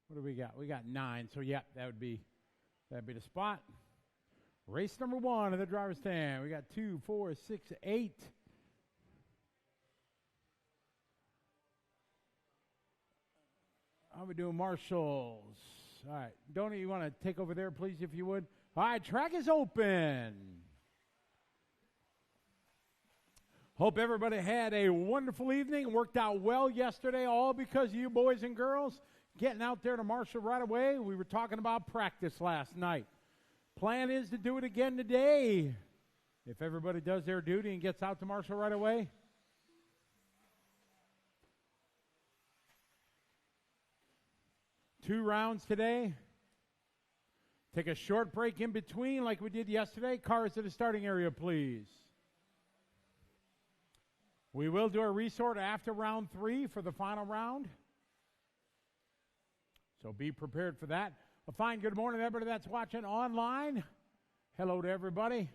What do we got? We got 9. So, yeah, that'd be the spot. Race number 1 of the driver's stand. We got 2, 4, 6, 8. How are we doing, marshals? All right. Donnie, you want to take over there, please, if you would? All right, track is open. Hope everybody had a wonderful evening. Worked out well yesterday, all because of you boys and girls getting out there to marshal right away. We were talking about practice last night. Plan is to do it again today. If everybody does their duty and gets out to marshal right away. Two rounds today. Take a short break in between like we did yesterday. Cars to the starting area, please. We will do a resort after round 3 for the final round. So be prepared for that. A fine good morning to everybody that's watching online. Hello to everybody.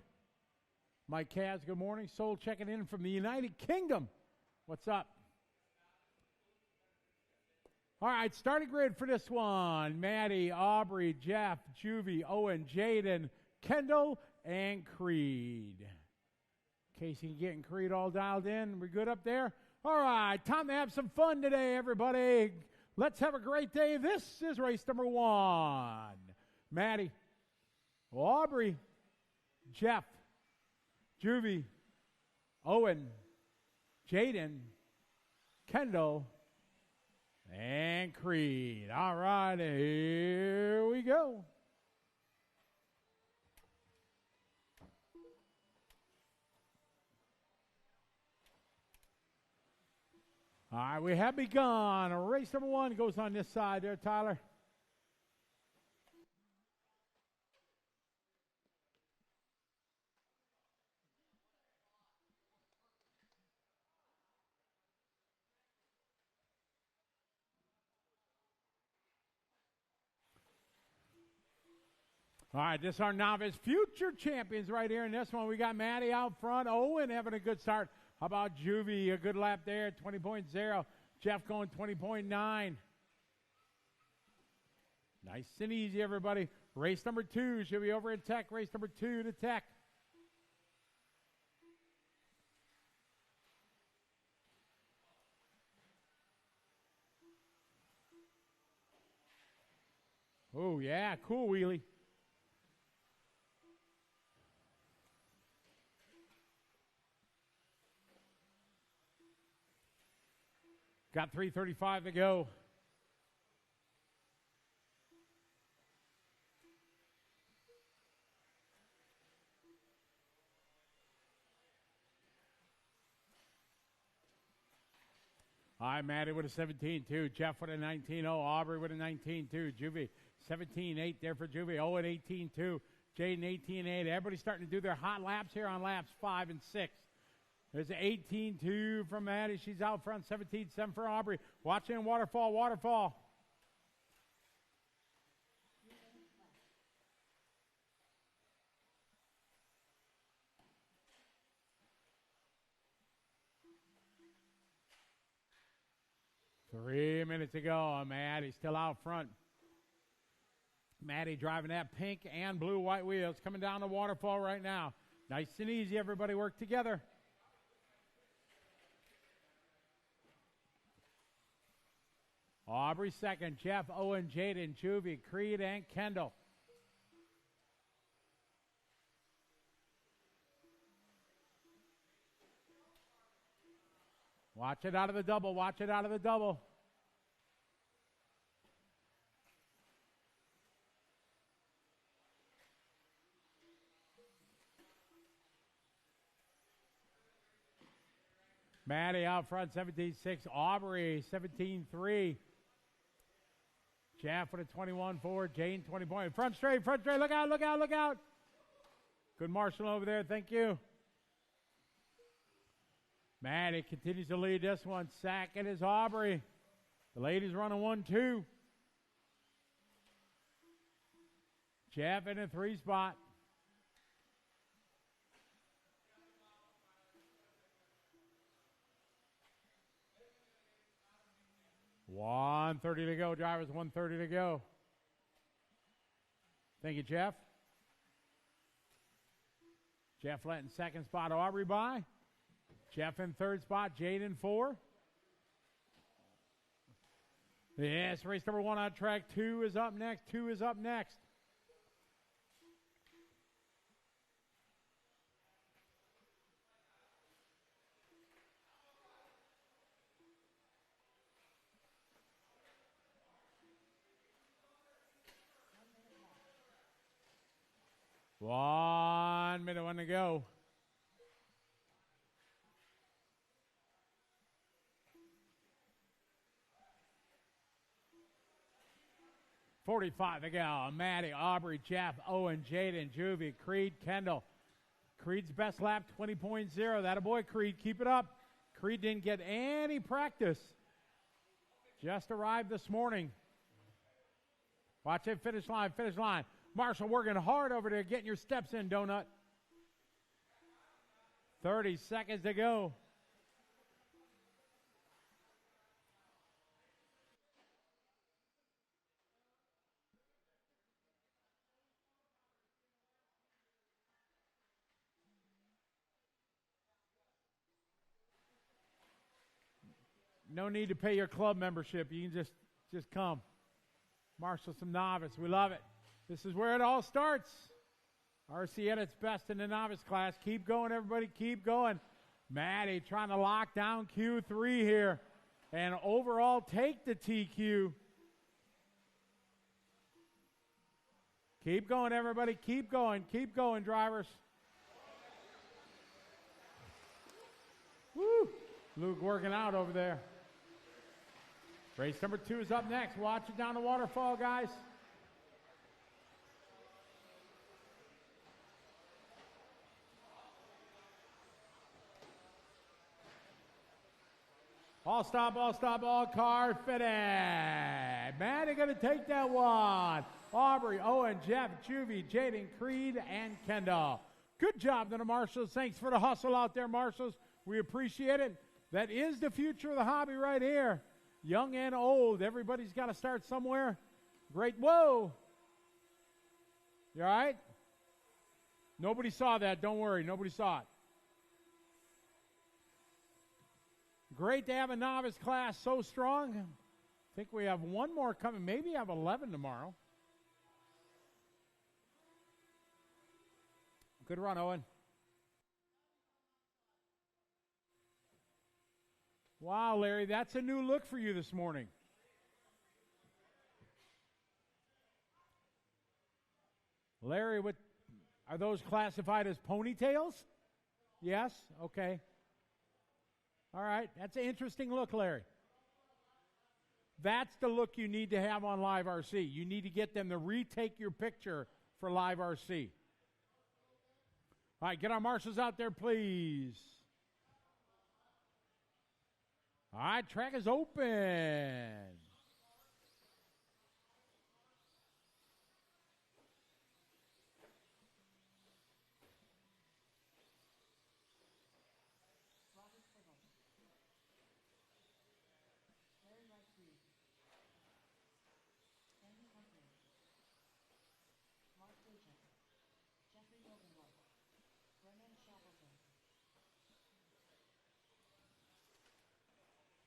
Mike Kaz, good morning. Soul checking in from the United Kingdom. What's up? All right, starting grid for this one. Maddie, Aubrey, Jeff, Juvie, Owen, Jaden, Kendall, and Creed. Casey getting Creed all dialed in. We good up there? All right, time to have some fun today, everybody. Let's have a great day. This is race number 1. Maddie, Aubrey, Jeff, Juvie, Owen, Jaden, Kendall, and Creed. All right, here we go. All right, we have begun. Race number 1 goes on this side there, Tyler. All right, this is our novice future champions right here in this one. We got Maddie out front. Owen having a good start. How about Juvie? A good lap there, 20.0. Jeff going 20.9. Nice and easy, everybody. Race number 2 should be over in Tech. Race number 2 to Tech. Oh, yeah, cool wheelie. Got 3:35 to go. All right, Maddie with a 17.2. Jeff with a 19.0. Aubrey with a 19.2. Juvie 17.8 there for Juvie. Owen 18.2. Jaden 18.8. Everybody's starting to do their hot laps here on laps 5 and 6. There's an 18.2 from Maddie. She's out front. 17.7 for Aubrey. Watching waterfall, waterfall. Three minutes to go. Maddie still out front. Maddie driving that pink and blue white wheels. Coming down the waterfall right now. Nice and easy. Everybody work together. Aubrey second, Jeff, Owen, Jaden, Juvie, Creed, and Kendall. Watch it out of the double, watch it out of the double. Maddie out front, 17.6. Aubrey, 17.3. Jeff with a 21.4. Jane, 20 point. Front straight. Look out, look out, look out. Good marshal over there. Thank you. Maddie continues to lead this one. Second is Aubrey. The ladies running 1-2. Jeff in a 3 spot. 1:30 to go, drivers. 1:30 to go. Thank you, Jeff. Jeff let in second spot Aubrey by. Jeff in third spot, Jade in 4. Yes, race number 1 on track. 2 is up next. 2 is up next. One minute to go. .45 to go. Maddie, Aubrey, Jeff, Owen, Jaden, Juvie, Creed, Kendall. Creed's best lap, 20.0. That a boy, Creed. Keep it up. Creed didn't get any practice. Just arrived this morning. Watch it, finish line, finish line. Marshall working hard over there, getting your steps in, Donut. 30 seconds to go. No need to pay your club membership. You can just come. Marshall, some novice. We love it. This is where it all starts. RC at its best in the novice class. Keep going, everybody. Keep going. Maddie trying to lock down Q3 here. And overall take the TQ. Keep going, everybody. Keep going. Keep going, drivers. Woo! Luke working out over there. Race number 2 is up next. Watch it down the waterfall, guys. All stop, all car fitted. Maddie going to take that one. Aubrey, Owen, Jeff, Juvie, Jaden, Creed, and Kendall. Good job to the Marshals. Thanks for the hustle out there, Marshals. We appreciate it. That is the future of the hobby right here. Young and old. Everybody's got to start somewhere. Great. Whoa. You all right? Nobody saw that. Don't worry. Nobody saw it. Great to have a novice class so strong. I think we have one more coming. Maybe have 11 tomorrow. Good run, Owen. Wow, Larry, that's a new look for you this morning. Larry, what are those classified as ponytails? Yes? Okay. All right, that's an interesting look, Larry. That's the look you need to have on Live RC. You need to get them to retake your picture for Live RC. All right, get our marshals out there, please. All right, track is open.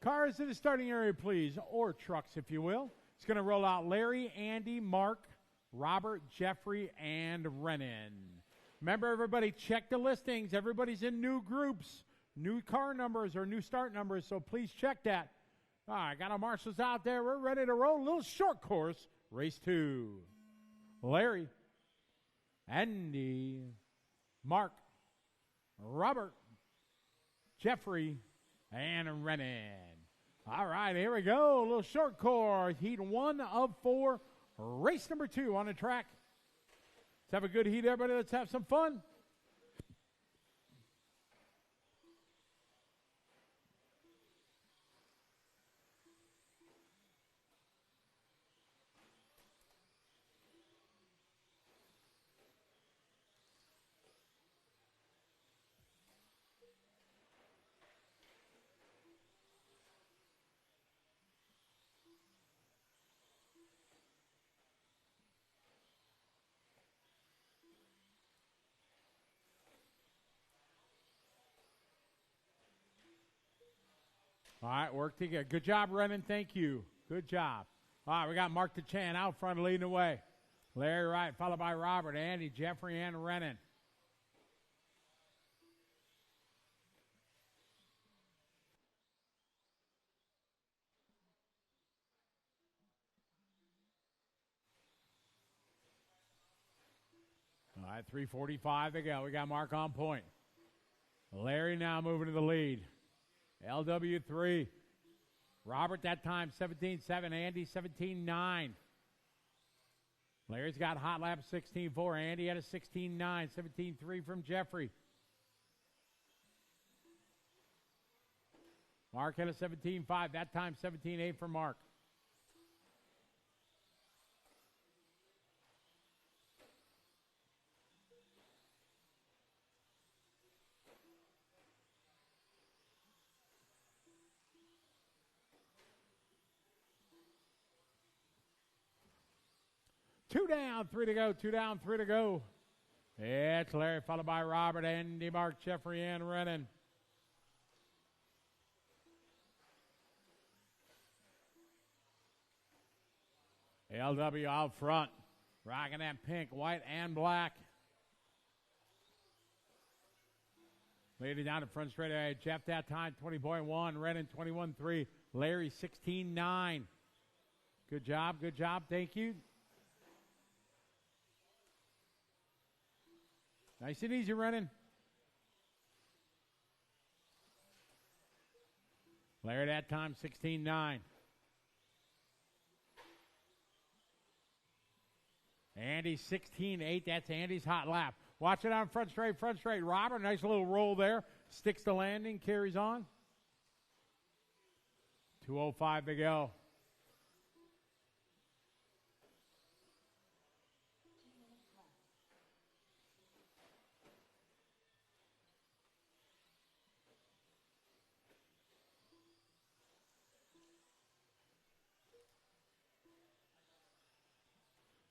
Cars to the starting area, please, or trucks, if you will. It's going to roll out Larry, Andy, Mark, Robert, Jeffrey, and Renan. Remember, everybody, check the listings. Everybody's in new groups, new car numbers or new start numbers, so please check that. All right, got our marshals out there. We're ready to roll. A little short course, race 2. Larry, Andy, Mark, Robert, Jeffrey, and Renan. All right, here we go. A little short course. Heat 1 of 4. Race number 2 on the track. Let's have a good heat, everybody. Let's have some fun. All right, work together. Good job, Renan. Thank you. Good job. All right, we got Mark DeChan out front leading the way. Larry Wright, followed by Robert, Andy, Jeffrey, and Renan. All right, 3:45 to go. We got Mark on point. Larry now moving to the lead. LW3. Robert that time 17.7. Andy 17.9. Larry's got hot lap 16.4. Andy had a 16.9. 17.3 from Jeffrey. Mark had a 17.5. That time 17.8 for Mark. Two down, three to go. Two down, three to go. It's Larry, followed by Robert, Andy, Mark, Jeffrey, and Renan. LW out front, rocking that pink, white, and black. Leading down the front straight away. Jeff that time 20.1, Renan 21.3, Larry 16.9. Good job, thank you. Nice and easy, Renan. Larry that time 16.9. Andy 16.8. That's Andy's hot lap. Watch it on front straight. Robert, nice little roll there. Sticks the landing, carries on. 2:05 to go.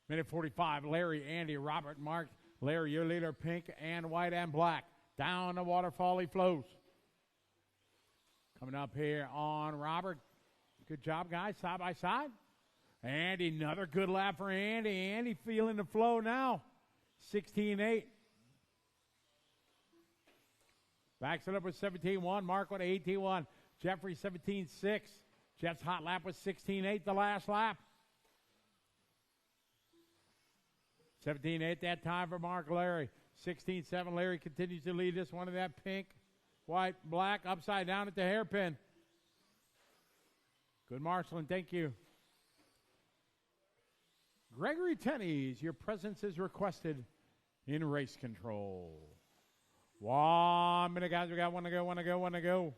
Minute 45, Larry, Andy, Robert, Mark. Larry, your leader, pink and white and black. Down the waterfall he flows. Coming up here on Robert. Good job, guys, side by side. Andy, another good lap for Andy. Andy feeling the flow now. 16.8. Backs it up with 17.1. Mark with 18.1. Jeffrey 17.6. Jeff's hot lap was 16.8 the last lap. 17.8 that time for Mark. Larry. 16.7. Larry continues to lead this one in that pink, white, black, upside down at the hairpin. Good marshalling. Thank you. Gregory Tenney's, your presence is requested in race control. 1 minute, guys. We got one to go.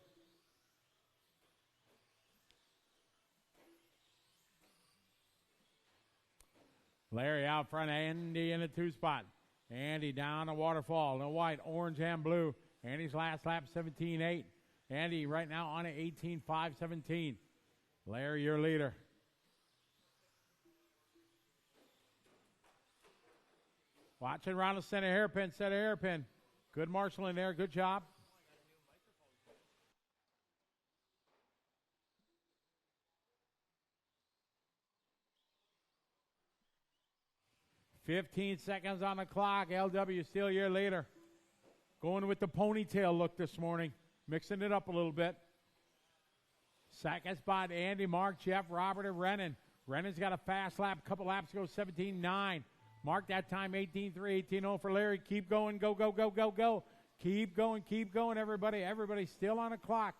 Larry out front, Andy in the two spot. Andy down the waterfall, the white, orange, and blue. Andy's last lap, 17.8. Andy right now on an 18.5-17. Larry, your leader. Watching around the center hairpin. Good marshalling there, good job. 15 seconds on the clock. LW still your leader. Going with the ponytail look this morning. Mixing it up a little bit. Second spot, Andy, Mark, Jeff, Robert, and Renan. Renan's got a fast lap. Couple laps ago, 17.9. Mark that time, 18.3, 18.0 for Larry. Keep going, go. Keep going, everybody. Everybody's still on the clock.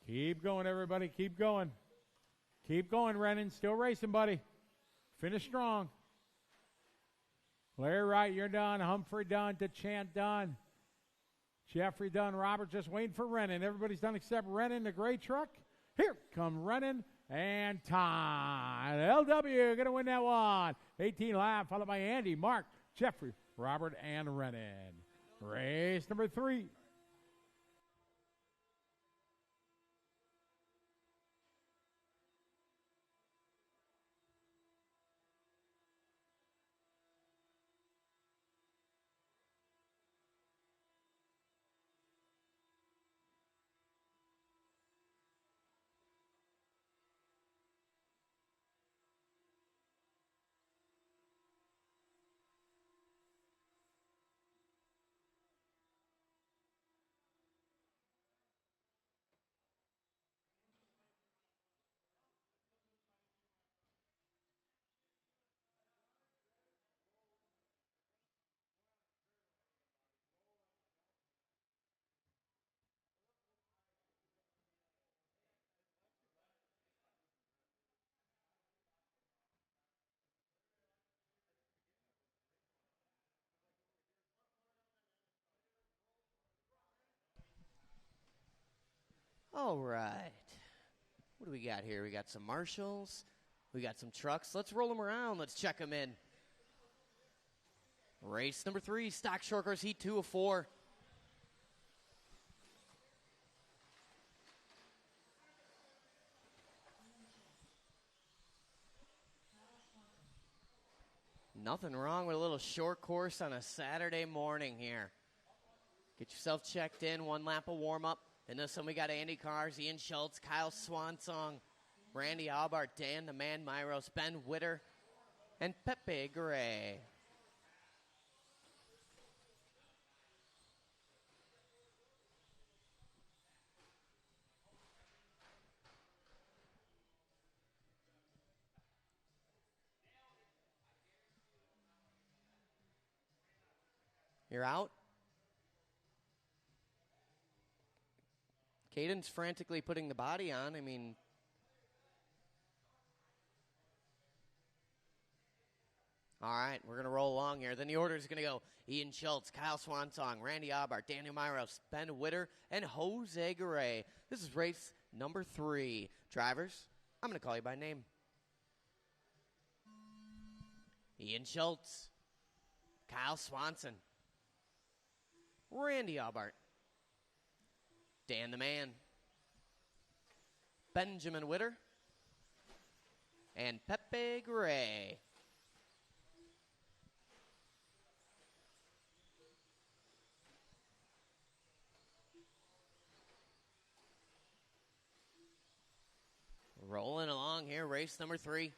Keep going, everybody. Keep going. Keep going, Renan. Still racing, buddy. Finish strong. Larry Wright, you're done. Humphrey done. DeChant done. Jeffrey done. Robert just waiting for Renan. Everybody's done except Renan, the gray truck. Here come Renan and time. LW going to win that one. 18 lap, followed by Andy, Mark, Jeffrey, Robert, and Renan. Race number 3. All right. What do we got here? We got some Marshalls. We got some trucks. Let's roll them around. Let's check them in. Race number 3, stock short course heat 2 of 4. Nothing wrong with a little short course on a Saturday morning here. Get yourself checked in, 1 lap of warm-up. In this one, we got Andy Cars, Ian Schultz, Kyle Swansong, Randy Albart, Dan the Man Myros, Ben Witter, and Pepe Gray. You're out. Caden's frantically putting the body on. I mean, all right, we're going to roll along here. Then the order is going to go Ian Schultz, Kyle Swansong, Randy Albart, Daniel Myros, Ben Witter, and Jose Garay. This is race number 3. Drivers, I'm going to call you by name. Ian Schultz, Kyle Swanson, Randy Albart, Dan the Man, Benjamin Witter, and Pepe Gray. Rolling along here, race number 3.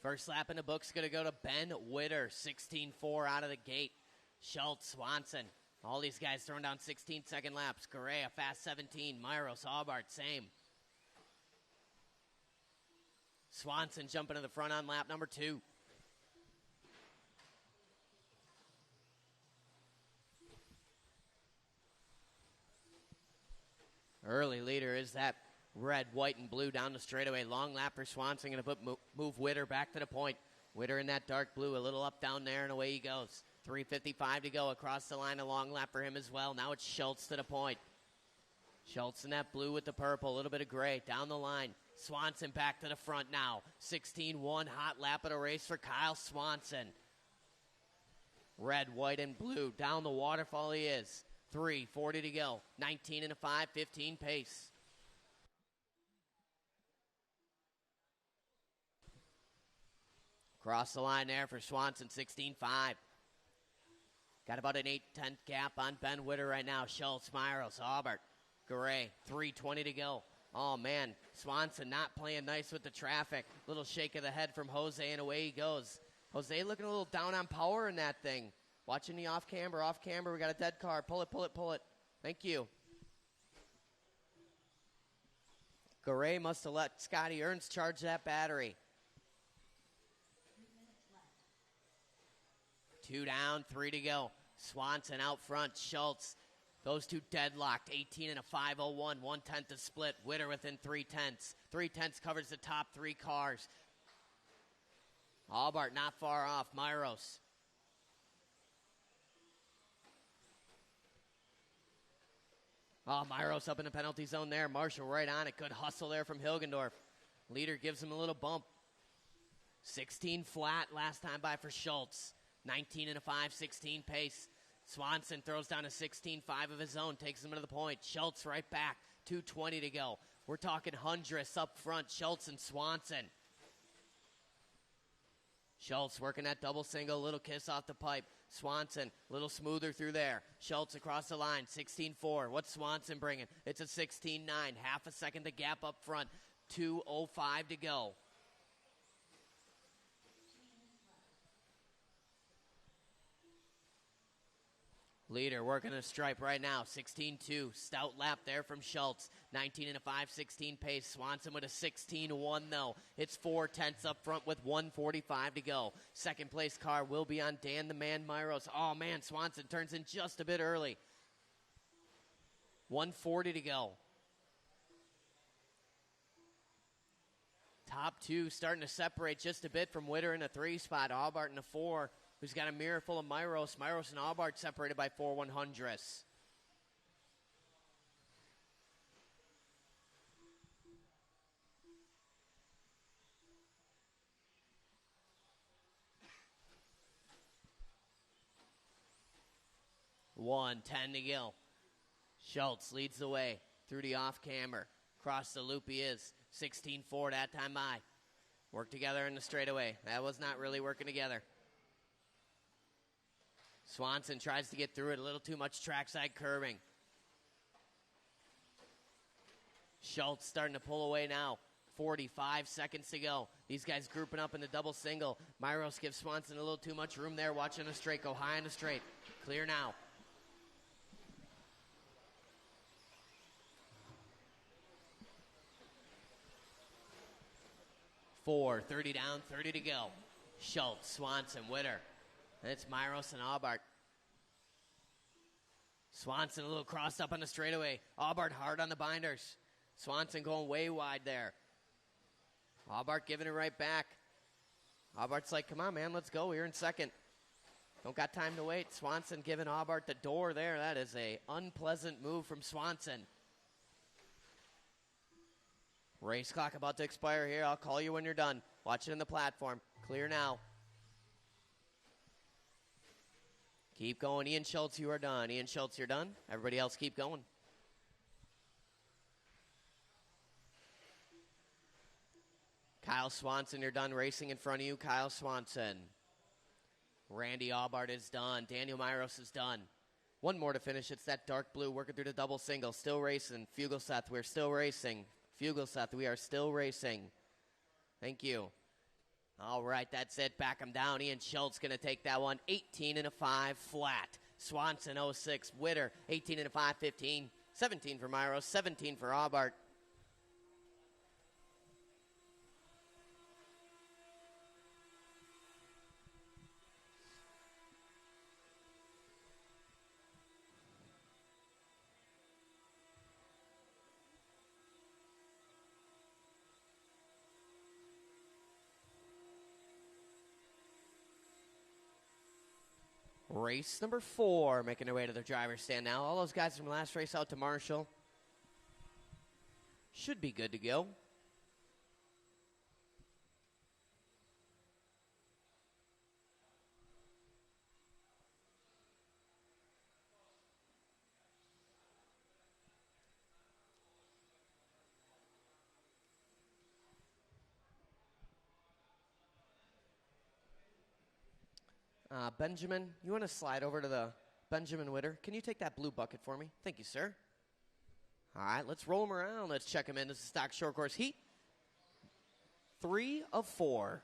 First lap in the book's going to go to Ben Witter, 16-4 out of the gate. Schultz, Swanson, all these guys throwing down 16-second laps. Garay, a fast 17. Myros, Albart, same. Swanson jumping to the front on lap number 2. Early leader is that red, white, and blue down the straightaway. Long lap for Swanson. Going to move Witter back to the point. Witter in that dark blue, a little up down there, and away he goes. 3:55 to go across the line. A long lap for him as well. Now it's Schultz to the point. Schultz in that blue with the purple. A little bit of gray down the line. Swanson back to the front now. 16-1 hot lap of the race for Kyle Swanson. Red, white, and blue. Down the waterfall he is. 3:40 to go. 19 and a 5, 15 pace. Cross the line there for Swanson, 16-5. Got about an 8-10 gap on Ben Witter right now. Schultz, Myros, Albart, Garay, 3:20 to go. Oh, man, Swanson not playing nice with the traffic. Little shake of the head from Jose, and away he goes. Jose looking a little down on power in that thing. Watching the off-camber. We got a dead car. Pull it. Thank you. Garay must have let Scotty Ernst charge that battery. 2 down, 3 to go. Swanson out front. Schultz. Those two deadlocked. 18 and a 5:01. 1/10 to split. Witter within 3/10. 3/10 covers the top 3 cars. Albart not far off. Myros. Oh, Myros up in the penalty zone there. Marshall right on it. Good hustle there from Hilgendorf. Leader gives him a little bump. 16 flat last time by for Schultz. 19 and a 5, 16 pace. Swanson throws down a 16-5 of his own, takes him to the point. Schultz right back, 2:20 to go. We're talking Hundress up front, Schultz and Swanson. Schultz working that double single, little kiss off the pipe. Swanson, a little smoother through there. Schultz across the line, 16-4. What's Swanson bringing? It's a 16-9, half a second to gap up front. 2:05 to go. Leader working a stripe right now, 16-2. Stout lap there from Schultz. 19 and a 5, 16 pace. Swanson with a 16-1 though. It's 4/10 up front with 1:45 to go. Second place car will be on Dan the Man Myros. Oh man, Swanson turns in just a bit early. 1:40 to go. Top 2 starting to separate just a bit from Witter in the 3 spot. Albart in the 4. Who's got a mirror full of Myros. Myros and Albart separated by 4/100ths. 1:10 to go. Schultz leads the way through the off-camber. Across the loop he is. 16-4 that time by. Work together in the straightaway. That was not really working together. Swanson tries to get through it. A little too much trackside curving. Schultz starting to pull away now. 45 seconds to go. These guys grouping up in the double single. Myros gives Swanson a little too much room there. Watching the straight. Go high on the straight. Clear now. 30 down, 30 to go. Schultz, Swanson, Witter. And it's Myros and Aubart. Swanson a little crossed up on the straightaway. Aubart hard on the binders. Swanson going way wide there. Aubart giving it right back. Aubart's like, come on, man, let's go. We're in second. Don't got time to wait. Swanson giving Aubart the door there. That is a unpleasant move from Swanson. Race clock about to expire here. I'll call you when you're done. Watch it in the platform. Clear now. Keep going. Ian Schultz, you are done. Ian Schultz, you're done. Everybody else keep going. Kyle Swanson, you're done racing in front of you. Kyle Swanson. Randy Aubart is done. Daniel Myros is done. One more to finish. It's that dark blue working through the double single. Still racing. Fugelseth, we're still racing. Fugelseth, we are still racing. Thank you. All right, that's it. Back him down. Ian Schultz going to take that one. 18 and a 5 flat. Swanson 06. Witter 18 and a 5, 15. 17 for Myros. 17 for Aubart. Race number 4, making their way to their driver's stand now. All those guys from last race out to Marshall should be good to go. Benjamin, you want to slide over to the Benjamin Witter? Can you take that blue bucket for me? Thank you, sir. All right, let's roll him around. Let's check him in. This is stock short course heat. 3 of 4.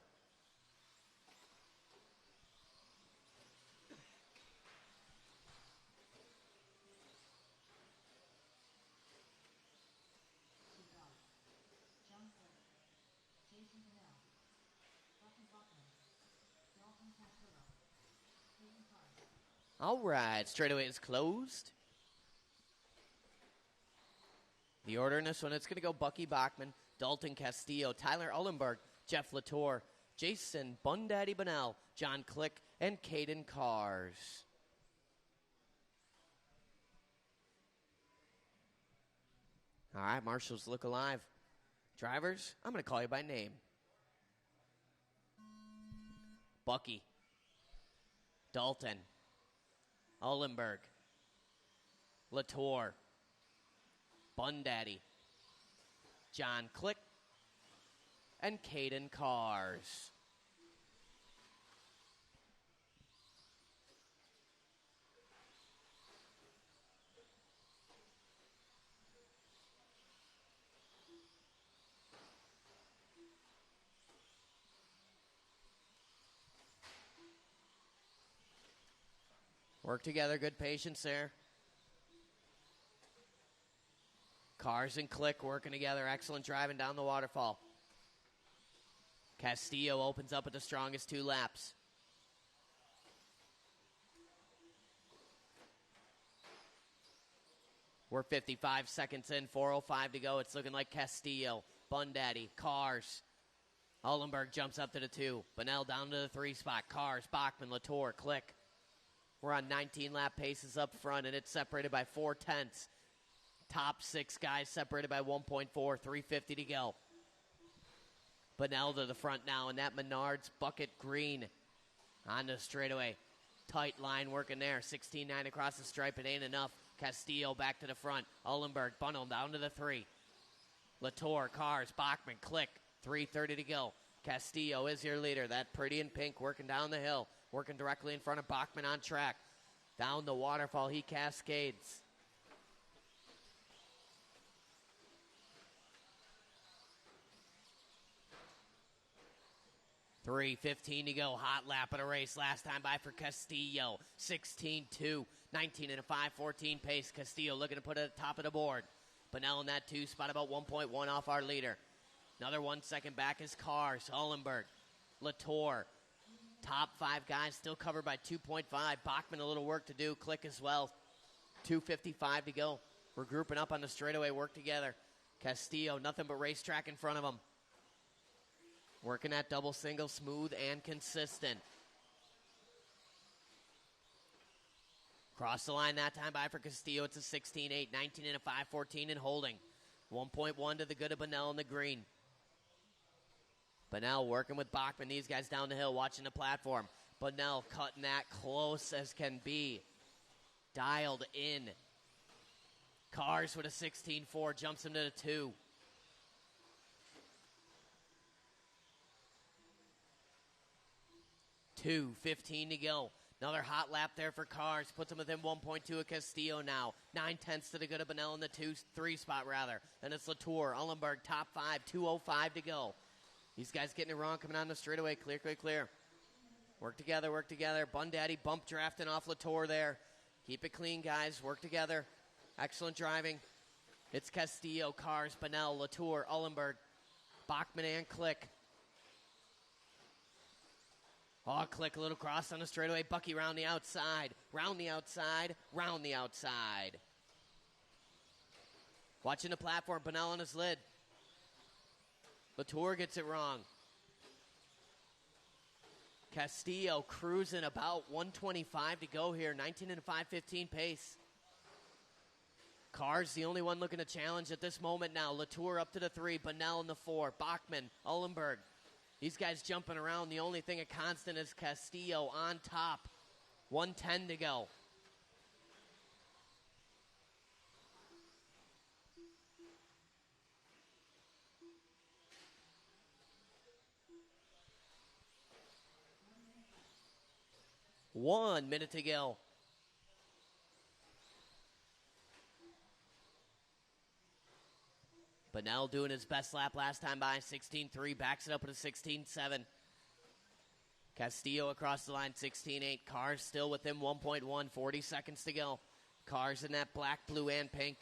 All right, straightaway is closed. The order in this one, it's going to go Bucky Bachman, Dalton Castillo, Tyler Ullenberg, Jeff Latour, Jason Bundaddy Bonnell, John Click, and Caden Cars. All right, Marshall's look alive. Drivers, I'm going to call you by name. Bucky, Dalton, Ullenberg, Latour, Bundaddy, John Click, and Caden Cars. Work together, good patience there. Cars and Click working together, excellent driving down the waterfall. Castillo opens up with the strongest 2 laps. We're 55 seconds in, 4:05 to go. It's looking like Castillo, Bundaddy, Cars. Ullenberg jumps up to the 2. Bonnell down to the 3 spot. Cars, Bachman, Latour, Click. We're on 19-lap paces up front, and it's separated by 4/10. Top 6 guys separated by 1.4, 3:50 to go. Bonnell to the front now, and that Menards bucket green on the straightaway. Tight line working there. 16-9 across the stripe. It ain't enough. Castillo back to the front. Ullenberg bundled down to the 3. Latour, Cars, Bachman, Click. 3:30 to go. Castillo is your leader. That pretty in pink working down the hill. Working directly in front of Bachman on track. Down the waterfall, he cascades. $3:15 to go. Hot lap of the race. Last time by for Castillo. 16-2. 19 and a 5:14 pace. Castillo looking to put it at the top of the board. Bunnell in that 2 spot, about 1.1 off our leader. Another 1 second back is Cars. Ullenberg. Latour. Top 5 guys still covered by 2.5. Bachman a little work to do. Click as well. 2:55 to go. We're grouping up on the straightaway. Work together. Castillo, nothing but racetrack in front of him. Working that double single, smooth and consistent. Cross the line that time by for Castillo. It's a 16-8, 19 and a 5:14 and holding. 1.1 to the good of Bunnell in the green. Bunnell working with Bachman. These guys down the hill watching the platform. Bunnell cutting that close as can be. Dialed in. Cars with a 16-4. Jumps him to the 2. $2:15 to go. Another hot lap there for Cars. Puts him within 1.2 of Castillo now. 9/10 to the good of Bunnell in the 2-3 spot rather. Then it's Latour. Ullenberg top 5. 2:05 to go. These guys getting it wrong coming on the straightaway. Clear, clear, clear. Work together, work together. Bun Daddy bump drafting off Latour there. Keep it clean, guys. Work together. Excellent driving. It's Castillo, Cars, Bunnell, Latour, Ullenberg, Bachman, and Click. Oh, Click, a little cross on the straightaway. Bucky round the outside. Round the outside. Round the outside. Watching the platform. Bunnell on his lid. Latour gets it wrong. Castillo cruising about 125 to go here. 19 and a 5:15 pace. Cars the only one looking to challenge at this moment now. Latour up to the 3. Bunnell in the 4. Bachman, Ullenberg. These guys jumping around. The only thing a constant is Castillo on top. 1:10 to go. One minute to go. Bunnell doing his best lap last time by. 16-3. Backs it up with a 16-7. Castillo across the line. 16-8. Cars still within 1.1. 40 seconds to go. Cars in that black, blue, and pink.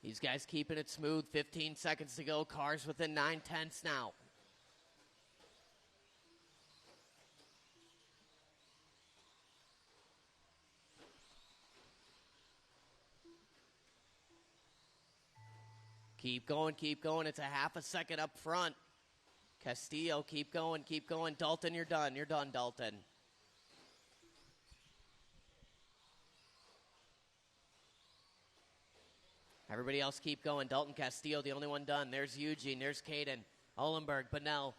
These guys keeping it smooth. 15 seconds to go. Cars within 9/10 now. Keep going, keep going. It's a half a second up front. Castillo, keep going, keep going. Dalton, you're done. You're done, Dalton. Everybody else keep going. Dalton, Castillo, the only one done. There's Eugene. There's Caden. Ullenberg, Bunnell.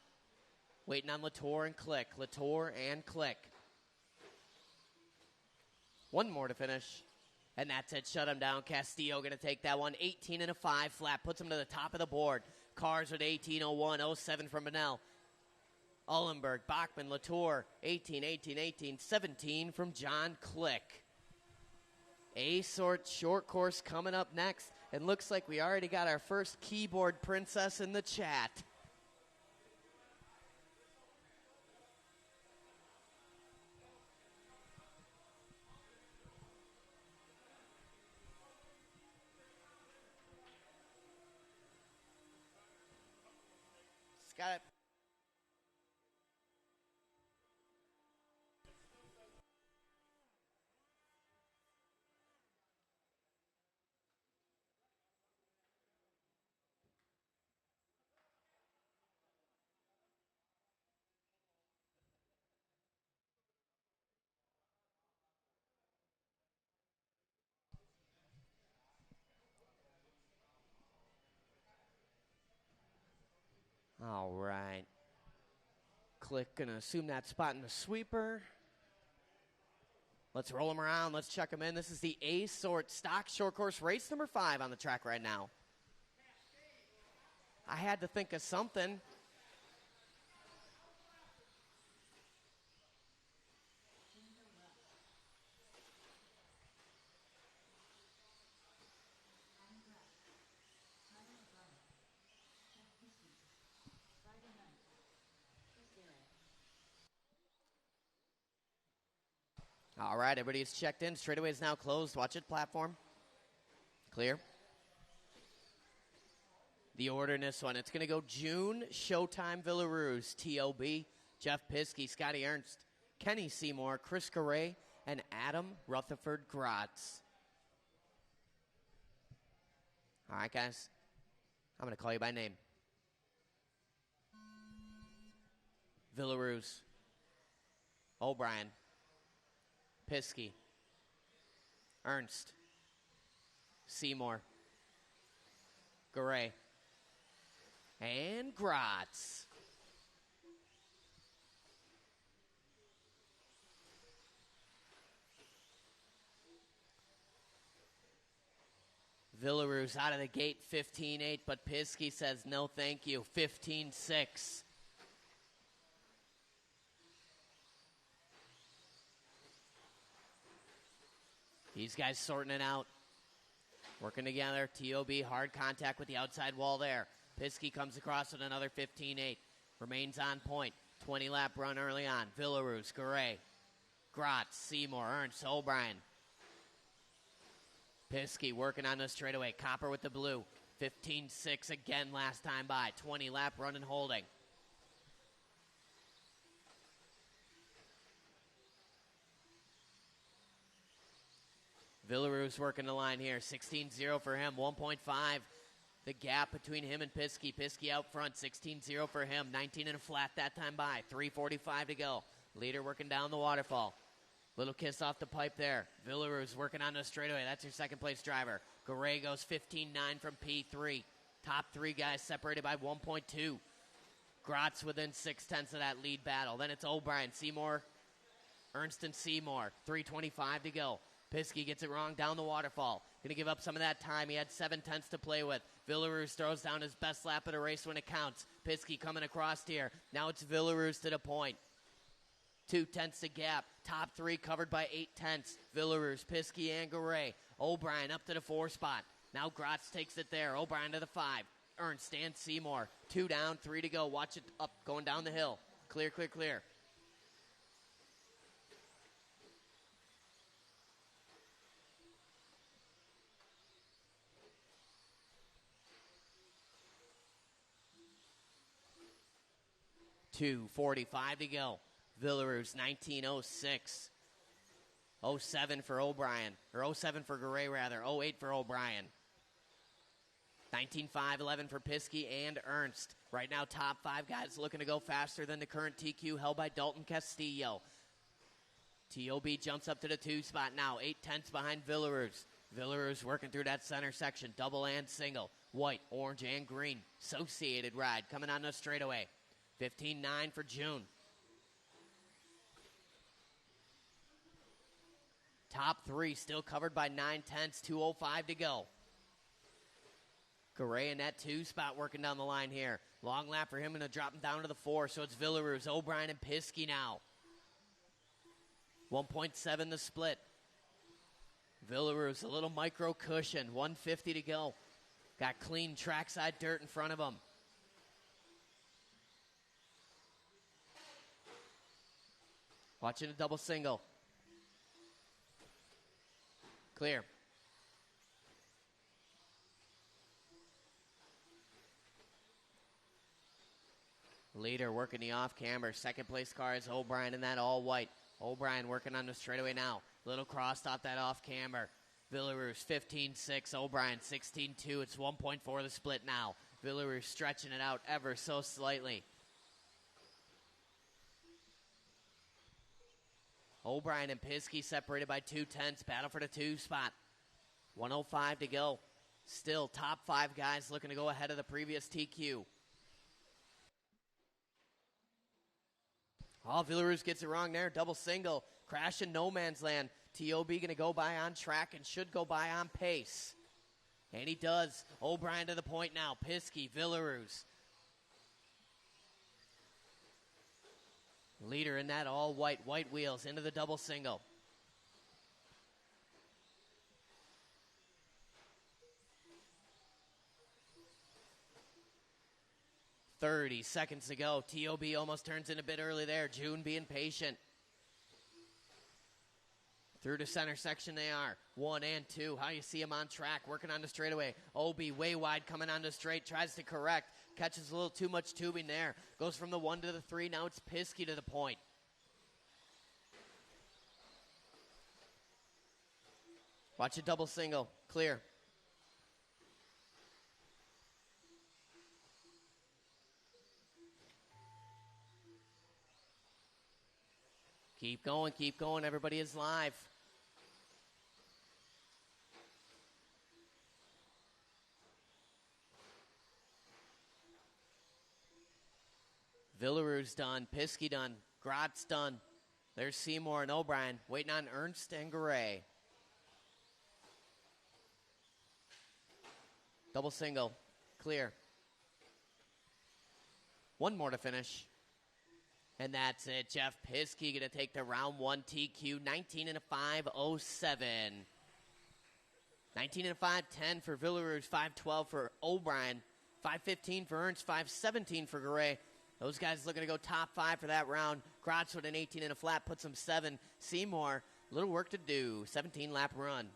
Waiting on Latour and Click. Latour and Click. One more to finish. And that's it. Shut him down. Castillo going to take that one. 18 and a 5 flat. Puts him to the top of the board. Cars with 18:01. 07 from Bunnell. Ullenberg, Bachman, Latour. 18, 18, 18. 17 from John Click. A short course coming up next. And looks like we already got our first keyboard princess in the chat. Scott. All right. Click, going to assume that spot in the sweeper. Let's roll them around. Let's check them in. This is the A-Sort Stock Short Course race number 5 on the track right now. I had to think of something. All right, everybody's checked in. Straightaway is now closed. Watch it, platform. Clear. The order in this one, it's going to go June, Showtime, Villaroos, T.O.B., Jeff Piskey, Scotty Ernst, Kenny Seymour, Chris Garay, and Adam Rutherford Gratz. All right, guys. I'm going to call you by name. Villaroos, O'Brien, Piskey, Ernst, Seymour, Garay, and Gratz. Villaroos out of the gate 15-8, but Piskey says no thank you, 15-6. These guys sorting it out. Working together. T.O.B. hard contact with the outside wall there. Piskey comes across with another 15-8. Remains on point. 20-lap run early on. Villaroos, Garay, Gratz, Seymour, Ernst, O'Brien. Piskey working on the straightaway. Copper with the blue. 15-6 again last time by. 20-lap run and holding. Villaroos working the line here. 16-0 for him. 1.5 the gap between him and Piskey. Piskey out front. 16-0 for him. 19 and a flat that time by. 3:45 to go. Leader working down the waterfall. Little kiss off the pipe there. Villaroos working on the straightaway. That's your second place driver. Garay goes 15-9 from P3. Top 3 guys separated by 1.2. Gratz within 0.6 of that lead battle. Then it's O'Brien, Seymour, Ernst and Seymour. 3:25 to go. Piskey gets it wrong down the waterfall. Going to give up some of that time. He had 0.7 to play with. Villaroos throws down his best lap of the race when it counts. Piskey coming across here. Now it's Villaroos to the point. 0.2 to gap. Top 3 covered by 0.8. Villaroos, Piskey, and Garay. O'Brien up to the 4 spot. Now Gratz takes it there. O'Brien to the 5. Ernst and Seymour. 2 down, 3 to go. Watch it up, going down the hill. Clear, clear, clear. .245 to go. Villaroos 19:06. 07 for O'Brien, or 07 for Garay rather. 08 for O'Brien. 19.5-11 for Piskey and Ernst. Right now, top 5 guys looking to go faster than the current TQ held by Dalton Castillo. T.O.B. jumps up to the 2 spot now. 0.8 behind Villaroos. Villaroos working through that center section. Double and single. White, orange, and green. Associated ride coming on the straightaway. 15-9 for June. Top 3 still covered by 0.9. 2:05 to go. Garay in that 2 spot working down the line here. Long lap for him and drop him down to the 4. So it's Villaroos, O'Brien, and Piskey now. 1.7 the split. Villaroos, a little micro cushion. 150 to go. Got clean trackside dirt in front of him. Watching a double single. Clear. Leader working the off-camber. Second place car is O'Brien in that all white. O'Brien working on the straightaway now. Little crossed off that off-camber. Villaroos 15-6. O'Brien 16-2. It's 1.4 the split now. Villaroos stretching it out ever so slightly. O'Brien and Piskey separated by 0.2. Battle for the 2 spot. 1:05 to go. Still top 5 guys looking to go ahead of the previous TQ. Oh, Villaroos gets it wrong there. Double single. Crash in no man's land. T.O.B. going to go by on track and should go by on pace. And he does. O'Brien to the point now. Piskey, Villaroos. Leader in that all white wheels into the double single. .30 seconds to go. T.O.B. almost turns in a bit early there. June being patient. Through to center section they are. 1 and 2. How you see him on track. Working on the straightaway. O.B. way wide coming on the straight. Tries to correct. Catches a little too much tubing there. Goes from the 1 to the 3. Now it's Piskey to the point. Watch a double single. Clear. Keep going, keep going. Everybody is live. Villaroos done. Piskey done. Grotz done. There's Seymour and O'Brien waiting on Ernst and Garay. Double single. Clear. One more to finish. And that's it. Jeff Piskey going to take the round 1 TQ, 19 and a 5.07. 19 and a 5.10 for Villaroos, 5.12 for O'Brien, 5.15 for Ernst, 5.17 for Garay. Those guys looking to go top 5 for that round. Grotz with an 18 and a flat puts him 7. Seymour, a little work to do. 17 lap run.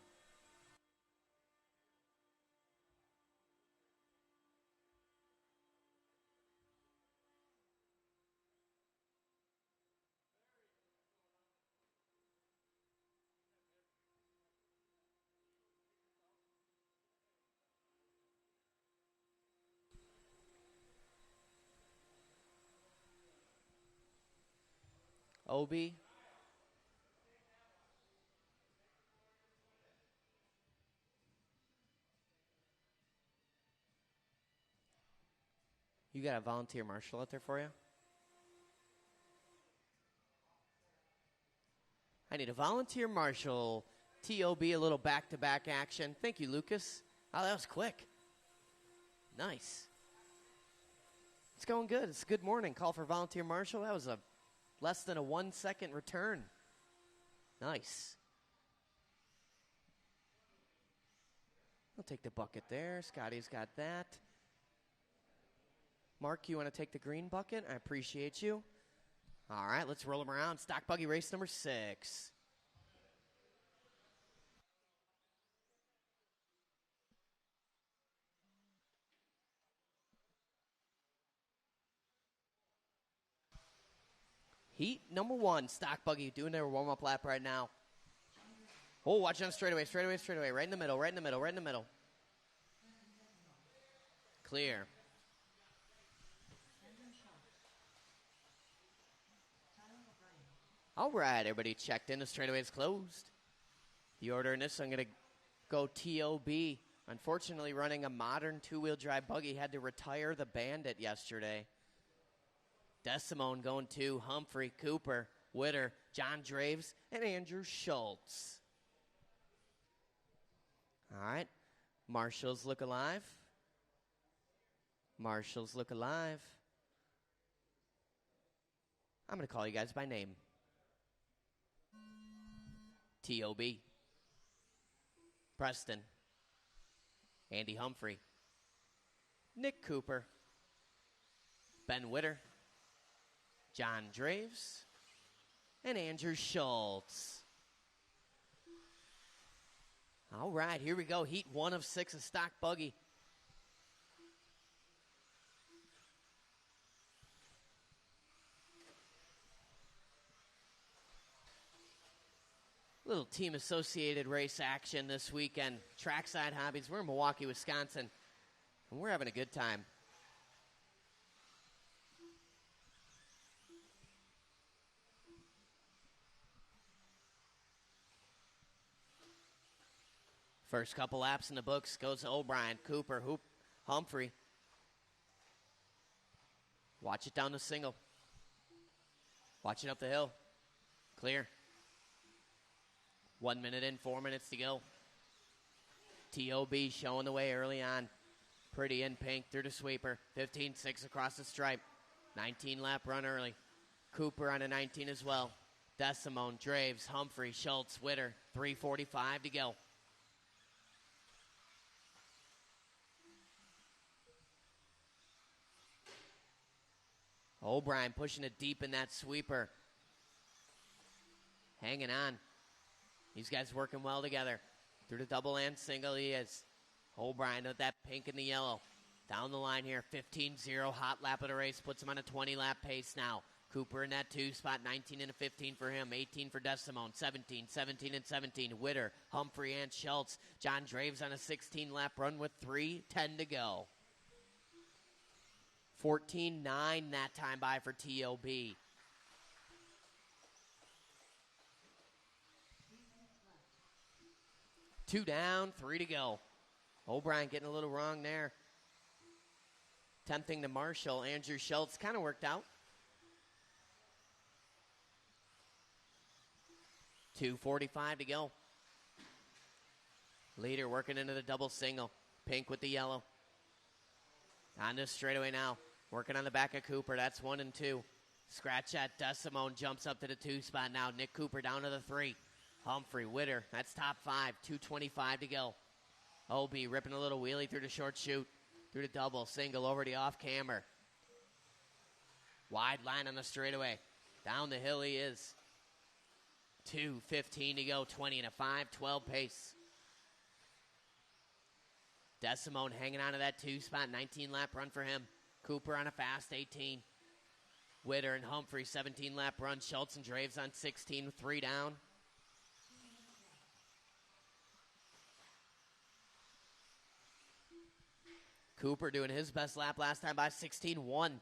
Obi. You got a volunteer marshal out there for you? I need a volunteer marshal. T.O.B. a little back-to-back action. Thank you, Lucas. Oh, that was quick. Nice. It's going good. It's a good morning. Call for volunteer marshal. That was a less than a 1 second return. Nice. I'll take the bucket there. Scotty's got that. Mark, you want to take the green bucket? I appreciate you. All right, let's roll them around. Stock buggy race number 6. Heat number 1, stock buggy doing their warm-up lap right now. Oh, watch on straightaway. Right in the middle. Clear. All right, everybody checked in. The straightaway is closed. The order in this, I'm going to go T.O.B. Unfortunately, running a modern 2-wheel drive buggy, had to retire the Bandit yesterday. Desimone going 2, Humphrey, Cooper, Witter, John Draves, and Andrew Schultz. All right. Marshals look alive. I'm going to call you guys by name. T.O.B. Preston. Andy Humphrey. Nick Cooper. Ben Witter. John Draves. And Andrew Schultz. All right, here we go. Heat 1 of 6 of stock buggy. Little team-associated race action this weekend. Trackside Hobbies. We're in Milwaukee, Wisconsin, and we're having a good time. First couple laps in the books goes to O'Brien, Cooper, Humphrey. Watch it down the single. Watching up the hill. Clear. 1 minute in, 4 minutes to go. T.O.B. showing the way early on. Pretty in pink through the sweeper. 15-6 across the stripe. 19 lap run early. Cooper on a 19 as well. Desimone, Draves, Humphrey, Schultz, Witter. 3:45 to go. O'Brien pushing it deep in that sweeper. Hanging on. These guys working well together. Through the double and single he is. O'Brien with that pink and the yellow. Down the line here, 15-0, hot lap of the race. Puts him on a 20-lap pace now. Cooper in that 2 spot, 19 and a 15 for him. 18 for Desimone, 17, 17 and 17. Witter, Humphrey, and Schultz. John Draves on a 16-lap run with 3:10 to go. 14-9 that time by for T.O.B. Two down, 3 to go. O'Brien getting a little wrong there. Tempting to Marshall. Andrew Schultz kind of worked out. 2:45 to go. Leader working into the double single. Pink with the yellow. On the straightaway now. Working on the back of Cooper. That's 1 and 2. Scratch at Desimone. Jumps up to the 2 spot now. Nick Cooper down to the 3. Humphrey, Witter. That's top 5. 2:25 to go. Obi ripping a little wheelie through the short chute. Through the double. Single over the off camber. Wide line on the straightaway. Down the hill he is. 2:15 to go. 20 and a 5:12 pace. Desimone hanging on to that 2 spot. 19-lap run for him. Cooper on a fast 18. Witter and Humphrey, 17-lap run. Schultz and Draves on 16 with 3 down. Cooper doing his best lap last time by 16-1.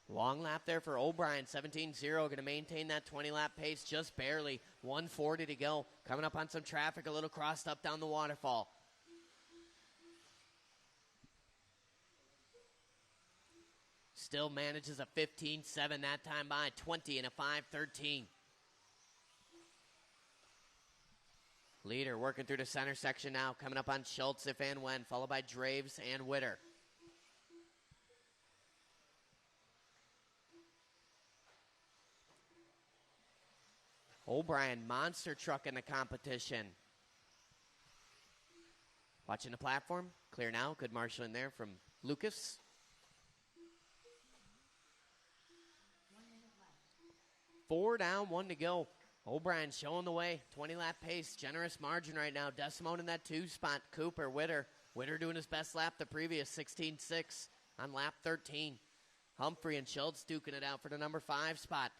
Long lap there for O'Brien, 17-0. Going to maintain that 20-lap pace just barely. 1:40 to go. Coming up on some traffic, a little crossed up down the waterfall. Still manages a 15-7 that time by 20 and a 5:13. Leader working through the center section now. Coming up on Schultz if and when, followed by Draves and Witter. O'Brien, monster truck in the competition. Watching the platform. Clear now. Good marshalling there from Lucas. 4 down, 1 to go. O'Brien showing the way. 20-lap pace. Generous margin right now. Desimone in that 2 spot. Cooper, Witter. Witter doing his best lap the previous 16-6 on lap 13. Humphrey and Schultz duking it out for the number 5 spot.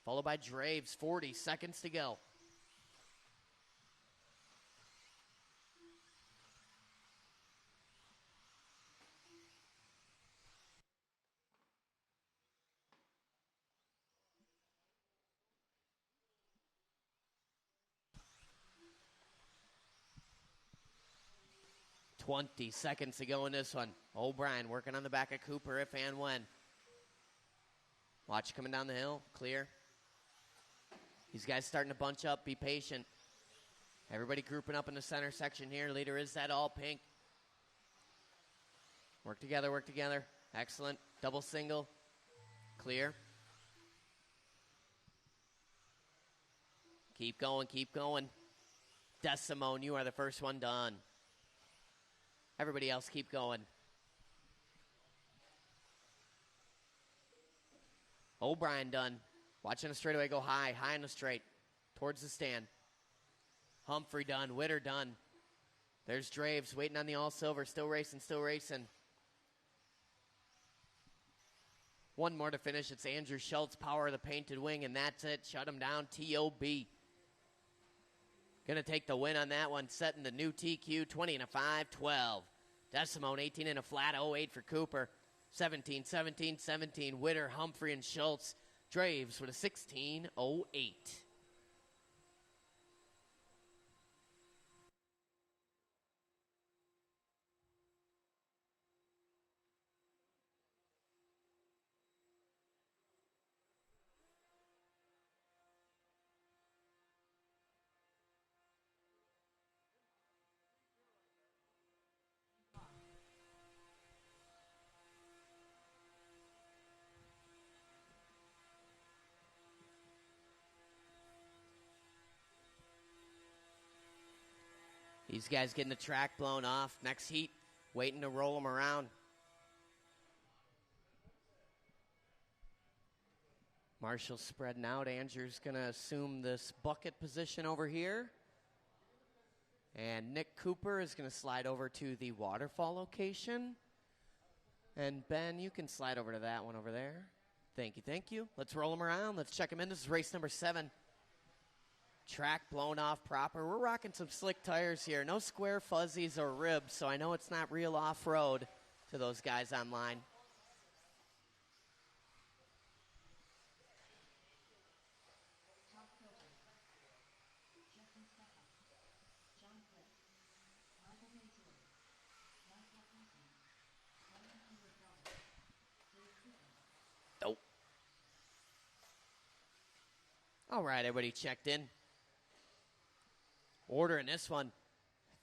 Followed by Draves. 40 seconds to go. $20 seconds to go in this one. O'Brien working on the back of Cooper if and when. Watch coming down the hill. Clear. These guys starting to bunch up. Be patient. Everybody grouping up in the center section here. Leader is that all pink. Work together, work together. Excellent. Double single. Clear. Keep going, keep going. Desimone, you are the first one done. Everybody else keep going. O'Brien done. Watching the straightaway go high in the straight. Towards the stand. Humphrey done. Witter done. There's Draves waiting on the all silver. Still racing, still racing. One more to finish. It's Andrew Schultz, power of the painted wing, and that's it. Shut him down. T.O.B. Gonna take the win on that one, setting the new TQ, 20 and a 5-12. Desimone, 18 and a flat 08 for Cooper. 17, 17, 17. Witter, Humphrey, and Schultz. Draves with a 16-08. These guys getting the track blown off. Next heat, waiting to roll them around. Marshall's spreading out. Andrew's going to assume this bucket position over here. And Nick Cooper is going to slide over to the waterfall location. And Ben, you can slide over to that one over there. Thank you, thank you. Let's roll them around. Let's check them in. This is race number 7. Track blown off proper. We're rocking some slick tires here. No square fuzzies or ribs, so I know it's not real off-road to those guys online. Nope. All right, everybody checked in. Order in this one: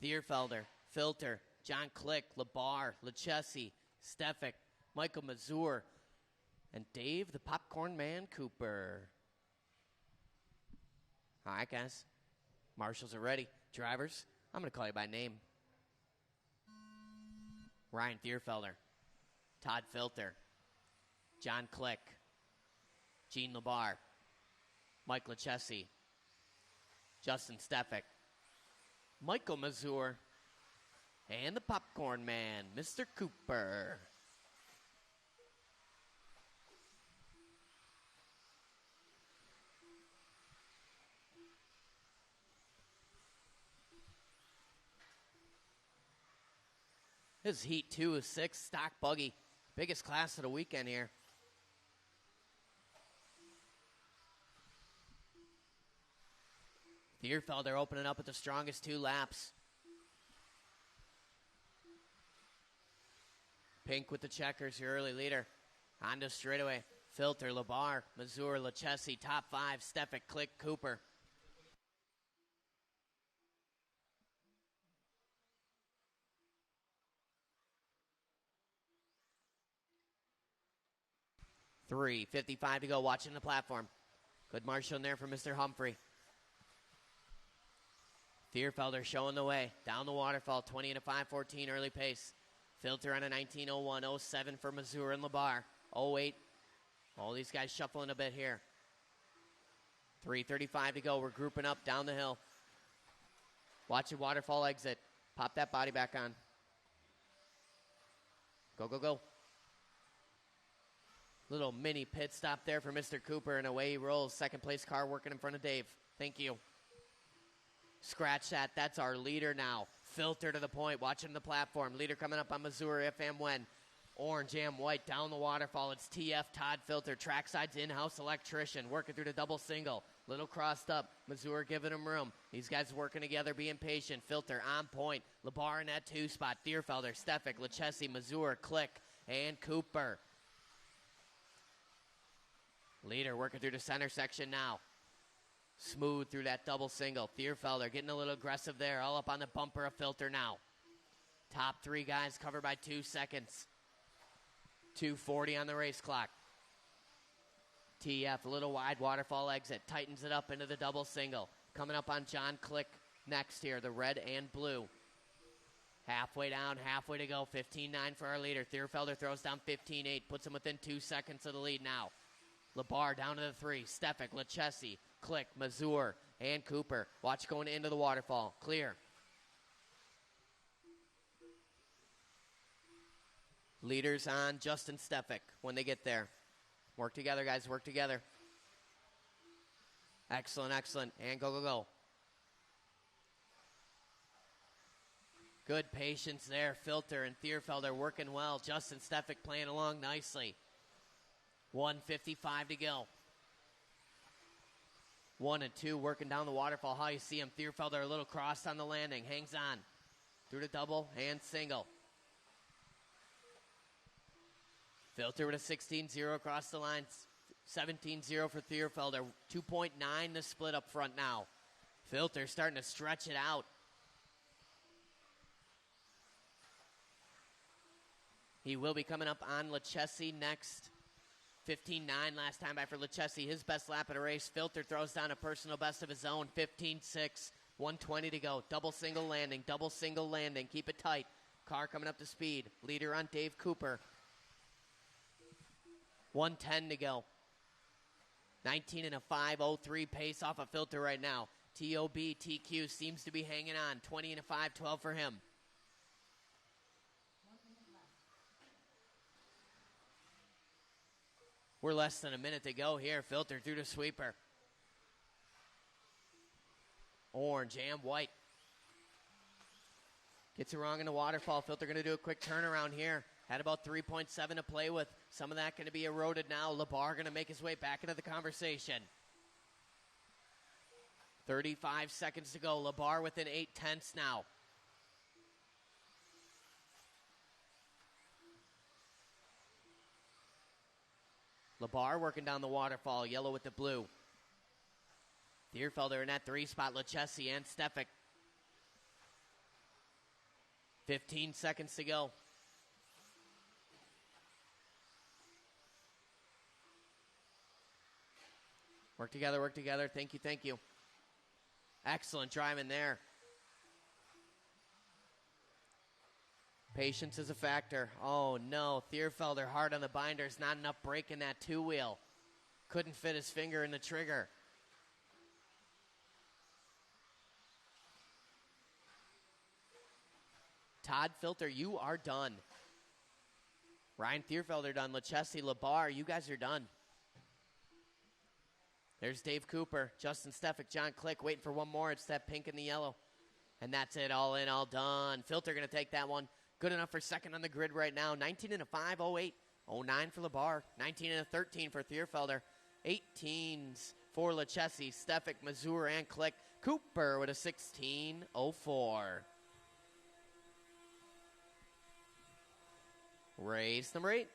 Thierfelder, Filter, John Click, Labar, Lachesi, Stefik, Michael Mazur, and Dave the Popcorn Man Cooper. All right, guys. Marshals are ready. Drivers, I'm going to call you by name. Ryan Thierfelder, Todd Filter, John Click, Gene Labar, Mike Lachesi, Justin Stefik, Michael Mazur, and the Popcorn Man, Mr. Cooper. This is Heat 2 of 6, stock buggy. Biggest class of the weekend here. Thierfelder opening up at the strongest 2 laps. Pink with the checkers, your early leader. Honda straightaway. Filter, Labar, Mazur, Lachesi, top 5, Stefik, Click, Cooper. $3:55 to go, watching the platform. Good marshal in there for Mr. Humphrey. Thierfelder showing the way. Down the waterfall, 20 and a 5:14 early pace. Filter on a 19:01:07 for Mazur and Labar. 08. All these guys shuffling a bit here. 3:35 to go. We're grouping up down the hill. Watch the waterfall exit. Pop that body back on. Go, go, go. Little mini pit stop there for Mr. Cooper, and away he rolls. Second place car working in front of Dave. Thank you. Scratch that. That's our leader now. Filter to the point, watching the platform. Leader coming up on Mazur, if and when. Orange and white down the waterfall. It's TF Todd Filter. Trackside's in-house electrician working through the double single. Little crossed up. Mazur giving him room. These guys working together, being patient. Filter on point. Labar in that 2 spot. Thierfelder, Stefik, Lachesi, Mazur, Click, and Cooper. Leader working through the center section now. Smooth through that double single. Thierfelder getting a little aggressive there. All up on the bumper of Filter now. Top 3 guys covered by 2 seconds. 2:40 on the race clock. TF, a little wide waterfall exit. Tightens it up into the double single. Coming up on John Click next here, the red and blue. Halfway down, halfway to go. 15:9 for our leader. Thierfelder throws down 15:8. Puts him within 2 seconds of the lead now. Labar down to the 3. Stefik, Lachesi, Click, Mazur, and Cooper. Watch going into the waterfall. Clear. Leaders on Justin Stefik when they get there. Work together, guys. Work together. Excellent, excellent. And go, go, go. Good patience there. Filter and Thierfelder working well. Justin Stefik playing along nicely. 1:55 to go. 1 and 2 working down the waterfall. How you see him. Thierfelder a little crossed on the landing. Hangs on. Through the double and single. Filter with a 16-0 across the line. 17-0 for Thierfelder. 2.9 the split up front now. Filter starting to stretch it out. He will be coming up on Lachesi next. 15:9 last time by for Lachesi. His best lap of the race. Filter throws down a personal best of his own. 15:6. 120 to go. Double single landing, double single landing. Keep it tight. Car coming up to speed. Leader on Dave Cooper. 110 to go. 19 and a 5:03 pace off a filter right now. TOB, TQ seems to be hanging on. 20 and a 5:12 for him. We're less than a minute to go here. Filter through to sweeper. Orange and white. Gets it wrong in the waterfall. Filter going to do a quick turnaround here. Had about 3.7 to play with. Some of that going to be eroded now. LeBar going to make his way back into the conversation. 35 seconds to go. LeBar within 0.8 now. LeBar working down the waterfall. Yellow with the blue. Thierfelder in that 3 spot. Lechesi and Stefik. 15 seconds to go. Work together, work together. Thank you, thank you. Excellent driving there. Patience is a factor. Oh, no. Thierfelder hard on the binders. Not enough brake in that 2-wheel. Couldn't fit his finger in the trigger. Todd Filter, you are done. Ryan Thierfelder done. Lechesi, LeBar, you guys are done. There's Dave Cooper, Justin Stefik, John Click, waiting for one more. It's that pink and the yellow. And that's it, all in, all done. Filter going to take that one. Good enough for second on the grid right now. 19 and a 5:08. 09 for LeBar. 19 and a 13 for Thierfelder. 18s for Lechesi, Stefik, Mazur, and Click. Cooper with a 16:04. Race number 8.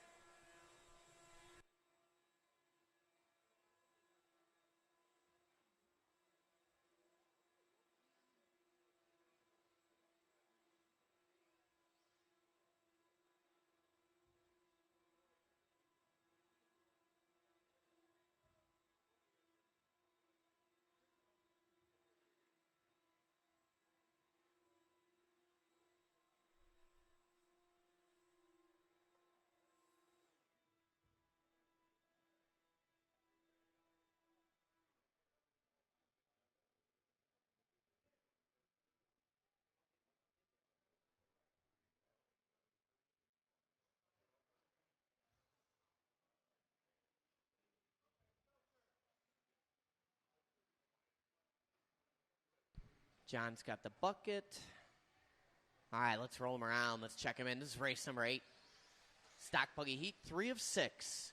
John's got the bucket. All right, let's roll him around. Let's check him in. This is race number 8. Stock buggy heat 3 of 6.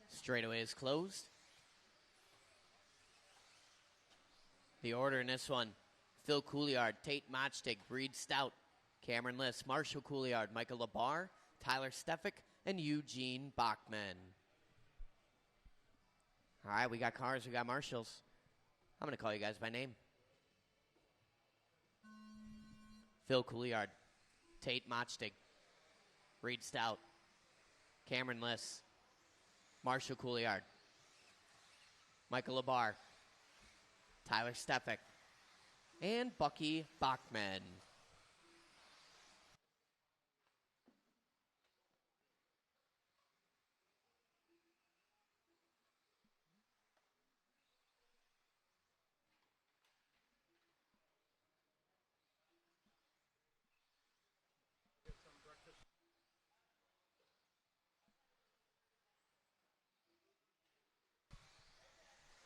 Straightaway is closed. The order in this one: Phil Couliard, Tate Machtig, Reed Stout, Cameron Liss, Marshall Couliard, Michael LeBar, Tyler Stefik, and Eugene Bachman. All right, we got cars, we got marshals. I'm going to call you guys by name. Phil Couliard, Tate Machtig, Reed Stout, Cameron Liss, Marshall Couliard, Michael LeBar, Tyler Stefik, and Bucky Bachman.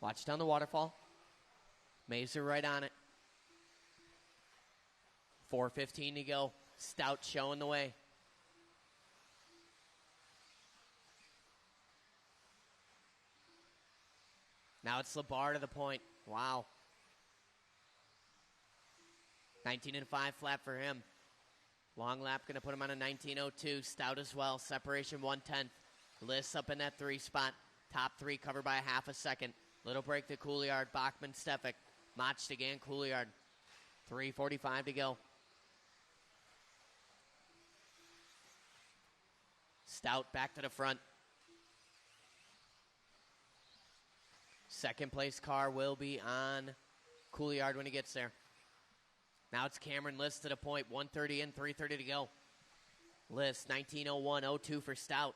Watch down the waterfall. Mazer right on it. 4:15 to go. Stout showing the way. Now it's LeBar to the point. Wow. 19 and 5 flat for him. Long lap going to put him on a 19:02. Stout as well. Separation 1/10. Liss up in that 3 spot. Top 3 covered by a half a second. Little break to Couliard, Bachman, Stefik. Motched again, Couliard. 3:45 to go. Stout back to the front. Second place car will be on Couliard when he gets there. Now it's Cameron Liss to the point. 1:30 in, 3:30 to go. Liss, 19:01.02 for Stout.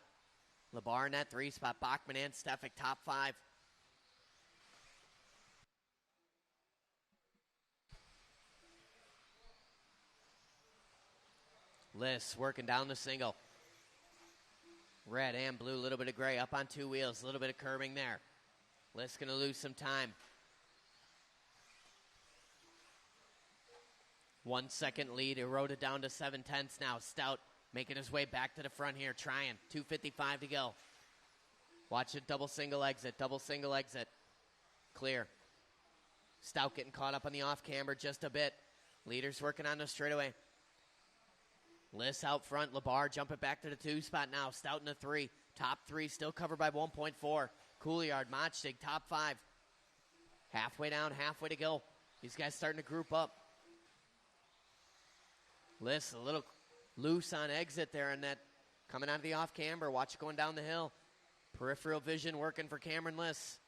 LeBar in that 3 spot. Bachman and Stefik, top 5. Liss working down the single. Red and blue, a little bit of gray up on 2 wheels, a little bit of curving there. Liss going to lose some time. 1 second lead, eroded down to 7/10 now. Stout making his way back to the front here, trying. 2:55 to go. Watch it, double single exit. Clear. Stout getting caught up on the off camber just a bit. Leaders working on the straightaway. Liss out front. LeBar jumping back to the 2 spot now. Stout in the 3. Top 3 still covered by 1.4. Couliard, Motchtig, top 5. Halfway down, halfway to go. These guys starting to group up. Liss a little loose on exit there and that coming out of the off camber. Watch it going down the hill. Peripheral vision working for Cameron Liss.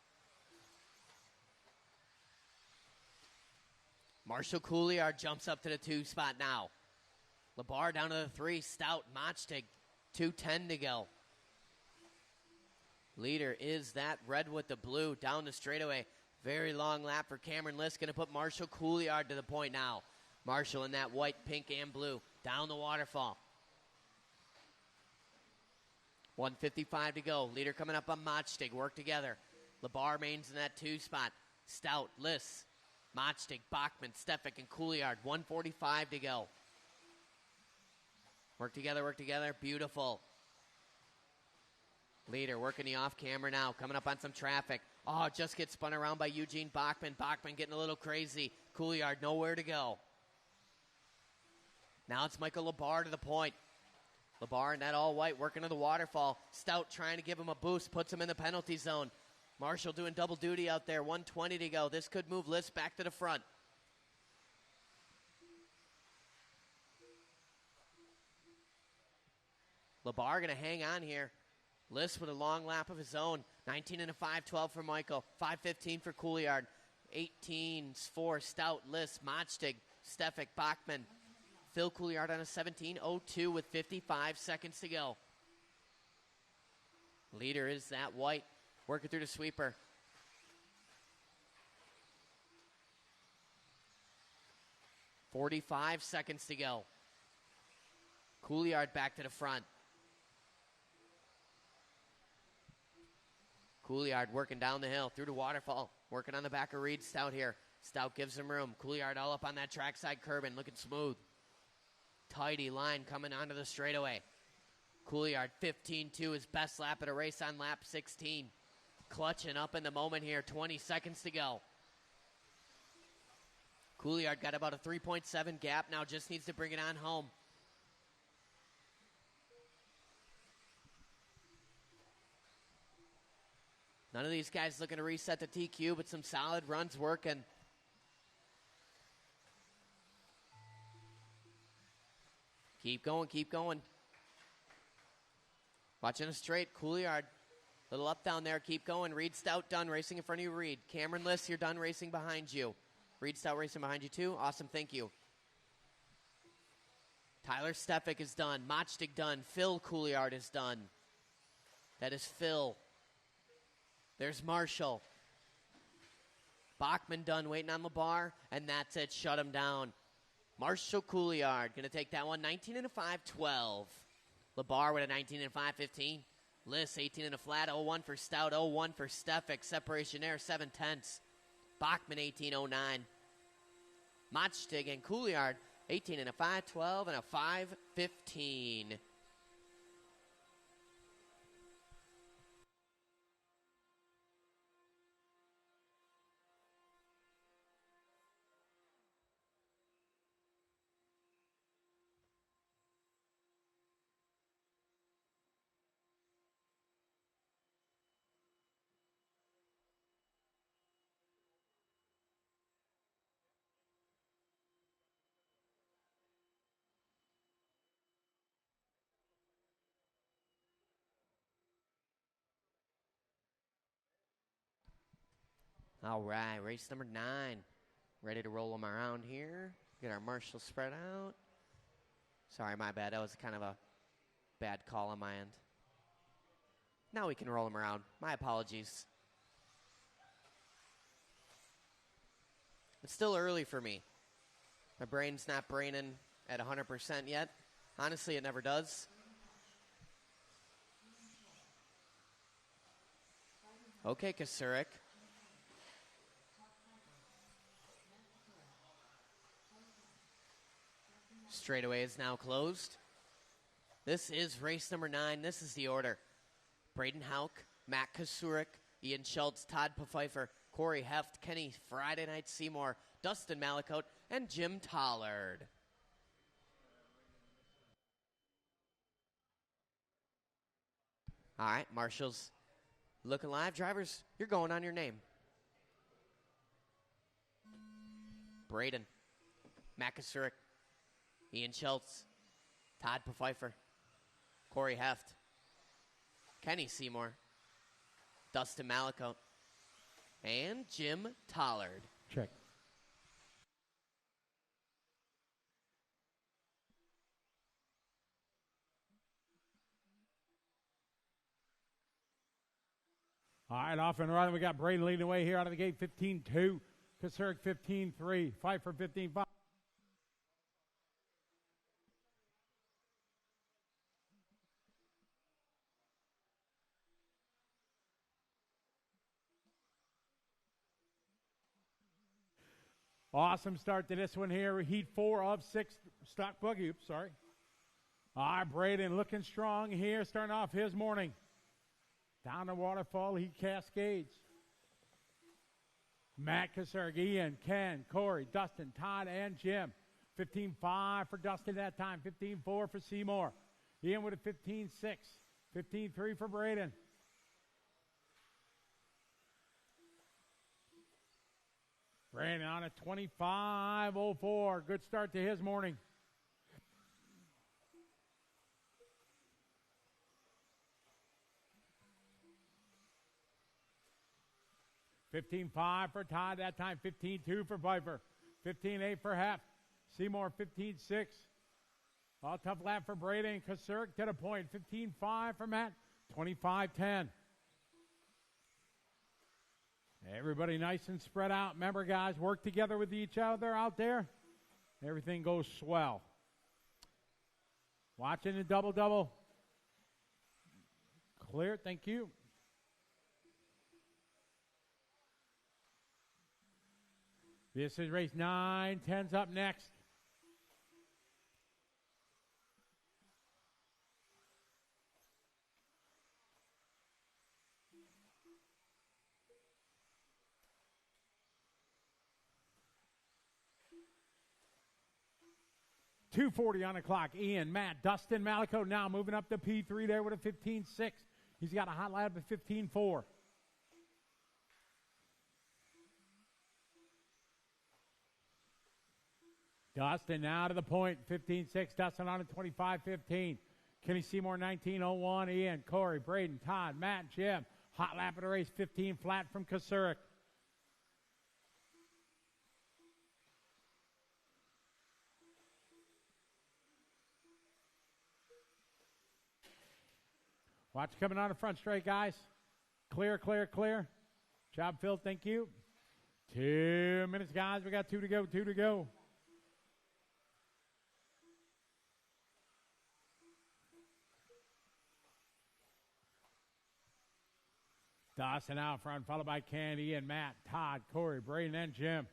Marshall Couliard jumps up to the 2 spot now. LeBar down to the 3. Stout, Motchtig, 2:10 to go. Leader is that red with the blue down the straightaway. Very long lap for Cameron Liss. Going to put Marshall Couliard to the point now. Marshall in that white, pink, and blue down the waterfall. 1:55 to go. Leader coming up on Motchtig. Work together. LeBar mains in that 2 spot. Stout, Liss, Motchtig, Bachman, Stefik, and Couliard. 1:45 to go. Work together. Beautiful. Leader working the off camera now. Coming up on some traffic. Oh, just gets spun around by Eugene Bachman. Bachman getting a little crazy. Couliard nowhere to go. Now it's Michael LeBar to the point. LeBar in that all white working to the waterfall. Stout trying to give him a boost. Puts him in the penalty zone. Marshall doing double duty out there. 1:20 to go. This could move Liss back to the front. LeBar going to hang on here. Liss with a long lap of his own. 19 and a 5:12 for Michael. 5:15 for Couliard. 18 for Stout, Liss, Motchtig, Stefik, Bachman. Phil Couliard on a 17:02 with 55 seconds to go. Leader is that white. Working through the sweeper. 45 seconds to go. Couliard back to the front. Couliard working down the hill through the waterfall. Working on the back of Reed. Stout here. Stout gives him room. Couliard all up on that trackside curbing. Looking smooth. Tidy line coming onto the straightaway. Couliard 15-2, his best lap at a race on lap 16. Clutching up in the moment here. 20 seconds to go. Couliard got about a 3.7 gap now. Just needs to bring it on home. None of these guys looking to reset the TQ, but some solid runs working. Keep going. Watching a straight. Couliard, little up down there. Keep going. Reed Stout done racing in front of you, Reed. Cameron Liss, you're done racing behind you. Reed Stout racing behind you too. Awesome, thank you. Tyler Stefik is done. Motchtig done. Phil Couliard is done. That is Phil. There's Marshall. Bachman done waiting on LeBar, and that's it. Shut him down. Marshall Couliard going to take that one. 19 and a 5:12. LeBar with a 19 and a 5:15. Liss 18 and a flat. 0-1 for Stout. 0-1 for Stefik. Separation there 7/10. Bachman 18:09. Motchtig and Couliard 18 and a 5:12 and a 5:15. All right, race number 9. Ready to roll them around here. Get our marshals spread out. Sorry, my bad. That was kind of a bad call on my end. Now we can roll them around. My apologies. It's still early for me. My brain's not braining at 100% yet. Honestly, it never does. Okay, Kasurik. Straightaway is now closed. This is race number 9. This is the order. Braden Hauk, Matt Kasurik, Ian Schultz, Todd Pfeiffer, Corey Heft, Kenny Friday Night Seymour, Dustin Malakote, and Jim Tollard. All right, marshals looking live. Drivers, you're going on your name. Braden, Matt Kasurik, Ian Schultz, Todd Pfeiffer, Corey Heft, Kenny Seymour, Dustin Malakote, and Jim Tollard. Check. All right, off and running. We got Braden leading away here out of the gate, 15-2. Kasurik 15-3. Pfeiffer 15-5. Awesome start to this one here. Heat 4 of 6 stock buggy. Oops, sorry. All right, Braden looking strong here, starting off his morning. Down the waterfall, he cascades. Matt Kasurik, Ian, Ken, Corey, Dustin, Todd, and Jim. 15-5 for Dustin that time. 15-4 for Seymour. Ian with a 15-6. 15-3 for Braden. Braden on a 25-04. Good start to his morning. $15-5 for Todd that time. 15-2 for Pfeiffer. 15-8 for Heft. Seymour 15-6. All tough lap for Braden. Kasurik to the point. 15-5 for Matt. 25-10. Everybody nice and spread out. Remember, guys, work together with each other out there. Everything goes swell. Watching the double-double. Clear, thank you. This is race 9. 10's up next. $2:40 on the clock. Ian, Matt, Dustin Malakote now moving up to P3 there with a 15-6. He's got a hot lap of 15-4. Dustin now to the point. 15-6. Dustin on a 25-15. Kenny Seymour 19-01. Ian, Corey, Braden, Todd, Matt, Jim. Hot lap of the race. 15 flat from Kasurik. Watch coming on the front straight, guys. Clear, clear, clear. Job filled, thank you. 2 minutes, guys. We got 2 to go, 2 to go. Dawson out front, followed by Candy and Matt, Todd, Corey, Braden, and Jim.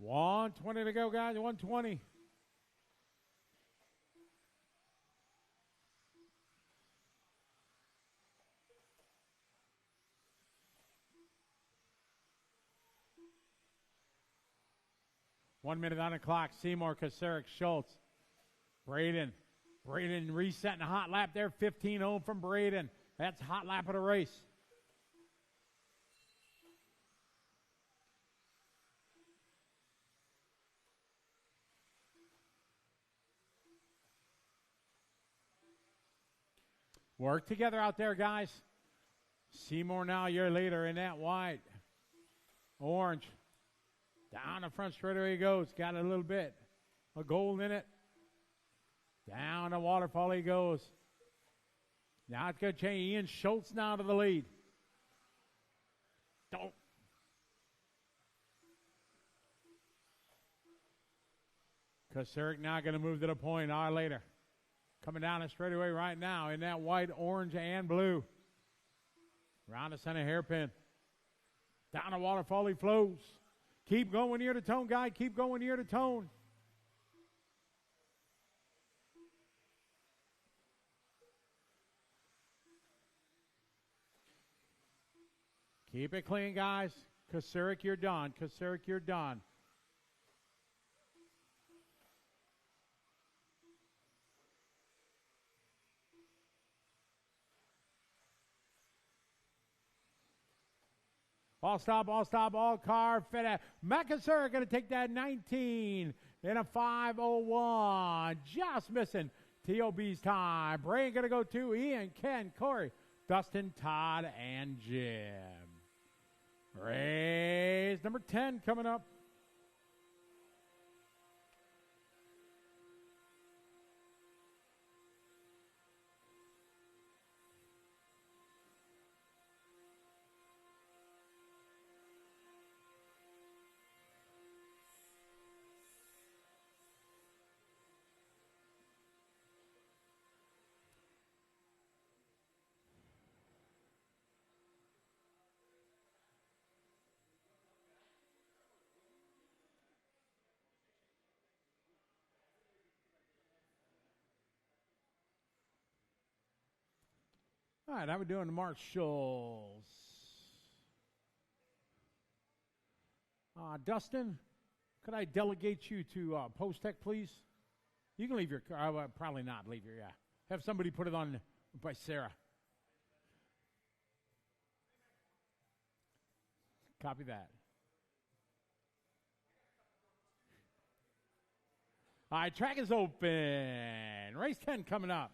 $120 to go, guys. 120. 1 minute on the clock. Seymour, Kasarik, Schultz. Braden resetting a hot lap there. 15 home from Braden. That's hot lap of the race. Work together out there, guys. Seymour now your leader in that white. Orange. Down the front straightaway he goes. Got a little bit of gold in it. Down the waterfall he goes. Now it's going to change. Ian Schultz now to the lead. Don't. Kasarik now going to move to the point. Hour later. Coming down the straightaway right now in that white, orange, and blue. Round the center hairpin. Down the waterfall he flows. Keep going ear to tone, guy. Keep going ear to tone. Keep it clean, guys. Kasarik, you're done. Kasarik, you're done. All stop, all car, fit out. Makasur going to take that 19 in a 5:01. Just missing TOB's time. Brain going to go to Ian, Ken, Corey, Dustin, Todd, and Jim. Race number 10 coming up. All right, how we doing, Marshals? Dustin, could I delegate you to Post-Tech, please? You can leave your car. Probably not leave your, yeah. Have somebody put it on by Sarah. Copy that. All right, track is open. Race 10 coming up.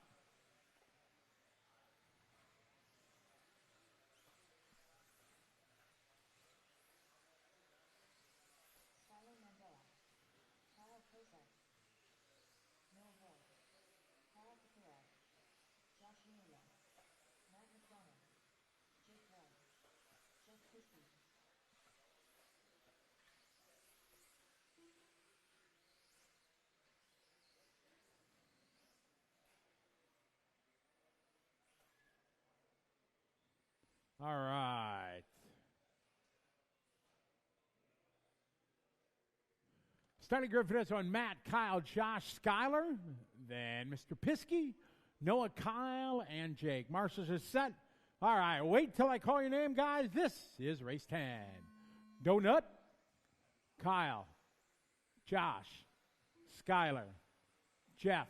All right. Starting grid for this one, Matt, Kyle, Josh, Skyler, then Mr. Piskey, Noah, Kyle, and Jake. Marshals are set. All right, wait till I call your name, guys. This is race 10. Donut, Kyle, Josh, Skyler, Jeff,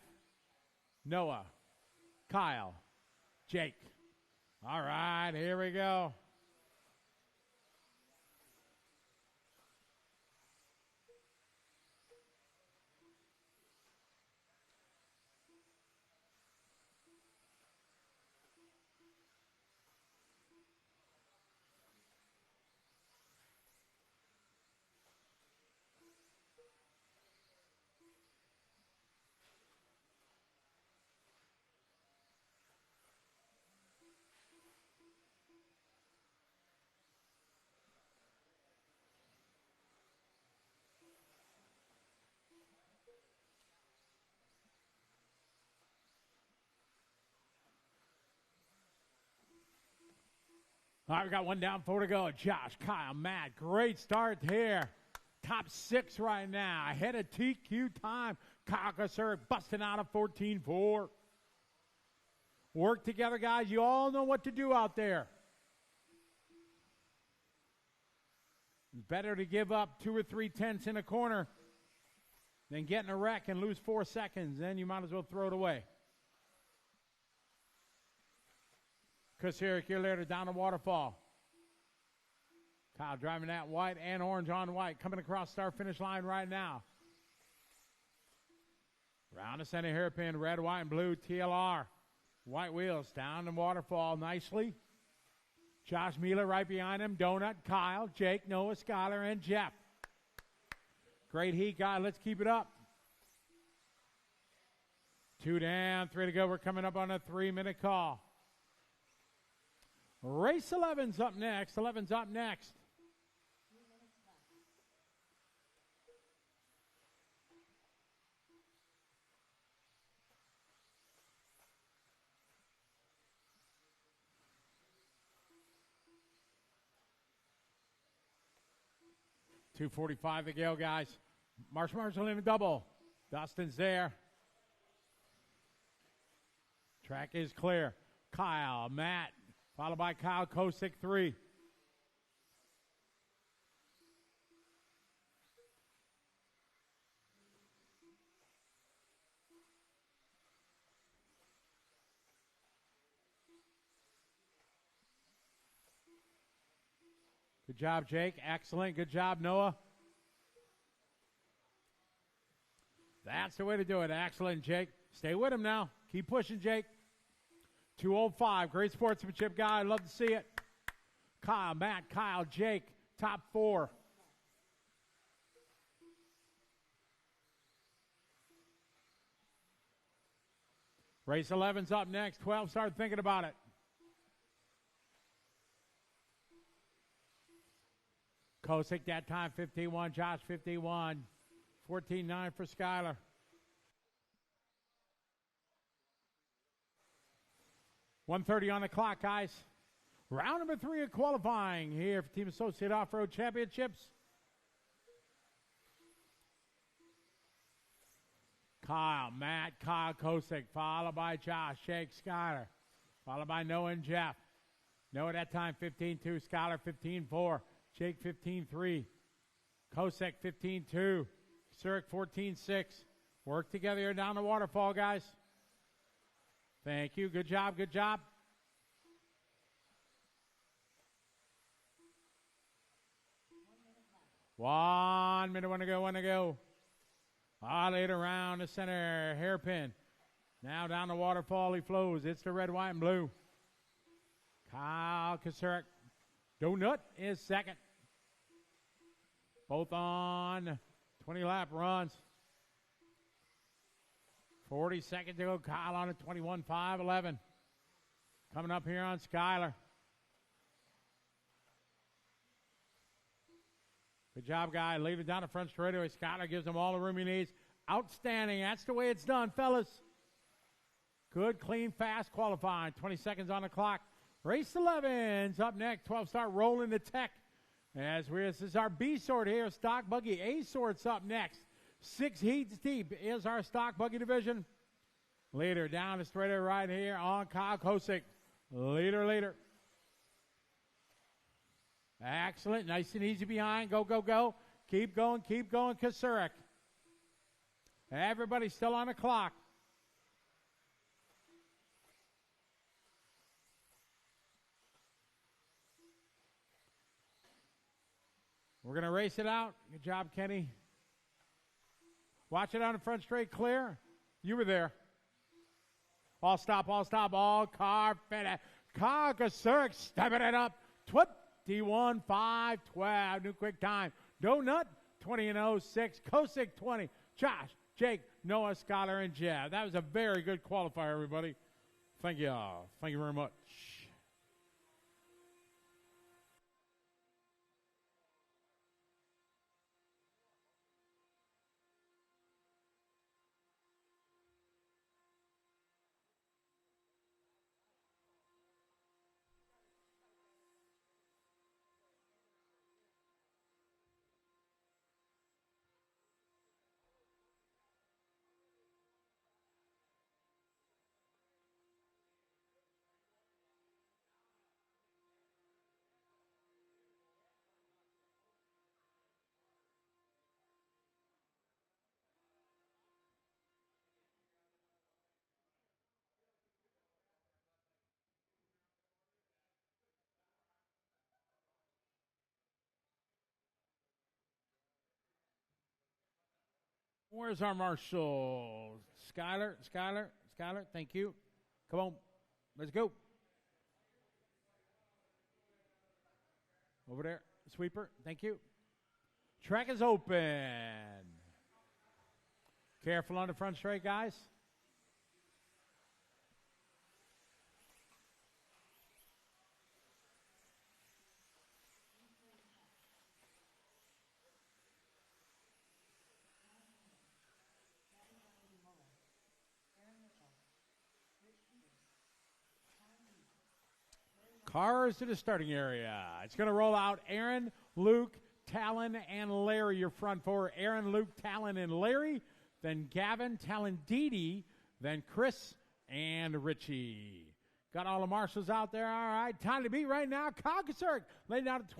Noah, Kyle, Jake. All right, here we go. All right, we got one down, 4 to go. Josh, Kyle, Matt, great start here. Top 6 right now. Ahead of TQ time. Kyle Kasarik busting out of 14-4. Work together, guys. You all know what to do out there. Better to give up 2 or 3 tenths in a corner than get in a wreck and lose 4 seconds. Then you might as well throw it away. Kusirik, your leader, down the waterfall. Kyle driving that white and orange on white. Coming across start finish line right now. Round the center hairpin, red, white, and blue, TLR. White wheels down the waterfall nicely. Josh Mueller right behind him. Donut, Kyle, Jake, Noah, Skyler, and Jeff. Great heat, guy. Let's keep it up. 2 down, 3 to go. We're coming up on a 3-minute call. Race 11's up next. 11's up next. .245 to go, guys. Marshall in a double. Dustin's there. Track is clear. Kyle, Matt, followed by Kyle Kosick, 3. Good job, Jake. Excellent. Good job, Noah. That's the way to do it. Excellent, Jake. Stay with him now. Keep pushing, Jake. 205. Great sportsmanship, guy. Love to see it. Kyle, Matt, Kyle, Jake. Top 4. Race 11's up next. 12, start thinking about it. Kosick that time, 15-1. Josh, 15-1. 14-9 for Skyler. .130 on the clock, guys. Round number 3 of qualifying here for Team Associate Off-Road Championships. Kyle, Matt, Kyle Kosick, followed by Josh, Jake, Skyler, followed by Noah and Jeff. Noah that time, 15-2. Skyler, 15-4. Jake, 15-3. Kosick, 15-2. Surik, 14-6. Work together here down the waterfall, guys. Thank you. Good job. Good job. One minute, one to go. Laid around the center hairpin. Now down the waterfall he flows. It's the red, white, and blue. Kyle Kusirik. Donut is second. Both on 20-lap runs. 40 seconds to go. Kyle on a 21.511. Coming up here on Skyler. Good job, guy. Lead it down the front straightaway. Skyler gives him all the room he needs. Outstanding. That's the way it's done, fellas. Good, clean, fast qualifying. 20 seconds on the clock. Race 11's up next. 12 start rolling the tech. This is our B sort here. Stock buggy. A sort's up next. 6 heats deep is our stock buggy division. Leader down the straightaway right here on Kyle Kosick. Leader. Excellent. Nice and easy behind. Go. Keep going. Kusirik. Everybody's still on the clock. We're going to race it out. Good job, Kenny. Watch it on the front straight clear. You were there. All stop. All car finish. Kyle Kusirik stepping it up. 21.512. New quick time. Donut 20.06. Kosick 20. Josh, Jake, Noah, Skyler, and Jeff. That was a very good qualifier, everybody. Thank you. Thank you very much. Where's our marshal? Skylar, thank you. Come on, let's go. Over there, sweeper, thank you. Track is open. Careful on the front straight, guys. Cars to the starting area. It's going to roll out Aaron, Luke, Talon, and Larry. Your front four, Aaron, Luke, Talon, and Larry. Then Gavin, Talon, Dee, then Chris and Richie. Got all the marshals out there. All right, time to beat right now. Cockasirk laid down at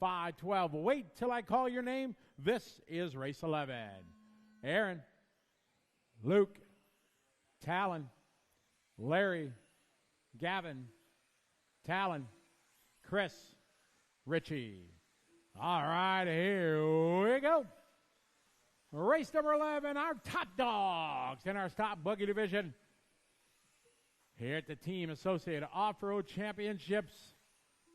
21-5-12. Wait till I call your name. This is race 11. Aaron, Luke, Talon, Larry, Gavin, Talon, Chris, Richie. All right, here we go. Race number 11, our top dogs in our stop buggy division. Here at the Team Associated Off-Road Championships.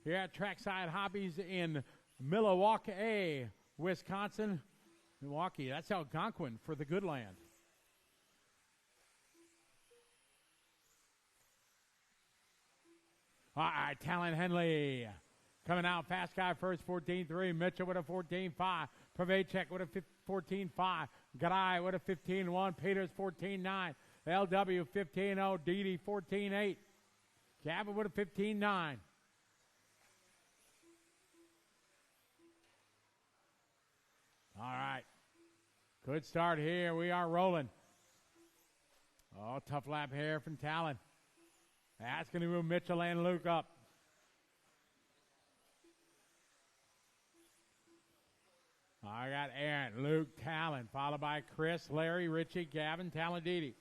Here at Trackside Hobbies in Milwaukee, Wisconsin. Milwaukee, that's Algonquin for the good land. All right, Talon Henley coming out. Fast guy first, 14-3. Mitchell with a 14-5. Pravacek with a 14-5. Garay with a 15-1. Peters 14-9. LW 15-0. Didi 14-8. Gavin with a 15-9. All right. Good start here. We are rolling. Oh, tough lap here from Talon. That's going to move Mitchell and Luke up. I got Aaron, Luke, Talon, followed by Chris, Larry, Richie, Gavin, Talon, Didi.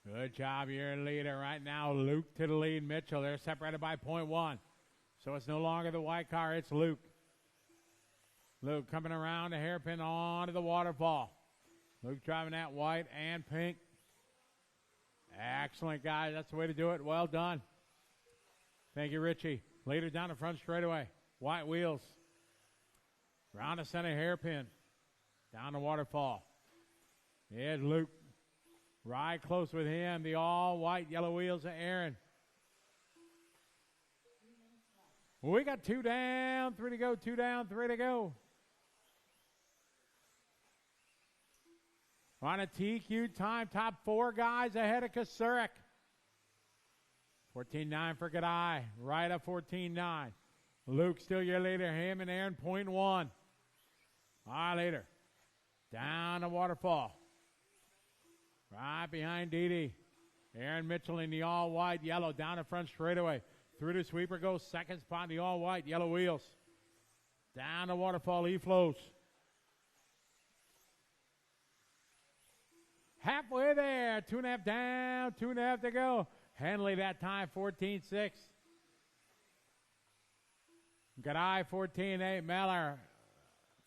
Good job, your leader right now. Luke to the lead, Mitchell. They're separated by 0.1. So it's no longer the white car, it's Luke. Luke coming around the hairpin onto the waterfall. Luke driving that white and pink. Excellent, guys. That's the way to do it. Well done. Thank you, Richie. Leader down the front straightaway. White wheels. Round the center hairpin. Down the waterfall. Here's Luke. Right close with him. The all white yellow wheels of Aaron. We got 2 down, 3 to go. 2 down, 3 to go. On a TQ time, top 4 guys ahead of Kasurek. 14-9 for Gadai. Right at 14-9. Luke still your leader. Him and Aaron 0.1. All right, leader. Down the waterfall. Right behind Didi. Aaron Mitchell in the all-white yellow. Down the front straightaway. Through the sweeper goes second spot in the all-white yellow wheels. Down the waterfall, he flows. Halfway there, 2.5 down, 2.5 to go. Henley that time, 14-6. Garay, 14-8. Meller,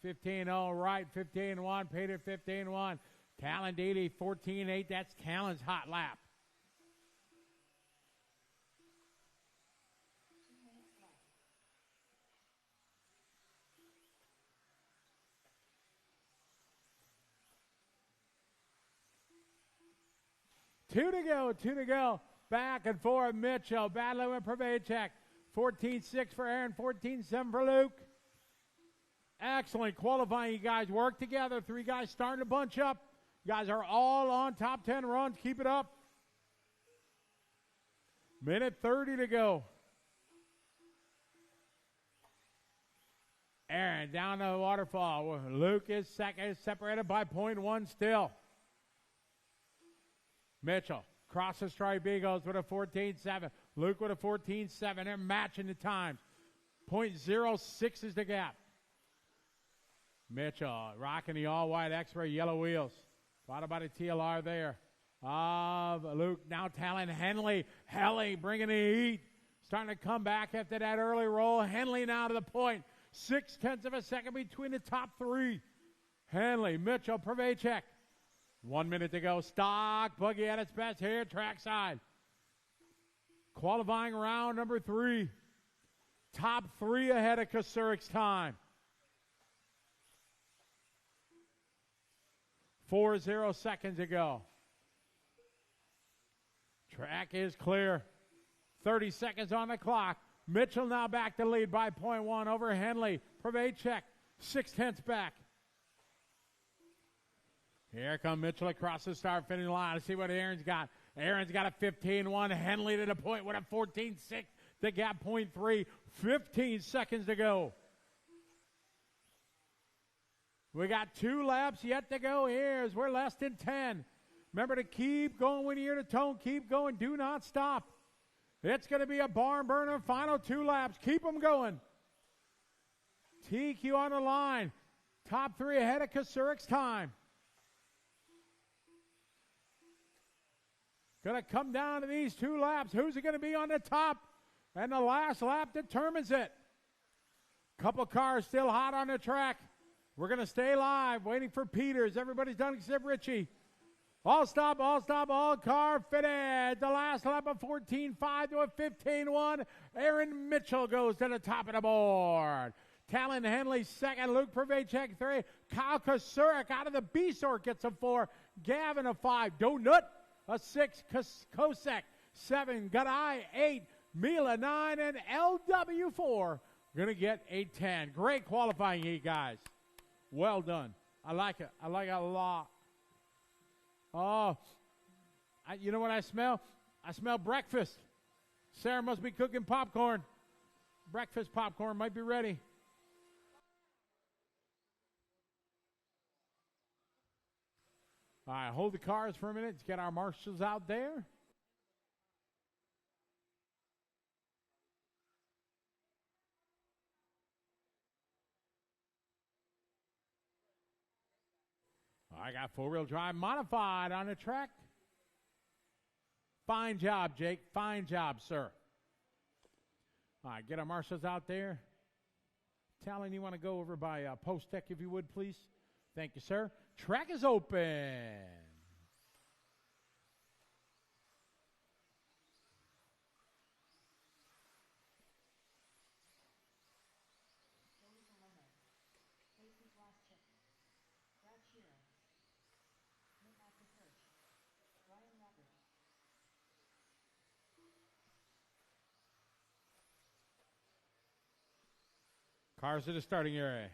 15-0. Wright, 15-1. Peter, 15-1. Talon Didi, 14-8. That's Talon's hot lap. Two to go. Back and forth. Mitchell battling with Pravacek. 14-6 for Aaron, 14-7 for Luke. Excellent qualifying. You guys work together. 3 guys starting to bunch up. You guys are all on top 10 runs. Keep it up. Minute 30 to go. Aaron down the waterfall. Luke is second, separated by 0.1 still. Mitchell crosses stripe Eagles with a 14-7. Luke with a 14-7. They're matching the times. 0.06 is the gap. Mitchell rocking the all-white X-ray yellow wheels. Followed by the TLR there. Luke now Talon Henley. Henley bringing the heat. Starting to come back after that early roll. Henley now to the point. 0.6 of a second between the top three. Henley, Mitchell, Pravacek. 1 minute to go. Stock buggy at its best here. Trackside. Qualifying round number 3. Top 3 ahead of Kosurik's time. 4:0 seconds to go. Track is clear. 30 seconds on the clock. Mitchell now back to lead by 0.1 over Henley. Pravacek, 0.6 back. Here comes Mitchell across the start finish line. Let's see what Aaron's got. Aaron's got a 15-1. Henley to the point with a 14-6. The gap 0.3. 15 seconds to go. We got 2 laps yet to go here as we're less than 10. Remember to keep going when you're to tone. Keep going. Do not stop. It's going to be a barn burner. Final 2 laps. Keep them going. TQ on the line. Top 3 ahead of Kosurik's time. Going to come down to these 2 laps. Who's it going to be on the top? And the last lap determines it. Couple cars still hot on the track. We're going to stay live, waiting for Peters. Everybody's done except Richie. All stop, all car fitted. The last lap of 14.5 to a 15.1. Aaron Mitchell goes to the top of the board. Talon Henley second. Luke Pravacek 3. Kyle Kosurik out of the B sort gets a 4. Gavin a 5. Donut a 6. Kosek 7. Gadai 8. Mila 9. And LW 4. Going to get a 10. Great qualifying heat, guys. Well done. I like it. I like it a lot. Oh, you know what I smell? I smell breakfast. Sarah must be cooking popcorn. Breakfast popcorn might be ready. All right, hold the cars for a minute. Let's get our marshals out there. I got 4-wheel drive modified on the track. Fine job, Jake. Fine job, sir. All right, get our marshals out there. Talon, you want to go over by Post Tech, if you would, please? Thank you, sir. Track is open. Cars to the starting area.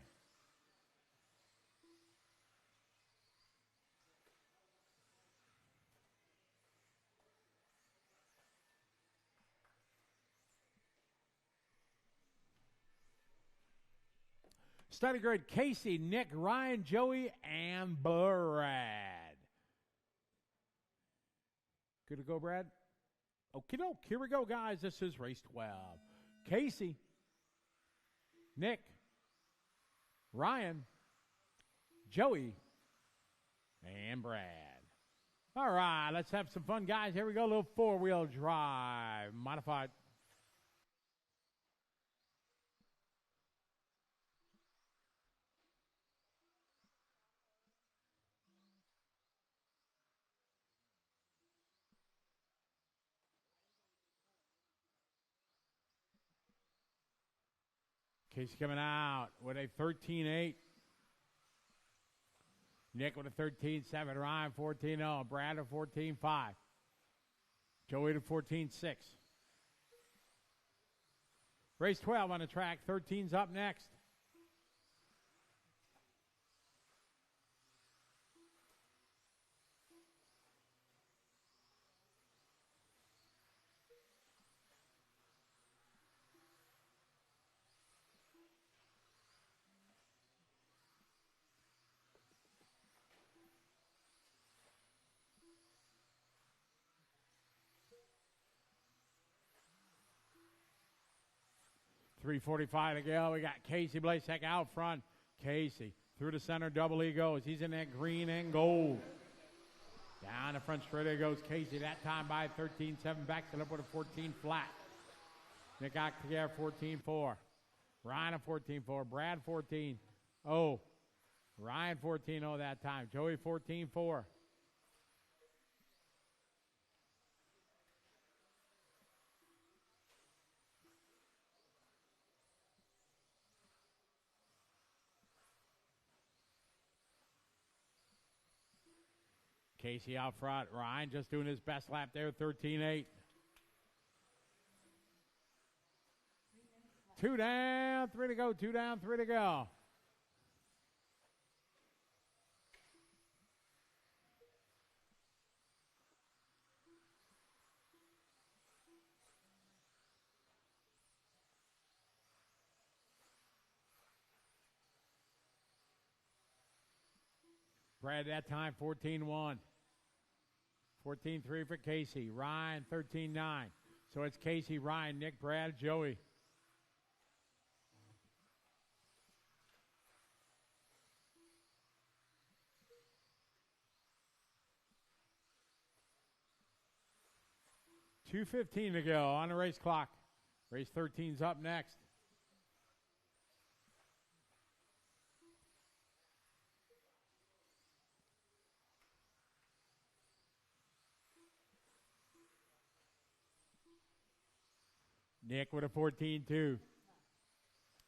Starting grid, Casey, Nick, Ryan, Joey, and Brad. Good to go, Brad? Okie doke. Here we go, guys. This is race 12. Casey, Nick, Ryan, Joey, and Brad. All right, let's have some fun, guys. Here we go, a little 4-wheel drive, modified. Casey coming out with a 13.8. Nick with a 13.7. Ryan 14.0. Brad a 14.5. Joey to 14.6. Race 12 on the track. 13's up next. .345 to go. We got Casey Blasek out front. Casey through the center, double E goes. He's in that green and gold. Down the front straight goes Casey. That time by 13.7. Backs it up with a 14 flat. Nick Octagar 14-4. Ryan a 14-4. Brad 14-0. Ryan 14-0 that time. Joey 14-4. Casey out front. Ryan just doing his best lap there, 13-8. 2 down, 3 to go. 2 down, 3 to go. Brad that time 14-1. 14-3 for Casey. Ryan 13-9. So it's Casey, Ryan, Nick, Brad, Joey. $2:15 to go on the race clock. Race 13's up next. Nick with a 14-2.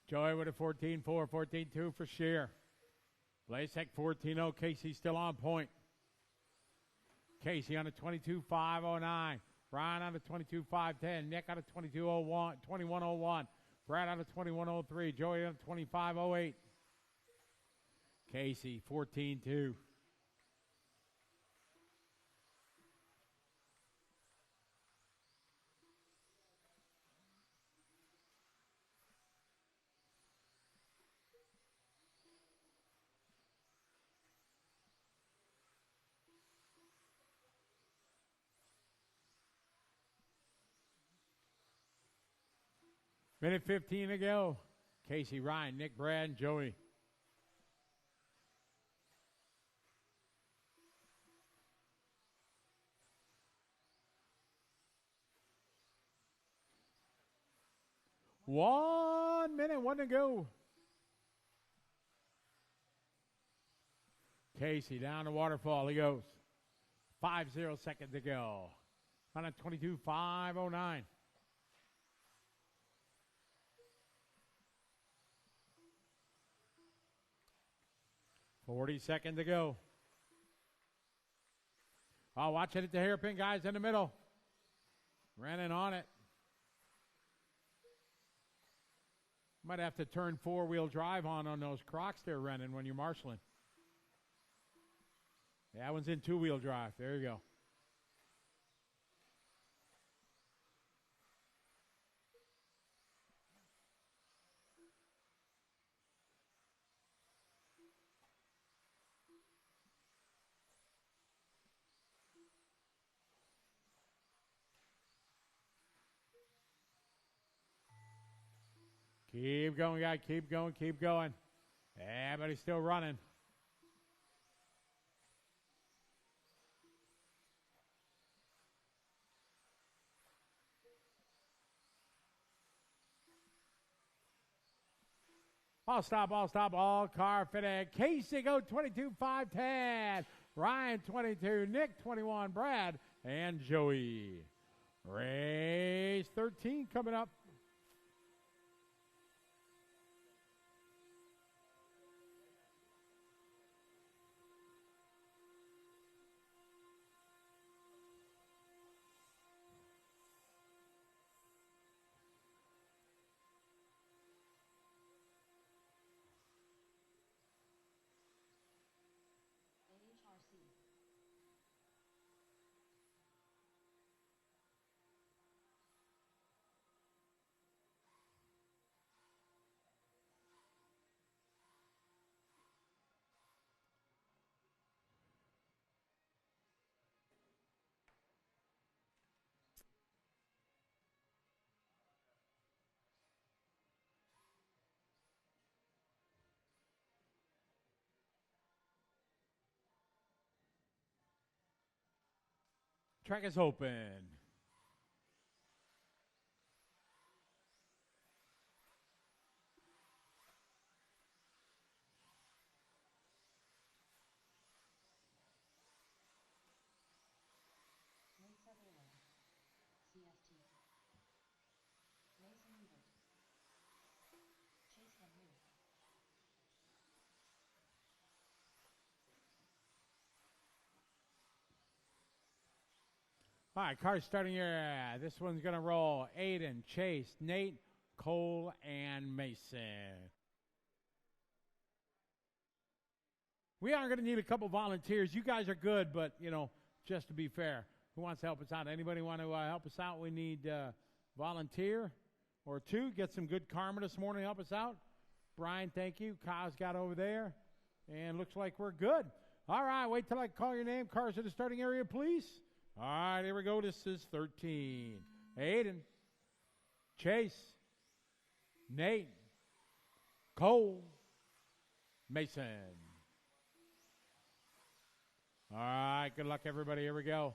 Joey with a 14-4, 14-2 for Shear. Blasek 14-0. Casey still on point. Casey on a 22.509. Brian on a 22.510. Nick on a 22.01, 21.01. Brad on a 21.03. Joey on a 25.08. Casey 14-2. Minute 15 to go. Casey, Ryan, Nick, Brad, and Joey. One minute, 1 to go. Casey down the waterfall. He goes. 5-0 seconds to go. On a 22.509. 40 seconds to go. Oh, watch it at the hairpin, guys, in the middle. Running on it. Might have to turn four-wheel drive on those Crocs there, Renan, when you're marshaling. Yeah, that one's in two-wheel drive. There you go. Keep going, guys. Keep going, keep going. Everybody's still running. All stop, all car fitted. Casey go 22.510. Ryan 22, Nick 21, Brad, and Joey. Race 13 coming up. Track is open. All right, cars starting here. This one's going to roll. Aiden, Chase, Nate, Cole, and Mason. We are going to need a couple volunteers. You guys are good, but, you know, just to be fair, who wants to help us out? Anybody want to help us out? We need volunteer or two. Get some good karma this morning to help us out. Brian, thank you. Kyle's got over there. And looks like we're good. All right, wait till I call your name. Cars in the starting area, please. All right, here we go. This is 13. Aiden, Chase, Nate, Cole, Mason. All right, good luck, everybody. Here we go.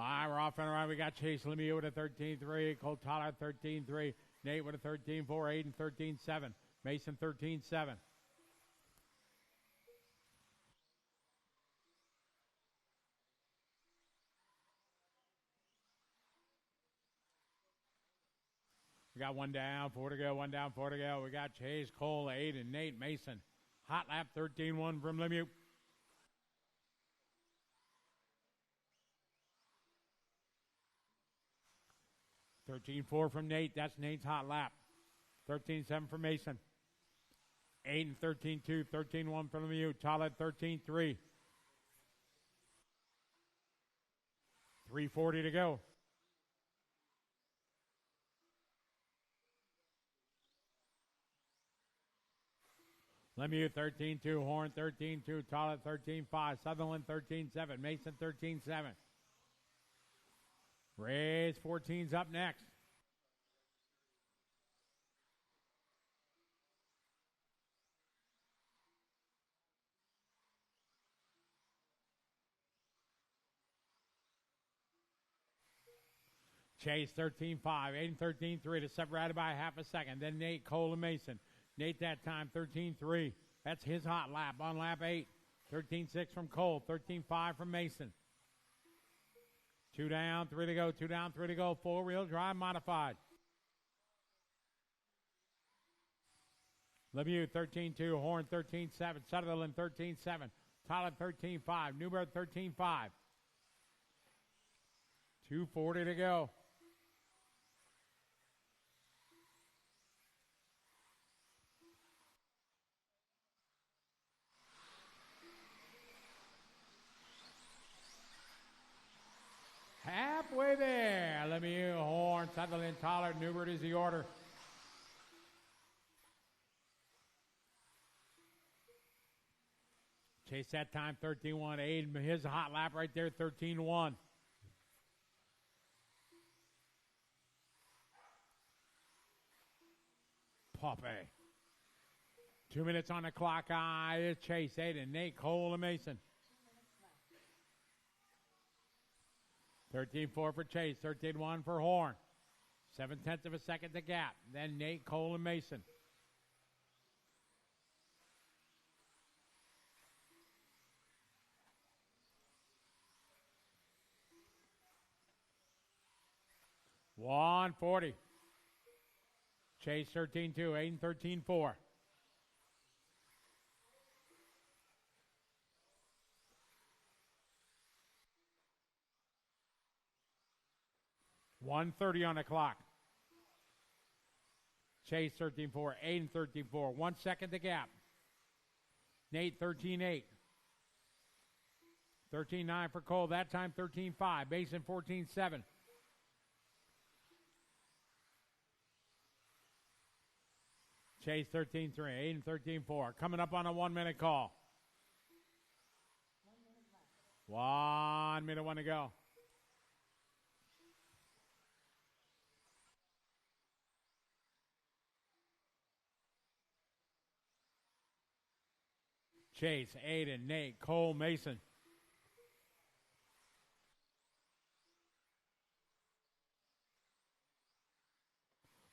All right, we're off and around. We got Chase Lemieux with a 13-3, Cole Tyler 13-3, Nate with a 13-4, Aiden 13-7, Mason 13-7. We got one down, 4 to go, one down, 4 to go. We got Chase, Cole, Aiden, Nate, Mason. Hot lap 13-1 from Lemieux. 13-4 from Nate. That's Nate's hot lap. 13-7 for Mason. Aiden 13-2, 13-1 from Lemieux. Tyler 13-3. 3:40 to go. Lemieux 13-2, Horn 13-2, Tyler 13-5, Sutherland 13-7, Mason 13-7. Rays 14's up next. Chase 13-5, Aiden 13-3 to separate by half a second. Then Nate, Cole, and Mason. Nate that time 13-3. That's his hot lap on lap 8. 13-6 from Cole, 13-5 from Mason. 2 down, 3 to go, 2 down, 3 to go. Four-wheel drive modified. Lemieux 13-2, Horn 13-7, Sutherland 13-7, Tyler 13-5, Newberg 13-5. 2:40 to go. Halfway there. Lemieux, Horn, Sutherland, Tyler, Newbert is the order. Chase that time 13-1. Aiden, his hot lap right there, 13-1. Poppy. 2 minutes on the clock. It's Chase, Aiden, Nate, Cole, and Mason. 13-4 for Chase, 13-1 for Horn. 0.7 of a second to gap. Then Nate, Cole, and Mason. $140. Chase 13-2, Aiden 13-4. $130 on the clock. Chase 13-4, Aiden 13-4. 1 second to gap. Nate 13-8. 13-9 for Cole. That time 13-5. Mason 14-7. Chase 13-3, Aiden 13-4. Coming up on a 1 minute call. 1 minute, 1 to go. Chase, Aiden, Nate, Cole, Mason.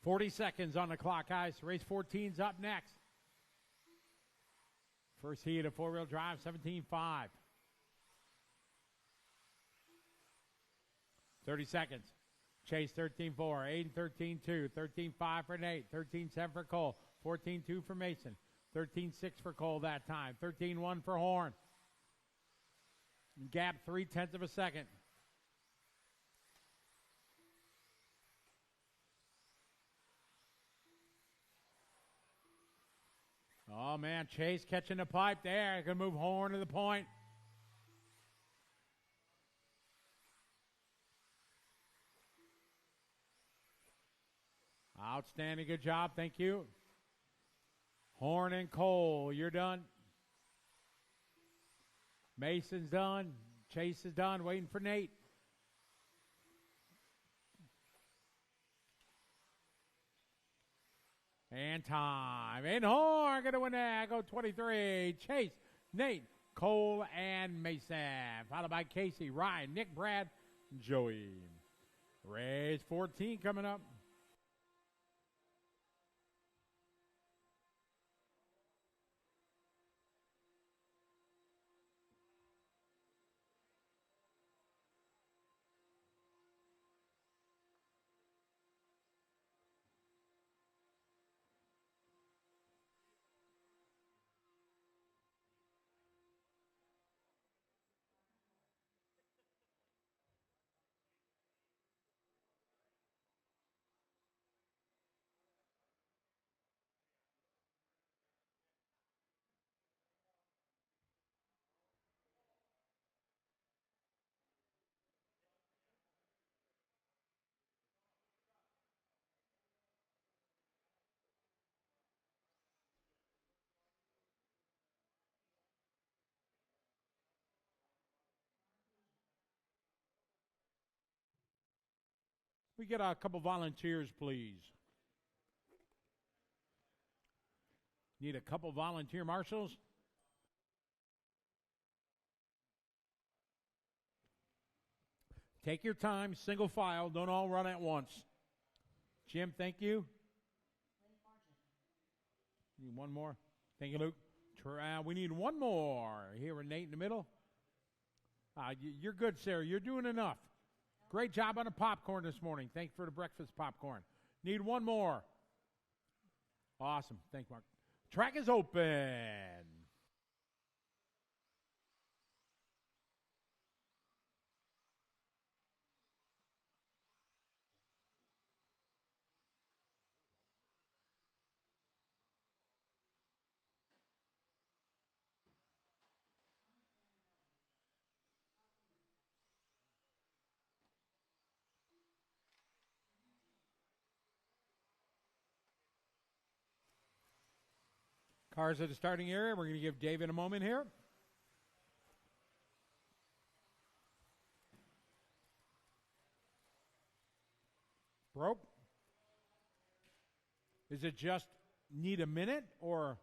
$40 seconds on the clock, guys. Race 14's up next. First heat of four-wheel drive, 17.5. 30 seconds. Chase 13.4, Aiden 13.2, 13.5 for Nate, 13.7 for Cole, 14.2 for Mason, 13.6 for Cole that time, 13.1 for Horn. Gap 0.3 of a second. Oh, man, Chase catching the pipe there. Going to move Horn to the point. Outstanding. Good job. Thank you. Horn and Cole, you're done. Mason's done. Chase is done. Waiting for Nate. And time. And Horn going to win that. Go 23. Chase, Nate, Cole, and Mason. Followed by Casey, Ryan, Nick, Brad, Joey. Race 14 coming up. We get a couple volunteers, please. Need a couple volunteer marshals. Take your time, single file. Don't all run at once. Jim, thank you. Need one more. Thank you, Luke. We need one more. Here with Nate in the middle. You're good, Sarah. You're doing enough. Great job on the popcorn this morning. Thanks for the breakfast popcorn. Need one more. Awesome. Thanks, Mark. Track is open. Cars at the starting area. We're going to give David a moment here. Broke. Is it just need a minute or?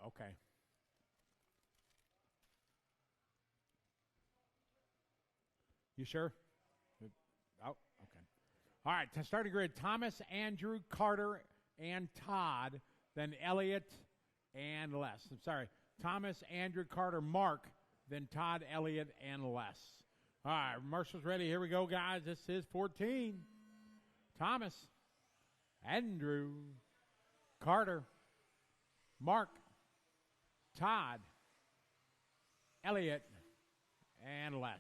Okay. You sure? Oh, okay. All right, to start a grid, Thomas, Andrew, Carter, and Todd. Then Elliott and Les. I'm sorry. Thomas, Andrew, Carter, Mark. Then Todd, Elliott, and Les. All right, Marshall's ready. Here we go, guys. This is 14. Thomas, Andrew, Carter, Mark, Todd, Elliott, and Les.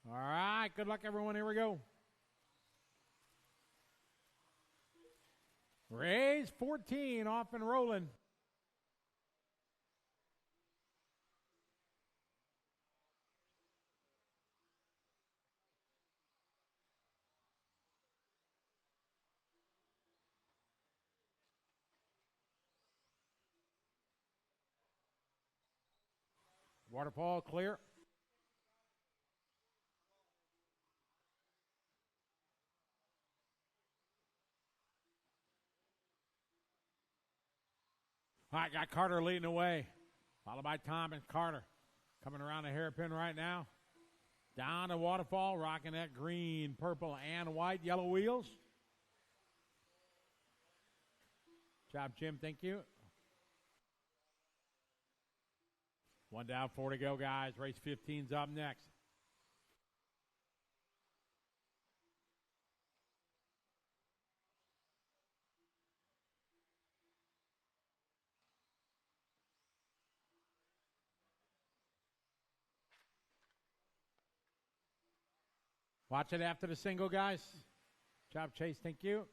All right, good luck, everyone. Here we go. Race 14 off and rolling. Waterfall clear. All right, got Carter leading away, followed by Tom and Carter. Coming around the hairpin right now. Down to Waterfall, rocking that green, purple, and white, yellow wheels. Job, Jim. Thank you. 1 down, 4 to go, guys. Race 15's up next. Watch it after the single, guys. Job, Chase. Thank you.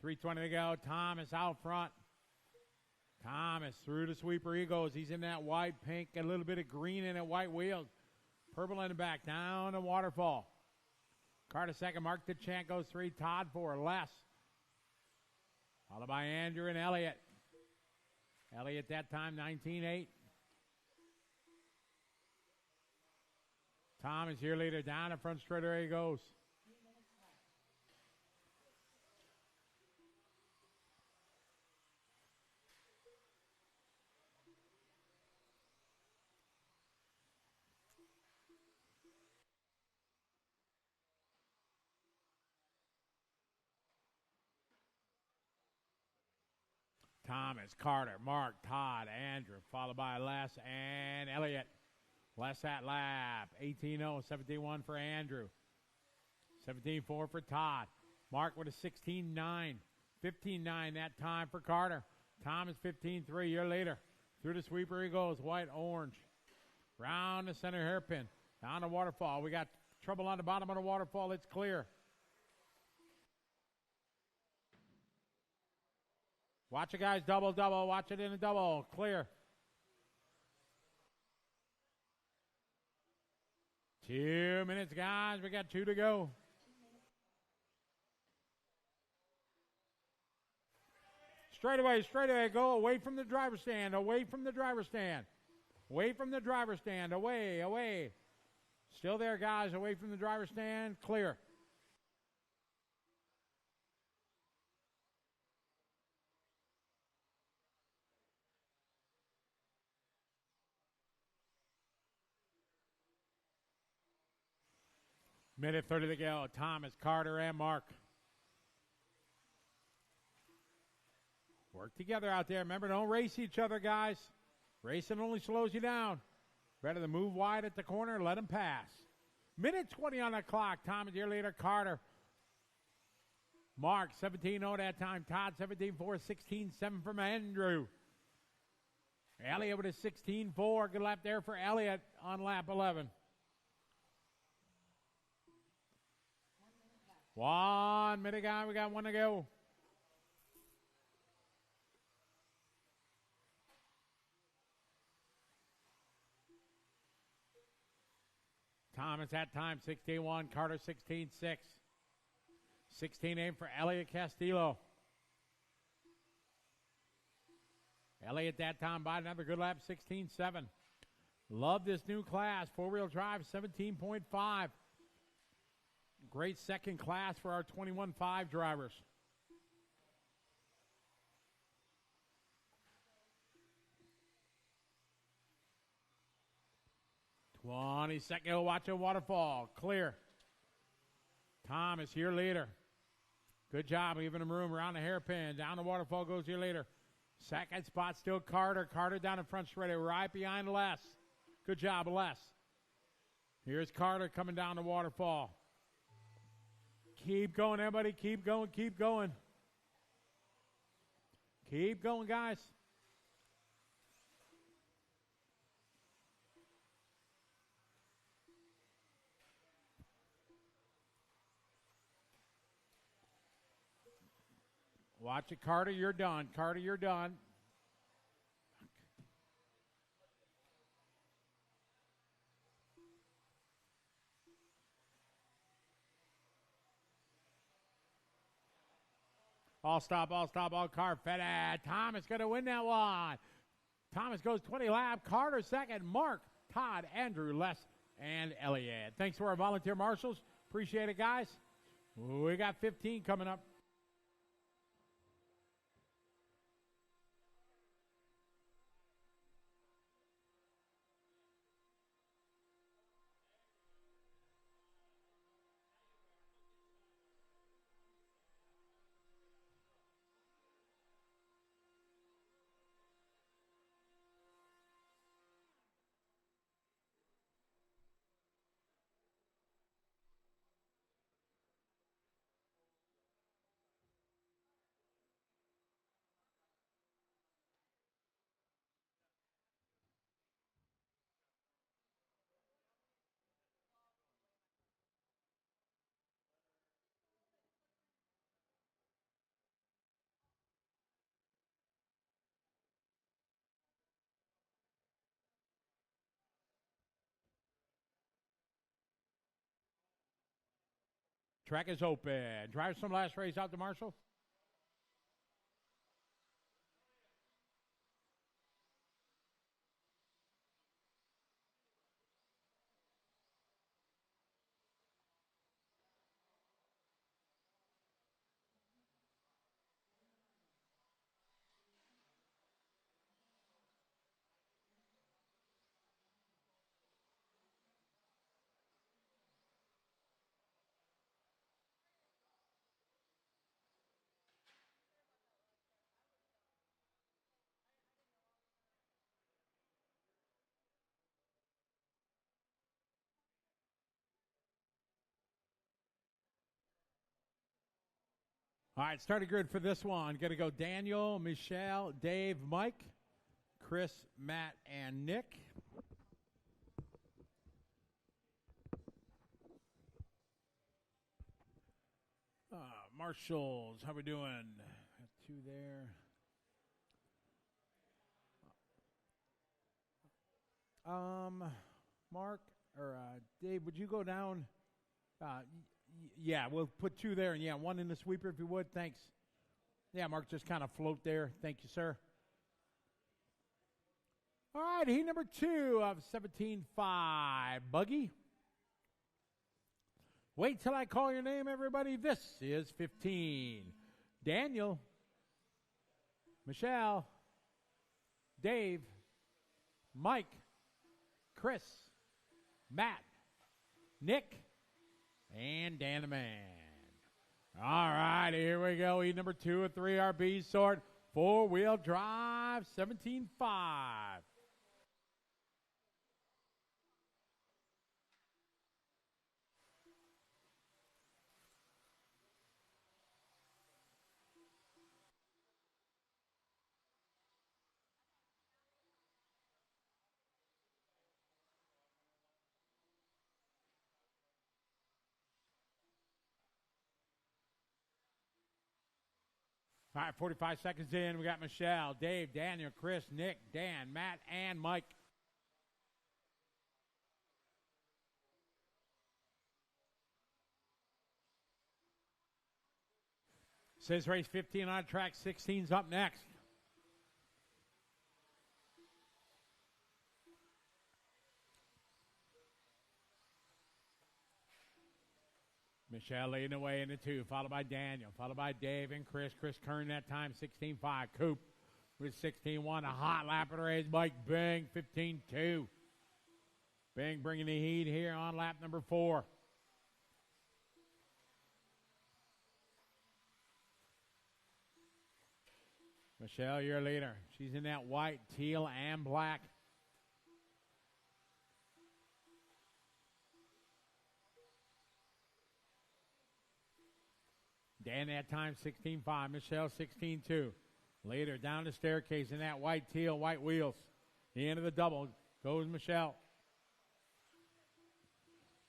3:20 to go. Thomas out front. Thomas through the sweeper. He goes. He's in that white, pink, a little bit of green in it, white wheels. Purple in the back. Down the waterfall. Carter second. Mark the Chant goes 3. Todd 4. Les. Followed by Andrew and Elliott. Elliott that time 19-8. Thomas here leader. Down the front straightaway he goes. Thomas, Carter, Mark, Todd, Andrew, followed by Les and Elliott. Les that lap. 18-0, 17-1 for Andrew. 17-4 for Todd. Mark with a 16-9. 15-9 that time for Carter. Thomas 15-3, year later. Through the sweeper he goes, white, orange. Round the center hairpin. Down the waterfall. We got trouble on the bottom of the waterfall. It's clear. Watch it, guys. Double. Watch it in a double. Clear. 2 minutes, guys. We got 2 to go. Straight away. Go away from the driver's stand. Away. Still there, guys. Away from the driver's stand. Clear. Minute 30 to go. Thomas, Carter, and Mark. Work together out there. Remember, don't race each other, guys. Racing only slows you down. Better to move wide at the corner, let them pass. Minute 20 on the clock. Thomas, year later, Carter. Mark, 17-0 that time. Todd, 17-4, 16-7 from Andrew. Elliott with a 16-4. Good lap there for Elliott on lap 11. 1 minute, guy. We got 1 to go. Thomas that time, 16-1. Carter, 16-6. 16-8 for Elliott Castillo. Elliott that time by another good lap, 16-7. Love this new class. Four-wheel drive, 17.5. Great second class for our 21.5 drivers. Second, watch a waterfall. Clear. Thomas, your leader. Good job, leaving him room around the hairpin. Down the waterfall goes your leader. Second spot still Carter. Carter down in front straight, right behind Les. Good job, Les. Here's Carter coming down the waterfall. Keep going, everybody. Keep going. Keep going, guys. Watch it, Carter. You're done. Carter, you're done. All stop, all car fed. Thomas going to win that one. Thomas goes 20 lap. Carter second. Mark, Todd, Andrew, Les, and Elliott. Thanks to our volunteer marshals. Appreciate it, guys. We got 15 coming up. Track is open. Drivers from last race out to Marshall. All right, starting grid for this one. Going to go Daniel, Michelle, Dave, Mike, Chris, Matt, and Nick. Marshalls, how we doing? Got 2 there. Mark or Dave, would you go down? Yeah, we'll put 2 there, and yeah, 1 in the sweeper if you would. Thanks. Yeah, Mark, just kind of float there. Thank you, sir. All right, heat number 2 of 17.5. Buggy. Wait till I call your name, everybody. This is 15. Daniel, Michelle, Dave, Mike, Chris, Matt, Nick, and Dan the Man. All right, here we go. Heat number 2 of 3 RB sort. 4-wheel drive, 17.5. All right, 45 seconds in. We got Michelle, Dave, Daniel, Chris, Nick, Dan, Matt, and Mike. Says race 15 on track. 16's up next. Michelle leading away into 2, followed by Daniel, followed by Dave and Chris. Chris Kern that time, 16.5. Coop with 16.1. A hot lap at the race. Mike Bing, 15.2. Bing bringing the heat here on lap number 4. Michelle, your leader. She's in that white, teal, and black. Dan that time, 16.5. Michelle, 16.2. Later, down the staircase in that white teal, white wheels. The end of the double goes Michelle.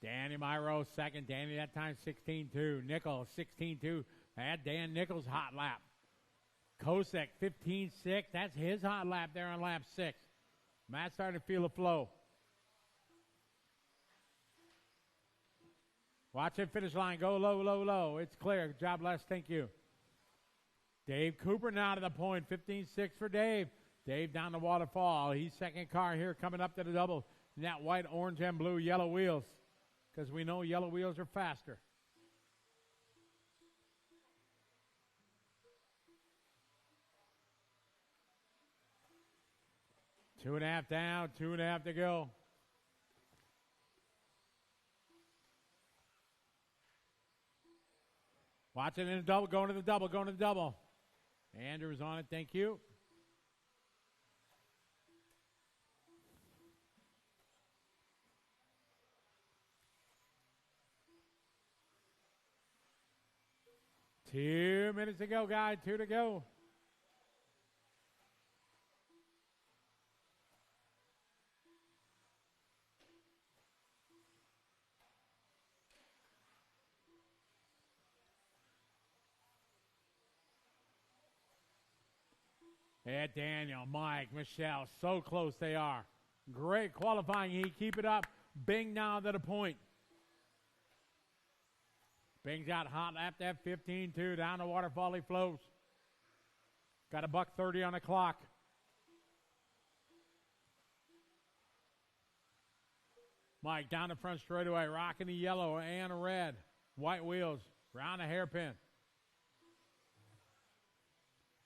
Danny Myro, second. Danny that time, 16.2. Nichols, 16.2. Had Dan Nichols' hot lap. Kosek, 15.6. That's his hot lap there on lap 6. Matt's starting to feel the flow. Watch it, finish line. Go low, low, low. It's clear. Good job, Les. Thank you. Dave Cooper now to the point. 15.6 for Dave. Dave down the waterfall. He's second car here coming up to the double. In that white, orange, and blue yellow wheels. Because we know yellow wheels are faster. Two and a half down, 2.5 to go. Watch it in the double, going to the double, going to the double. Andrew's on it, thank you. Two minutes to go, guys, 2 to go. And Daniel, Mike, Michelle, so close they are. Great qualifying heat. Keep it up. Bing now to the point. Bing's out hot lap that 15-2. Down the waterfall he flows. Got a $1:30 on the clock. Mike down the front straightaway, rocking the yellow and red. White wheels, round the hairpin.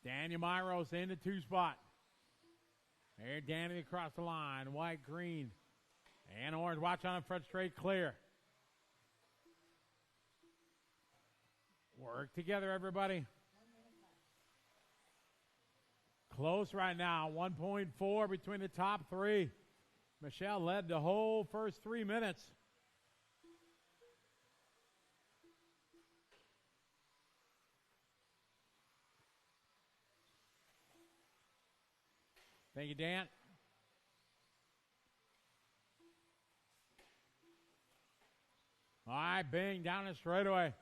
Daniel Myros in the 2 spot. There, Danny across the line. White, green, and orange. Watch on the front straight, clear. Work together, everybody. Close right now. 1.4 between the top 3. Michelle led the whole first 3 minutes. Thank you, Dan. All right, Bing down the straightaway.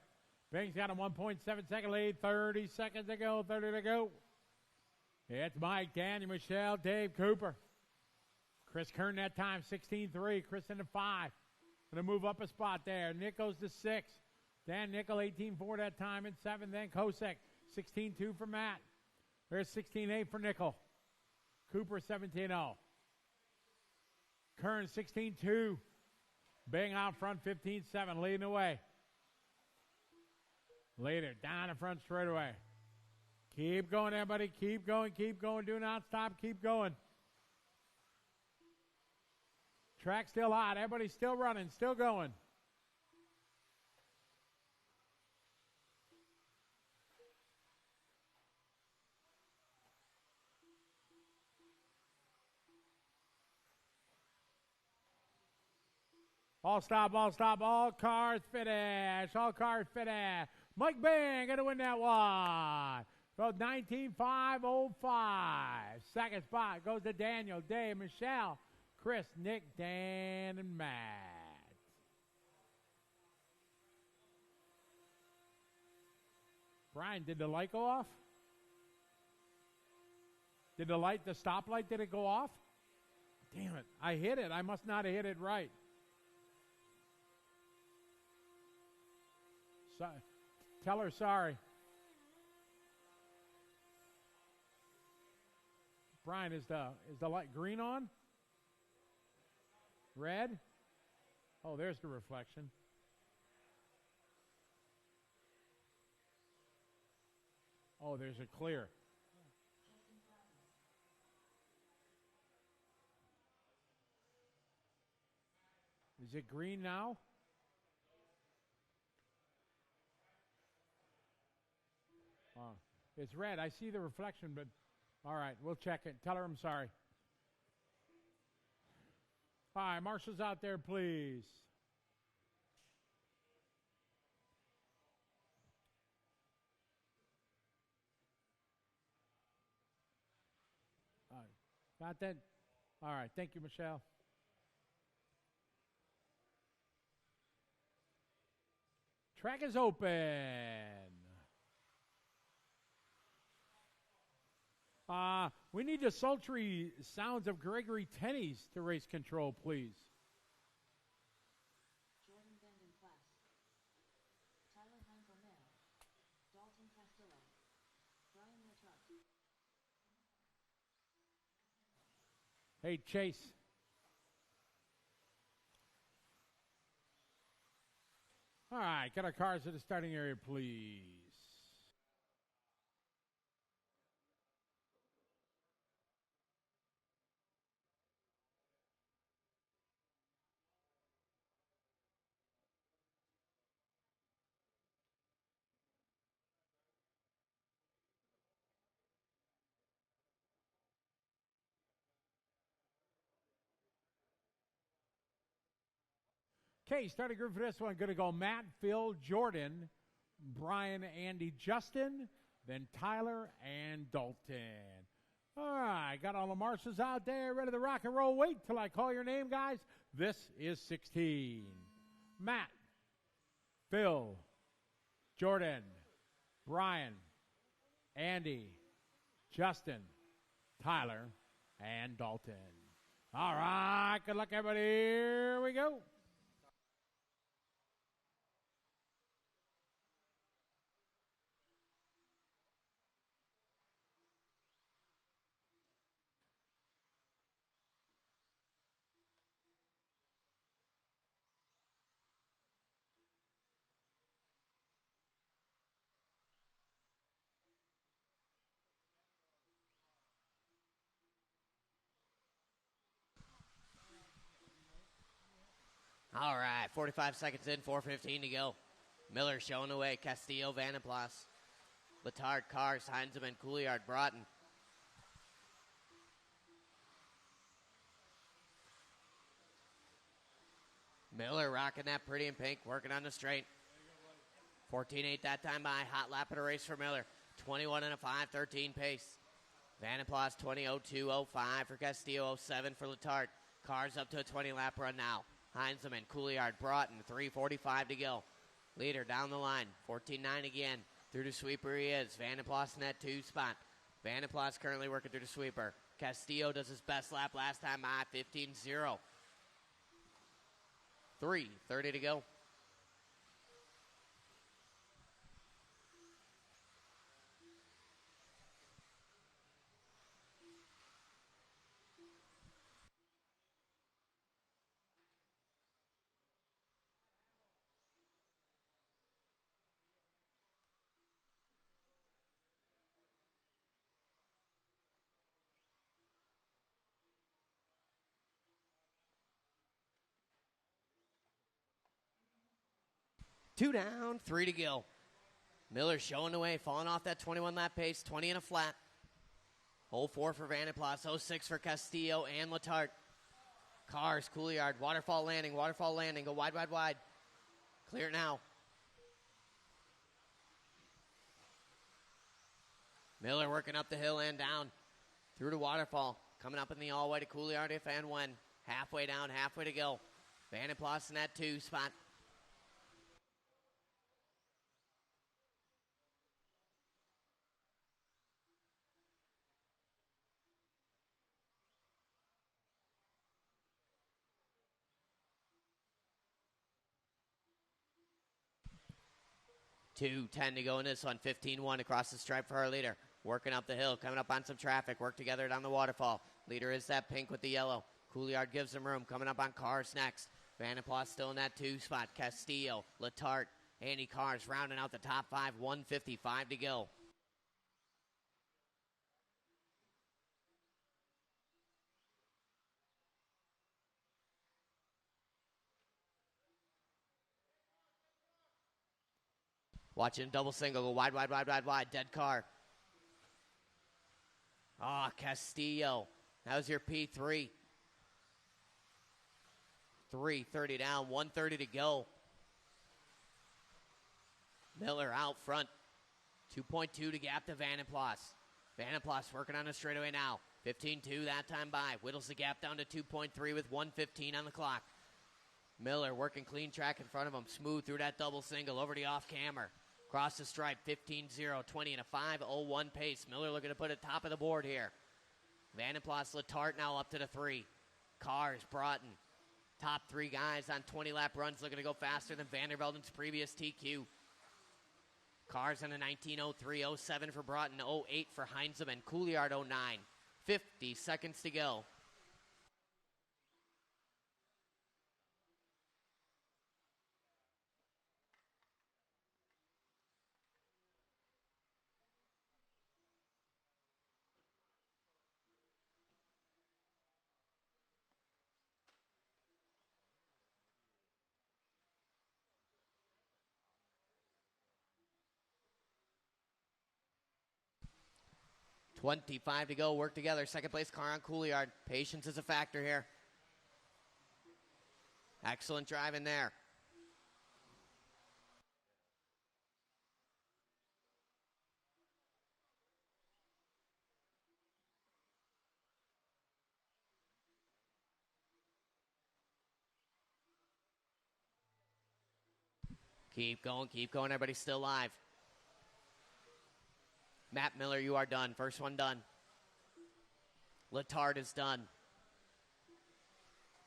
Bing's got a 1.7-second lead. 30 seconds to go. 30 to go. It's Mike, Daniel, Michelle, Dave, Cooper. Chris Kern that time, 16-3. Chris in the 5. Going to move up a spot there. Nick goes to 6. Dan Nickel, 18-4 that time in 7. Then Kosek, 16-2 for Matt. There's 16-8 for Nickel. Cooper, 17-0. Kern, 16-2. Bing out front, 15-7, leading the way. Later, down the front straightaway. Keep going, everybody. Keep going, keep going. Do not stop. Keep going. Track still hot. Everybody's still running, still going. All stop, all stop, all cars finish. All cars finish. Mike Bing going to win that one. Goes 19.505. Second spot goes to Daniel, Dave, Michelle, Chris, Nick, Dan, and Matt. Brian, did the light go off? Did the stoplight, did it go off? Damn it, I hit it. I must not have hit it right. So, tell her sorry. Brian, is the light green on? Red? Oh, there's the reflection. Oh, there's a clear. Is it green now? It's red. I see the reflection, but all right, we'll check it. Tell her I'm sorry. All right, marshals out there, please. All right. Got that? All right, thank you, Michelle. Track is open. We need the sultry sounds of Gregory Tenney's to race control, please. Jordan Benden class. Tyler Heinkel male. Dalton Castillo. Brian Latrobe. Hey, Chase. All right, get our cars to the starting area, please. Okay, starting group for this one, going to go Matt, Phil, Jordan, Brian, Andy, Justin, then Tyler and Dalton. All right, got all the marshals out there ready to rock and roll. Wait till I call your name, guys. This is 16. Matt, Phil, Jordan, Brian, Andy, Justin, Tyler, and Dalton. All right, good luck, everybody. Here we go. All right, 45 seconds in, 4:15 to go. Miller showing away. Castillo, Vandenplas, Letard, Cars, Heinzelman, Couliard, Broughton. Miller rocking that pretty in pink, working on the straight. 14-8 that time by. Hot lap of the race for Miller. 21 and a 5:13 pace. Vandenplas 20:02:05 for Castillo, 07 for Letard. Cars up to a 20 lap run now. Heinzelman, Couliard, Broughton, 3:45 to go. Leader down the line, 14-9 again. Through the sweeper he is. Vandenplas in that 2 spot. Vandenplas currently working through the sweeper. Castillo does his best lap last time by 15-0. 3:30 to go. Two down, 3 to go. Miller showing the way, falling off that 21 lap pace, 20 and a flat. Hole 4 for Vandenplas, 06 for Castillo and Letard. Cars, Couliard, waterfall landing, go wide, wide, wide. Clear it now. Miller working up the hill and down through the waterfall. Coming up in the all-white to Couliard if and when. Halfway down, halfway to go. Vandenplas in that 2 spot. Two, 10 to go in this one. 15-1 across the stripe for our leader. Working up the hill, coming up on some traffic. Work together down the waterfall. Leader is that pink with the yellow. Couliard gives him room. Coming up on Cars next. Vandenplas still in that 2 spot. Castillo, Letard, Andy Cars rounding out the top 5. 1:55 to go. Watching double single, go wide, wide, wide, wide, wide. Dead car. Castillo. That was your P3. 3:30 down, 1:30 to go. Miller out front. 2.2 to gap to Vandenplas. Vandenplas working on the straightaway now. 15-2 that time by. Whittles the gap down to 2.3 with 1:15 on the clock. Miller working clean track in front of him. Smooth through that double single over the off-cammer. Cross the stripe, 15-0, 20 and a 5:01 pace. Miller looking to put it top of the board here. Vandenplas, Letard now up to the 3. Cars, Broughton. Top 3 guys on 20-lap runs looking to go faster than Vandervelden's previous TQ. Cars on a 19:03:07 for Broughton, 08 for Heinzelman. Couliard 09. 50 seconds to go. .25 to go. Work together. Second place car on Couliard. Patience is a factor here. Excellent driving there. Keep going, keep going. Everybody's still alive. Matt Miller, you are done. First one done. Letard is done.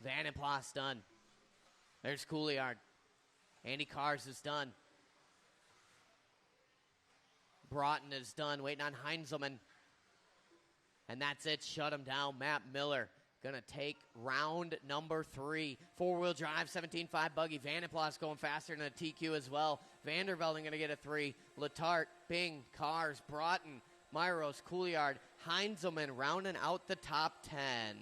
Vandenplas done. There's Couliard. Andy Cars is done. Broughton is done. Waiting on Heinzelman. And that's it. Shut him down. Matt Miller going to take round number 3. 4-wheel drive, 17.5 buggy. Vandenplas going faster than a TQ as well. Vandervelden going to get a 3. Letard, Bing, Cars, Broughton, Myros, Couliard, Heinzelman rounding out the top 10.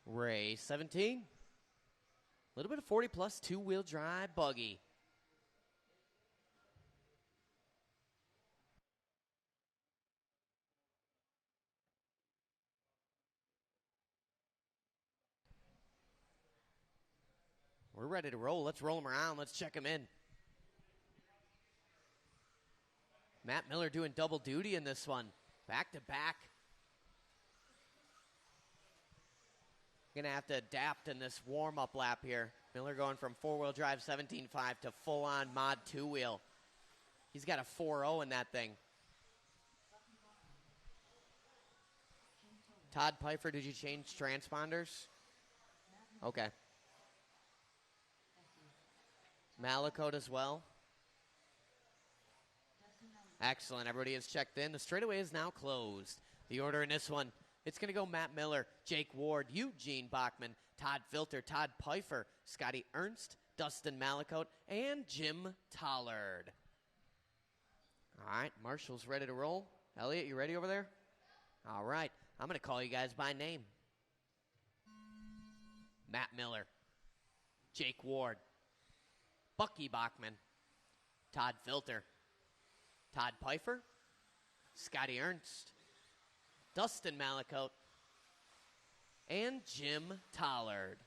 Race 17. A little bit of 40 plus two-wheel drive buggy. We're ready to roll. Let's roll them around. Let's check them in. Matt Miller doing double duty in this one. Back to back. Gonna have to adapt in this warm-up lap here. Miller going from four-wheel drive 17.5 to full-on mod two-wheel. He's got a 4.0 in that thing. Todd Pfeiffer, did you change transponders? Okay. Malakote as well. Excellent. Everybody has checked in. The straightaway is now closed. The order in this one, it's going to go Matt Miller, Jake Ward, Eugene Bachman, Todd Filter, Todd Pfeiffer, Scotty Ernst, Dustin Malakote, and Jim Tollard. All right, Marshall's ready to roll. Elliot, you ready over there? All right, I'm going to call you guys by name. Matt Miller, Jake Ward, Bucky Bachman, Todd Filter, Todd Pfeiffer, Scotty Ernst, Dustin Malakote, and Jim Tollard.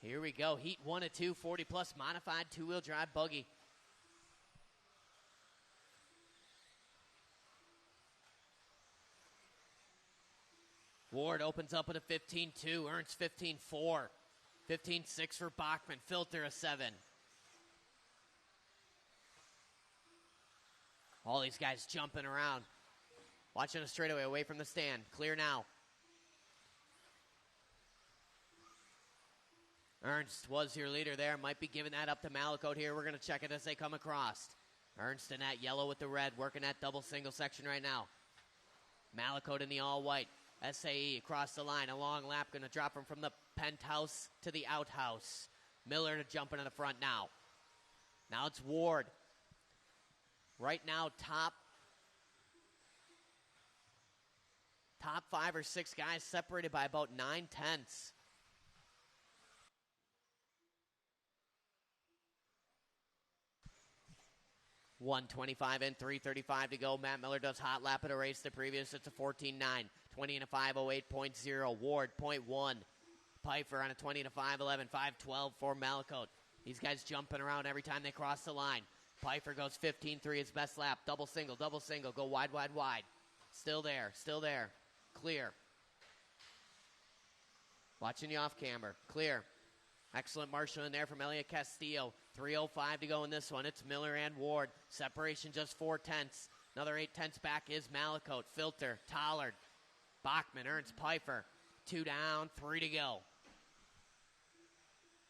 Here we go. Heat 1 of 2, 40 plus modified two-wheel drive buggy. Ward opens up at a 15.2, Ernst 15.4, 15.6 for Bachman, Filter a 7. All these guys jumping around. Watching a straightaway away from the stand. Clear now. Ernst was your leader there. Might be giving that up to Malakote here. We're going to check it as they come across. Ernst in that yellow with the red. Working that double single section right now. Malakote in the all white. SAE across the line. A long lap. Going to drop him from the penthouse to the outhouse. Miller to jump into the front now. Now it's Ward. Right now, top 5 or 6 guys separated by about 9 tenths. $125 and $335 to go. Matt Miller does hot lap at a race. The previous, it's a 14.9. 20 and a 5:08.0. Ward, 0.1. Pfeiffer on a 20 and a 5:11. 5:12 for Malakote. These guys jumping around every time they cross the line. Pfeiffer goes 15.3, his best lap. Double single, go wide, wide, wide. Still there. Clear. Watching you off camera. Clear. Excellent Marshall in there from Elliot Castillo. 3:05 to go in this one. It's Miller and Ward. Separation just 4 tenths. Another 8 tenths back is Malakote. Filter, Tollard, Bachman, Ernst, Pfeiffer. 2 down, 3 to go.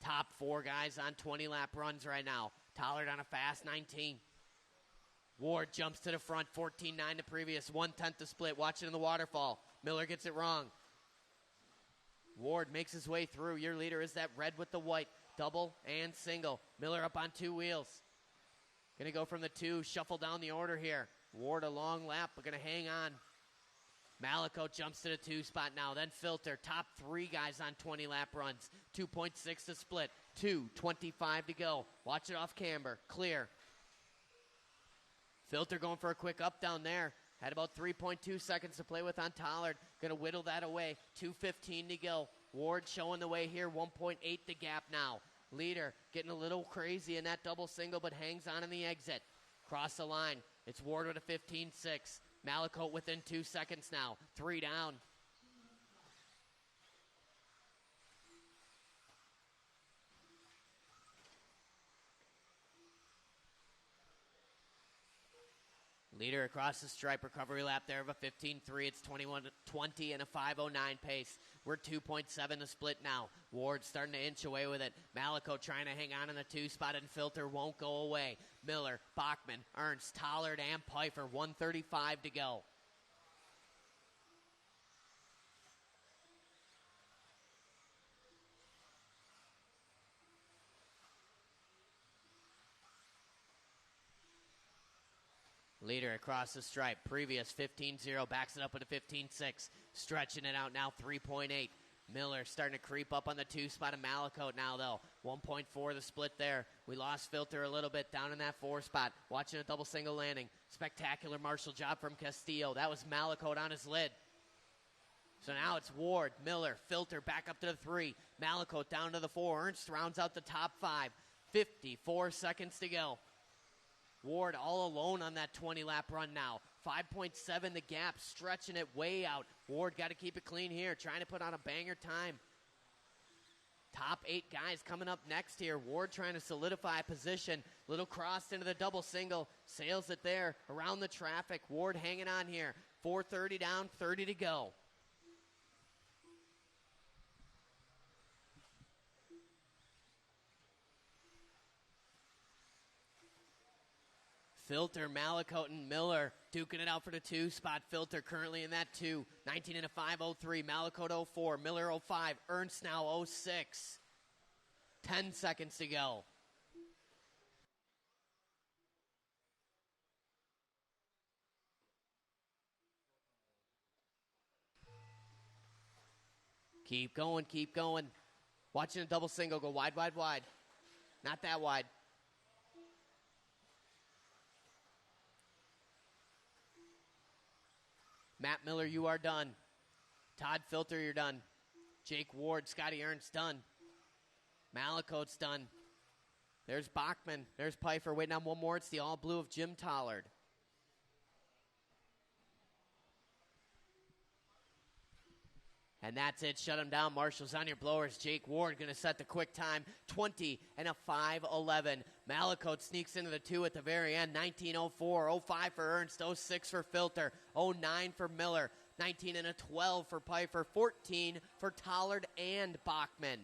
Top 4 guys on 20-lap runs right now. Tollard on a fast 19. Ward jumps to the front, 14.9 the previous, 1/10 the split. Watch it in the waterfall. Miller gets it wrong. Ward makes his way through. Your leader is that red with the white, double and single. Miller up on 2 wheels. Going to go from the 2, shuffle down the order here. Ward a long lap, but going to hang on. Malakote jumps to the 2 spot now, then Filter. Top 3 guys on 20-lap runs. 2.6 to split. 2:25 to go. Watch it off camber. Clear. Filter going for a quick up down there. Had about 3.2 seconds to play with on Tollard. Going to whittle that away. 2:15 to go. Ward showing the way here. 1.8 the gap now. Leader getting a little crazy in that double single, but hangs on in the exit. Cross the line. It's Ward with a 15.6. Malakote within 2 seconds now. 3 down. Leader across the stripe, recovery lap there of a 15.3. It's 21:20 and a 5:09 pace. We're 2.7 to split now. Ward starting to inch away with it. Malakote trying to hang on in the 2 spot, and Filter won't go away. Miller, Bachman, Ernst, Tollard, and Pfeiffer. 1:35 to go. Leader across the stripe. Previous 15-0. Backs it up with a 15-6. Stretching it out now 3.8. Miller starting to creep up on the 2 spot of Malakote now, though. 1.4 the split there. We lost Filter a little bit down in that 4 spot. Watching a double single landing. Spectacular marshal job from Castillo. That was Malakote on his lid. So now it's Ward, Miller, Filter back up to the 3. Malakote down to the 4. Ernst rounds out the top 5. 54 seconds to go. Ward all alone on that 20-lap run now. 5.7 the gap, stretching it way out. Ward got to keep it clean here, trying to put on a banger time. Top 8 guys coming up next here. Ward trying to solidify a position. Little crossed into the double single. Sails it there around the traffic. Ward hanging on here. 4:30 down, 30 to go. Filter, Malakote, and Miller duking it out for the 2 spot. Filter currently in that 2. 19 and a 5.03. Malakote 04. Miller 05. Ernst now 06. 10 seconds to go. Keep going, keep going. Watching a double single go wide, wide, wide. Not that wide. Matt Miller, you are done. Todd Filter, you're done. Jake Ward, Scotty Ernst, done. Malakote's done. There's Bachman. There's Pfeiffer. Waiting on one more. It's the all blue of Jim Tollard. And that's it. Shut him down. Marshall's on your blowers. Jake Ward going to set the quick time. 20 and a 5:11. Malakote sneaks into the 2 at the very end. 19:04. 05 for Ernst. 06 for Filter. 09 for Miller. 19 and a 12 for Pfeiffer. 14 for Tollard and Bachman.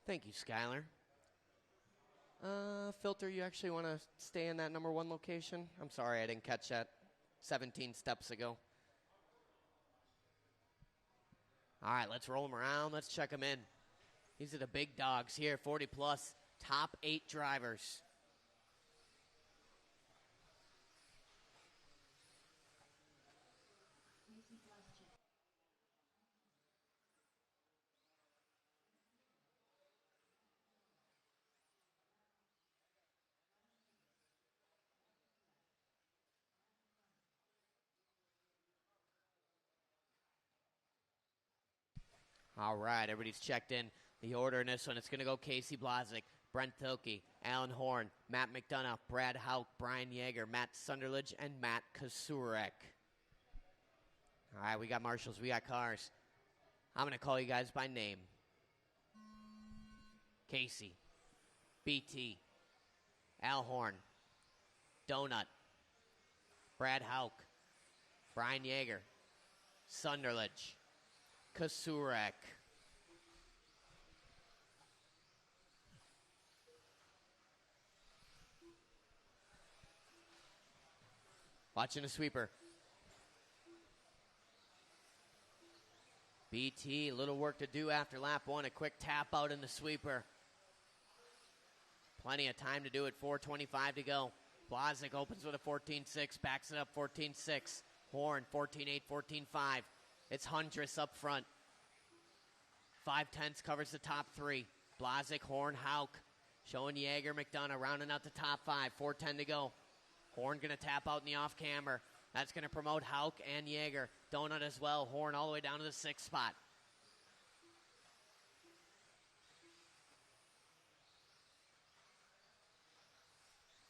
Thank you, Skylar. Filter, you actually want to stay in that number 1 location? I'm sorry, I didn't catch that 17 steps ago. All right, let's roll him around. Let's check him in. These are the big dogs here, 40-plus, top 8 drivers. All right, everybody's checked in. The order in this one, it's going to go Casey Blazik, Brent Thielke, Alan Horn, Matt McDonough, Brad Hauk, Brian Yeager, Matt Sunderledge, and Matt Kasurek. All right, we got marshals, we got cars. I'm going to call you guys by name. Casey, BT, Al Horn, Donut, Brad Hauk, Brian Yeager, Sunderledge, Kasurek. Watching a sweeper. BT, a little work to do after lap 1. A quick tap out in the sweeper. Plenty of time to do it. 4:25 to go. Blazik opens with a 14.6, backs it up 14.6. Horn 14.8, 14.5. It's Hundress up front. 5/10 covers the top 3. Blazik, Horn, Hauk. Showing Yeager, McDonough rounding out the top 5. 4:10 to go. Horn going to tap out in the off-camber. That's going to promote Hauk and Yeager. Donut as well. Horn all the way down to the 6th spot.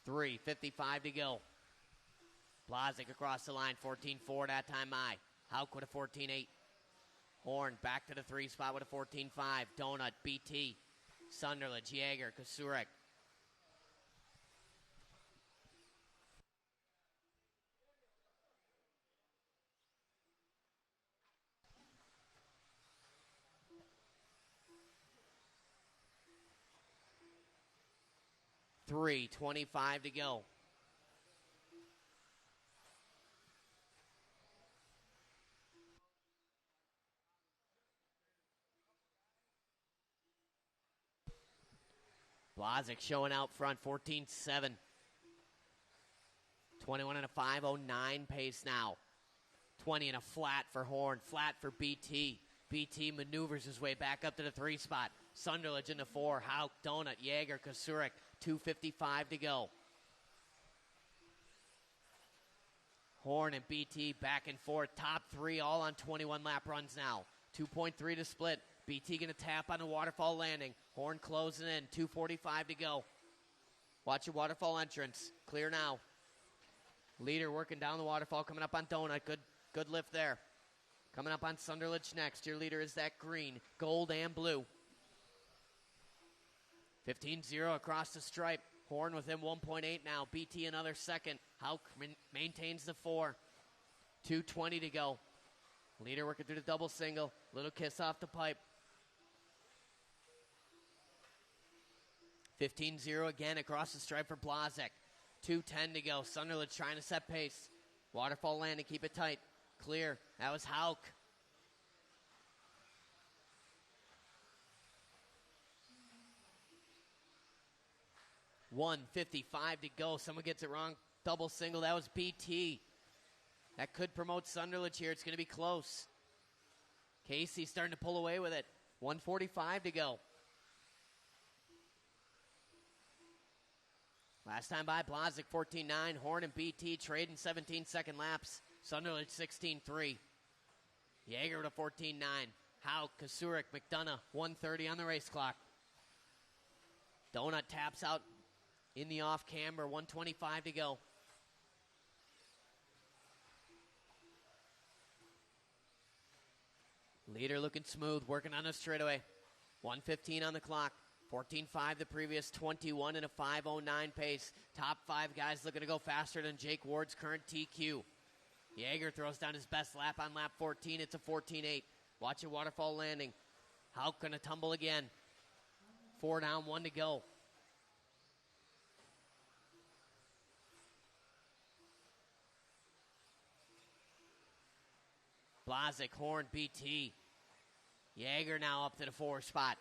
$3:55 to go. Blazik across the line. 14.4 that time high. Hauk with a 14.8. Horn back to the 3 spot with a 14.5. Donut, BT, Sunderledge, Yeager, Kasurek. 3:25 to go. Blazik showing out front, 14-7. 21 and a 5:09 pace now. 20 and a flat for Horn, flat for BT. BT maneuvers his way back up to the 3 spot. Sunderledge into 4. Hauk, Donut, Jaeger, Kasurek. 2:55 to go. Horn and BT back and forth. Top 3 all on 21 lap runs now. 2.3 to split. BT going to tap on the waterfall landing. Horn closing in. 2:45 to go. Watch your waterfall entrance. Clear now. Leader working down the waterfall. Coming up on Donut. Good lift there. Coming up on Sunderledge next. Your leader is that green, gold, and blue. 15-0 across the stripe. Horn with him 1.8 now. BT another second. Hauk maintains the 4. 2:20 to go. Leader working through the double single. Little kiss off the pipe. 15-0 again across the stripe for Blazik. 2:10 to go. Sunderledge trying to set pace. Waterfall landing. Keep it tight. Clear. That was Hauk. $1:55 to go. Someone gets it wrong. Double single. That was BT. That could promote Sunderledge here. It's going to be close. Casey starting to pull away with it. 1:45 to go. Last time by, Blazik 14-9. Horn and BT trading 17-second laps. Sunderledge 16-3. Jaeger to 14-9. Hauk, Kasurek, McDonough, 1:30 on the race clock. Donut taps out in the off camber, 1:25 to go. Leader looking smooth, working on a straightaway. 1:15 on the clock. 14.5 the previous, 21 and a 5:09 pace. Top 5 guys looking to go faster than Jake Ward's current TQ. Jaeger throws down his best lap on lap 14. It's a 14.8. Watch your waterfall landing. Hauk gonna tumble again. 4 down, 1 to go. Blazik, Horn, BT. Jaeger now up to the 4 spot.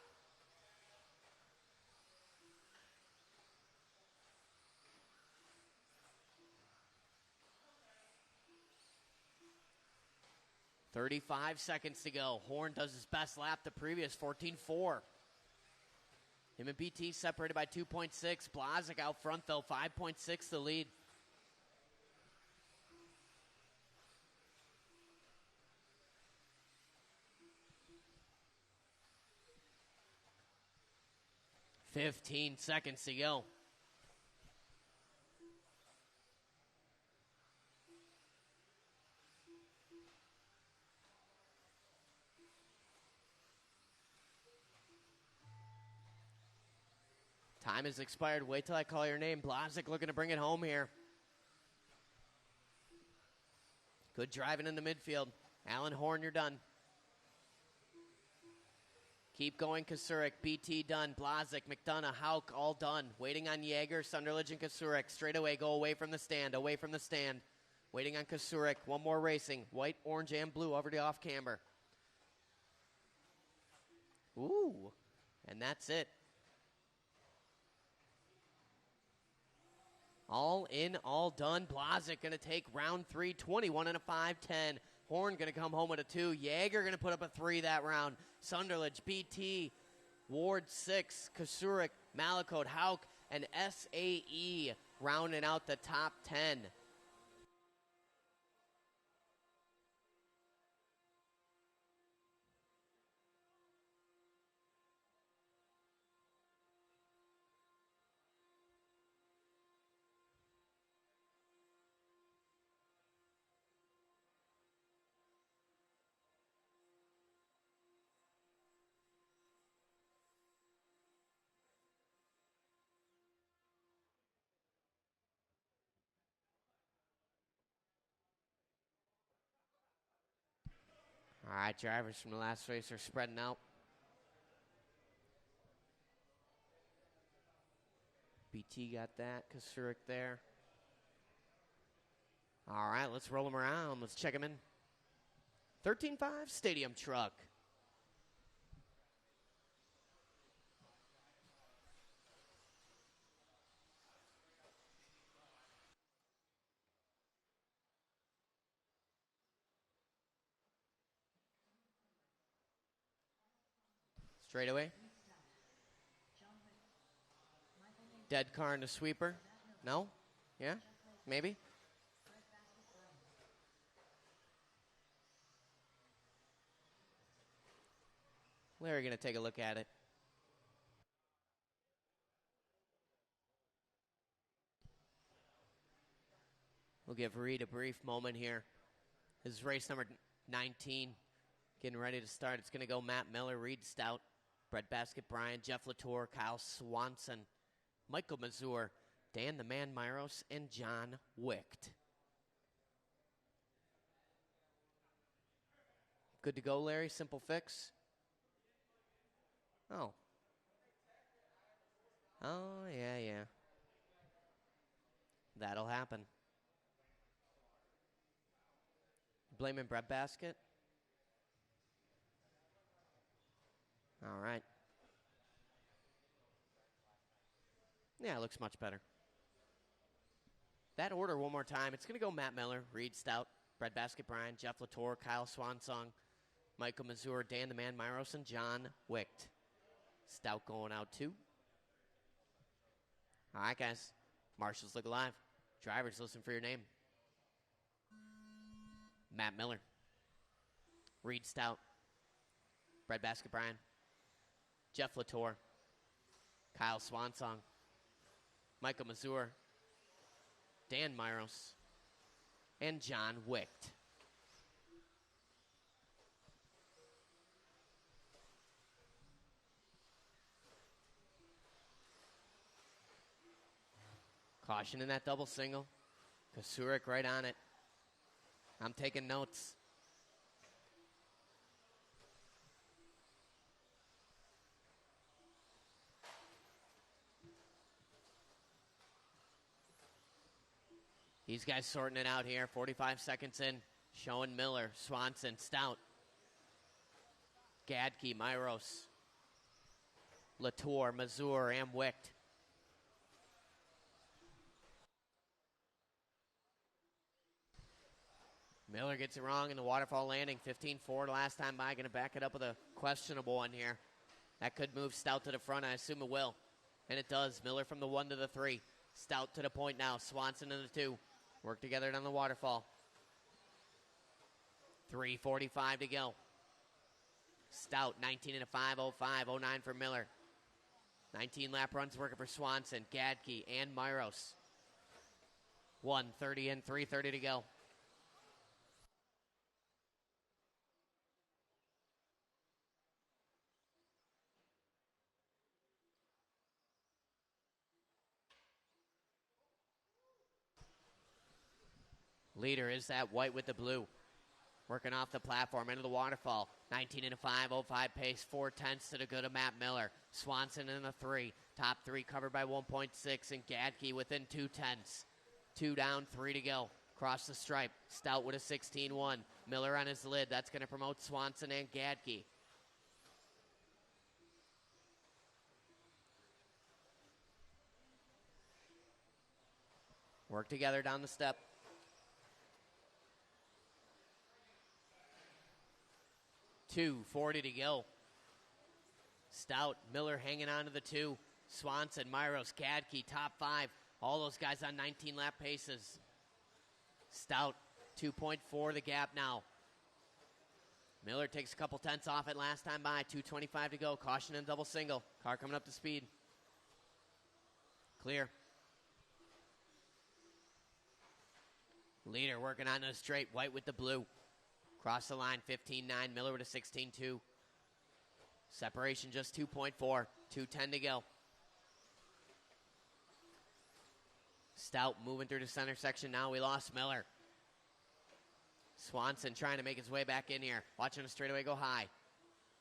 .35 seconds to go. Horn does his best lap the previous, 14.4. Him and BT separated by 2.6. Blazik out front, though, 5.6 the lead. .15 seconds to go. Time has expired. Wait till I call your name. Blazik looking to bring it home here. Good driving in the midfield. Alan Horn, you're done. Keep going, Kasurek. BT done. Blazik, McDonough, Hauk, all done. Waiting on Jaeger, Sunderledge, and Kasurek. Straight away, go away from the stand. Away from the stand. Waiting on Kasurek. One more racing. White, orange, and blue over the off camber. Ooh. And that's it. All in, all done. Blazik going to take round 3, 21 and a 5:10. Horn going to come home with a 2. Jaeger going to put up a 3 that round. Sunderledge, BT, Ward 6, Kasurek, Malakote, Hauk, and SAE rounding out the top 10. All right, drivers from the last race are spreading out. BT got that. Kasurik there. All right, let's roll him around. Let's check him in. 13-5 Stadium Truck. Straightaway. Dead car and a sweeper. No? Yeah? Maybe? Larry going to take a look at it. We'll give Reed a brief moment here. This is race number 19. Getting ready to start. It's going to go Matt Miller, Reed Stout, Breadbasket Brian, Jeff Latour, Kyle Swanson, Michael Mazur, Dan the Man Myros, and John Wicht. Good to go, Larry? Simple fix? Oh. Oh, yeah. That'll happen. Blaming Breadbasket? All right. Yeah, it looks much better. That order one more time. It's going to go Matt Miller, Reed Stout, Breadbasket Brian, Jeff Latour, Kyle Swansong, Michael Mazur, Dan the Man Myros, and John Wicht. Stout going out too. All right, guys. Marshals look alive. Drivers, listen for your name. Matt Miller, Reed Stout, Breadbasket Brian, Jeff Latour, Kyle Swansong, Michael Mazur, Dan Myros, and John Wicht. Caution in that double single. Kasurik right on it. I'm taking notes. These guys sorting it out here. 45 seconds in. Showing Miller, Swanson, Stout, Gadke, Myros, Latour, Mazur, and Wicht. Miller gets it wrong in the waterfall landing. 15-4 last time by. Going to back it up with a questionable one here. That could move Stout to the front. I assume it will. And it does. Miller from the 1 to the 3. Stout to the point now. Swanson in the 2. Work together down the waterfall. 3:45 to go. Stout, 19 and a 5:05, 09 for Miller. 19 lap runs working for Swanson, Gadke, and Myros. 1:30 and 3:30 to go. Leader is that white with the blue. Working off the platform into the waterfall. 19 and a 5:05 pace. 4/10 to the good of Matt Miller. Swanson in the 3. Top 3 covered by 1.6. And Gadke within 2/10. 2 down, 3 to go. Cross the stripe. Stout with a 16-1. Miller on his lid. That's going to promote Swanson and Gadke. Work together down the step. 2:40 to go. Stout, Miller hanging on to the 2. Swanson, Myros, Gadke, top 5. All those guys on 19 lap paces. Stout, 2.4 the gap now. Miller takes a couple tenths off it last time by. 2:25 to go. Caution and double single. Car coming up to speed. Clear. Leader working on the straight. White with the blue. Cross the line, 15-9. Miller with a 16-2. Separation just 2.4. 2:10 to go. Stout moving through the center section now. We lost Miller. Swanson trying to make his way back in here. Watching the straightaway go high.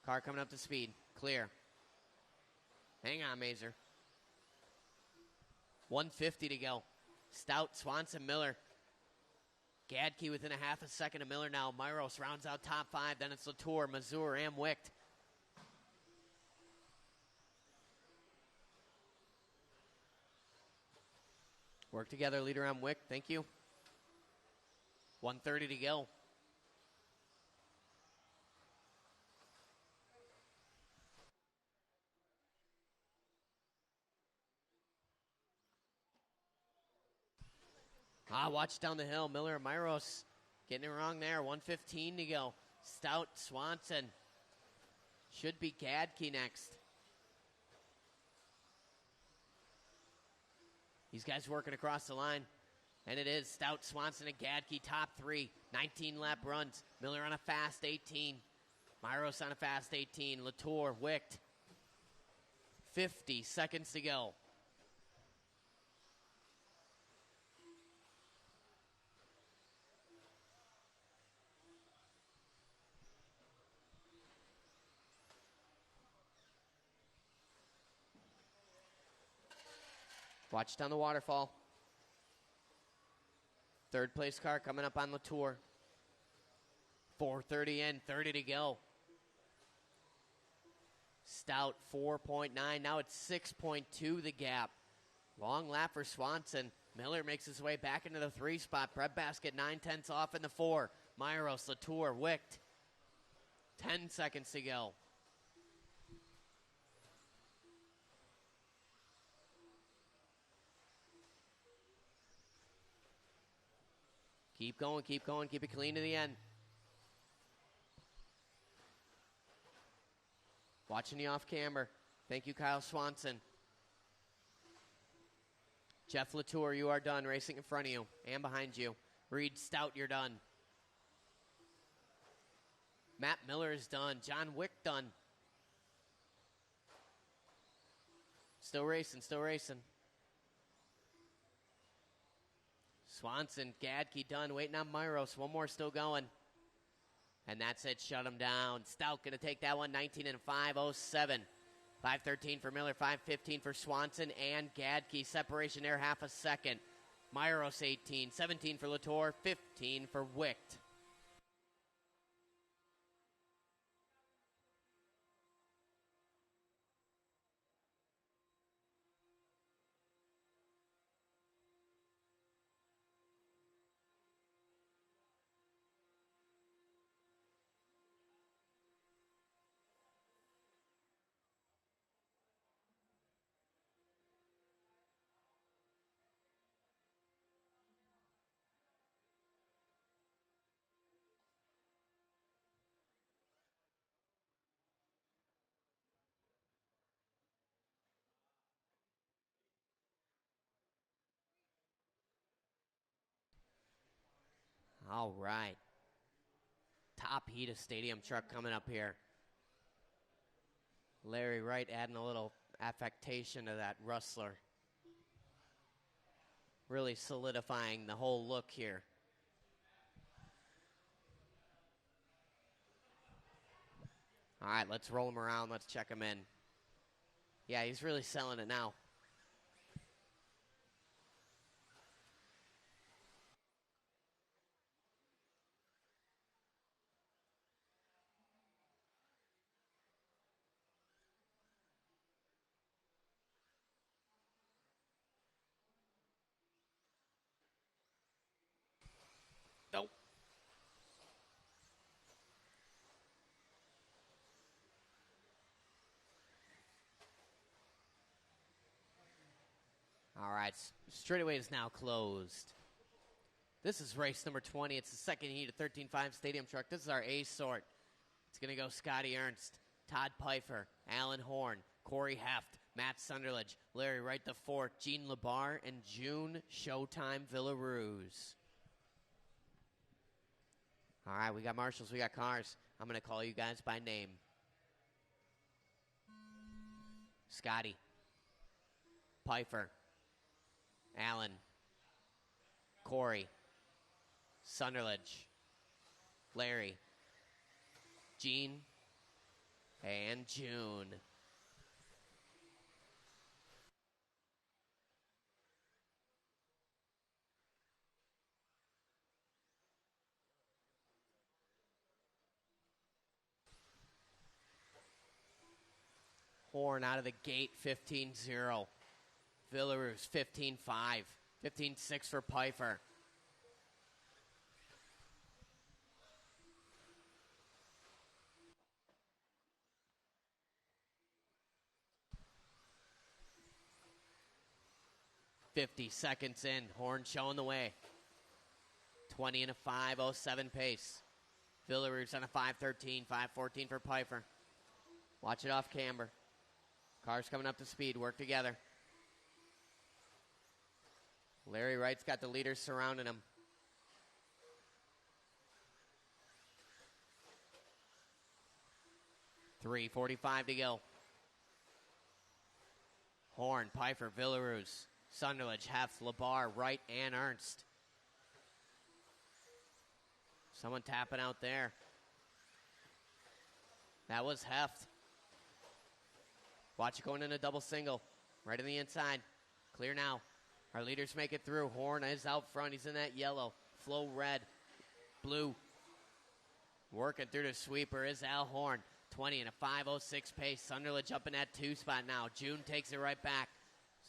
Car coming up to speed. Clear. Hang on, Mazer. 150 to go. Stout, Swanson, Miller. Gadke within a half a second of Miller now. Myros rounds out top 5. Then it's Latour, Mazur, and Wicht. Work together, leader on Wicht. Thank you. 130 to go. Watch down the hill. Miller and Myros getting it wrong there. 115 to go. Stout, Swanson. Should be Gadke next. These guys working across the line. And it is Stout, Swanson, and Gadke, top 3. 19 lap runs. Miller on a fast 18. Myros on a fast 18. Latour, Wicht. 50 seconds to go. Watch down the waterfall. Third place car coming up on Latour. 4:30 in, 30 to go. Stout 4.9. Now it's 6.2 the gap. Long lap for Swanson. Miller makes his way back into the 3 spot. Breadbasket 9/10 off in the 4. Myros, Latour, Wicht. 10 seconds to go. Keep going, keep going, keep it clean to the end. Watching the off camera. Thank you, Kyle Swanson. Jeff Latour, you are done. Racing in front of you and behind you. Reed Stout, you're done. Matt Miller is done. John Wick done. Still racing, still racing. Swanson, Gadke done. Waiting on Myros. One more still going. And that's it. Shut him down. Stout going to take that one. 19 and 5:07. 5:13 for Miller. 5:15 for Swanson and Gadke. Separation there half a second. Myros 18. 17 for Latour. 15 for Wicht. All right. Top heat of Stadium Truck coming up here. Larry Wright adding a little affectation to that rustler. Really solidifying the whole look here. All right, let's roll him around. Let's check him in. Yeah, he's really selling it now. Nope. All right, straightaway is now closed. This is race number 20. It's the second heat of 13.5 Stadium Truck. This is our A sort. It's going to go Scotty Ernst, Todd Pfeiffer, Alan Horn, Corey Heft, Matt Sunderledge, Larry Wright the fourth, Gene Labar, and June Showtime Villaruz. All right, we got marshals, we got cars. I'm going to call you guys by name. Scotty, Pfeiffer, Allen, Corey, Sunderledge, Larry, Gene, and June. Horn out of the gate, 15-0. Villaroos, 15-5. 15-6 for Pfeiffer. .50 in. Horn showing the way. 20 and a 5:07 pace. Villaroos on a 5:13, 5:14 for Pfeiffer. Watch it off camber. Cars coming up to speed. Work together. Larry Wright's got the leaders surrounding him. .3:45 to go. Horn, Pfeiffer, Villaroos, Sunderledge, Heft, Labar, Wright, and Ernst. Someone tapping out there. That was Heft. Watch it going in a double single. Right on the inside. Clear now. Our leaders make it through. Horn is out front. He's in that yellow. Flow red. Blue. Working through the sweeper is Al Horn. 20 and a 5:06 pace. Sunderledge up in that 2 spot now. June takes it right back.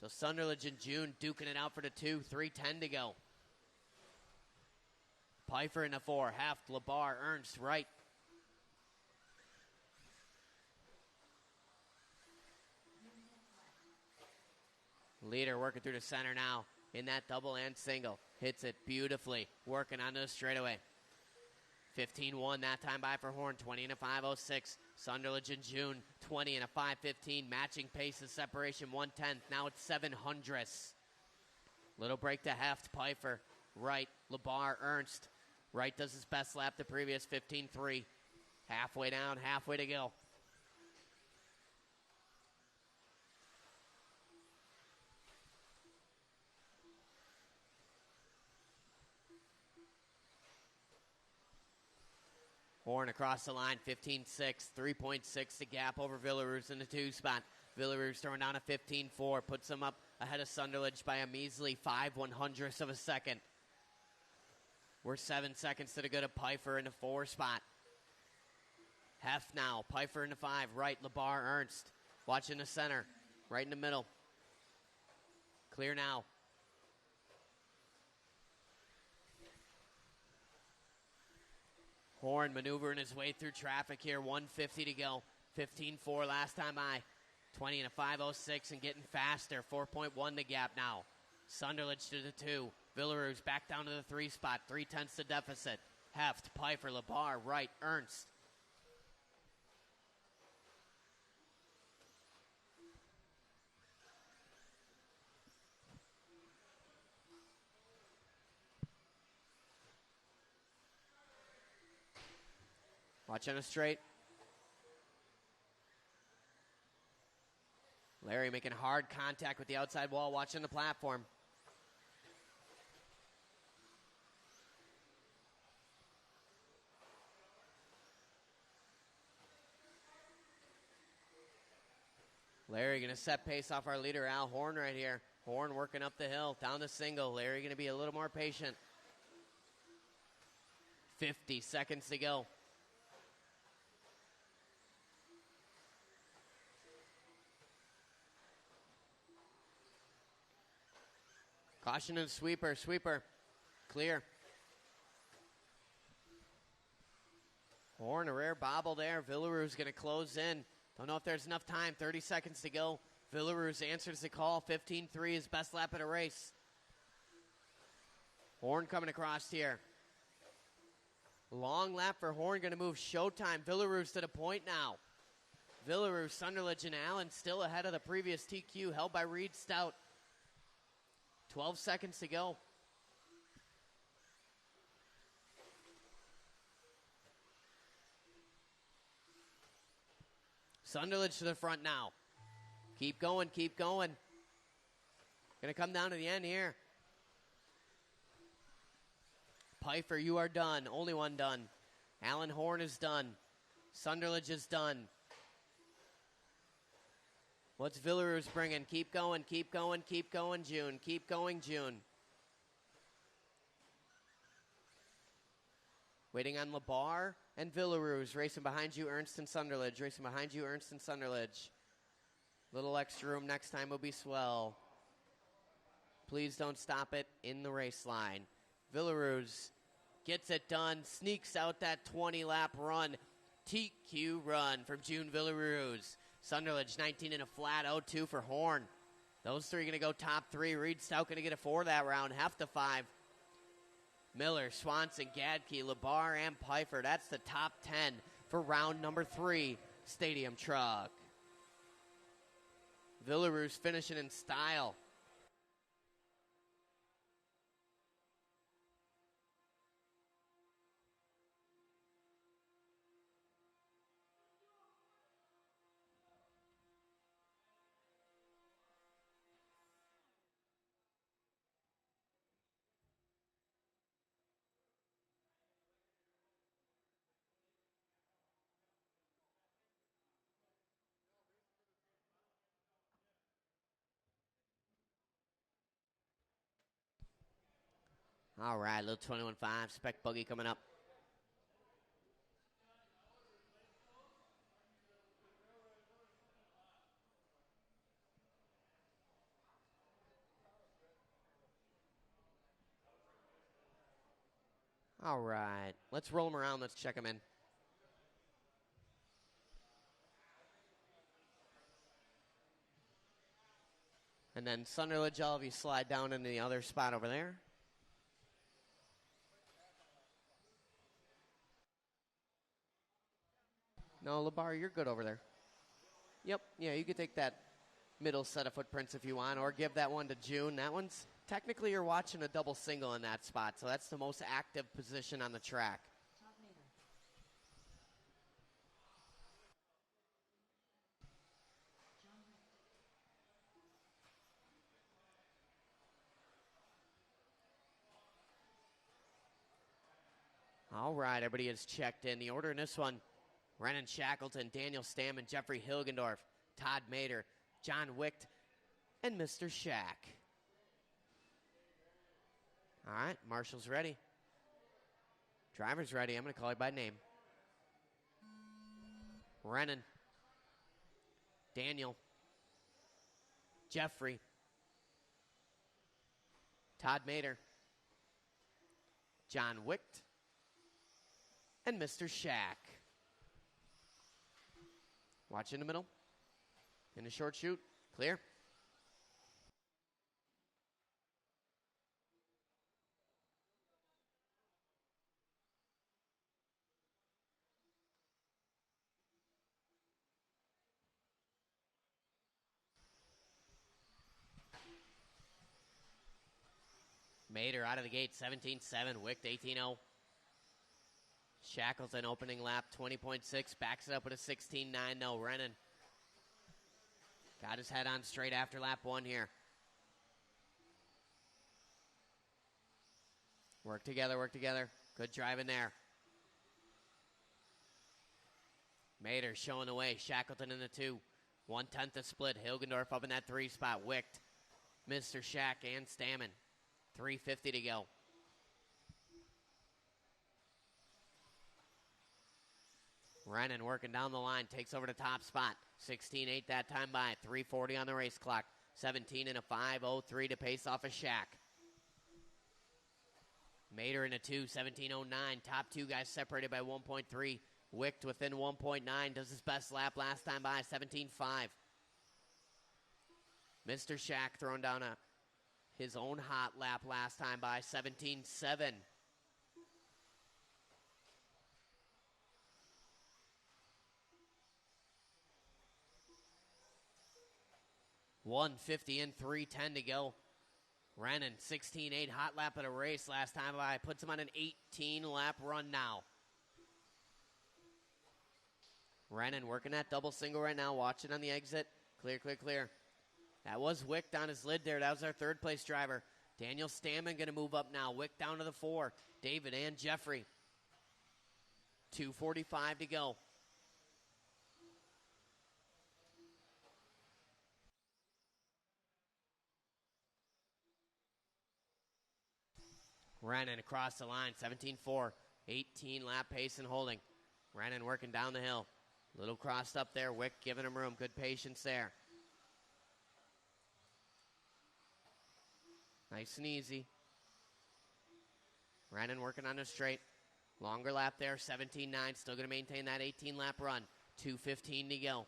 So Sunderledge and June duking it out for the 2. 3:10 to go. Pfeiffer in the 4. Heft, Labar, Ernst, Wright. Leader working through the center now in that double and single. Hits it beautifully. Working onto the straightaway. 15-1 that time by for Horn. 20 and a 5:06. Sunderledge and June. 20 and a 5:15. Matching paces. Separation 1/10. Now it's 7/100. Little break to Heft. Pfeiffer. Wright. Labar. Ernst. Wright does his best lap the previous 15-3. Halfway down. Halfway to go. Horn across the line, 15-6, 3.6 the gap over Villaroos in the 2 spot. Villaroos throwing down a 15-4, puts him up ahead of Sunderledge by a measly 5/100ths of a second. We're 7 seconds to the good of Pfeiffer in the 4 spot. Heft now, Pfeiffer in the 5, Wright, Labar, Ernst. Watching the center, right in the middle. Clear now. Horn maneuvering his way through traffic here. 150 to go. 15-4 last time by. 20 and a 5:06 and getting faster. 4.1 the gap now. Sunderledge to the 2. Villaroos back down to the 3 spot. 3/10 the deficit. Heft, Pfeiffer, Labar, Wright, Ernst. Watch on a straight. Larry making hard contact with the outside wall, watching the platform. Larry going to set pace off our leader, Al Horn, right here. Horn working up the hill, down the single. Larry going to be a little more patient. 50 seconds to go. Caution and sweeper. Sweeper. Clear. Horn, a rare bobble there. Villaroos going to close in. Don't know if there's enough time. 30 seconds to go. Villaroos answers the call. 15-3 is best lap of the race. Horn coming across here. Long lap for Horn. Going to move Showtime. Villaroos to the point now. Villaroos, Sunderledge, and Allen still ahead of the previous TQ, held by Reed Stout. 12 seconds to go. Sunderledge to the front now. Keep going, keep going. Gonna come down to the end here. Pfeiffer, you are done. Only one done. Alan Horn is done. Sunderledge is done. What's Villaroos bringing? Keep going, keep going, keep going, June. Keep going, June. Waiting on Labar and Villaroos. Racing behind you, Ernst and Sunderledge. Racing behind you, Ernst and Sunderledge. Little extra room next time will be swell. Please don't stop it in the race line. Villaroos gets it done, sneaks out that 20-lap run. TQ run from June Villaroos. Sunderledge 19 in a flat, 0-2 for Horn. Those three going to go top three. Reed Stout going to get a 4 that round, half to 5. Miller, Swanson, Gadke, Labar, and Pfeiffer. That's the top 10 for round number 3, Stadium Truck. Villaroos finishing in style. All right, little 21.5 spec buggy coming up. All right, let's roll them around. Let's check them in. And then Sunderledge, all of you slide down into the other spot over there. No, Labar, you're good over there. Yep, yeah, you could take that middle set of footprints if you want, or give that one to June. That one's, technically you're watching a double single in that spot, so that's the most active position on the track. Top Mater. John Wick. All right, everybody is checked in. The order in this one, Renan Shackleton, Daniel Stammen, Jeffrey Hilgendorf, Todd Mater, John Wicht, and Mr. Shack. All right, Marshall's ready. Driver's ready. I'm going to call you by name. Renan, Daniel, Jeffrey, Todd Mater, John Wicht, and Mr. Shack. Watch in the middle. In a short shoot. Clear. Mater out of the gate, 17.7. Wicht, 18.0. Shackleton opening lap, 20.6. Backs it up with a 16.9. No, Renan got his head on straight after lap 1 here. Work together, work together. Good driving there. Mater showing the way. Shackleton in the 2. 1/10 to split. Hilgendorf up in that 3 spot. Wicht, Mr. Shack, and Stammen. 3:50 to go. Renan working down the line, takes over the top spot. 16.8 that time by. 3:40 on the race clock. 17 and a 5:03 to pace off a Shack. Mater in a 2, 17.09. Top 2 guys separated by 1.3. Wicht within 1.9. Does his best lap last time by. 17.5. Mr. Shack throwing down his own hot lap last time by. 17.7. $150 and 3:10 to go. Renan, 16.8 hot lap of the race last time by. Puts him on an 18-lap run now. Renan working that double single right now. Watch it on the exit. Clear, clear, clear. That was Wicht on his lid there. That was our third place driver. Daniel Stammen going to move up now. Wicht down to the 4. David and Jeffrey. 2:45 to go. Renan across the line, 17.4, 18 lap pace and holding. Renan working down the hill. Little crossed up there. Wick giving him room. Good patience there. Nice and easy. Rennan working on a straight. Longer lap there, 17-9. Still going to maintain that 18-lap run. 2:15 to go.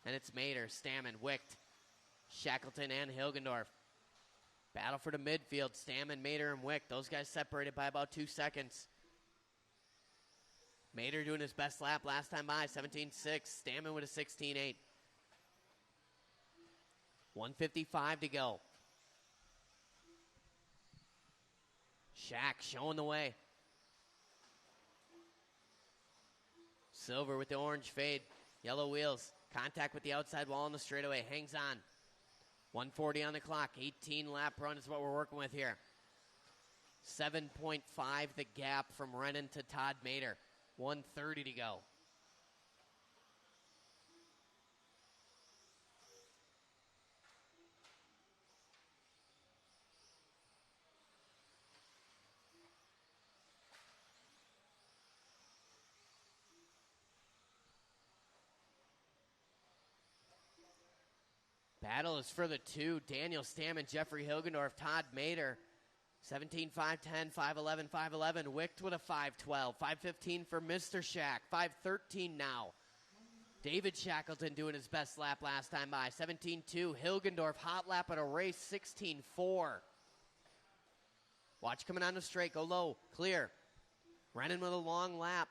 And it's Mater, Stammen, Wicht, Shackleton, and Hilgendorf. Battle for the midfield. Stammen, Mater, and Wicht. Those guys separated by about 2 seconds. Mater doing his best lap last time by, 17-6. Stammen with a 16-8. 1:55 to go. Shack showing the way. Silver with the orange fade. Yellow wheels. Contact with the outside wall on the straightaway. Hangs on. 1:40 on the clock. 18-lap run is what we're working with here. 7.5 the gap from Rennan to Todd Mater. 1:30 to go. Battle is for the two. Daniel Stammen, Jeffrey Hilgendorf, Todd Mater. 17, 5'10", 5'11", 5'11". Wicht with a 5'12". 5'15 for Mr. Shack. 5'13 now. David Shackleton doing his best lap last time by. 17-2. Hilgendorf, hot lap at a race. 16-4. Watch coming on the straight. Go low. Clear. Rennan with a long lap.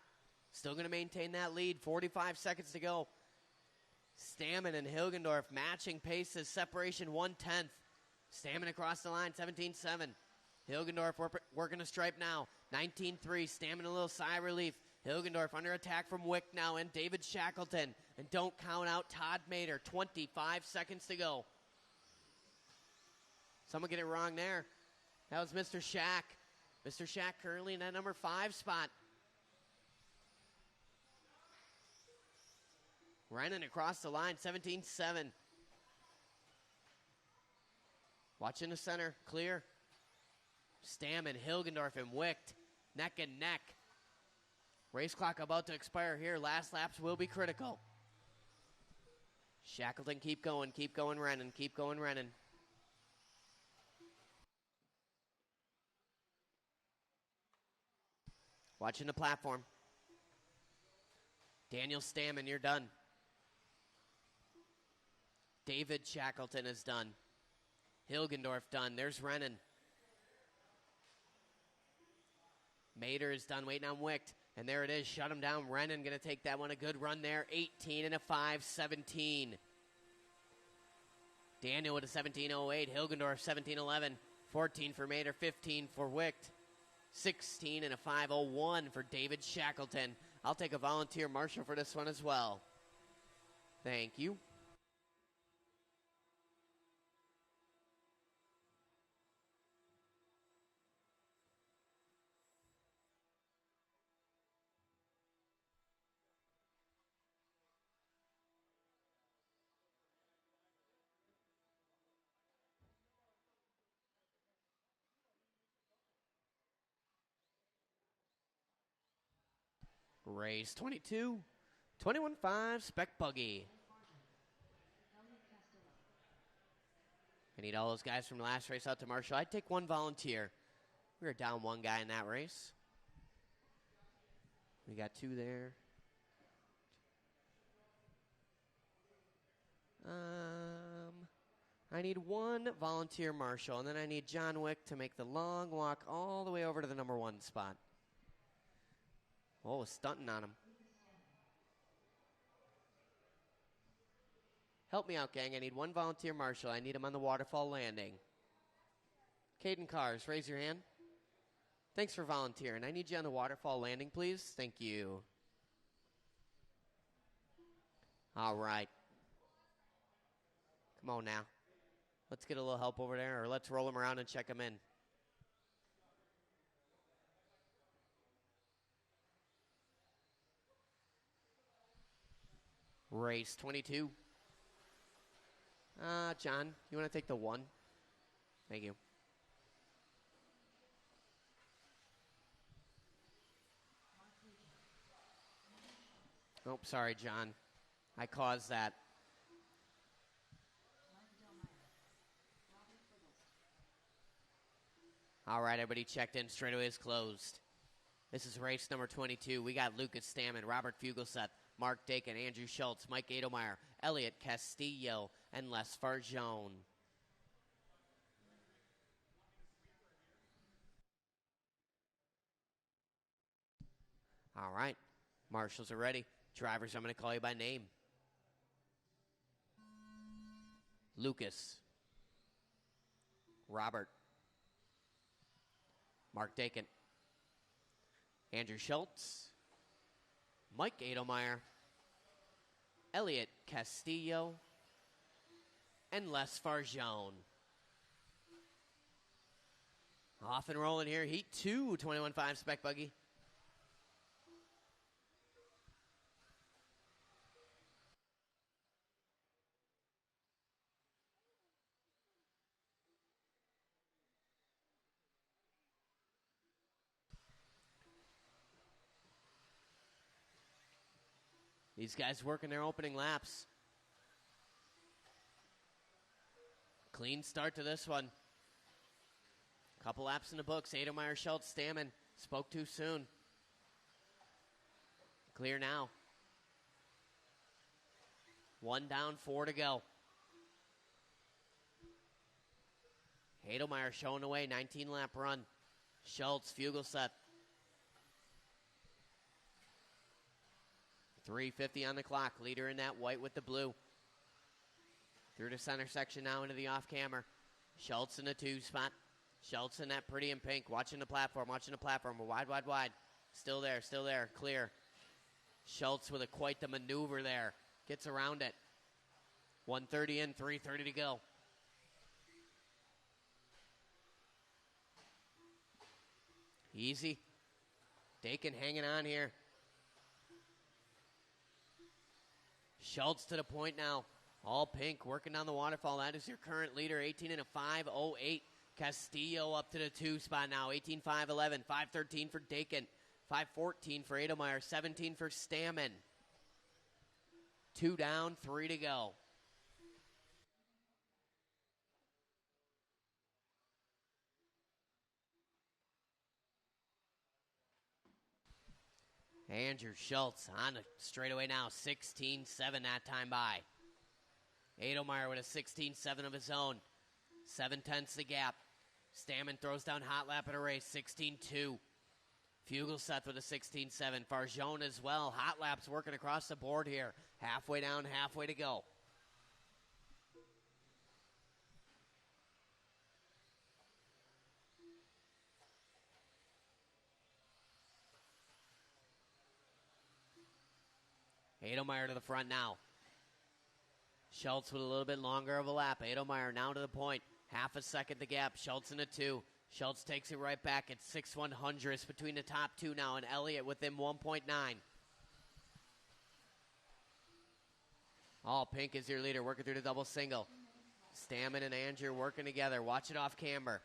Still going to maintain that lead. 45 seconds to go. Stammen and Hilgendorf matching paces. Separation 1/10. Stammen across the line. 17-7. Hilgendorf working a stripe now. 19-3. Stammen a little sigh of relief. Hilgendorf under attack from Wicht now and David Shackleton. And don't count out Todd Mater. 25 seconds to go. Someone get it wrong there. That was Mr. Shack. Mr. Shack currently in that number 5 spot. Rennan across the line. 17-7. Watch in the center. Clear. Stammen, Hilgendorf, and Wicht. Neck and neck. Race clock about to expire here. Last laps will be critical. Shackleton, keep going, Rennan. Keep going, Rennan. Watching the platform. Daniel Stammen, you're done. David Shackleton is done. Hilgendorf done. There's Rennan. Mater is done waiting on Wicht. And there it is. Shut him down. Rennan going to take that one. A good run there. 18 and a 5:17. Daniel with a 17:08. Hilgendorf 17:11. 14 for Mater. 15 for Wicht. 16 and a 5:01 for David Shackleton. I'll take a volunteer marshal for this one as well. Thank you. Race 22, 21.5 spec buggy. I need all those guys from last race out to Marshall. I'd take one volunteer. We were down one guy in that race. We got 2 there. I need one volunteer marshal, and then I need John Wick to make the long walk all the way over to the number 1 spot. Oh, was stunting on him. Help me out, gang. I need one volunteer marshal. I need him on the waterfall landing. Caden Cars, raise your hand. Thanks for volunteering. I need you on the waterfall landing, please. Thank you. All right. Come on now. Let's get a little help over there, or let's roll him around and check him in. Race 22. John, you want to take the 1? Thank you. Oh, sorry, John. I caused that. All right, everybody checked in. Straightaway is closed. This is race number 22. We got Lucas Stammen, Robert Fugelseth, Mark Dakin, Andrew Schultz, Mike Adelmeyer, Elliot Castillo, and Les Farjone. All right, marshals are ready. Drivers, I'm going to call you by name. Lucas, Robert, Mark Dakin, Andrew Schultz, Mike Adelmeyer, Elliot Castillo, and Les Farjone. Off and rolling here. Heat 2, 21.5 spec buggy. These guys working their opening laps. Clean start to this one. Couple laps in the books. Adelmeyer, Schultz, Stammen. Spoke too soon. Clear now. 1 down, 4 to go. Adelmeyer showing the way. 19-lap run. Schultz, Fugelseth. 3:50 on the clock. Leader in that white with the blue. Through the center section now into the off-camera. Schultz in the 2 spot. Schultz in that pretty in pink. Watching the platform. Wide, wide, wide. Still there. Clear. Schultz with quite the maneuver there. Gets around it. 1:30 in, 3:30 to go. Easy. Dakin hanging on here. Schultz to the point now. All pink, working down the waterfall. That is your current leader, 18 and a 5:08. Castillo up to the 2 spot now, 18.511. 5:13 for Dakin. 5:14 for Adelmeyer. 17 for Stammen. 2 down, 3 to go. Andrew Schultz on the straightaway now, 16.7 that time by. Adelmeyer with a 16.7 of his own. 7/10 the gap. Stammen throws down hot lap at a race, 16.2. Fugelseth with a 16.7. Farjone as well. Hot laps working across the board here. Halfway down, halfway to go. Adelmeyer to the front now. Schultz with a little bit longer of a lap. Adelmeyer now to the point. Half a second the gap. Schultz in a 2. Schultz takes it right back at 6/100ths between the top 2 now, and Elliott within 1.9. All pink is your leader, working through the double single. Stammen and Andrew working together. Watch it off camber.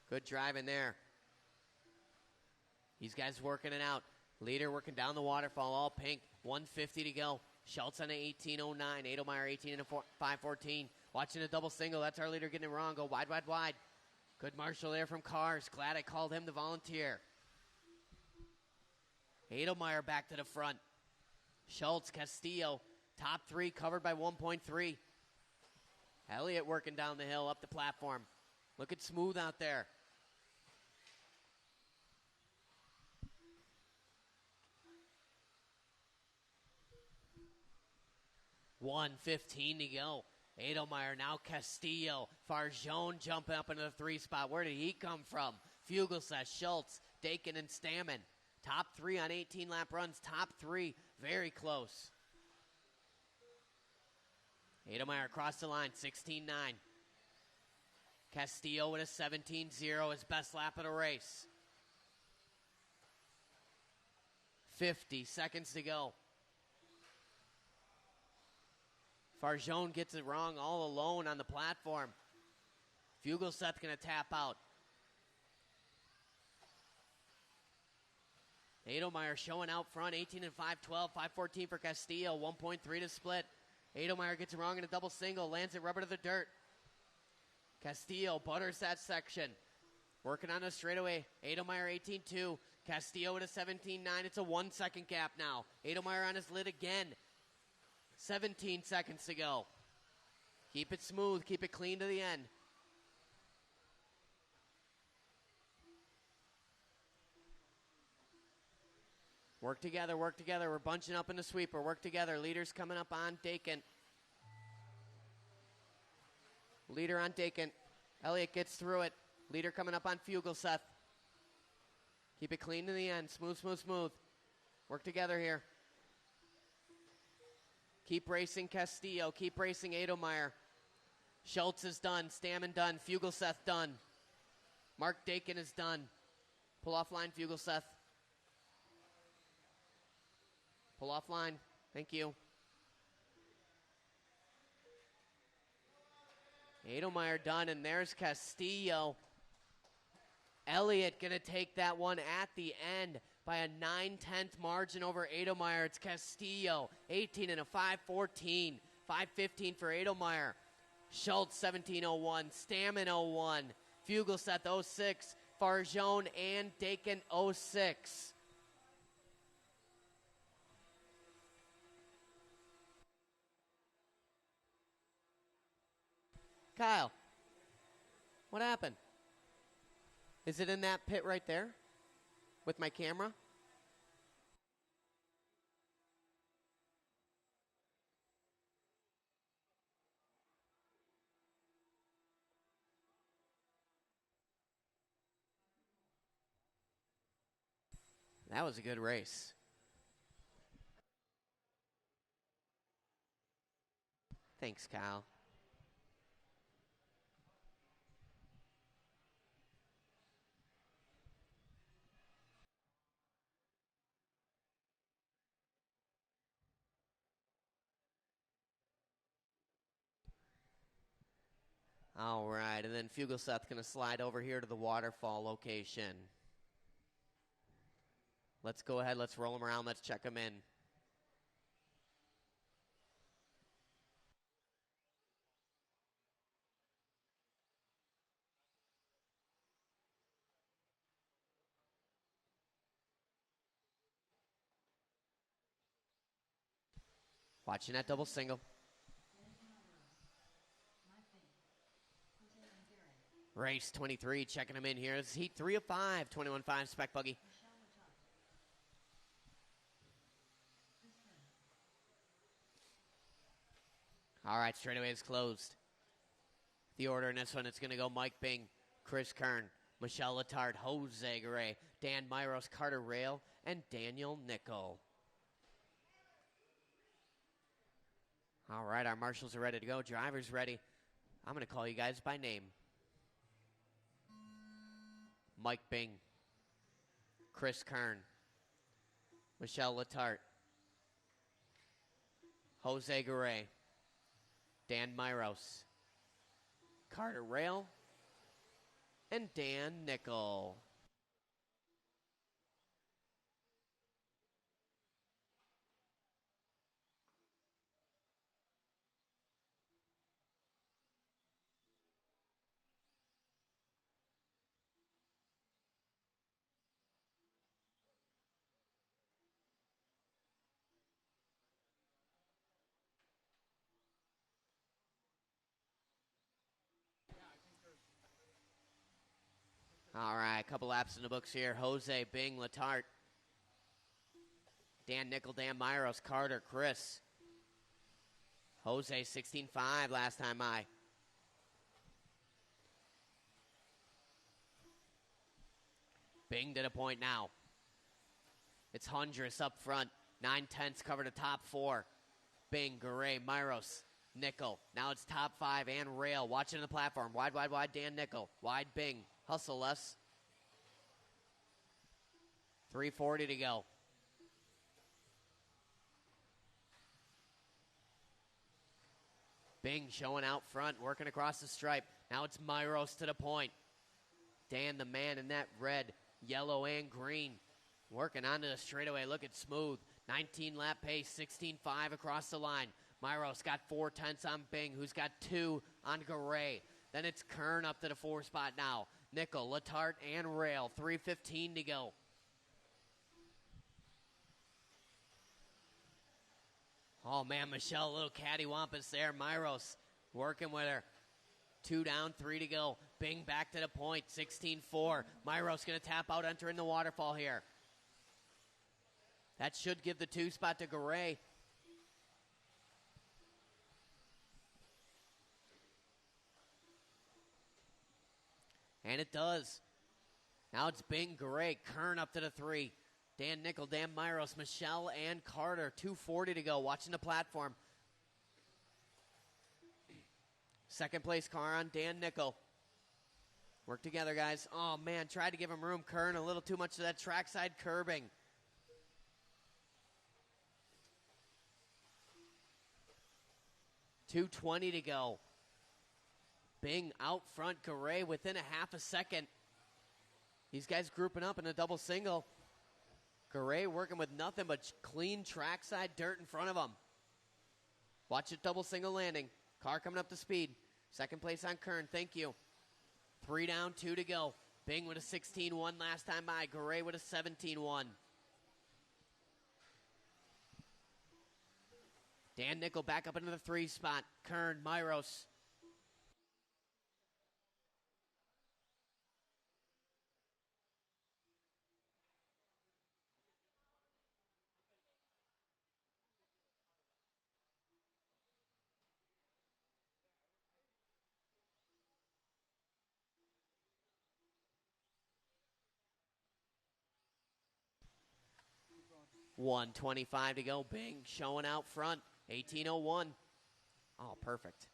Good driving there. These guys working it out. Leader working down the waterfall, all pink. 1:50 to go. Schultz on an 18.09. Adelmeyer 18 and a 5:14. Watching a double single. That's our leader getting it wrong. Go wide, wide, wide. Good marshal there from Cars. Glad I called him the volunteer. Adelmeyer back to the front. Schultz, Castillo, top 3 covered by 1.3. Elliott working down the hill up the platform. Looking smooth out there. $1:15 to go. Adelmeyer, now Castillo. Farjone jumping up into the 3 spot. Where did he come from? Fugelseth, Schultz, Dakin, and Stammen. Top 3 on 18-lap runs. Top 3, very close. Adelmeyer across the line, 16.9. Castillo with a 17.0, his best lap of the race. 50 seconds to go. Farjone gets it wrong all alone on the platform. Fugelseth going to tap out. Adelmeyer showing out front, 18 and 5.12, 5.14 for Castillo, 1.3 to split. Adelmeyer gets it wrong in a double single, lands it rubber to the dirt. Castillo butters that section. Working on a straightaway. Adelmeyer 18-2. Castillo at a 17-9. It's a 1 second gap now. Adelmeyer on his lid again. 17 seconds to go. Keep it smooth. Keep it clean to the end. Work together, work together. We're bunching up in the sweeper. Work together. Leader's coming up on Dakin. Leader on Dakin. Elliott gets through it. Leader coming up on Fugelseth. Keep it clean to the end. Smooth, smooth, smooth. Work together here. Keep racing Castillo. Keep racing Adelmeyer. Schultz is done. Stammen done. Fugelseth done. Mark Dakin is done. Pull off line, Fugelseth. Pull off line. Thank you. Adelmeyer done, and there's Castillo. Elliott going to take that one at the end by a 9/10 margin over Adelmeyer. It's Castillo, 18 and a 5:14. 5:15 for Adelmeyer. Schultz, 17:01. Stammen, 01. Fugelseth, 06. Farjone and Dakin, 06. Kyle, what happened? Is it in that pit right there with my camera? That was a good race. Thanks, Kyle. All right, and then Fugelseth going to slide over here to the waterfall location. Let's go ahead. Let's roll him around. Let's check him in. Watching that double single. Race 23, checking him in here. This is heat 3 of 5, 21.5 spec buggy. All right, straightaway is closed. The order in this one, it's going to go Mike Bing, Chris Kern, Michelle Letard, Jose Garay, Dan Myros, Carter Rail, and Daniel Nickel. All right, our marshals are ready to go. Drivers ready. I'm going to call you guys by name. Mike Bing, Chris Kern, Michelle Letarte, Jose Garay, Dan Myros, Carter Rail, and Dan Nickel. All right, a couple laps in the books here. Jose, Bing, Letarte, Dan Nickel, Dan Myros, Carter, Chris. Jose, 16.5 last time I. Bing to the point now. It's Hundress up front. 9/10 cover to top 4. Bing, Garay, Myros, Nickel. Now it's top 5 and Rail. Watching the platform. Wide, wide, wide, Dan Nickel. Wide, Bing. Hustle, Les. 3:40 to go. Bing showing out front, working across the stripe. Now it's Myros to the point. Dan, the man in that red, yellow, and green. Working onto the straightaway, looking smooth. 19 lap pace, 16.5 across the line. Myros got 4/10 on Bing, who's got 2 on Garay. Then it's Kern up to the 4 spot now. Nickel, Latart, and Rail. 3:15 to go. Oh, man, Michelle, a little cattywampus there. Myros working with her. 2 down, 3 to go. Bing back to the point, 16-4. Myros going to tap out, entering the waterfall here. That should give the 2 spot to Garay. And it does. Now it's Bing, Garay, Kern up to the 3. Dan Nickel, Dan Myros, Michelle, and Carter. 2:40 to go. Watching the platform. Second place car on Dan Nickel. Work together, guys. Oh, man, tried to give him room. Kern, a little too much of that trackside curbing. $2:20 to go. Bing out front, Garay within a half a second. These guys grouping up in a double single. Garay working with nothing but clean trackside dirt in front of him. Watch it, double single landing. Car coming up to speed. Second place on Kern, thank you. 3 down, 2 to go. Bing with a 16-1 last time by. Garay with a 17-1. Dan Nickel back up into the 3 spot. Kern, Myros. $1:25 to go. Bing showing out front. 18:01. Oh, perfect.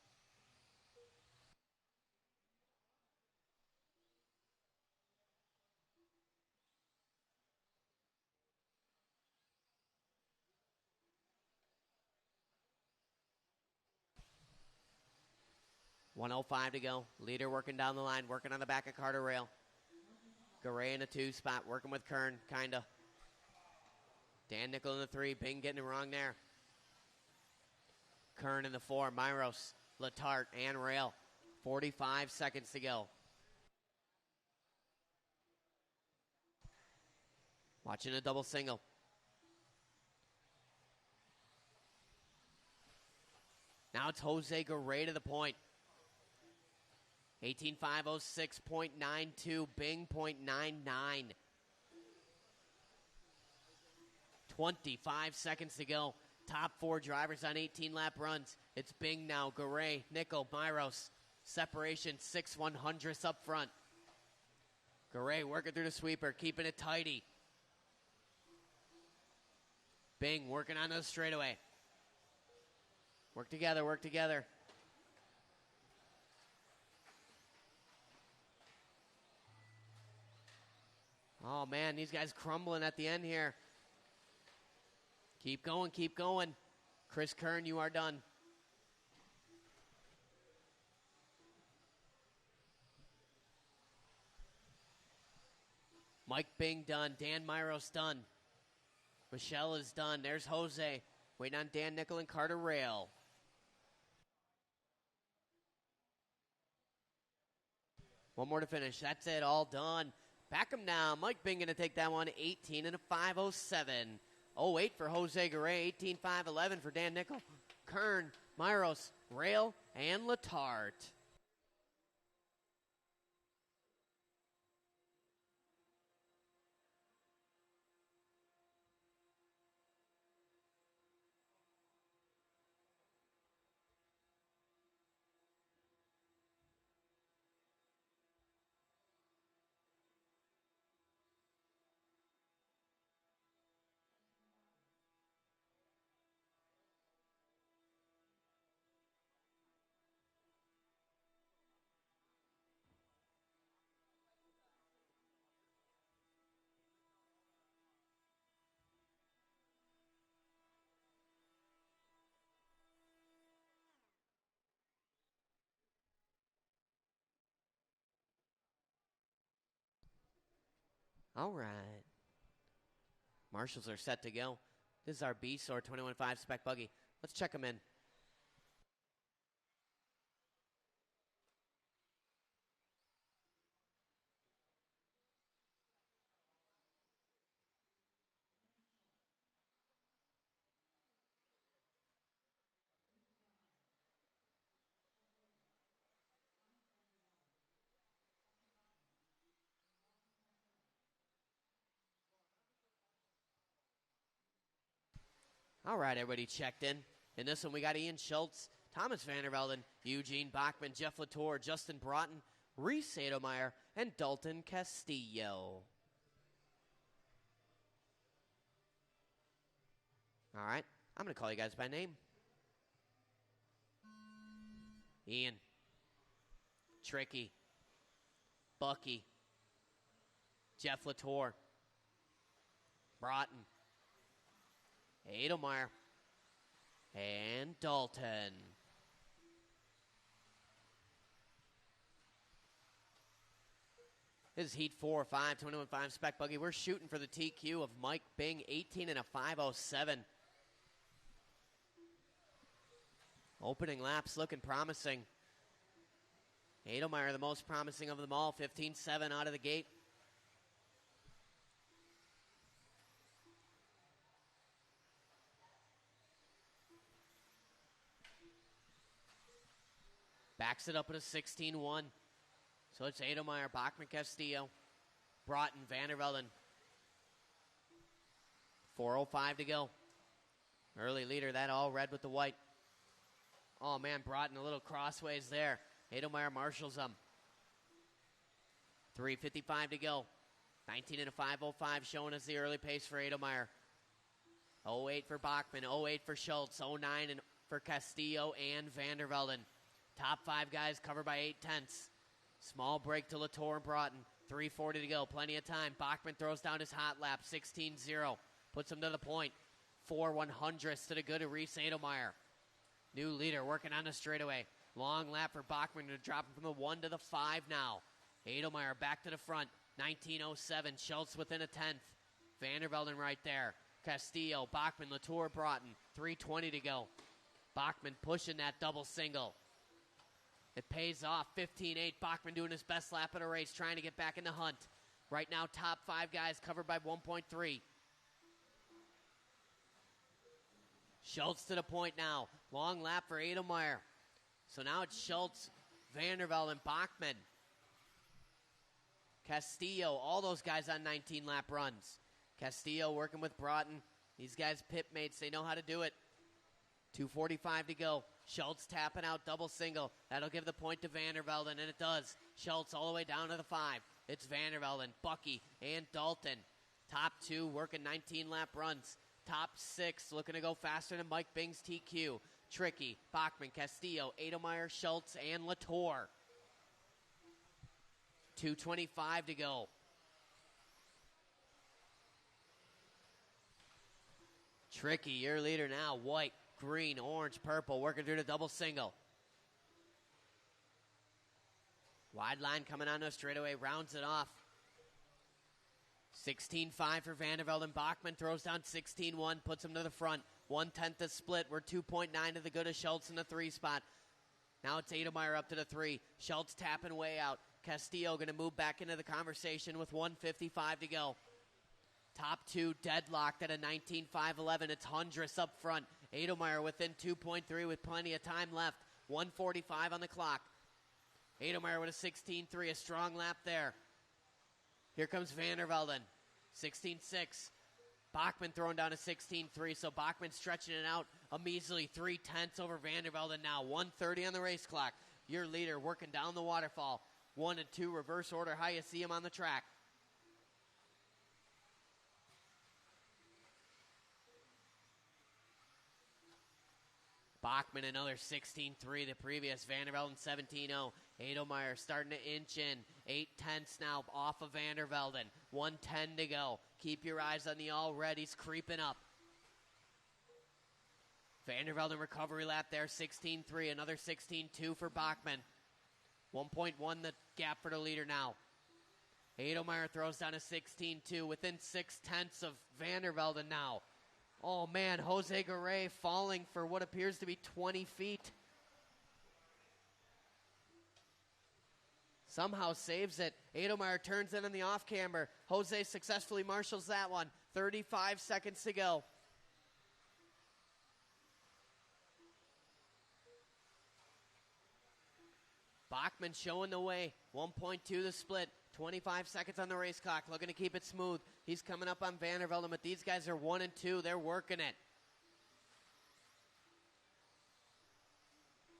$1:05 to go. Leader working down the line, working on the back of Carter Rail. Garay in a 2 spot, working with Kern, kinda. Dan Nickel in the 3. Bing getting it wrong there. Kern in the 4. Myros, Latart, and Rail. 45 seconds to go. Watching a double single. Now it's Jose Garay to the point. 18:5:06.92. Bing .99. 25 seconds to go. Top 4 drivers on 18-lap runs. It's Bing now. Garay, Nickel, Myros. Separation 6/100ths up front. Garay working through the sweeper, keeping it tidy. Bing working on the straightaway. Work together, work together. Oh, man, these guys crumbling at the end here. Keep going, keep going. Chris Kern, you are done. Mike Bing done. Dan Myros done. Michelle is done. There's Jose. Waiting on Dan Nickel and Carter Rail. One more to finish. That's it. All done. Back him down. Mike Bing going to take that one. 18 and a 5:07. 08 for Jose Garay. 18:5:11 for Dan Nickel. Kern, Myros, Rail, and Latart. All right. Marshals are set to go. This is our B-Sor 21.5 spec buggy. Let's check them in. All right, everybody checked in. In this one, we got Ian Schultz, Thomas Vandervelden, Eugene Bachman, Jeff Latour, Justin Broughton, Reese Adelmeyer, and Dalton Castillo. All right, I'm going to call you guys by name. Ian, Tricky, Bucky, Jeff Latour, Broughton, Adelmeyer, and Dalton. This is Heat 4, 5, 21-5 spec buggy. We're shooting for the TQ of Mike Bing, 18 and a 507. Opening laps looking promising. Adelmeyer, the most promising of them all, 15-7 out of the gate. Backs it up at a 16-1. So it's Adelmeyer, Bachman, Castillo, Broughton, Vandervelden. 4:05 to go. Early leader, that all red with the white. Oh, man, Broughton a little crossways there. Adelmeyer marshals them. 3:55 to go. 19 and a 5:05 showing us the early pace for Adelmeyer. 08 for Bachman, 08 for Schultz, 09 and for Castillo and Vandervelden. Top 5 guys covered by 8/10. Small break to Latour and Broughton. 3:40 to go. Plenty of time. Bachman throws down his hot lap. 16-0. Puts him to the point. 4/100ths to the good of Reese Adelmeyer. New leader working on the straightaway. Long lap for Bachman to drop him from the 1 to the 5 now. Adelmeyer back to the front. 19:07. Schultz within a 10th. Vandervelden right there. Castillo, Bachman, Latour, Broughton. 3:20 to go. Bachman pushing that double single. It pays off. 15-8. Bachman doing his best lap of the race, trying to get back in the hunt. Right now, top 5 guys covered by 1.3. Schultz to the point now. Long lap for Adelmeyer. So now it's Schultz, Vandervelden, Bachman, Castillo, all those guys on 19-lap runs. Castillo working with Broughton. These guys pit mates, they know how to do it. 2:45 to go. Schultz tapping out double single. That'll give the point to Vandervelden, and it does. Schultz all the way down to the 5. It's Vandervelden, Bucky, and Dalton. Top 2 working 19-lap runs. Top 6 looking to go faster than Mike Bing's TQ. Tricky, Bachman, Castillo, Adelmeyer, Schultz, and Latour. 2:25 to go. Tricky, your leader now. White, green, orange, purple, working through the double single. Wide line coming on to a straightaway, rounds it off. 16-5 for Vandervelden. Bachman throws down 16-1, puts him to the front. 1/10 to split. We're 2.9 to the good of Schultz in the 3 spot. Now it's Adelmeyer up to the 3. Schultz tapping way out. Castillo going to move back into the conversation with 1:55 to go. Top 2 deadlocked at a 19.511. It's Hundress up front. Adelmeyer within 2.3 with plenty of time left. 1:45 on the clock. Adelmeyer with a 16.3, a strong lap there. Here comes Vandervelden. 16.6. Bachman throwing down a 16.3, so Bachman stretching it out a measly 3/10 over Vandervelden now. 1:30 on the race clock. Your leader working down the waterfall. 1 and 2 reverse order, how you see him on the track. Bachman another 16.3, the previous. Vandervelden 17.0. Adelmeyer starting to inch in. 8/10 now off of Vandervelden. 1:10 to go. Keep your eyes on the all-red. He's creeping up. Vandervelden recovery lap there, 16.3. Another 16.2 for Bachman. 1.1 the gap for the leader now. Adelmeyer throws down a 16.2 within 6/10 of Vandervelden now. Oh, man, Jose Garay falling for what appears to be 20 feet. Somehow saves it. Adelmeyer turns in on the off-camber. Jose successfully marshals that one. 35 seconds to go. Bachman showing the way. 1.2 the split. 25 seconds on the race clock. Looking to keep it smooth. He's coming up on Vandervelden, but these guys are 1 and 2. They're working it.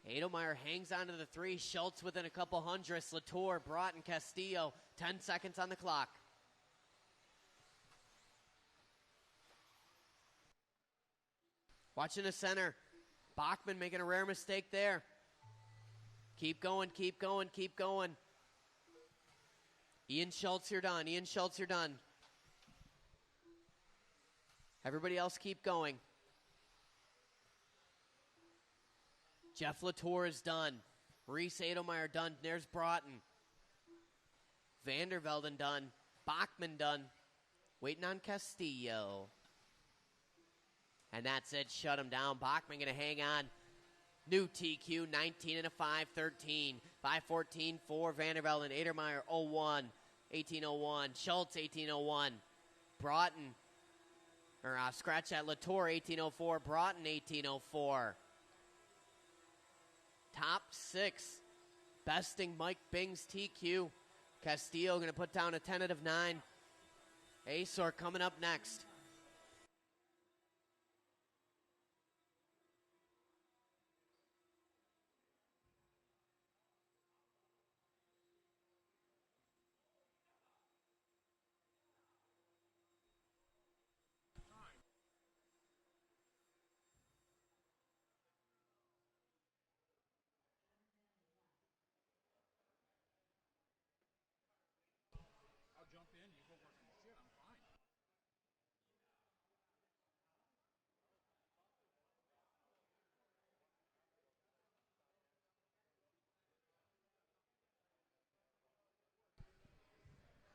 Adelmeyer hangs onto the 3. Schultz within a couple hundredths. Latour, Broughton, Castillo. 10 seconds on the clock. Watching the center. Bachman making a rare mistake there. Keep going, keep going, keep going. Ian Schultz, you're done. Ian Schultz, you're done. Everybody else keep going. Jeff Latour is done. Reese Adelmeyer done. There's Broughton. Vandervelden done. Bachman done. Waiting on Castillo. And that's it. Shut him down. Bachman going to hang on. New TQ, 19 and a 5-13. 5-14 for Vandervelden. Adelmeyer, 0-1. 18-01. Schultz, 18-01. Broughton, scratch that. Latour, 18-04. Broughton, 18-04. Top 6. Besting Mike Bing's TQ. Castillo going to put down a tentative 9. Azor coming up next.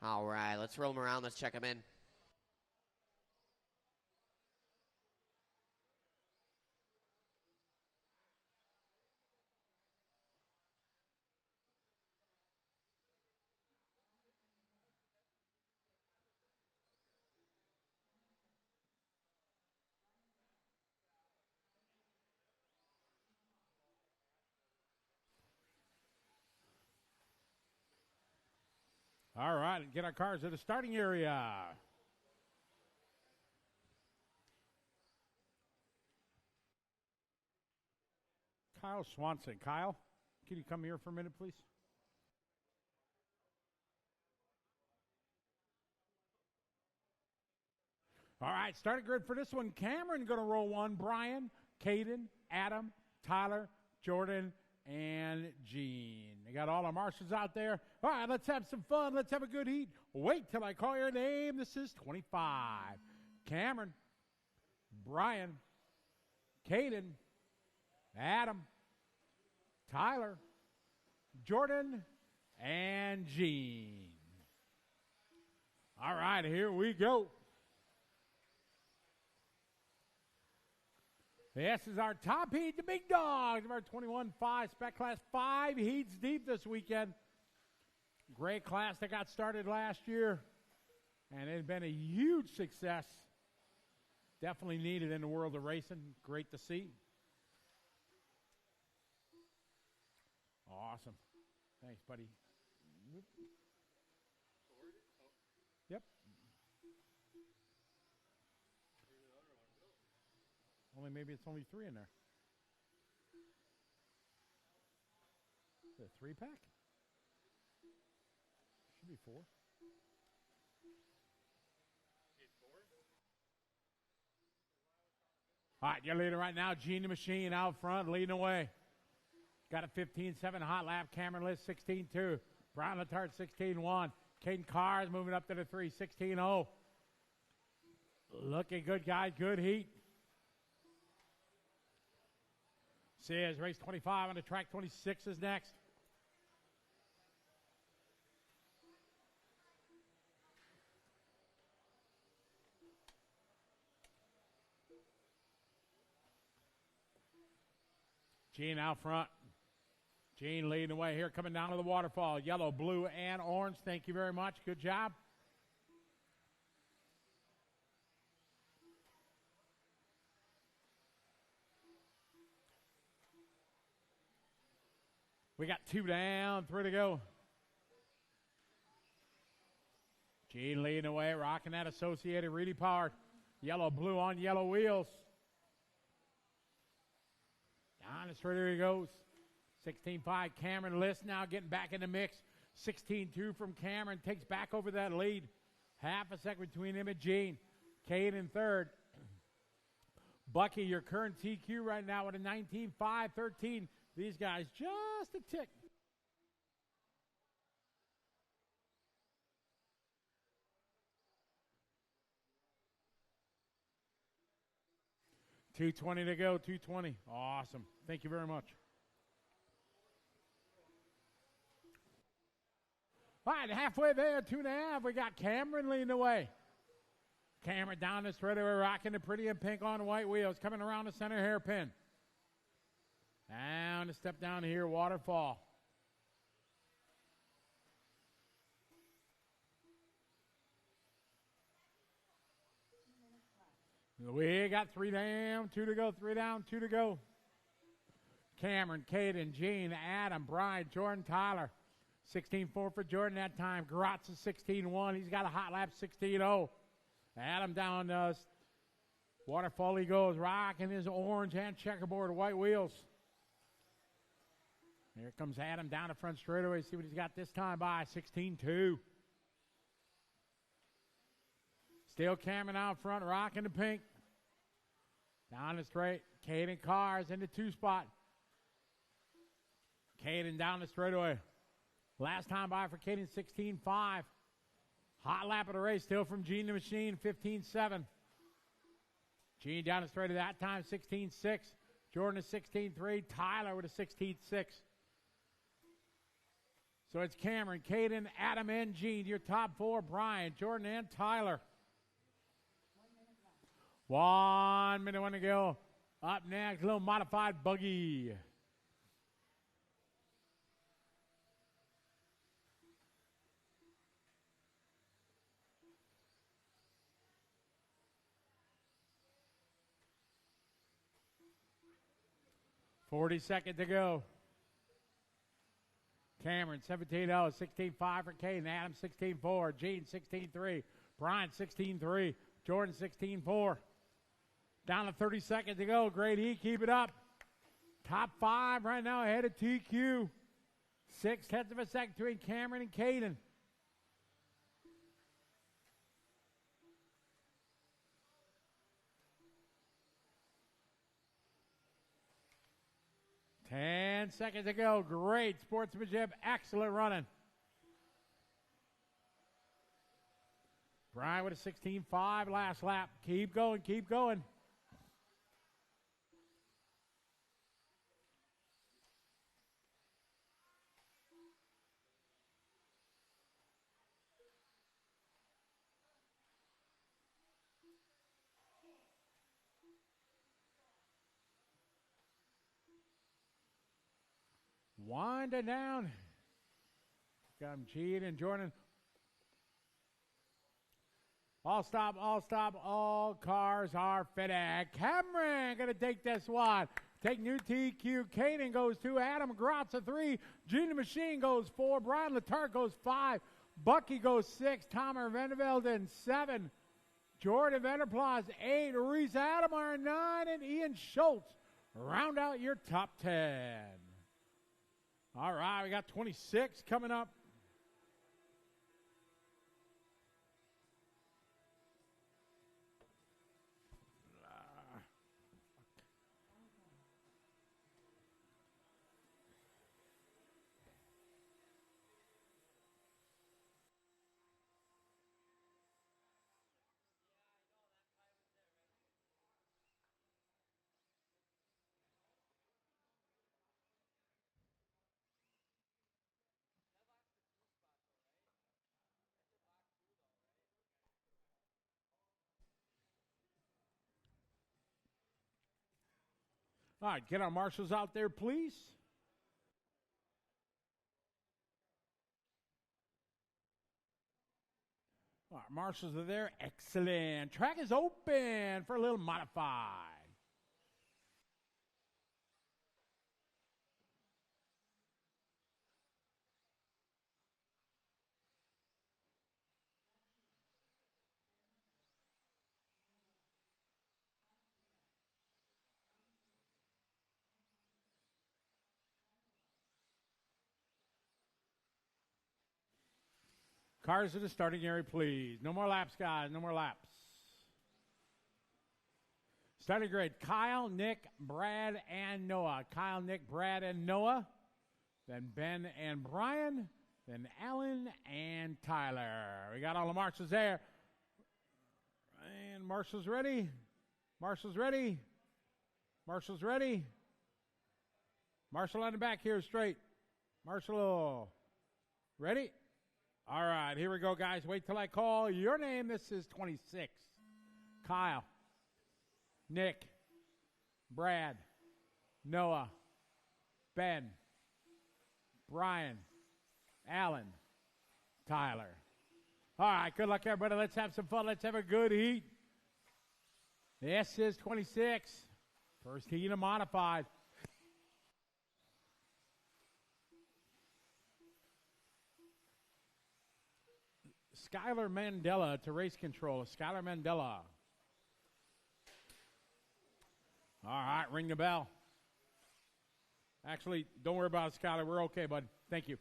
All right, let's roll them around. Let's check them in. All right, get our cars to the starting area. Kyle Swanson. Kyle, can you come here for a minute, please? All right, starting grid for this one. Cameron going to roll one. Brian, Caden, Adam, Tyler, Jordan, and Gene. They got all our marshals out there. All right, let's have some fun. Let's have a good heat. Wait till I call your name. This is 25. Cameron, Brian, Caden, Adam, Tyler, Jordan, and Gene. All right, here we go. This is our top heat, the big dogs of our 21-5 spec class. 5 heats deep this weekend. Great class that got started last year, and it's been a huge success. Definitely needed in the world of racing. Great to see. Awesome. Thanks, buddy. Yep. Maybe it's only 3 in there. Is it a 3-pack? Should be 4. All right, your leader right now, Gene the Machine out front, leading away. Got a 15-7 hot lap. Cameron List 16-2. Brian Letard 16-1. Caden Carr is moving up to the 3, 16-0. Looking good, guys. Good heat. Says race 25 on the track. 26 is next. Gene out front. Gene leading the way here, coming down to the waterfall. Yellow, blue, and orange. Thank you very much. Good job. We got 2 down, 3 to go. Gene leading the way, rocking that Associated Reedy Powered. Yellow, blue on yellow wheels. Down the straight, here he goes. 16.5, Cameron List now getting back in the mix. 16.2 from Cameron, takes back over that lead. Half a second between him and Gene. Cade in third. Bucky, your current TQ right now with a 19.5, 13. These guys just a tick. $220 to go, $220. Awesome. Thank you very much. All right, halfway there, 2.5. We got Cameron leading the way. Cameron down the straightaway, rocking the pretty in pink on white wheels, coming around the center hairpin. Down the step down here, waterfall. We got 3 down, 2 to go, 3 down, 2 to go. Cameron, Caden, Gene, Adam, Brian, Jordan, Tyler. 16.4 for Jordan that time. Gratz is 16.1. He's got a hot lap, 16.0. Adam down waterfall he goes, rocking his orange and checkerboard white wheels. Here comes Adam down the front straightaway. See what he's got this time by 16.2. Still Cameron out front, rocking the pink. Down the straight, Caden Cars in the 2 spot. Caden down the straightaway. Last time by for Caden, 16.5. Hot lap of the race, still from Gene the Machine, 15.7. Gene down the straight at that time, 16.6. Jordan is 16.3. Tyler with a 16.6. So it's Cameron, Caden, Adam, and Gene. Your top 4, Brian, Jordan, and Tyler. 1 minute, 1 to go. Up next, a little modified buggy. $40 to go. Cameron, 17.0, 16.5 for Caden. Adam, 16.4. Gene, 16.3. Brian, 16.3. Jordan, 16.4. Down to 30 seconds to go. Great heat. Keep it up. Top 5 right now ahead of TQ. 0.6 of a second between Cameron and Caden. Ten seconds to go. Great sportsmanship. Excellent running. Brian with a 16.5 last lap. Keep going. Keep going. Winding down. Got him cheating and Jordan. All stop, all stop, all cars are fitted. Cameron gonna take this one. Take new TQ. Caden goes 2. Adam Gratz a 3. Gene the Machine goes 4. Brian Letarte goes 5. Bucky goes 6. Tomer Vendevelden 7. Jordan Venderplas 8. Reese Adamar 9. And Ian Schultz round out your top 10. All right, we got 26 coming up. All right, get our marshals out there, please. All right, marshals are there. Excellent. Track is open for a little modified. Cars to the starting area, please. No more laps, guys. No more laps. Starting grid, Kyle, Nick, Brad, and Noah. Kyle, Nick, Brad, and Noah. Then Ben and Brian. Then Alan and Tyler. We got all the marshals there. And Marshall's ready. Marshall's ready. Marshall's ready. Marshall on the back here, straight. Marshall, ready? All right, here we go, guys. Wait till I call your name. This is 26. Kyle, Nick, Brad, Noah, Ben, Brian, Alan, Tyler. All right, good luck, everybody. Let's have some fun. Let's have a good heat. This is 26. First heat of modified. Skylar Mandela to race control. Skylar Mandela. All right, ring the bell. Actually, don't worry about it, Skylar. We're okay, bud. Thank you.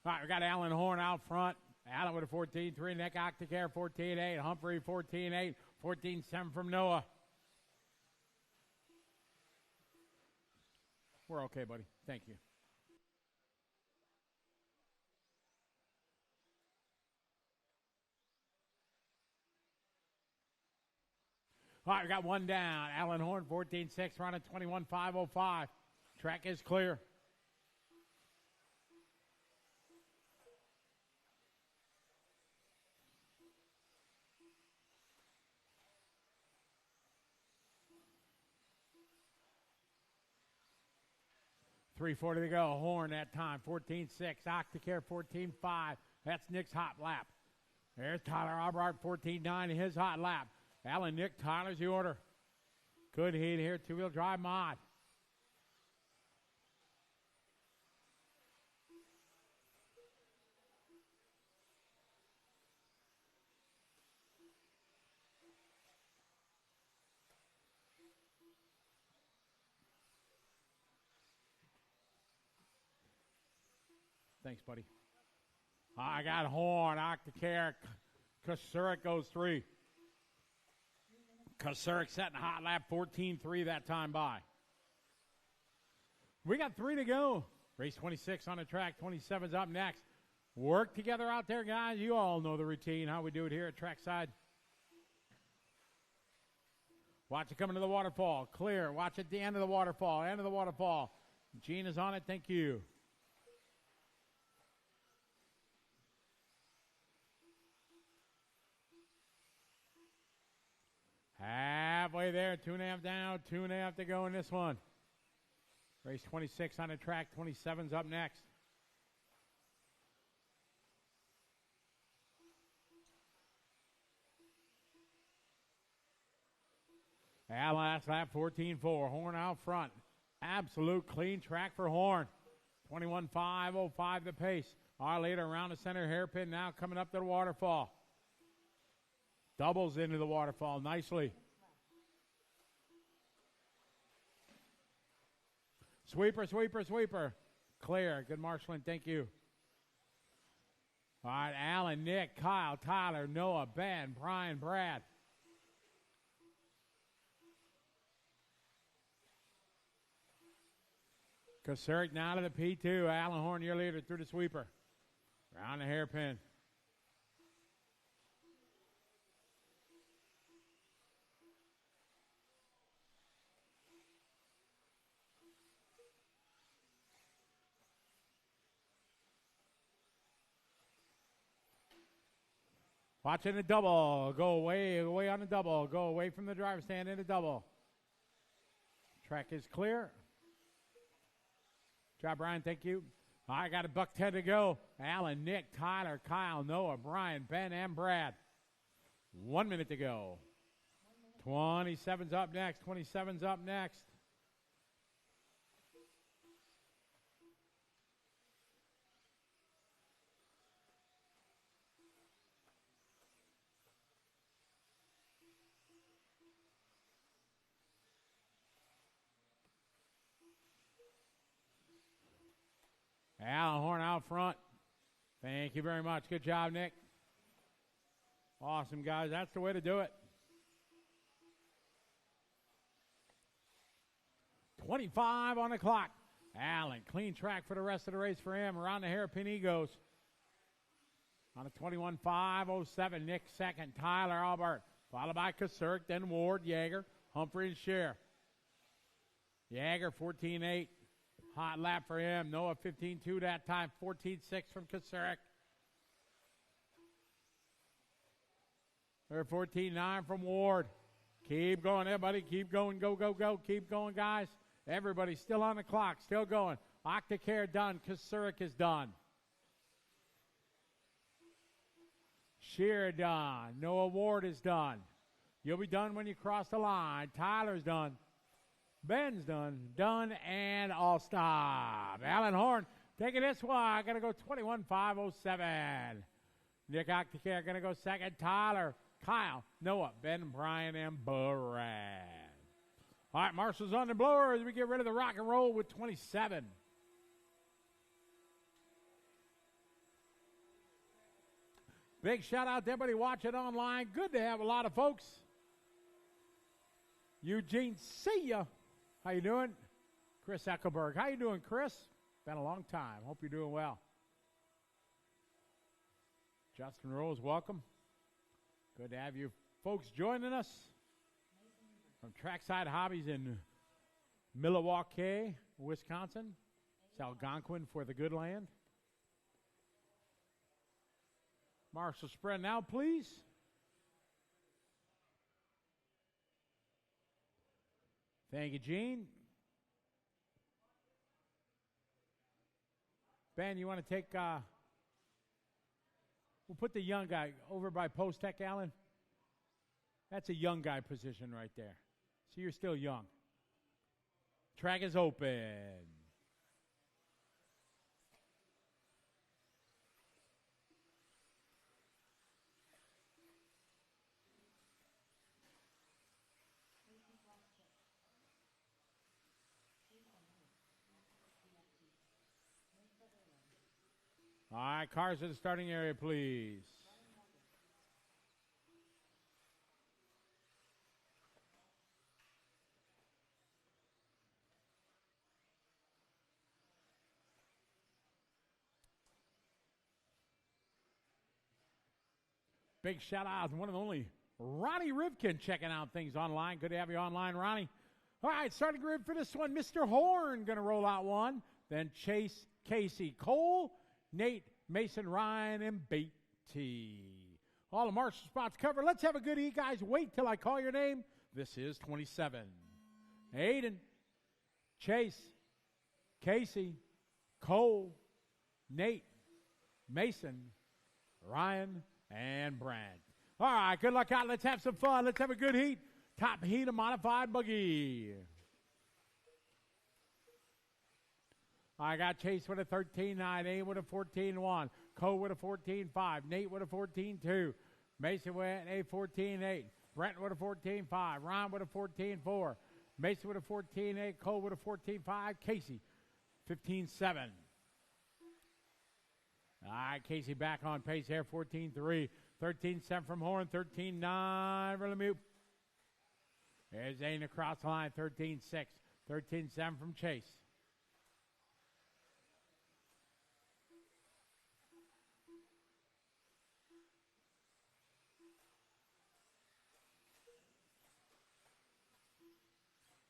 All right, we got Alan Horn out front. Alan with a 14-3. Nick Octacare, 14-8. Humphrey, 14-8. 14-7 from Noah. We're okay, buddy. Thank you. All right, we got one down. Alan Horn, 14-6, running 21.505. Track is clear. .340 to go. Horn that time, 14-6. Octacare, 14-5. That's Nick's hot lap. There's Tyler Albright, 14-9 in his hot lap. Alan, Nick, Tyler's the order. Good heat here, two-wheel drive mod. Thanks, buddy. I got Horn, Octacare. Kasurik goes 3. Kasurik setting a hot lap, 14-3 that time by. We got 3 to go. Race 26 on the track, 27's up next. Work together out there, guys. You all know the routine, how we do it here at Trackside. Watch it coming to the waterfall. Clear. Watch at the end of the waterfall. End of the waterfall. Gene is on it. Thank you. Halfway there, 2.5 down, 2.5 to go in this one. Race 26 on the track, 27's up next. Al last lap, 14-4. Horn out front. Absolute clean track for Horn. 21.505 the pace. Our leader around the center hairpin now coming up to the waterfall. Doubles into the waterfall nicely. Sweeper, sweeper, sweeper. Clear. Good marshaling. Thank you. All right, Alan, Nick, Kyle, Tyler, Noah, Ben, Brian, Brad. Kasurik now to the P2. Alan Horn, your leader, through the sweeper. Around the hairpin. Watching the double. Go away on the double. Go away from the driver's stand in the double. Track is clear. Job, Brian. Thank you. I got a $1.10 to go. Alan, Nick, Tyler, Kyle, Noah, Brian, Ben, and Brad. 1 minute to go. 27's up next. 27's up next. Alan Horn out front. Thank you very much. Good job, Nick. Awesome, guys. That's the way to do it. 25 on the clock. Allen, clean track for the rest of the race for him. Around the hairpin he goes. On a 21.507, Nick second. Tyler Albert, followed by Kasurk, then Ward, Yeager, Humphrey, and Scheer. Yeager, 14.8. Hot lap for him. Noah, 15.2 that time. 14.6 from Kasurk. Or 14.9 from Ward. Keep going, everybody. Keep going. Go, go, go. Keep going, guys. Everybody still on the clock. Still going. Octacare done. Kasurk is done. Scheer done. Noah Ward is done. You'll be done when you cross the line. Tyler's done. Ben's done. Done, and all stop. Alan Horn taking this one. Going to go 21.507. Nick Octacare going to go second. Tyler, Kyle, Noah, Ben, Brian, and Brad. All right, Marshall's on the blower as we get rid of the rock and roll with 27. Big shout out to everybody watching online. Good to have a lot of folks. Eugene, see ya. How you doing? Chris Eckelberg. How you doing, Chris? Been a long time. Hope you're doing well. Justin Rose, welcome. Good to have you folks joining us from Trackside Hobbies in Milwaukee, Wisconsin. It's Algonquin for the good land. Marshall spread now, please. Thank you, Gene. Ben, you want to take, we'll put the young guy over by Post Tech, Allen. That's a young guy position right there. So you're still young. Track is open. All right, cars to the starting area, please. Big shout out to one of the only Ronnie Rivkin checking out things online. Good to have you online, Ronnie. All right, starting grid for this one. Mr. Horn going to roll out one. Then Chase, Casey, Cole, Nate, Mason, Ryan, and Beatty. All the Marshall spots covered. Let's have a good eat, guys. Wait till I call your name. This is 27. Aiden, Chase, Casey, Cole, Nate, Mason, Ryan, and Brad. All right, good luck out. Let's have some fun. Let's have a good heat. Top heat of modified buggy. I got Chase with a 13.9, Aiden with a 14.1, Cole with a 14.5, Nate with a 14.2, Mason with a 14.8, Brent with a 14.5, Ryan with a 14.4, Mason with a 14.8, Cole with a 14.5, Casey 15.7. All right, Casey back on pace here, 14.3, 13.7 from Horn, 13.9 for Lemieux. There's Aiden across the line, 13.6, 13.7 from Chase.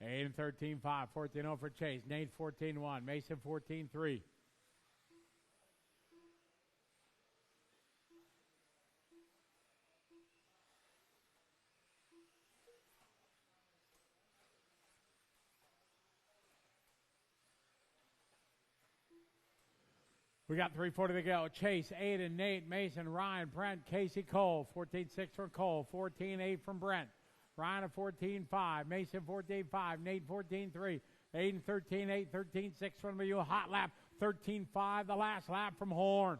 Aiden 13.5, 14.0 for Chase. Nate 14.1, Mason 14.3. We got 3:40 to go. Chase, Aiden, Nate, Mason, Ryan, Brent, Casey, Cole. 14.6 from Cole, 14.8 from Brent. Ryan a 14.5, Mason 14.5, Nate 14.3, Aiden 13.8, 13.6 from you. Hot lap, 13.5, the last lap from Horn.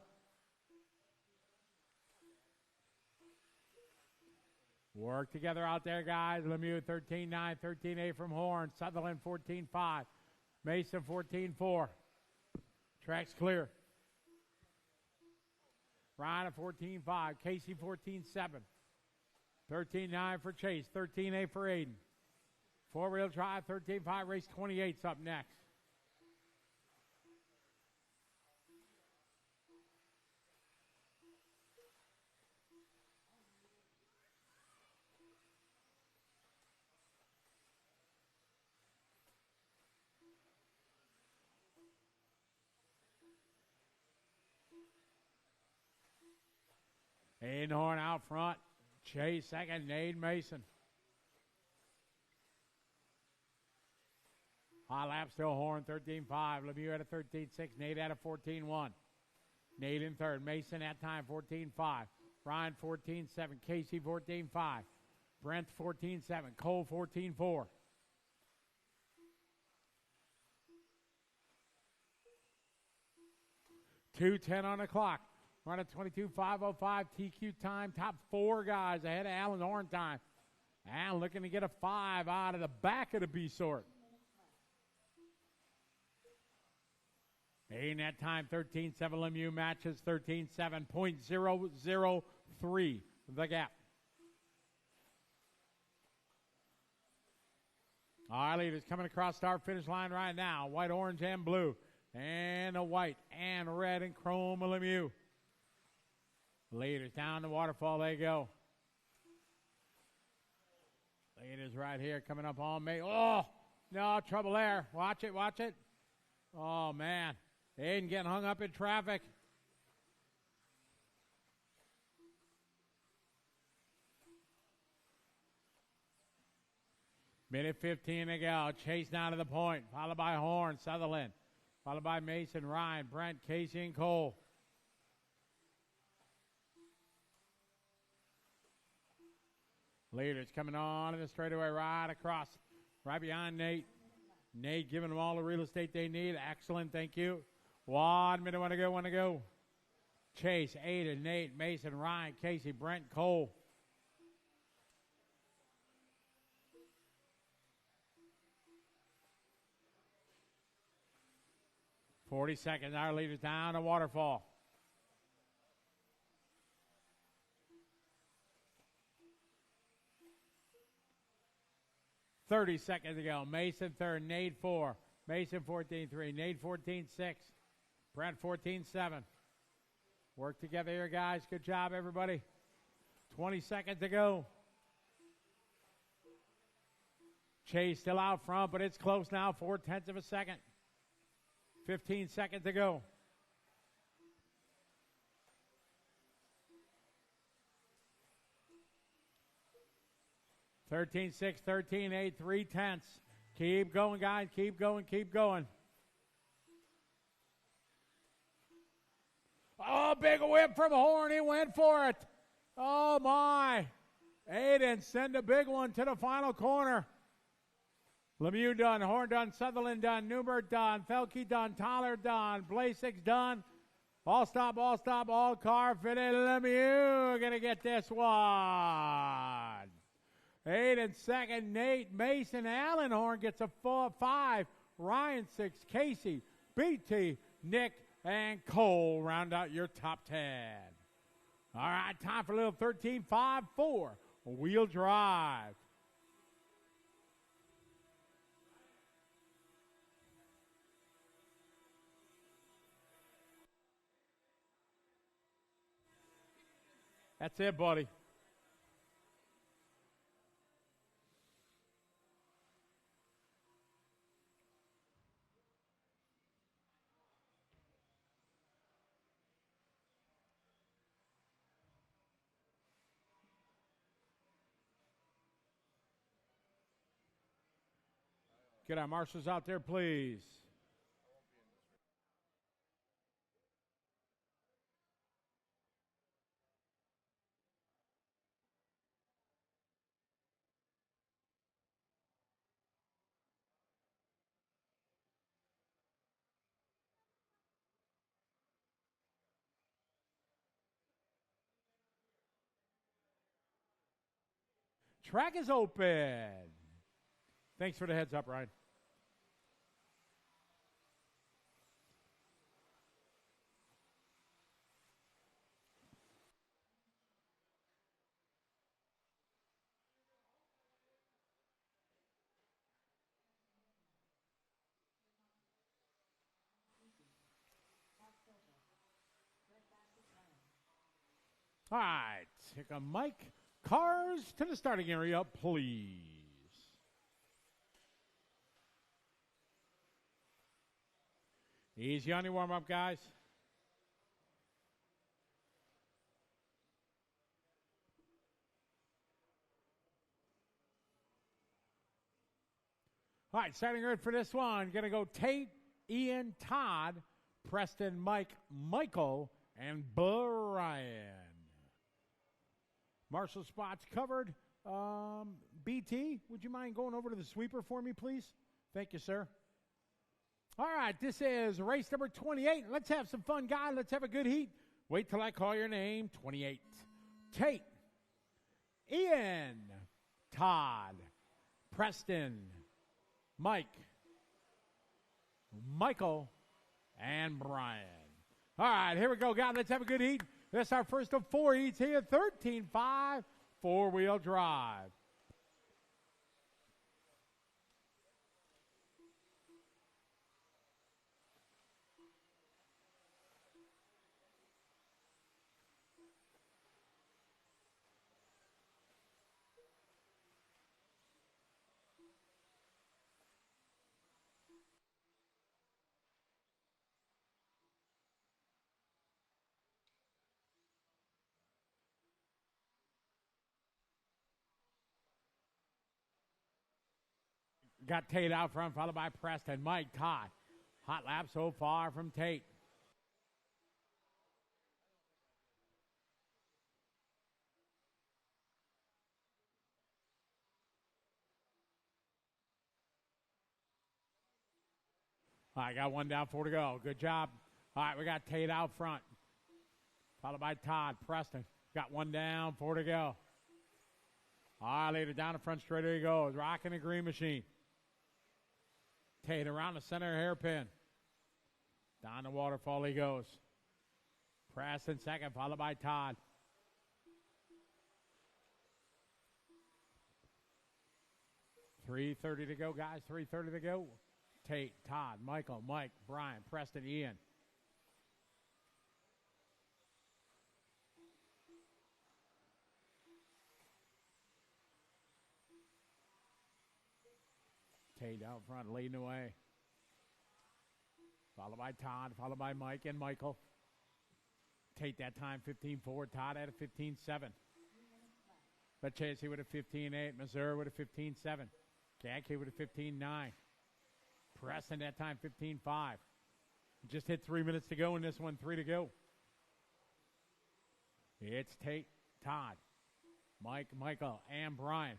Work together out there, guys. Lemieux 13.9, 13.8 from Horn. Sutherland 14.5, Mason 14.4. Track's clear. Ryan a 14.5, Casey 14.7. 13.9 for Chase. 13.8 for Aiden. Four-wheel drive, 13.5. Race 28's up next. Aiden Horn out front. Chase second. Nate Mason. Hot lap still Horn, 13.5. Lemieux at a 13.6. Nate at a 14.1. Nate in third. Mason at time, 14.5. Ryan, 14.7. Casey, 14.5. Brent, 14.7. Cole, 14.4. .210 on the clock. Run at 22.505 TQ time. Top four guys ahead of Alan Horn time. Alan looking to get a 5 out of the back of the B sort. Aiden that time, 13.7. Lemieux matches 13.7.003. The gap. Our leaders coming across start finish line right now. White, orange, and blue. And a white and red and chrome Lemieux. Leaders down the waterfall they go. Leaders right here coming up on me. Oh, no, trouble there. Watch it, watch it. Oh, man. Aiden getting hung up in traffic. Minute 15 to go. Chase down to the point. Followed by Horn, Sutherland. Followed by Mason, Ryan, Brent, Casey, and Cole. Leaders coming on to the straightaway right across. Right behind Nate. Nate giving them all the real estate they need. Excellent, thank you. 1 minute, one to go. Chase, Aiden, Nate, Mason, Ryan, Casey, Brent, Cole. .40 seconds, our leaders down the waterfall. .30 seconds to go. Mason third, Nate 4. Mason 14.3. Nate 14.6. Brent 14.7. Work together here, guys. Good job, everybody. 20 seconds to go. Chase still out front, but it's close now. 0.4 of a second. 15 seconds to go. .13.6, 13.8, 0.3. Keep going, guys. Keep going, keep going. Oh, big whip from Horn. He went for it. Oh, my. Aiden send a big one to the final corner. Lemieux done. Horn done. Sutherland done. Newbert done. Felke done. Tyler done. Blasix done. All stop, all car fitted. Lemieux going to get this one. Aiden second. Nate Mason. Allen Horn gets a 4-5. Ryan 6. Casey, BT, Nick, and Cole round out your top 10. All right, time for a little 13.5-4 wheel drive. That's it, buddy. Get our marshals out there, please. Track is open. Thanks for the heads up, Ryan. All right, take a Mike. Cars to the starting area, please. Easy on your warm-up, guys. All right, starting grid for this one. Going to go Tate, Ian, Todd, Preston, Mike, Michael, and Brian. Marshall spots covered. BT, would you mind going over to the sweeper for me, please? Thank you, sir. All right, this is race number 28. Let's have some fun, guys. Let's have a good heat. Wait till I call your name. 28. Tate, Ian, Todd, Preston, Mike, Michael, and Brian. All right, here we go, guys. Let's have a good heat. That's our first of 4 heats here. 13-5, four-wheel drive. Got Tate out front, followed by Preston, Mike, Todd. Hot lap so far from Tate. All right, got one down, 4 to go. Good job. All right, we got Tate out front, followed by Todd. Preston got one down, 4 to go. All right, later down the front straight, there he goes. Rocking the green machine. Tate around the center hairpin. Down the waterfall he goes. Preston second, followed by Todd. $3:30 to go, guys. $3:30 to go. Tate, Todd, Michael, Mike, Brian, Preston, Ian. Tate out front, leading the way. Followed by Todd, followed by Mike and Michael. Tate that time 15-4. Todd had a 15-7. Lachese with a 15-8. Missouri with a 15-7. Gankey with a 15-9. Preston that time 15-5. Just hit 3 minutes to go in this one, 3 to go. It's Tate, Todd, Mike, Michael, and Brian.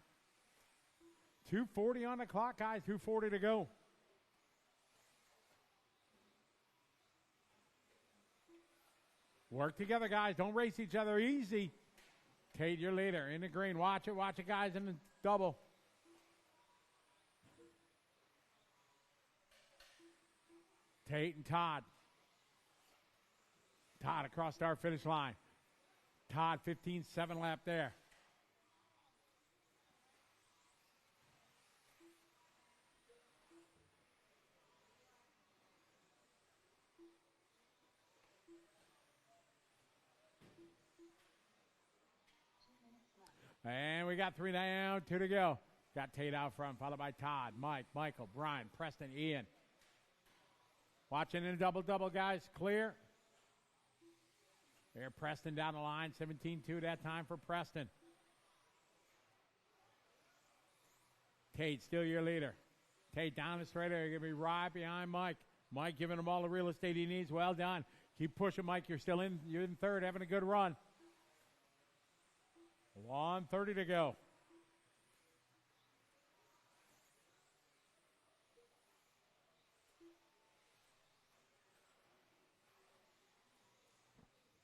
2:40 on the clock, guys. 2:40 to go. Work together, guys. Don't race each other. Easy. Tate, your leader in the green. Watch it, guys, in the double. Tate and Todd. Todd across our finish line. Todd 15-7 lap there. And we got 3 down, 2 to go. Got Tate out front, followed by Todd, Mike, Michael, Brian, Preston, Ian. Watching in a double-double, guys. Clear. Here, Preston down the line. 17-2 that time for Preston. Tate, still your leader. Tate down the straight area. You're going to be right behind Mike. Mike giving him all the real estate he needs. Well done. Keep pushing, Mike. You're still in. You're in third, having a good run. 1:30 to go.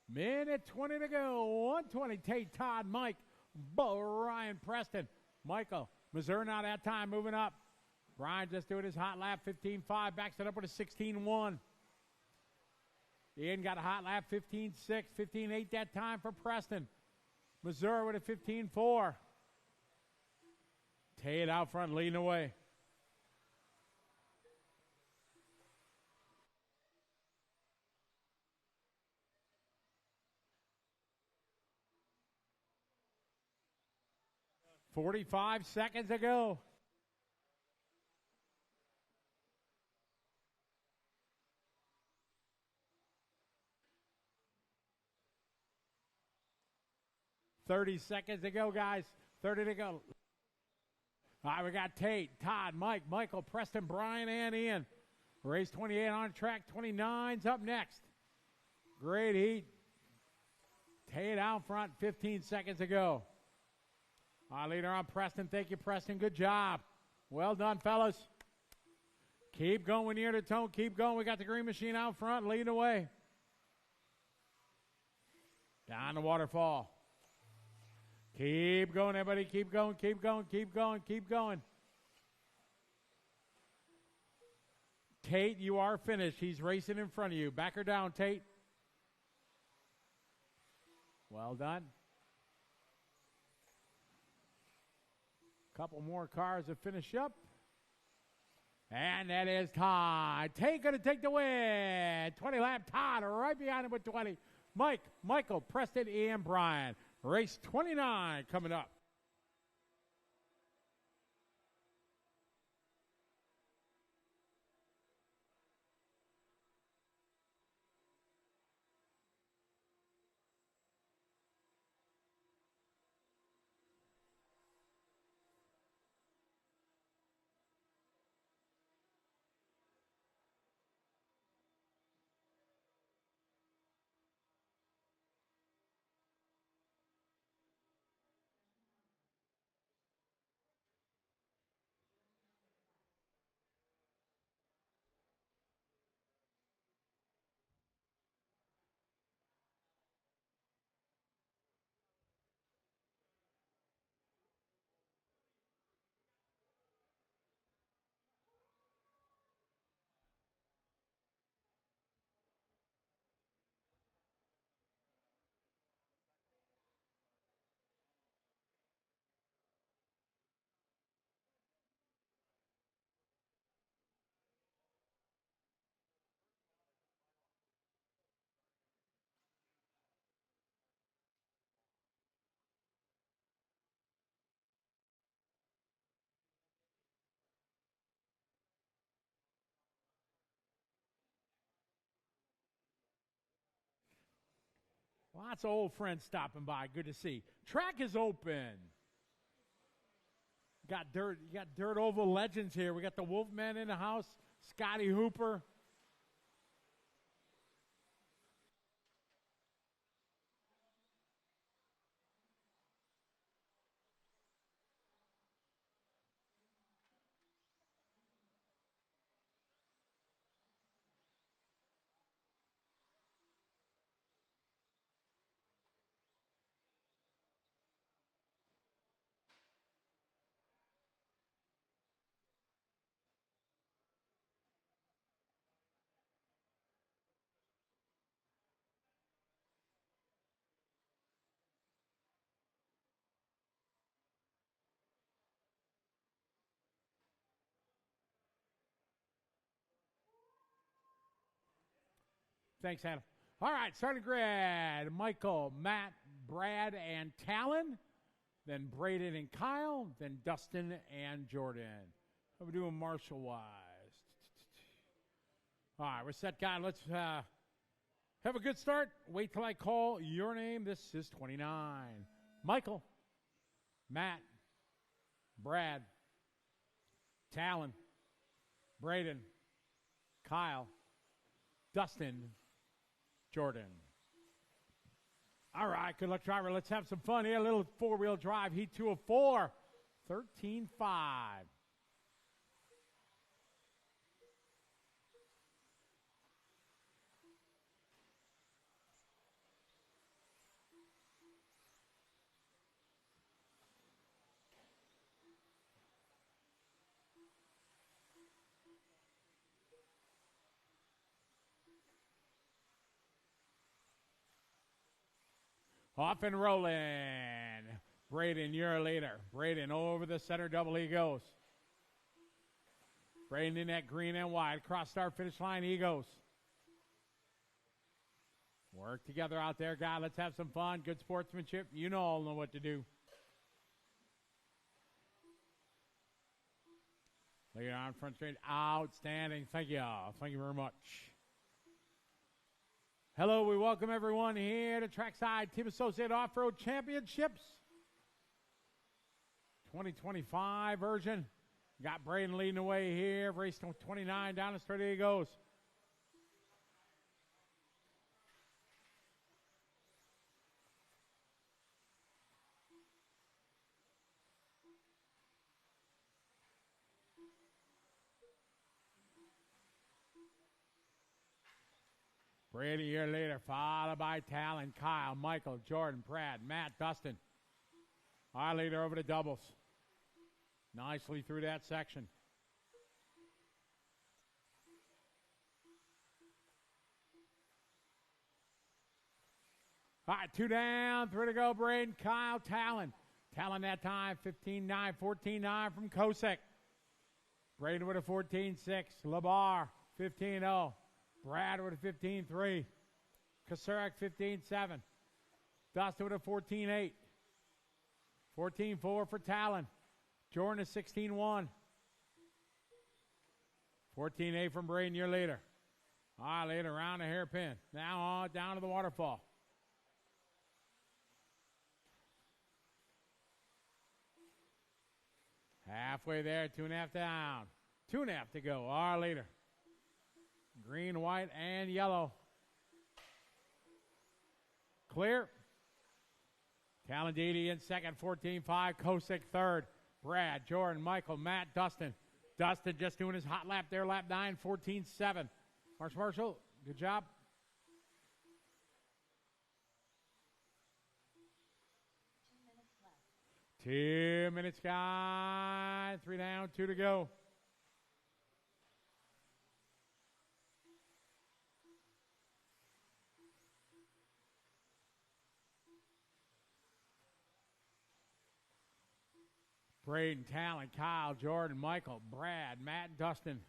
Minute 20 to go. 120. Tate, Todd, Mike, Brian, Preston, Michael. Missouri now that time moving up. Brian just doing his hot lap. 15-5. Backs it up with a 16-1. Ian got a hot lap. 15-6. 15-8 that time for Preston. Missouri with a 15-4. Tate out front leading away. 45 seconds to go. $30 seconds to go, guys. 30 to go. All right, we got Tate, Todd, Mike, Michael, Preston, Brian, and Ian. Race 28 on track. 29's up next. Great heat. Tate out front. 15 seconds to go. Our leader on Preston. Thank you, Preston. Good job. Well done, fellas. Keep going near the tone. Keep going. We got the green machine out front. Leading away. Down the waterfall. Keep going, everybody. Keep going, keep going, keep going, keep going. Tate, you are finished. He's racing in front of you. Back her down, Tate. Well done. Couple more cars to finish up. And that is Todd. Tate going to take the win. 20 lap Todd right behind him with 20. Mike, Michael, Preston, and Brian. Race 29 coming up. Lots of old friends stopping by. Good to see. Track is open. You got Dirt Oval legends here. We got the Wolfman in the house. Scotty Hooper. Thanks, Hannah. All right, starting grid. Michael, Matt, Brad, and Talon. Then Braden and Kyle. Then Dustin and Jordan. How are we doing Marshall-wise? All right, we're set, guys. Let's have a good start. Wait till I call your name. This is 29. Michael, Matt, Brad, Talon, Braden, Kyle, Dustin, Jordan. All right, good luck, driver. Let's have some fun here. A little four-wheel drive. Heat 2 of 4. 13-5. Off and rolling. Braden, you're a leader. Braden over the center double, he goes. Braden in that green and white. Cross start finish line, he goes. Work together out there, guys. Let's have some fun. Good sportsmanship. You all know what to do. Leader on front straight. Outstanding. Thank you. Thank you very much. Hello, we welcome everyone here to Trackside Team Associated Off-Road Championships 2025 version. Got Braden leading the way here. Race 29 down the straight he goes. Brady a year later, followed by Talon, Kyle, Michael, Jordan, Brad, Matt, Dustin. Our leader over the doubles. Nicely through that section. All right, 2 down, 3 to go, Braden, Kyle, Talon. Talon that time, 15-9, 14-9 from Kosek. Braden with a 14-6. Labar, 15-0. Brad with a 15-3. Kasurek, 15-7. Dustin with a 14-8. 14-4 for Talon. Jordan is 16-1. 14-8 from Braden, your leader. All right, leader around the hairpin. Now on down to the waterfall. Halfway there, 2.5 down. 2.5 to go. Our leader. Green, white, and yellow. Clear. Talendini in second, 14-5. Kosik third. Brad, Jordan, Michael, Matt, Dustin. Dustin just doing his hot lap there, lap 9, 14-7. Marshall, good job. 2 minutes left. 2 minutes, guys. 3 down, 2 to go. Braden, Talon, Kyle, Jordan, Michael, Brad, Matt, and Dustin.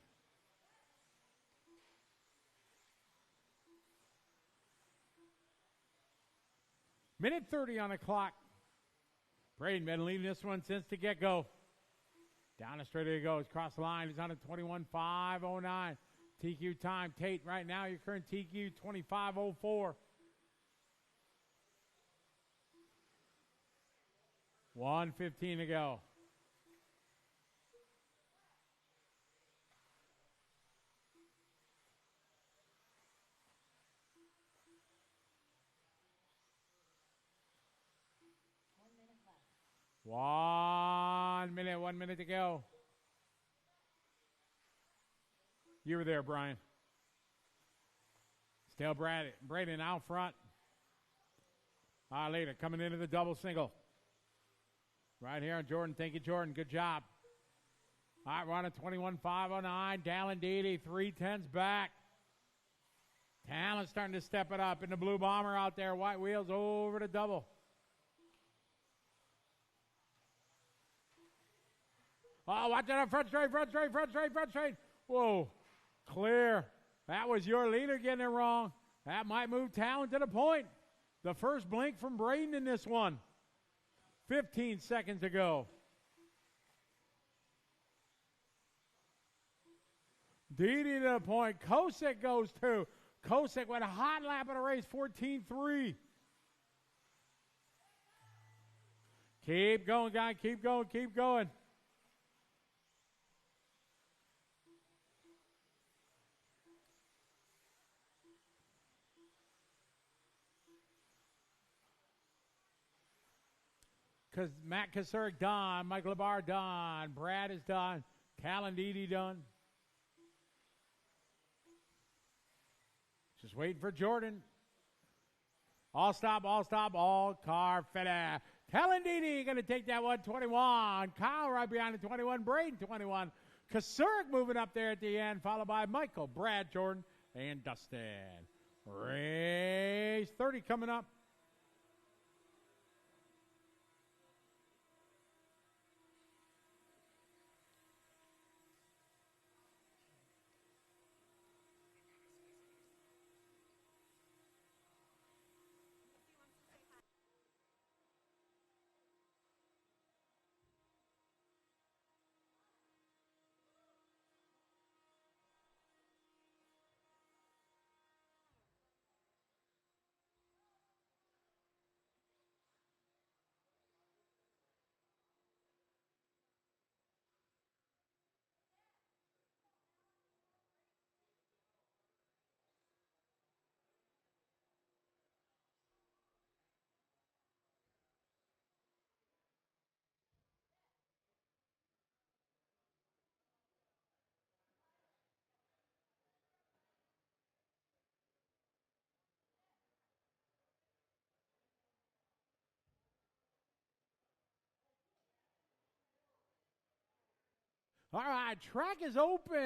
Minute 30 on the clock. Braden been leading this one since the get-go. Down the straight he goes. Cross the line. He's on a 21.509. TQ time. Tate right now, your current TQ 25.04. 1:15 to go. One minute left. 1 minute to go. You were there, Brian. Still Braden out front. Later, coming into the double single. Right here on Jordan. Thank you, Jordan. Good job. All right, we're on a 21.509. Dallin Dede, 3/10s back. Talon starting to step it up in the blue bomber out there. White wheels over the double. Oh, watch out, front straight. Whoa, clear. That was your leader getting it wrong. That might move Talon to the point. The first blink from Braden in this one. 15 seconds to go. Dede to the point. Kosik goes too. Kosik with a hot lap of the race, 14-3. Keep going, guys. Keep going. Because Matt Kasurek done, Mike Labar done, Brad is done, Talon Dede done. Just waiting for Jordan. All stop, all car finish. Talon Dede going to take that one, 21. Kyle right behind the 21, Braden 21. Kasurek moving up there at the end, followed by Michael, Brad, Jordan, and Dustin. Race 30 coming up. All right, track is open.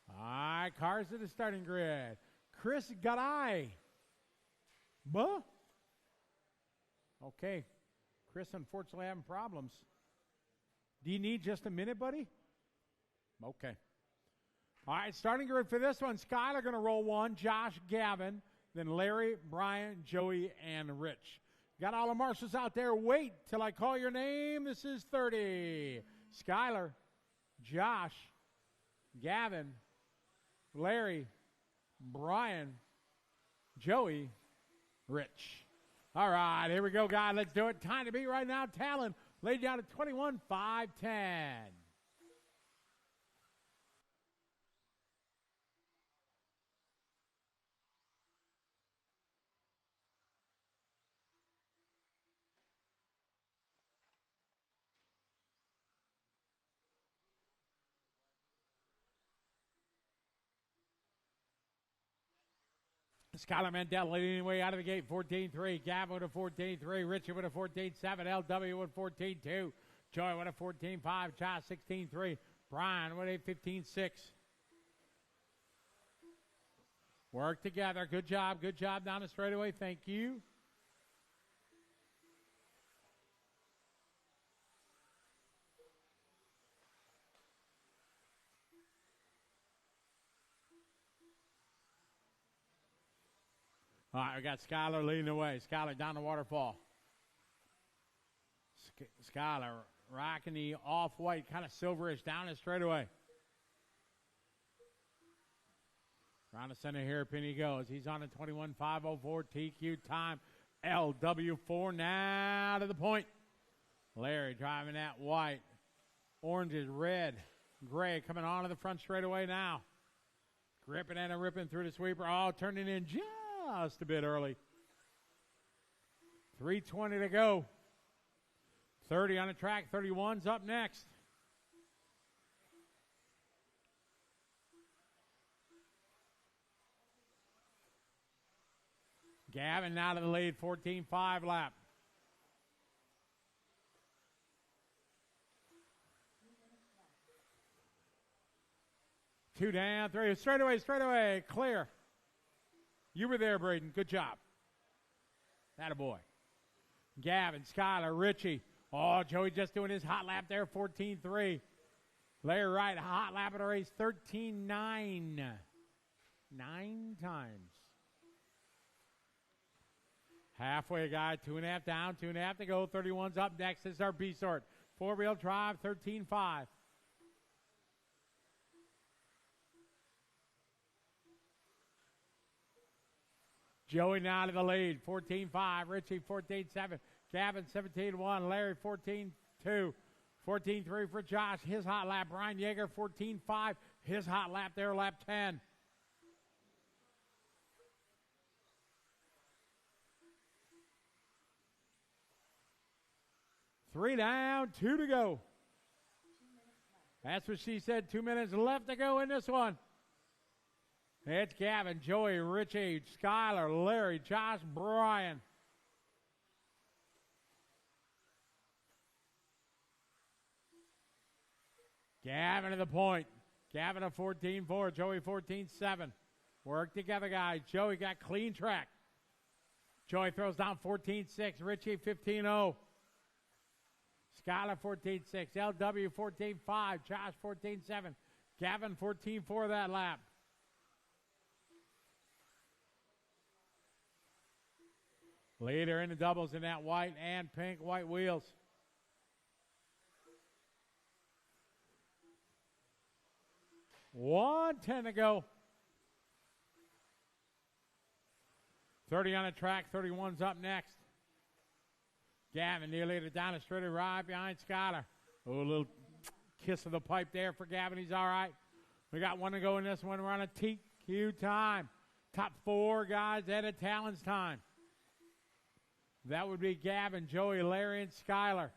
All right, cars to the starting grid. Chris Garay. Buh? Okay. Chris, unfortunately, having problems. Do you need just a minute, buddy? Okay. All right, starting grid for this one. Skylar going to roll one. Josh, Gavin. Then Larry, Brian, Joey, and Rich. Got all the marshals out there. Wait till I call your name. This is 30. Skylar, Josh, Gavin, Larry, Brian, Joey, Rich. All right, here we go, guys. Let's do it. Time to beat right now. Talon laid down at 21.510. Skylar Mandel leading the way out of the gate, 14-3. Gavin with a 14-3. Richard with a 14-7. LW with 14-2. Joy with a 14-5. Josh 16-3. Brian with a 15-6. Work together. Good job. Good job down the straightaway. Thank you. All right, we got Skylar leading the way. Skylar down the waterfall. Skylar rocking the off-white, kind of silverish down the straightaway. Around the center hairpin he goes. He's on a 21.504 TQ time. LW4 now to the point. Larry driving that white. Orange is red. Gray coming onto the front straightaway now. Gripping and ripping through the sweeper. Oh, turning in just a bit early. 3:20 to go. 30 on the track. 31's up next. Gavin now to the lead. 14.5 lap. Two down, three. Straightaway. Clear. You were there, Braden. Good job. Attaboy. Gavin, Skylar, Richie. Oh, Joey just doing his hot lap there, 14.3. Larry Wright, hot lap of the race, 13.9. 9 times. Halfway, guy, 2.5 down, 2.5 to go. 31's up next. This is our B sort. 4-wheel drive, 13.5. Joey now to the lead, 14.5. Richie, 14.7. Gavin, 17.1. Larry, 14.2. 14.3 for Josh. His hot lap. Brian Yeager, 14.5. His hot lap there, lap 10. Three down, 2 to go. That's what she said. 2 minutes left to go in this one. It's Gavin, Joey, Richie, Skylar, Larry, Josh, Brian. Gavin to the point. Gavin a 14.4, Joey 14.7. Work together, guys. Joey got clean track. Joey throws down 14.6, Richie 15.0. Skylar 14.6, LW 14.5, Josh 14.7, Gavin 14.4 that lap. Leader in the doubles in that white and pink white wheels. $110 to go. 30 on the track, 31's up next. Gavin nearly down the straight right behind Skylar. Oh, a little kiss of the pipe there for Gavin. He's all right. We got one to go in this one. We're on a TQ time. Top 4 guys at Talon's time. That would be Gavin, Joey, Larry, and Skyler.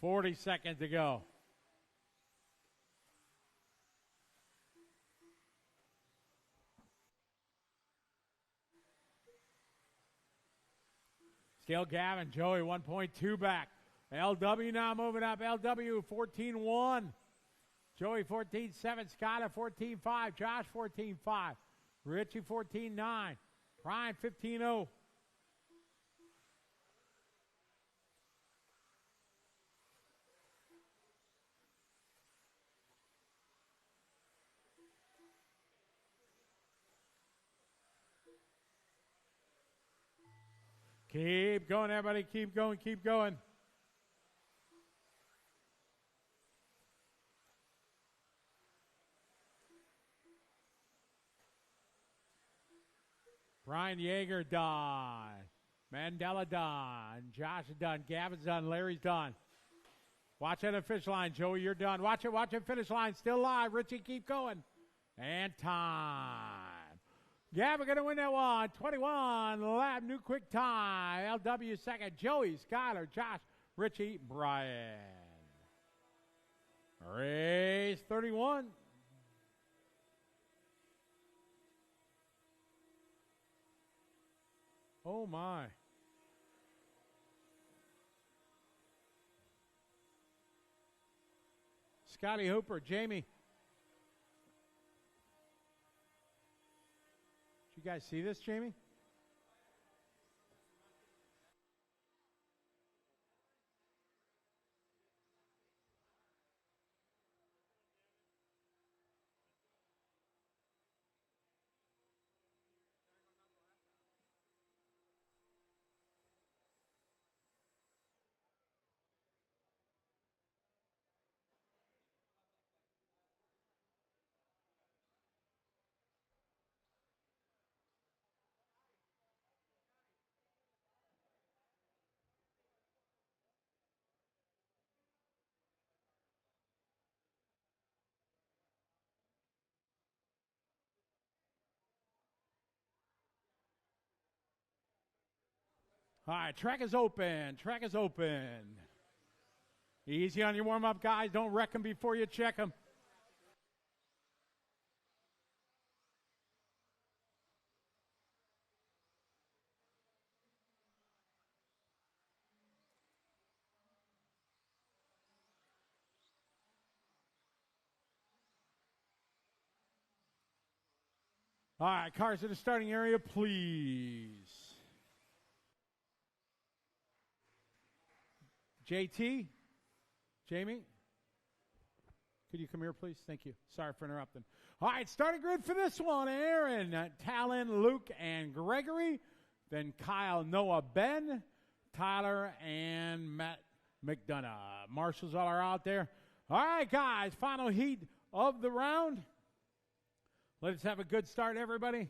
$40 seconds to go. Still Gavin, Joey, 1.2 back. LW now moving up. LW 14-1. Joey 14-7. Skyler 14-5. Josh 14-5. Richie 14-9. Ryan 15-0. Keep going, everybody. Keep going, keep going. Brian Yeager done. Mandela done. Josh is done. Gavin's done. Larry's done. Watch at the finish line. Joey, you're done. Watch it, finish line. Still live. Richie, keep going. And time. Gavin going to win that one. 21 lap, new quick time. LW second. Joey, Skyler, Josh, Richie, Brian. Race 31. Oh, my. Scotty Hooper, Jamie. Did you guys see this, Jamie? All right, track is open. Track is open. Easy on your warm-up, guys. Don't wreck them before you check them. All right, cars in the starting area, please. JT, Jamie, could you come here, please? Thank you. Sorry for interrupting. All right, starting grid for this one. Aaron, Talon, Luke, and Gregory. Then Kyle, Noah, Ben, Tyler, and Matt McDonough. Marshals all are out there. All right, guys, final heat of the round. Let's have a good start, everybody.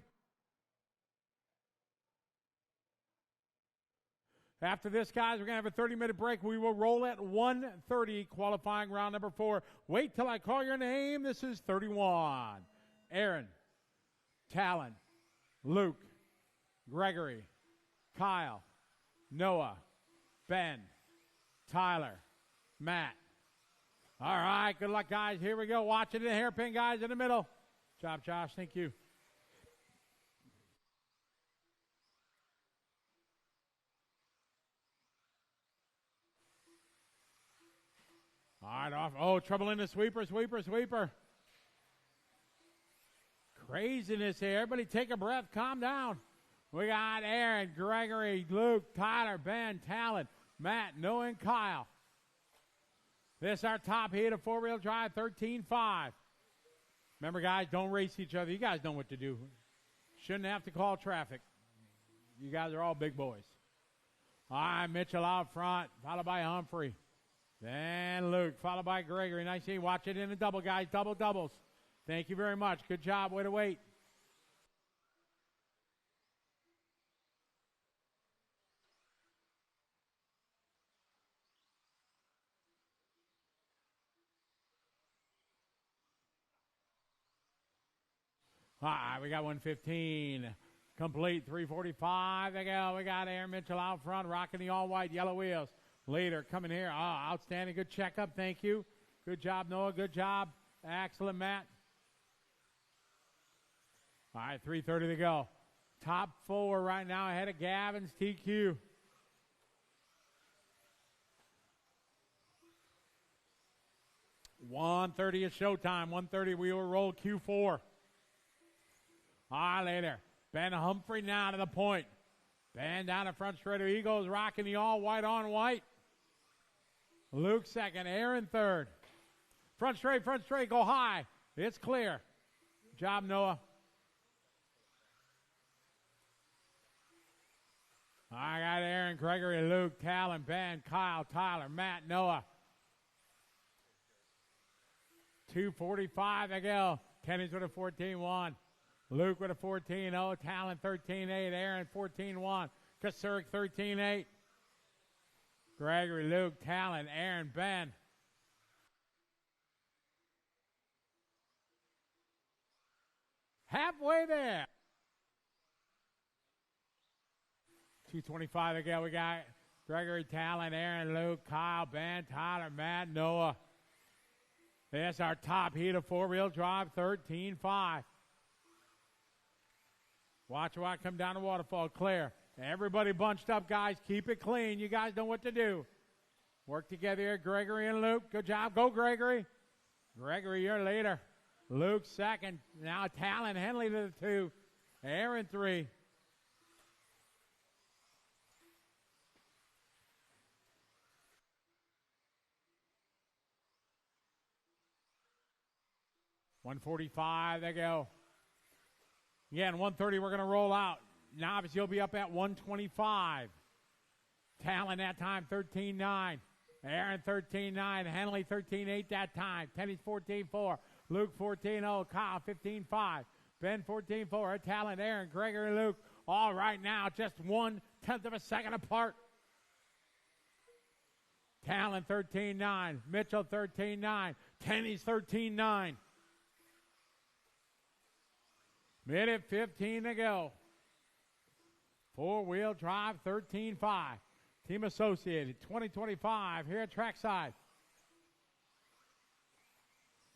After this, guys, we're going to have a 30-minute break. We will roll at 1:30, qualifying round number 4. Wait till I call your name. This is 31. Aaron, Talon, Luke, Gregory, Kyle, Noah, Ben, Tyler, Matt. All right, good luck, guys. Here we go. Watch it in the hairpin, guys, in the middle. Good job, Josh. Thank you. All right, off. Oh, trouble in the sweeper, sweeper, sweeper. Craziness here. Everybody take a breath. Calm down. We got Aaron, Gregory, Luke, Tyler, Ben, Talon, Matt, Noah, and Kyle. This is our top heat of four-wheel drive, 13.5. Remember, guys, don't race each other. You guys know what to do. Shouldn't have to call traffic. You guys are all big boys. All right, Mitchell out front, followed by Humphrey. Then Luke, followed by Gregory. Nice to see you. Watch it in the double, guys. Double doubles. Thank you very much. Good job. Way to wait. All right, we got 115. Complete, 3:45 to go. We got Aaron Mitchell out front, rocking the all-white yellow wheels. Leader coming here. Oh, outstanding. Good checkup. Thank you. Good job, Noah. Good job. Excellent, Matt. All right, 3:30 to go. Top four right now ahead of Gavin's TQ. $1:30 is showtime. 1:30 we will roll Q4. All right, later. Ben Humphrey now to the point. Ben down the front straight. He goes rocking the all-white on white. Luke second. Aaron third. Front straight, go high. It's clear. Good job, Noah. I got Aaron, Gregory, Luke, Talon, Ben, Kyle, Tyler, Matt, Noah. 2:45 to go. Kenny's with a 14-1. Luke with a 14-0. Talon 13-8. Aaron 14-1. Kasurik 13-8. Gregory, Luke, Talon, Aaron, Ben. Halfway there. 2:25 to go. We got Gregory, Talon, Aaron, Luke, Kyle, Ben, Tyler, Matt, Noah. That's our top heat of four-wheel drive, 13-5. Watch what come down the waterfall, clear. Everybody bunched up, guys. Keep it clean. You guys know what to do. Work together here, Gregory and Luke. Good job. Go, Gregory. Gregory, you're leader. Luke second. Now Talon, Henley to the 2. Aaron 3. $1:45 to go. Again, 1:30 we're going to roll out. Novice, you'll be up at 1:25. Talon that time, 13-9. Aaron 13-9. Henley 13-8 that time. Tenny's 14-4. Luke 14-0. Kyle 15-5. Ben 14-4. Talon, Aaron, Gregory, Luke. All right now, just 1/10 of a second apart. Talon 13-9. Mitchell 13-9. Tenny's 13-9. Minute 15 to go. Four-wheel drive, 13-5. Team Associated, 2025 here at Trackside.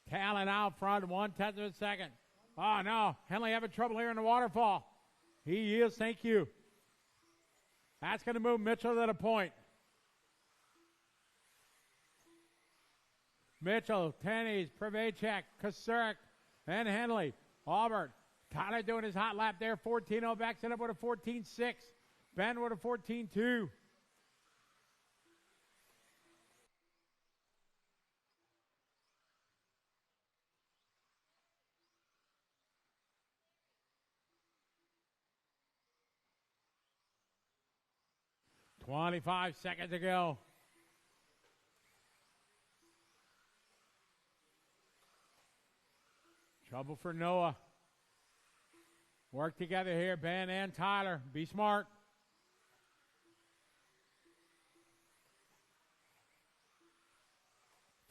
Talon out front, 1/10 of a second. Oh, no. Henley having trouble here in the waterfall. He is, thank you. That's going to move Mitchell to the point. Mitchell, Tennies, Prevacek, Kasurik, and Henley. Aubert. Tyler doing his hot lap there. 14-0 backs it up with a 14-6. Ben with a 14-2. $25 seconds to go. Trouble for Noah. Work together here, Ben and Tyler. Be smart.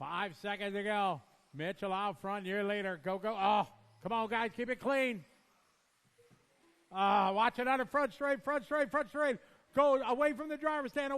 $5 seconds to go. Mitchell out front, you're leader. Go, go. Oh, come on, guys, keep it clean. Watch it on the front straight. Go away from the driver's stand,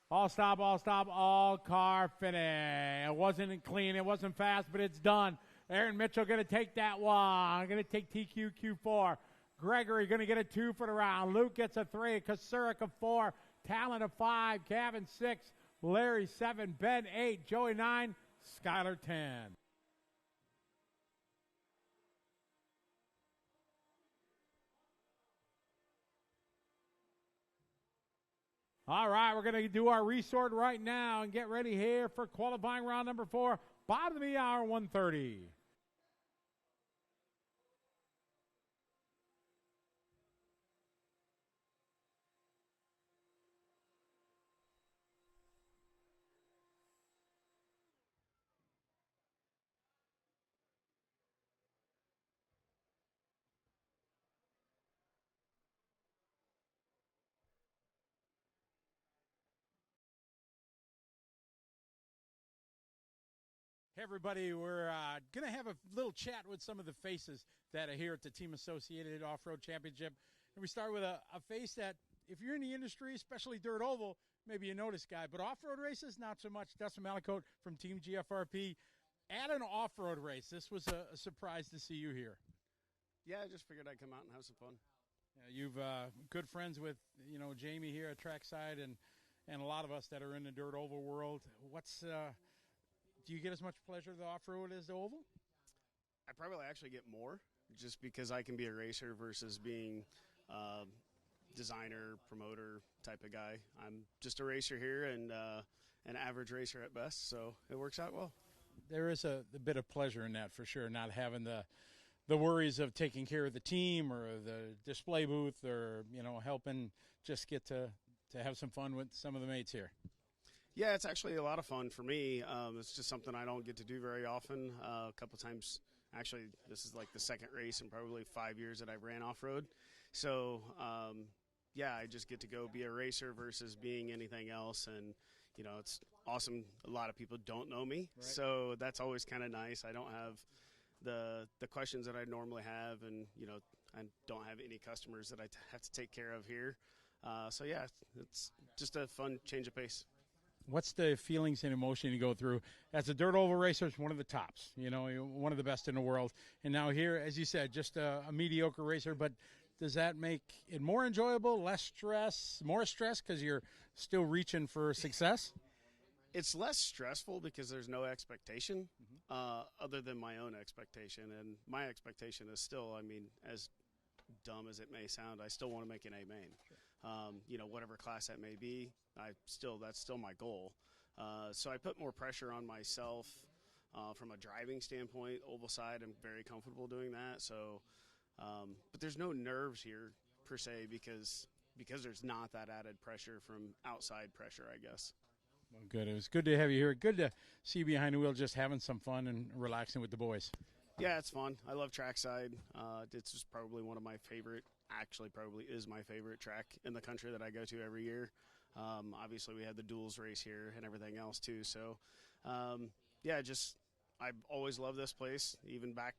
All stop, all car finish. It wasn't clean, it wasn't fast, but it's done. Aaron Mitchell going to take that one. Going to take TQ Q4. Gregory going to get a 2 for the round. Luke gets a 3. Kasurik a 4. Talon a 5. Gavin 6. Larry 7. Ben 8. Joey 9. Skyler 10. All right, we're going to do our resort right now and get ready here for qualifying round number 4. Bottom of the hour, 1:30. Hey, everybody, we're going to have a little chat with some of the faces that are here at the Team Associated Off-Road Championship. And we start with a face that, if you're in the industry, especially dirt oval, maybe you know this guy. But off-road races, not so much. Dustin Malakote from Team GFRP. At an off-road race, this was a surprise to see you here. Yeah, I just figured I'd come out and have some fun. You've good friends with, Jamie here at Trackside and a lot of us that are in the dirt oval world. Do you get as much pleasure of the off-road as the oval? I probably actually get more just because I can be a racer versus being designer, promoter type of guy. I'm just a racer here and an average racer at best, so it works out well. There is a bit of pleasure in that for sure, not having the worries of taking care of the team or the display booth or, helping just get to have some fun with some of the mates here. Yeah, it's actually a lot of fun for me. It's just something I don't get to do very often. A couple times, actually, this is like the second race in probably 5 years that I've ran off-road. So, I just get to go be a racer versus being anything else. And, it's awesome. A lot of people don't know me. Right. So that's always kind of nice. I don't have the questions that I normally have. And, I don't have any customers that I have to take care of here. It's just a fun change of pace. What's the feelings and emotion you go through? As a dirt oval racer, it's one of the tops, you're one of the best in the world. And now here, as you said, just a mediocre racer, but does that make it more enjoyable, less stress, more stress because you're still reaching for success? It's less stressful because there's no expectation other than my own expectation. And my expectation is still, as dumb as it may sound, I still want to make an A main. Whatever class that may be, that's still my goal. So I put more pressure on myself from a driving standpoint. Oval side, I'm very comfortable doing that. So, but there's no nerves here per se because there's not that added pressure from outside pressure, I guess. Well, good. It was good to have you here. Good to see you behind the wheel, just having some fun and relaxing with the boys. Yeah, it's fun. I love Trackside. It's just probably one of my favorite. Actually, probably is my favorite track in the country that I go to every year. Obviously, we had the duels race here and everything else too. So, I've always loved this place. Even back,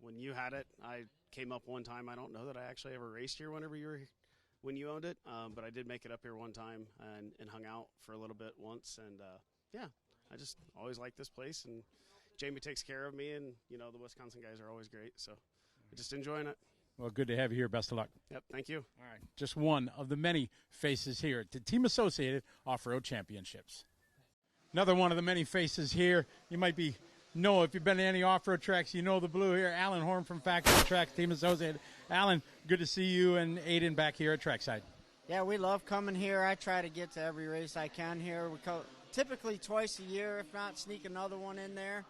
when you had it, I came up one time. I don't know that I actually ever raced here when you owned it, but I did make it up here one time and hung out for a little bit once. And I just always liked this place. And Jamie takes care of me, and the Wisconsin guys are always great. So, I'm just enjoying it. Well, good to have you here. Best of luck. Yep, thank you. All right, just one of the many faces here at the Team Associated Off-Road Championships. Another one of the many faces here. You might if you've been to any off-road tracks, you know the blue here. Alan Horn from Factory Tracks, Team Associated. Alan, good to see you and Aiden back here at Trackside. Yeah, we love coming here. I try to get to every race I can here. We typically twice a year, if not sneak another one in there.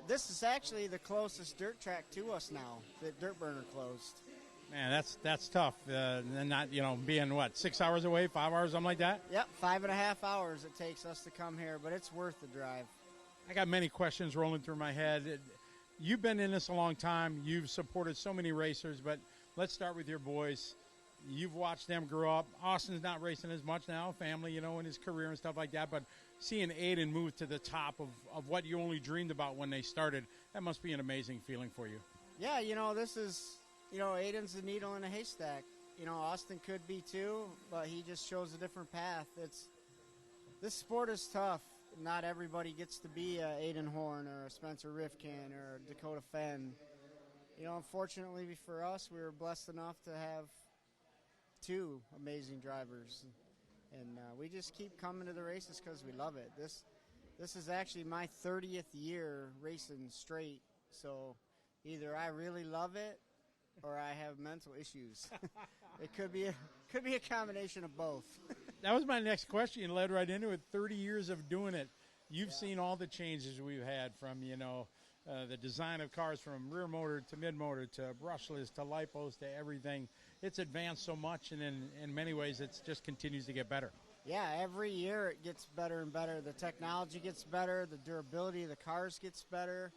This is actually the closest dirt track to us now that Dirt Burner closed. Man, that's tough. And not, being 6 hours away, 5 hours, something like that? Yep, 5.5 hours it takes us to come here, but it's worth the drive. I got many questions rolling through my head. You've been in this a long time. You've supported so many racers, but let's start with your boys. You've watched them grow up. Austin's not racing as much now, family, in his career and stuff like that, but seeing Aiden move to the top of what you only dreamed about when they started, that must be an amazing feeling for you. Yeah, this is, Aiden's the needle in a haystack. Austin could be too, but he just shows a different path. This sport is tough. Not everybody gets to be a Aiden Horn or a Spencer Rifkin or a Dakota Fenn. Unfortunately for us, we were blessed enough to have two amazing drivers. And we just keep coming to the races because we love it. This is actually my 30th year racing straight. So either I really love it or I have mental issues. It could be a combination of both. That was my next question. You led right into it. 30 years of doing it. You've seen all the changes we've had from, the design of cars from rear motor to mid motor to brushless to lipos to everything. It's advanced so much, and in many ways it just continues to get better. Yeah, every year it gets better and better. The technology gets better. The durability of the cars gets better.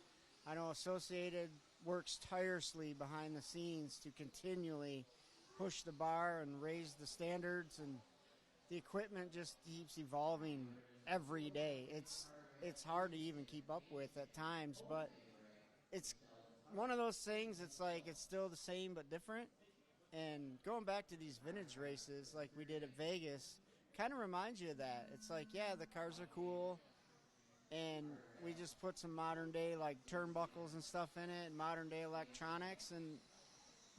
I know Associated works tirelessly behind the scenes to continually push the bar and raise the standards, and the equipment just keeps evolving every day. it's hard to even keep up with at times, but it's one of those things. It's like it's still the same but different. And going back to these vintage races like we did at Vegas kind of reminds you of that. It's like, yeah, the cars are cool, and we just put some modern day like turnbuckles and stuff in it and modern day electronics, and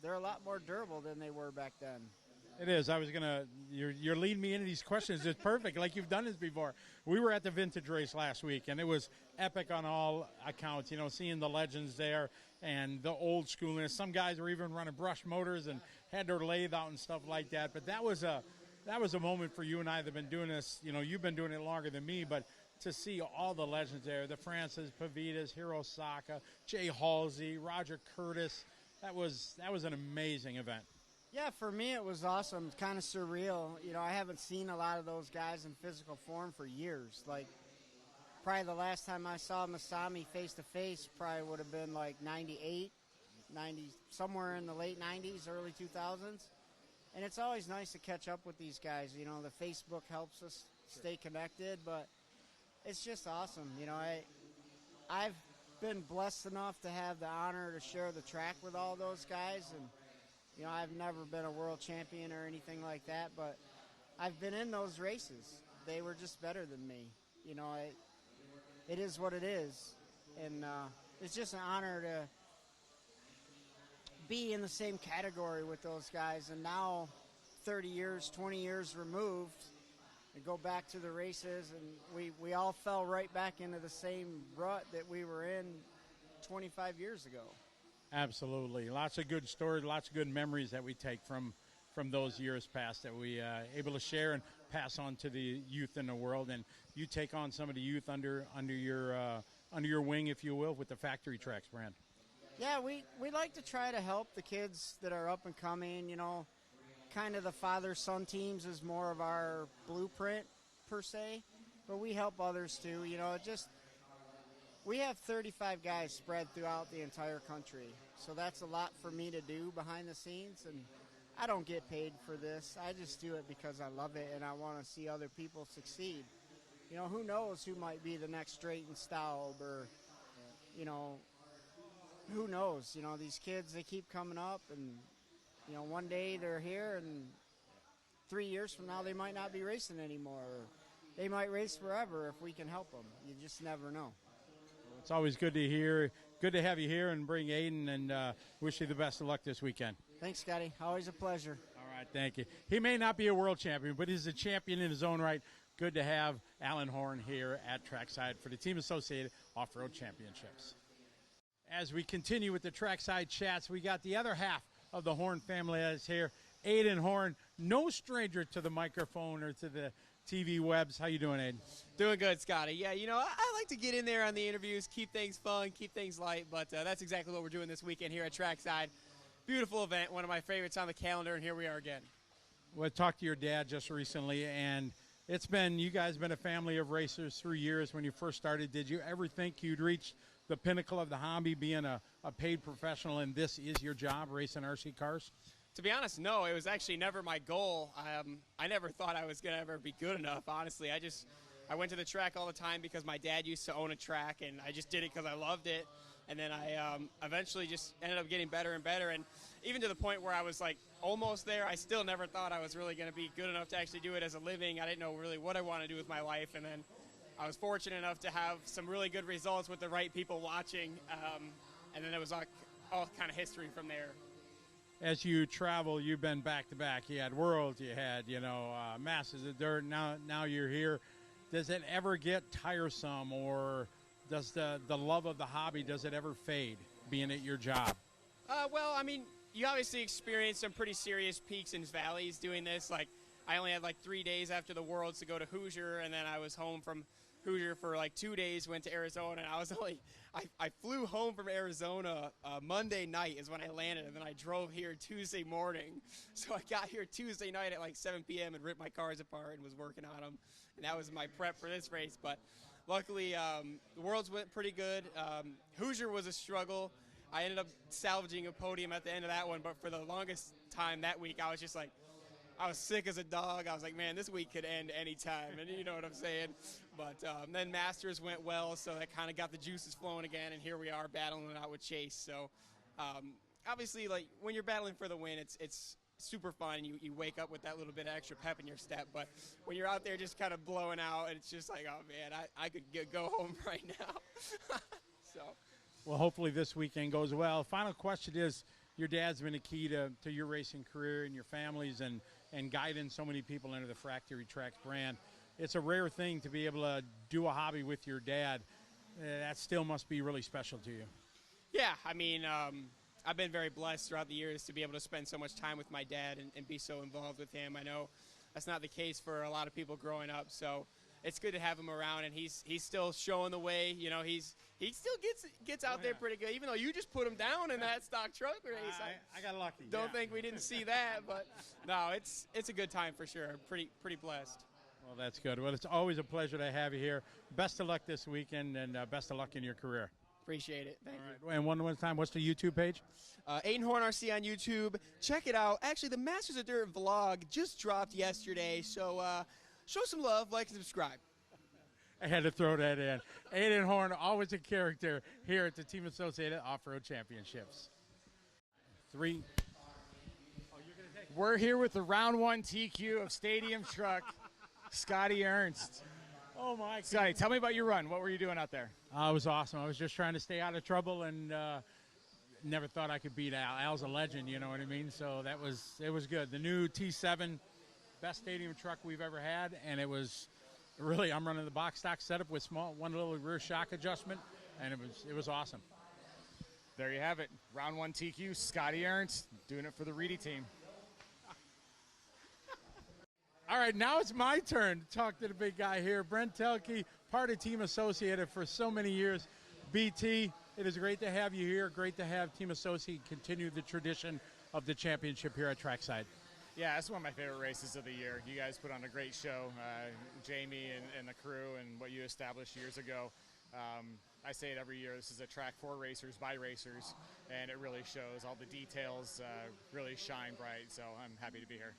they're a lot more durable than they were back then. It is. I was you're leading me into these questions. It's perfect, like you've done this before. We were at the vintage race last week, and it was epic on all accounts, seeing the legends there and the old schooliness. Some guys were even running brush motors and had their lathe out and stuff like that. But that was a moment for you and I that have been doing this. You've been doing it longer than me, but to see all the legends there, the Francis Pavitas, Hiro Saka, Jay Halsey, Roger Curtis, that was an amazing event. Yeah, for me it was awesome. It's kind of surreal. I haven't seen a lot of those guys in physical form for years. Like, probably the last time I saw Masami face-to-face probably would have been like 98, 90, somewhere in the late 90s, early 2000s. And it's always nice to catch up with these guys. The Facebook helps us stay connected, but it's just awesome. I've been blessed enough to have the honor to share the track with all those guys, and I've never been a world champion or anything like that, but I've been in those races. They were just better than me. It is what it is, and it's just an honor to be in the same category with those guys. And now, 30 years, 20 years removed, and go back to the races, and we all fell right back into the same rut that we were in 25 years ago. Absolutely. Lots of good stories, lots of good memories that we take from those years past that we able to share and pass on to the youth in the world. And you take on some of the youth under your wing, if you will, with the Factory Tracks brand. Yeah, we like to try to help the kids that are up and coming. Kind of the father-son teams is more of our blueprint per se, but we help others too. We have 35 guys spread throughout the entire country, so that's a lot for me to do behind the scenes, and I don't get paid for this. I just do it because I love it, and I want to see other people succeed. Who knows who might be the next Drayton Staub, or, who knows? These kids, they keep coming up, and, one day they're here, and 3 years from now they might not be racing anymore. Or they might race forever if we can help them. You just never know. It's always good to hear. Good to have you here and bring Aiden, and wish you the best of luck this weekend. Thanks, Scotty. Always a pleasure. All right, thank you. He may not be a world champion, but he's a champion in his own right. Good to have Alan Horn here at Trackside for the Team Associated Off-Road Championships. As we continue with the Trackside chats, we got the other half of the Horn family that's here. Aiden Horn, no stranger to the microphone or to the TV webs. How you doing, Aiden? Doing good, Scotty. Yeah, I like to get in there on the interviews, keep things fun, keep things light, but that's exactly what we're doing this weekend here at Trackside. Beautiful event, one of my favorites on the calendar, and here we are again. Well, I talked to your dad just recently, and you guys been a family of racers through years. When you first started, did you ever think you'd reach the pinnacle of the hobby, being a paid professional, and this is your job, racing RC cars? To be honest, no. It was actually never my goal. I never thought I was going to ever be good enough, honestly. I went to the track all the time because my dad used to own a track, and I just did it because I loved it. And then I eventually just ended up getting better and better. And even to the point where I was like almost there, I still never thought I was really going to be good enough to actually do it as a living. I didn't know really what I wanted to do with my life. And then I was fortunate enough to have some really good results with the right people watching. And then it was all kind of history from there. As you travel, you've been back-to-back. You had Worlds, you had, Masters of Dirt. Now you're here. Does it ever get tiresome, or does the love of the hobby, does it ever fade, being at your job? Well, I mean, you obviously experience some pretty serious peaks and valleys doing this. Like, I only had 3 days after the Worlds to go to Hoosier, and then I was home from Hoosier for 2 days, went to Arizona, and I flew home from Arizona Monday night is when I landed, and then I drove here Tuesday morning. So I got here Tuesday night at 7 p.m. and ripped my cars apart and was working on them, and that was my prep for this race. But luckily, the Worlds went pretty good. Hoosier was a struggle. I ended up salvaging a podium at the end of that one, but for the longest time that week, I was just I was sick as a dog. I was like, man, this week could end any time, and you know what I'm saying. But then Masters went well, so that kind of got the juices flowing again, and here we are battling it out with Chase. So obviously, like when you're battling for the win, it's super fun. You wake up with that little bit of extra pep in your step. But when you're out there just kind of blowing out, it's just like, oh man, I could go home right now. So. Well, hopefully this weekend goes well. Final question is, your dad's been a key to your racing career and your families and guiding so many people into the Factory Tracks brand. It's a rare thing to be able to do a hobby with your dad. That still must be really special to you. Yeah, I mean, I've been very blessed throughout the years to be able to spend so much time with my dad and be so involved with him. I know that's not the case for a lot of people growing up, so it's good to have him around, and he's still showing the way. You know, he still gets out there pretty good, even though you just put him down in that stock truck race. I got lucky. Don't think we didn't see that, but no, it's a good time for sure. Pretty blessed. Well, that's good. Well, it's always a pleasure to have you here. Best of luck this weekend, and best of luck in your career. Appreciate it. Thank you. And one more time, what's the YouTube page? Horn RC on YouTube. Check it out. Actually, the Masters of Dirt vlog just dropped yesterday, so show some love, like, and subscribe. I had to throw that in. Aiden Horn, always a character here at the Team Associated Off-Road Championships. 3. We're here with the round 1 TQ of Stadium Truck, Scotty Ernst. Oh, my God. Scotty, tell me about your run. What were you doing out there? It was awesome. I was just trying to stay out of trouble and never thought I could beat Al. Al's a legend, you know what I mean? So it was good. The new T7, best stadium truck we've ever had, and it was really, I'm running the box stock setup with one little rear shock adjustment, and it was awesome. There you have it. Round 1 TQ, Scotty Ernst, doing it for the Reedy team. All right, now it's my turn to talk to the big guy here. Brent Telke, part of Team Associated for so many years. BT, it is great to have you here. Great to have Team Associated continue the tradition of the championship here at Trackside. Yeah, it's one of my favorite races of the year. You guys put on a great show, Jamie and the crew, and what you established years ago. I say it every year, this is a track for racers, by racers, and it really shows. All the details really shine bright, so I'm happy to be here.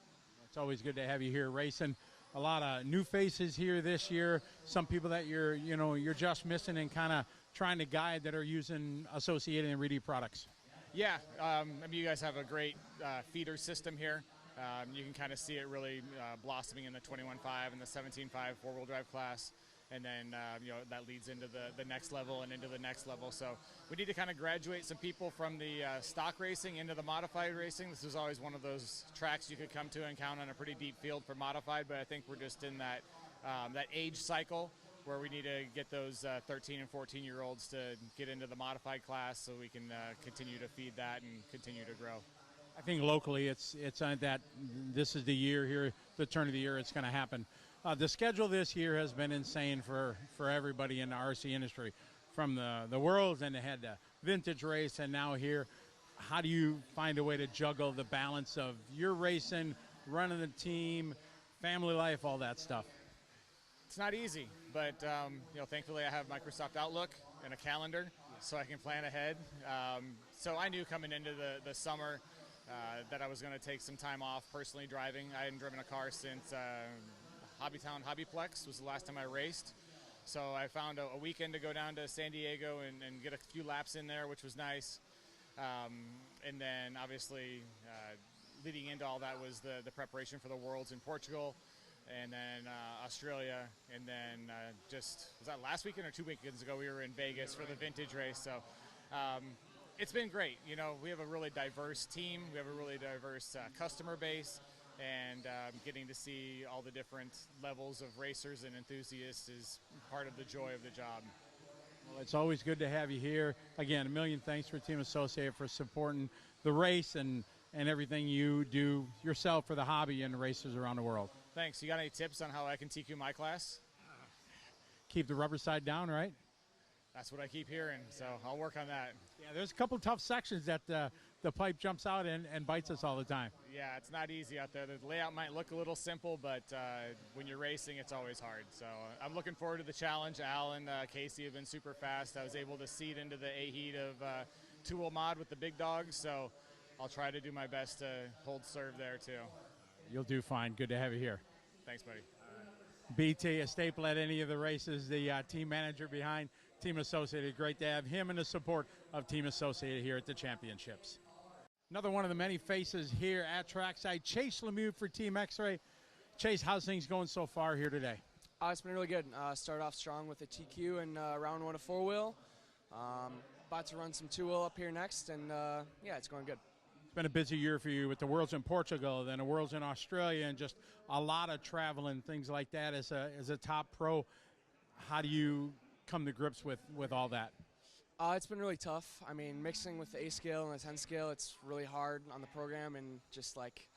It's always good to have you here racing. A lot of new faces here this year. Some people that you're just missing and kind of trying to guide that are using Associated and Reedy products. Yeah, I mean, you guys have a great feeder system here. You can kind of see it really blossoming in the 21.5 and the 17.5 four-wheel drive class. And then, that leads into the next level and into the next level. So we need to kind of graduate some people from the stock racing into the modified racing. This is always one of those tracks you could come to and count on a pretty deep field for modified, but I think we're just in that age cycle where we need to get those 13 and 14-year-olds to get into the modified class so we can continue to feed that and continue to grow. I think locally it's that this is the year here, the turn of the year it's going to happen. The schedule this year has been insane for everybody in the RC industry, from the Worlds, and they had the vintage race, and now here. How do you find a way to juggle the balance of your racing, running the team, family life, all that stuff? It's not easy, but thankfully I have Microsoft Outlook and a calendar, so I can plan ahead. So I knew coming into the summer that I was going to take some time off personally driving. I hadn't driven a car since Hobbytown Hobbyplex was the last time I raced. So I found a weekend to go down to San Diego and get a few laps in there, which was nice. And then obviously leading into all that was the preparation for the Worlds in Portugal, and then Australia, and then was that last weekend or 2 weekends ago we were in Vegas for the vintage race. So it's been great. We have a really diverse team. We have a really diverse customer base. And getting to see all the different levels of racers and enthusiasts is part of the joy of the job. Well, it's always good to have you here. Again, a million thanks for Team Associated for supporting the race and everything you do yourself for the hobby and the racers around the world. Thanks. You got any tips on how I can TQ my class? Keep the rubber side down, right? That's what I keep hearing, so I'll work on that. Yeah, there's a couple tough sections that the pipe jumps out and bites us all the time. Yeah, it's not easy out there. The layout might look a little simple, but when you're racing, it's always hard. So I'm looking forward to the challenge. Al and Casey have been super fast. I was able to seed into the A-heat of two-wheel mod with the big dogs, so I'll try to do my best to hold serve there too. You'll do fine. Good to have you here. Thanks, buddy. BT, a staple at any of the races, the team manager behind Team Associated. Great to have him and the support of Team Associated here at the championships. Another one of the many faces here at Trackside, Chase Lemieux for Team X-Ray. Chase, how's things going so far here today? It's been really good. Started off strong with a TQ and round one of four-wheel. About to run some two-wheel up here next, and yeah, it's going good. It's been a busy year for you with the Worlds in Portugal, then the Worlds in Australia, and just a lot of travel and things like that. As a top pro, how do you come to grips with all that? It's been really tough. I mean, mixing with the A scale and the 10 scale, it's really hard on the program, and just like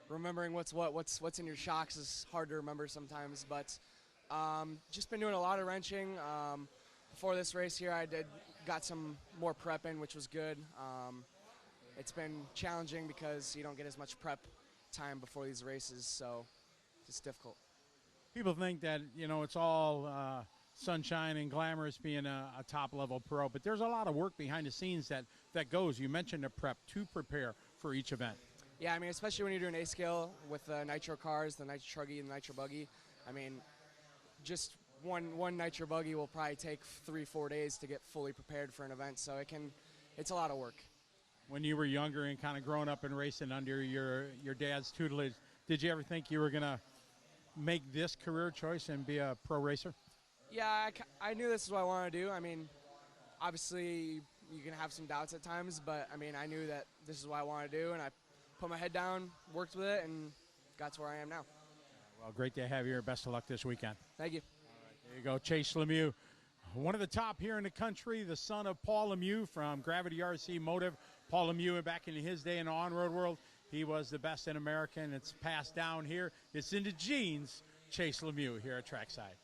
remembering what's in your shocks is hard to remember sometimes. But just been doing a lot of wrenching. Before this race here, got some more prep in, which was good. It's been challenging because you don't get as much prep time before these races, so it's difficult. People think that, it's all sunshine and glamorous being a top-level pro, but there's a lot of work behind the scenes that goes. You mentioned the prep to prepare for each event. Yeah, I mean, especially when you're doing A-scale with the nitro cars, the nitro truggy and the nitro buggy. I mean, just one nitro buggy will probably take 3-4 days to get fully prepared for an event, so it's a lot of work. When you were younger and kind of growing up and racing under your dad's tutelage, did you ever think you were going to make this career choice and be a pro racer? Yeah, I knew this is what I wanted to do. I mean, obviously you can have some doubts at times, but I mean, I knew that this is what I wanted to do, and I put my head down, worked with it, and got to where I am now. Well, great to have you here. Best of luck this weekend. Thank you. There you go, Chase Lemieux, one of the top here in the country, the son of Paul Lemieux from Gravity RC Motive. Paul Lemieux, back in his day in the on-road world, he was the best in America, and it's passed down here. It's in the genes, Chase Lemieux here at Trackside.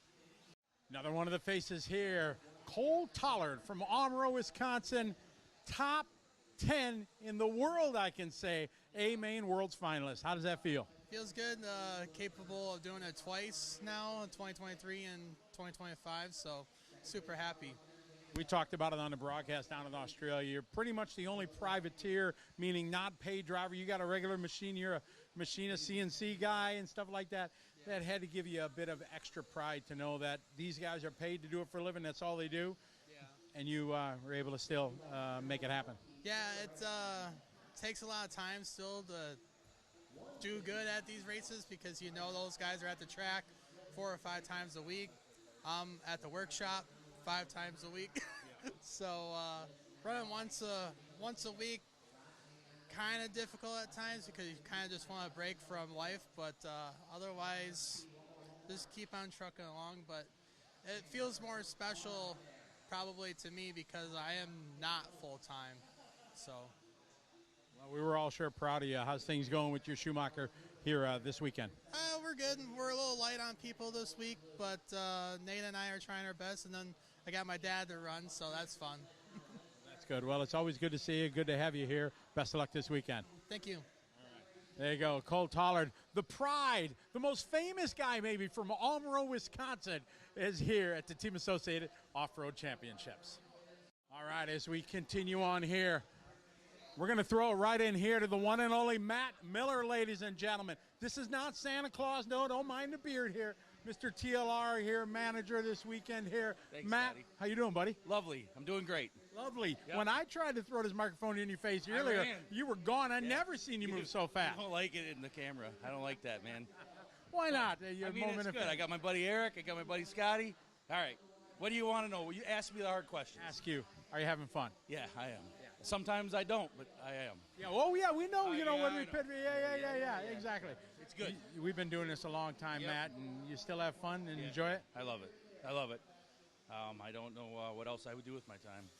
Another one of the faces here, Cole Tollard from Omro, Wisconsin, top 10 in the world, I can say, A-Main World's finalist. How does that feel? Feels good, capable of doing it twice now, in 2023 and 2025, so super happy. We talked about it on the broadcast down in Australia. You're pretty much the only privateer, meaning not paid driver. You got a regular machine. You're a machinist, CNC guy and stuff like that. That had to give you a bit of extra pride to know that these guys are paid to do it for a living. That's all they do. Yeah. And you were able to still make it happen. Yeah, it takes a lot of time still to do good at these races because you know those guys are at the track 4 or 5 times a week. I'm at the workshop 5 times a week. So running once a week, kind of difficult at times because you kind of just want to break from life, but otherwise just keep on trucking along. But it feels more special probably to me because I am not full-time. So well, we were all sure proud of you. How's things going with your Schumacher here this weekend? We're good. We're a little light on people this week, but Nate and I are trying our best, and then I got my dad to run, so that's fun. That's good. Well, it's always good to see you. Good to have you here. Best of luck this weekend. Thank you. There you go, Cole Tollard, the pride, the most famous guy maybe from Omro, Wisconsin, is here at the Team Associated Off-Road Championships. All right, as we continue on here, we're going to throw it right in here to the one and only Matt Miller, ladies and gentlemen. This is not Santa Claus. No, don't mind the beard here. Mr. TLR here, manager this weekend here. Thanks, Matt, Daddy. how you doing, buddy? Lovely. I'm doing great. Lovely. Yep. When I tried to throw this microphone in your face earlier, you were gone. I never seen you move so fast. I don't like it in the camera. I don't like that, man. Why not? It's good. I got my buddy Eric. I got my buddy Scotty. All right. What do you want to know? You ask me the hard questions. Ask you. Are you having fun? Yeah, I am. Yeah. Sometimes I don't, but I am. Yeah. Oh, yeah. We know. When we pit. Yeah. Exactly. It's good. We've been doing this a long time, Matt, and you still have fun and enjoy it? I love it. I don't know what else I would do with my time.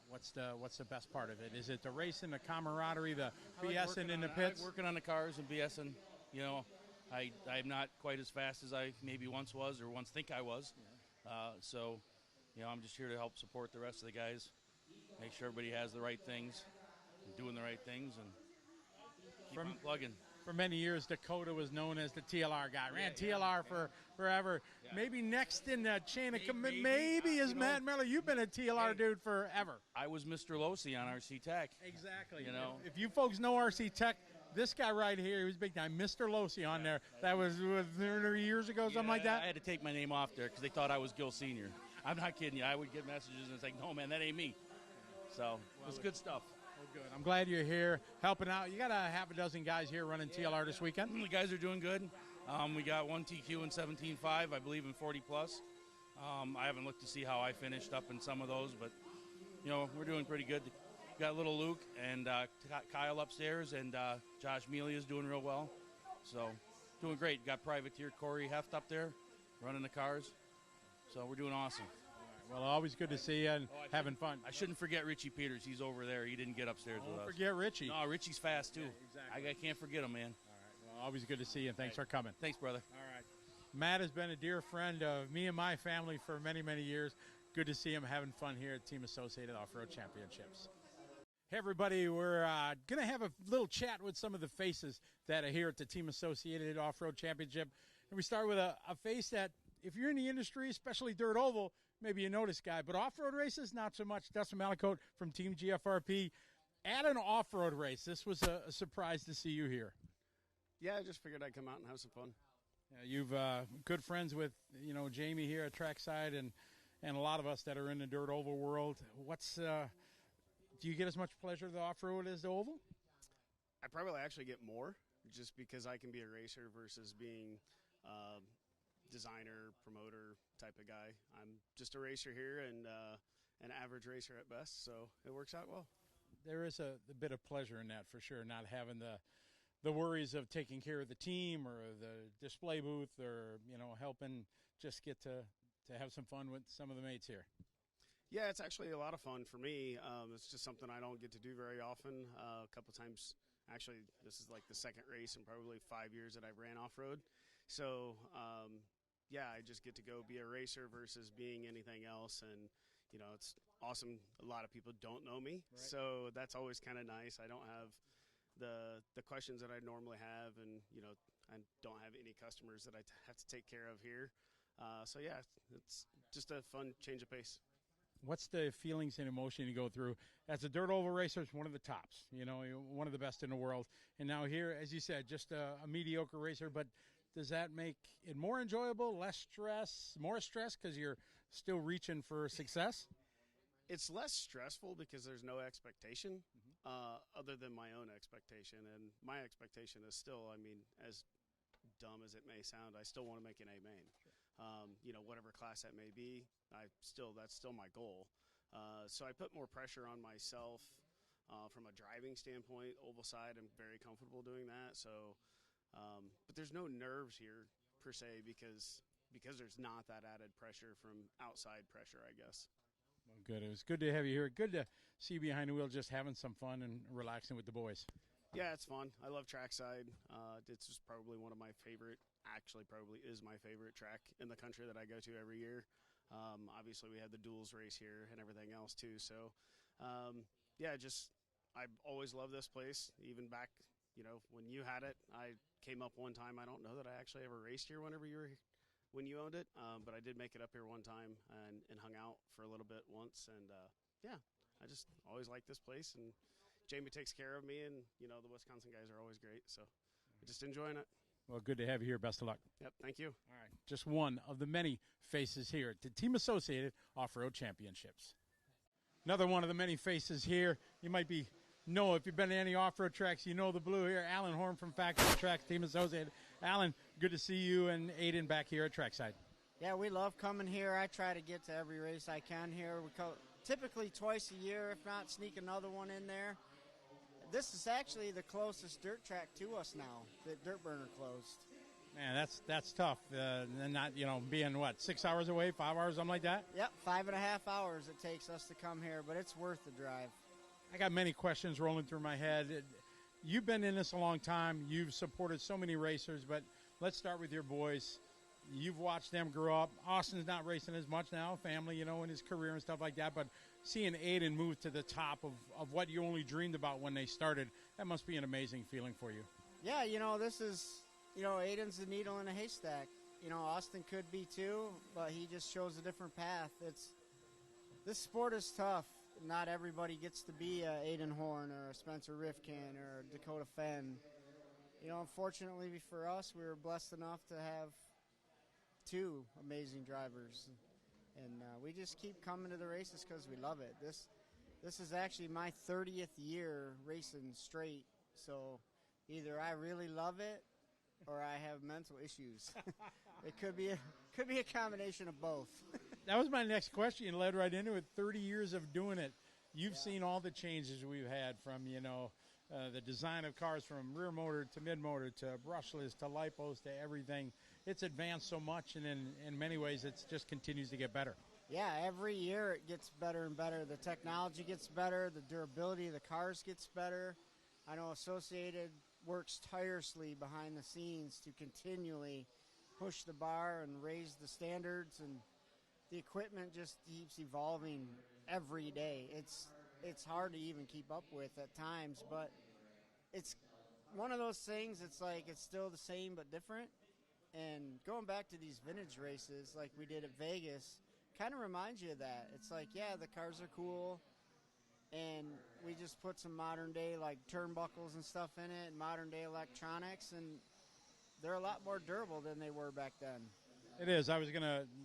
What's the best part of it? Is it the racing, the camaraderie, the BSing in the pits? I like working on the cars and BSing. You know, I'm not quite as fast as I maybe once was or once think I was. Yeah. So, you know, I'm just here to help support the rest of the guys, make sure everybody has the right things, and doing the right things, and keep on plugging. For many years, Dakota was known as the TLR guy. Ran TLR for forever. Yeah. Maybe next in the chain of command, maybe is Matt Miller. You've been a TLR dude forever. I was Mr. Losi on RC Tech. Exactly. You know, if you folks know RC Tech, this guy right here, he was big time, Mr. Losi on there. That was 30 years ago, something like that? I had to take my name off there because they thought I was Gil Sr. I'm not kidding you. I would get messages and it's like, no, man, that ain't me. So it was good stuff. Well, good. I'm glad you're here helping out. You got a half a dozen guys here running TLR this weekend? The guys are doing good. We got one TQ in 17.5, I believe in 40 plus. I haven't looked to see how I finished up in some of those, but, we're doing pretty good. Got little Luke and Kyle upstairs, and Josh Mealy is doing real well. So doing great. Got Privateer Corey Heft up there running the cars. So we're doing awesome. Well, always good to see you and having fun. I shouldn't forget Richie Peters. He's over there. He didn't get upstairs with us. Don't forget Richie. No, Richie's fast, too. Yeah, exactly. I can't forget him, man. All right. Well, always good to see you, and thanks for coming. Thanks, brother. All right. Matt has been a dear friend of me and my family for many, many years. Good to see him having fun here at Team Associated Off-Road Championships. Hey, everybody, we're going to have a little chat with some of the faces that are here at the Team Associated Off-Road Championship. And we start with a face that, if you're in the industry, especially dirt oval, maybe you know this guy. But off-road races, not so much. Dustin Malakote from Team GFRP at an off-road race. This was a surprise to see you here. Yeah, I just figured I'd come out and have some fun. You've good friends with, Jamie here at Trackside and a lot of us that are in the dirt oval world. Do you get as much pleasure of the off-road as the oval? I probably actually get more just because I can be a racer versus being designer, promoter type of guy. I'm just a racer here and an average racer at best, so it works out well. There is a bit of pleasure in that for sure, not having the worries of taking care of the team or the display booth or, helping just get to have some fun with some of the mates here. Yeah, it's actually a lot of fun for me. It's just something I don't get to do very often. A couple times, actually, this is like the second race in probably 5 years that I've ran off-road. So, I just get to go be a racer versus being anything else. And, it's awesome. A lot of people don't know me. Right. So that's always kind of nice. I don't have the questions that I normally have. And, I don't have any customers that I have to take care of here. It's just a fun change of pace. What's the feelings and emotion you go through? As a dirt oval racer, it's one of the tops, one of the best in the world. And now here, as you said, just a mediocre racer, but does that make it more enjoyable, less stress, more stress because you're still reaching for success? It's less stressful because there's no expectation other than my own expectation. And my expectation is still, as dumb as it may sound, I still want to make an A main. Sure. Whatever class that may be, that's still my goal. So I put more pressure on myself from a driving standpoint. Oval side, I'm very comfortable doing that. So, but there's no nerves here per se because there's not that added pressure from outside pressure, I guess. Well, good. It was good to have you here. Good to see you behind the wheel, just having some fun and relaxing with the boys. Yeah, it's fun. I love Trackside. It's just probably one of my favorite, actually probably is my favorite track in the country that I go to every year. Obviously, we had the duels race here and everything else too. So, I've always loved this place. Even back, when you had it, I came up one time. I don't know that I actually ever raced here when you owned it, but I did make it up here one time and hung out for a little bit once. And, I just always liked this place. And Jamie takes care of me, and, the Wisconsin guys are always great. So we're just enjoying it. Well, good to have you here. Best of luck. Yep, thank you. All right, just one of the many faces here at the Team Associated Off-Road Championships. Another one of the many faces here. You might know if you've been to any off-road tracks, you know the blue here. Alan Horn from Factory Tracks, Team Associated. Alan, good to see you and Aiden back here at Trackside. Yeah, we love coming here. I try to get to every race I can here. We typically twice a year, if not sneak another one in there. This is actually the closest dirt track to us now. The Dirt Burner closed. Man, that's tough. And not, being 6 hours away, 5 hours, something like that? Yep, 5.5 hours it takes us to come here, but it's worth the drive. I got many questions rolling through my head. You've been in this a long time. You've supported so many racers, but let's start with your boys. You've watched them grow up. Austin's not racing as much now, family, in his career and stuff like that, but seeing Aiden move to the top of what you only dreamed about when they started, that must be an amazing feeling for you. Yeah, this is, Aiden's the needle in a haystack. Austin could be too, but he just shows a different path. This sport is tough. Not everybody gets to be a Aiden Horn or a Spencer Rifkin or a Dakota Fenn. You know, unfortunately for us, we were blessed enough to have 2 amazing drivers. And we just keep coming to the races because we love it. This is actually my 30th year racing straight. So either I really love it or I have mental issues. It could be a combination of both. That was my next question. You led right into it. 30 years of doing it. You've seen all the changes we've had from, the design of cars from rear motor to mid motor to brushless to lipos to everything. It's advanced so much, and in many ways it just continues to get better. Yeah, every year it gets better and better. The technology gets better. The durability of the cars gets better. I know Associated works tirelessly behind the scenes to continually push the bar and raise the standards, and the equipment just keeps evolving every day. It's hard to even keep up with at times, but it's one of those things. It's like it's still the same but different. And going back to these vintage races like we did at Vegas kind of reminds you of that. It's like, yeah, the cars are cool, and we just put some modern day like turnbuckles and stuff in it and modern day electronics, and they're a lot more durable than they were back then. It is.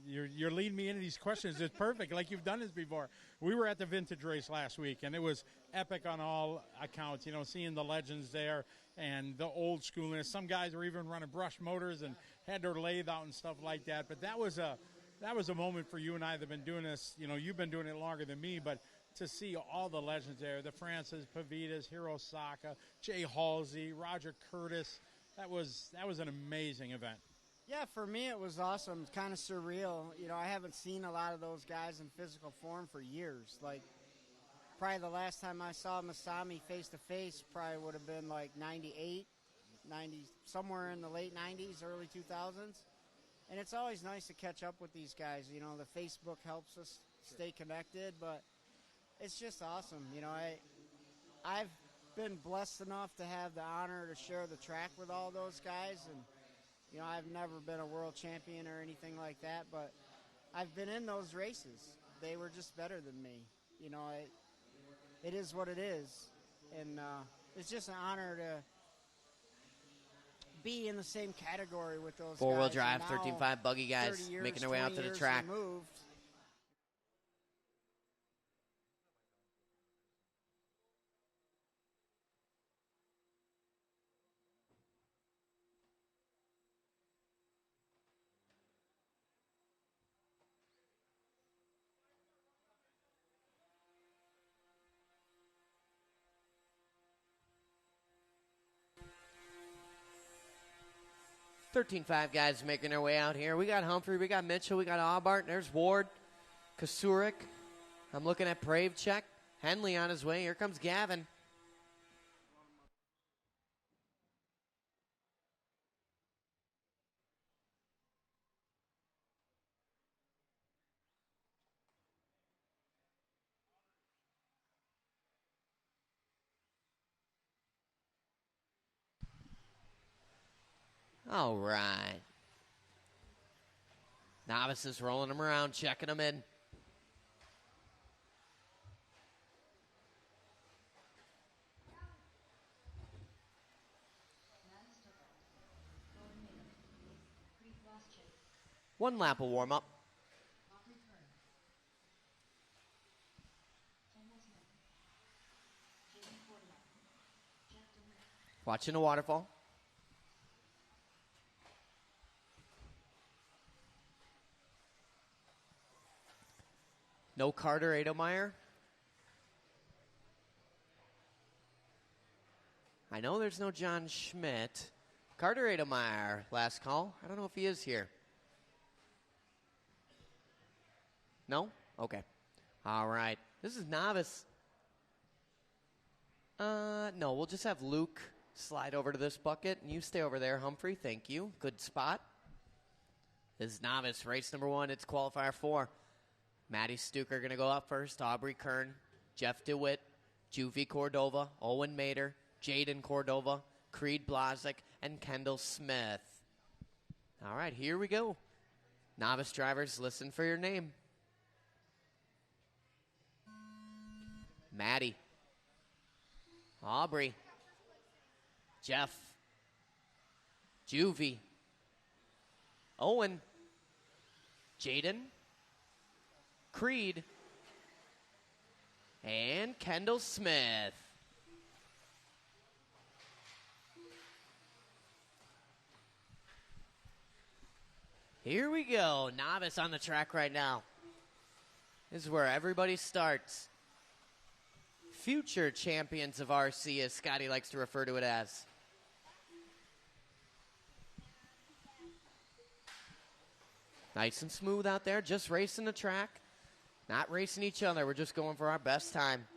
You're leading me into these questions. It's perfect, like you've done this before. We were at the vintage race last week, and it was epic on all accounts, seeing the legends there and the old schooliness. Some guys were even running brush motors and had their lathe out and stuff like that. But that was a moment for you and I that have been doing this. You've been doing it longer than me, but to see all the legends there, the Francis, Pavitas, Hiro Saka, Jay Halsey, Roger Curtis, that was an amazing event. Yeah, for me it was awesome. Kind of surreal. I haven't seen a lot of those guys in physical form for years. Like, probably the last time I saw Masami face-to-face probably would have been like 98, 90, somewhere in the late 90s, early 2000s. And it's always nice to catch up with these guys. The Facebook helps us stay connected, but it's just awesome. I've been blessed enough to have the honor to share the track with all those guys, and I've never been a world champion or anything like that, but I've been in those races. They were just better than me. It is what it is, and it's just an honor to be in the same category with those Four-wheel guys. drive, 13.5 buggy guys making their way out to the track. Removed. Thirteen-5 guys making their way out here. We got Humphrey, we got Mitchell, we got Aubart, there's Ward, Kasurik. I'm looking at Pravechek. Henley on his way. Here comes Gavin. All right. Novice is rolling them around, checking them in. One lap of warm-up. Watching the waterfall. No Carter Adelmeyer. I know there's no John Schmidt. Carter Adelmeyer, last call. I don't know if he is here. No? Okay. All right. This is Novice. No, we'll just have Luke slide over to this bucket, and you stay over there, Humphrey. Thank you. Good spot. This is Novice, race number 1. It's qualifier 4. Matty Stuker going to go up first. Aubrey Kern, Jeff DeWitt, Juvie Cordova, Owen Mater, Jaden Cordova, Creed Blazek, and Kendall Smith. All right, here we go. Novice drivers, listen for your name. Matty. Aubrey. Jeff. Juvie, Owen, Jaden, Creed, and Kendall Smith. Here we go. Novice on the track right now. This is where everybody starts. Future champions of RC, as Scotty likes to refer to it as. Nice and smooth out there, just racing the track. Not racing each other, we're just going for our best time.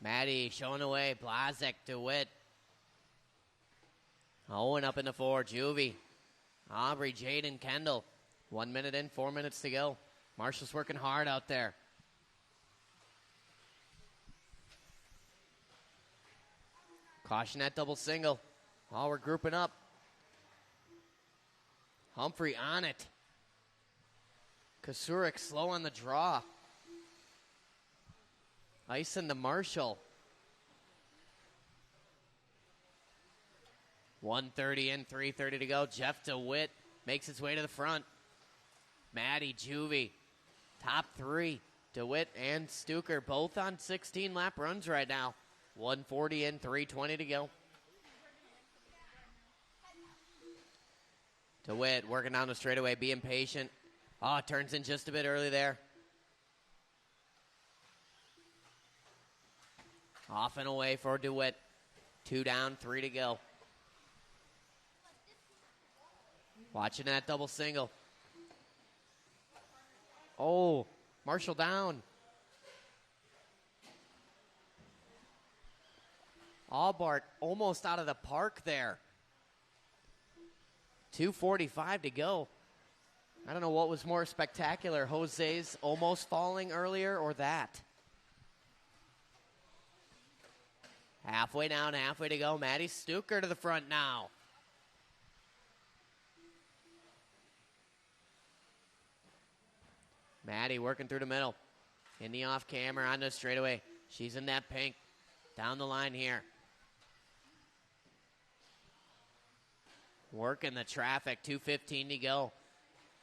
Maddie showing away, Blazek, DeWitt. Owen up in the 4, Juvie, Aubrey, Jaden, Kendall. 1 minute in, 4 minutes to go. Marshall's working hard out there. Caution that double single. Oh, we're grouping up. Humphrey on it. Kasurik slow on the draw. Ison to Marshall. 1:30 in, 3:30 to go. Jeff DeWitt makes his way to the front. Maddie, Juvie, top 3. DeWitt and Stuker both on 16-lap runs right now. 1:40 in, 3:20 to go. DeWitt working down the straightaway, being patient. Oh, turns in just a bit early there. Off and away for DeWitt. 2 down, 3 to go. Watching that double single. Oh, Marshall down. Albart almost out of the park there. 2:45 to go. I don't know what was more spectacular, Jose's almost falling earlier or that. Halfway down, halfway to go. Maddie Stuker to the front now. Maddie working through the middle. In the off camera on the straightaway. She's in that pink. Down the line here. Working the traffic. 2:15 to go.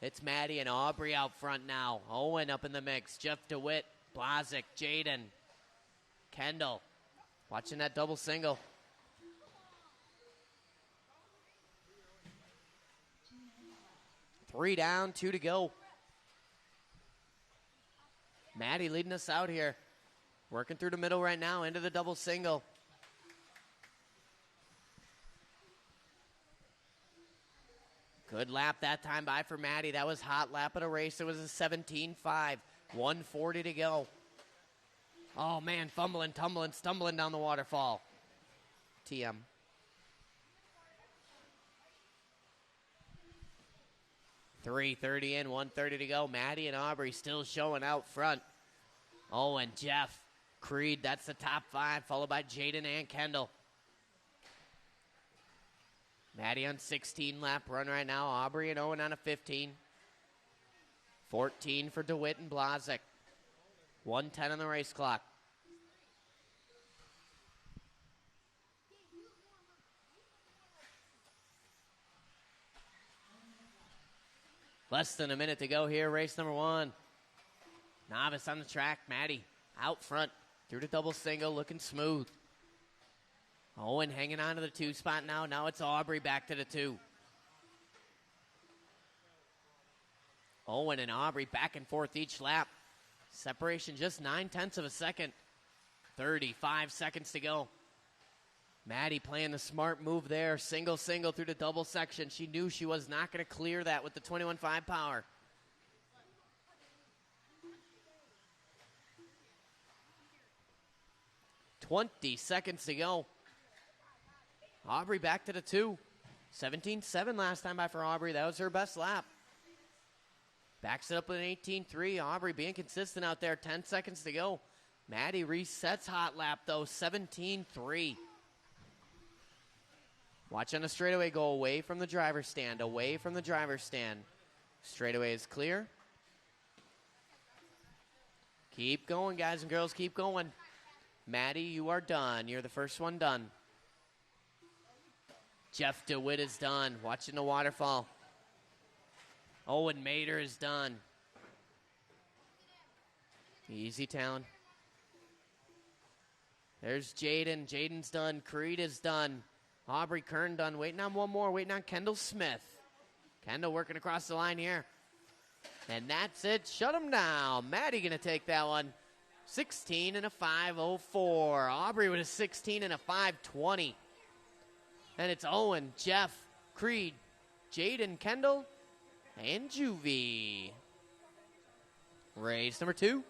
It's Maddie and Aubrey out front now. Owen up in the mix. Jeff DeWitt, Blazek, Jaden, Kendall. Watching that double single. Three down, 2 to go. Maddie leading us out here. Working through the middle right now into the double single. Good lap that time by for Maddie. That was hot lap of the race. It was a 17.5. 1:40 to go. Oh, man, fumbling, tumbling, stumbling down the waterfall. TM. .330 in, 1:30 to go. Maddie and Aubrey still showing out front. Owen, Jeff, Creed, that's the top 5, followed by Jaden and Kendall. Maddie on 16-lap run right now. Aubrey and Owen on a 15. 14 for DeWitt and Blazek. 1:10 on the race clock. Less than a minute to go here, race number 1. Novice on the track. Maddie out front through the double single, looking smooth. Owen hanging on to the 2 spot now. Now it's Aubrey back to the 2. Owen and Aubrey back and forth each lap. Separation just 0.9 of a second. 35 seconds to go. Maddie playing the smart move there. Single through the double section. She knew she was not going to clear that with the 21.5 power. .20 seconds to go. Aubrey back to the 2. 17.7 last time by for Aubrey. That was her best lap. Backs it up with an 18.3. Aubrey being consistent out there. 10 seconds to go. Maddie resets hot lap, though. 17.3. Watch on the straightaway go away from the driver's stand. Away from the driver's stand. Straightaway is clear. Keep going, guys and girls. Keep going. Maddie, you are done. You're the first one done. Jeff DeWitt is done. Watching the waterfall. Owen Mater is done. Easy town. There's Jaden. Jaden's done. Creed is done. Aubrey Kern done. Waiting on one more. Waiting on Kendall Smith. Kendall working across the line here. And that's it. Shut him down. Maddie going to take that one. 16 and a 5:04. Aubrey with a 16 and a 5:20. And it's Owen, Jeff, Creed, Jaden, Kendall, and Juvie. Race number 2.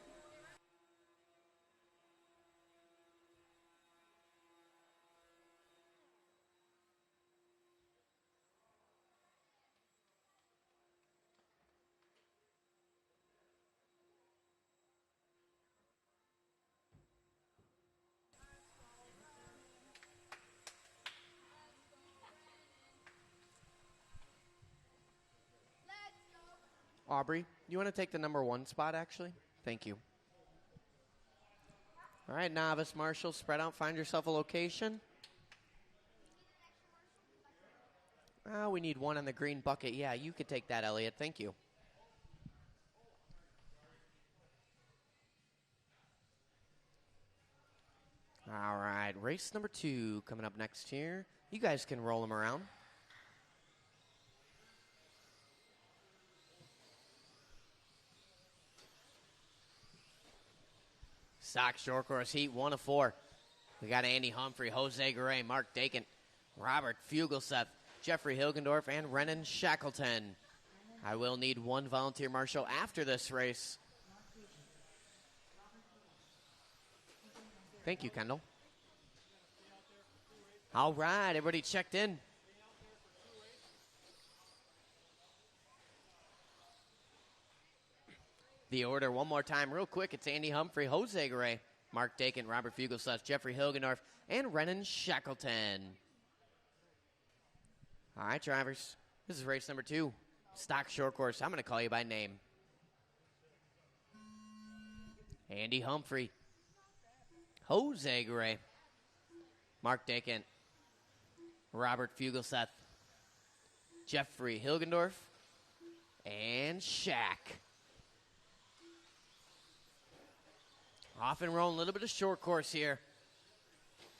Aubrey, you want to take the number 1 spot, actually? Thank you. All right, novice marshal, spread out, find yourself a location. We need one on the green bucket. Yeah, you could take that, Elliot. Thank you. All right, race number 2 coming up next here. You guys can roll them around. Stock short course heat 1 of 4. We got Andy Humphrey, Jose Garay, Mark Dakin, Robert Fugelseth, Jeffrey Hilgendorf, and Renan Shackleton. I will need one volunteer marshal after this race. Thank you, Kendall. All right, everybody checked in. The order one more time real quick. It's Andy Humphrey, Jose Garay, Mark Dakin, Robert Fugelseth, Jeffrey Hilgendorf, and Renan Shackleton. All right, drivers. This is race number 2. Stock short course. I'm going to call you by name. Andy Humphrey, Jose Garay, Mark Dakin, Robert Fugelseth, Jeffrey Hilgendorf, and Shaq. Off and rolling, a little bit of short course here.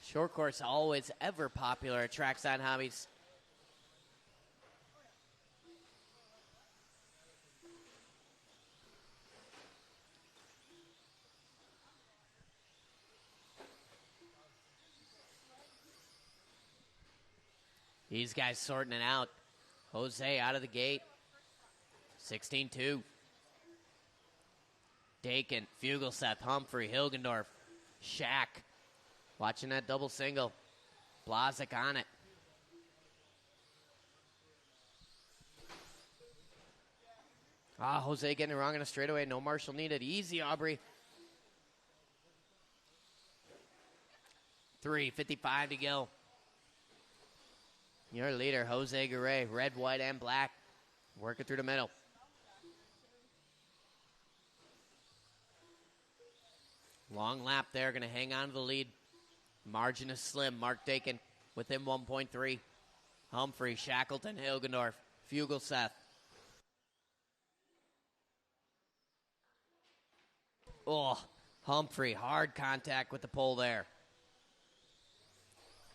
Short course always ever popular at Trackside Hobbies. These guys sorting it out. Jose out of the gate. 16-2. Dakin, Fugelseth, Humphrey, Hilgendorf, Shaq. Watching that double single. Blazek on it. Jose getting it wrong in a straightaway. No marshal needed. Easy, Aubrey. 3:55 to go. Your leader, Jose Garay, red, white, and black. Working through the middle. Long lap there, going to hang on to the lead. Margin is slim. Mark Dakin within 1.3. Humphrey, Shackleton, Hilgendorf, Fugelseth. Oh, Humphrey, hard contact with the pole there.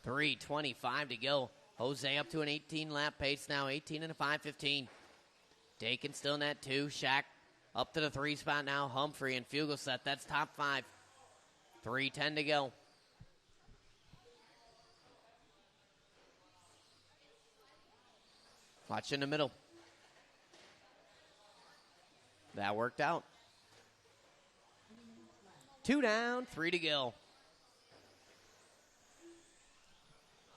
3:25 to go. Jose up to an 18-lap pace now, 18 and a 5:15. Dakin still in that 2. Shaq up to the 3 spot now. Humphrey and Fugelseth, that's top 5. 3:10 to go. Watch in the middle. That worked out. 2 down, 3 to go.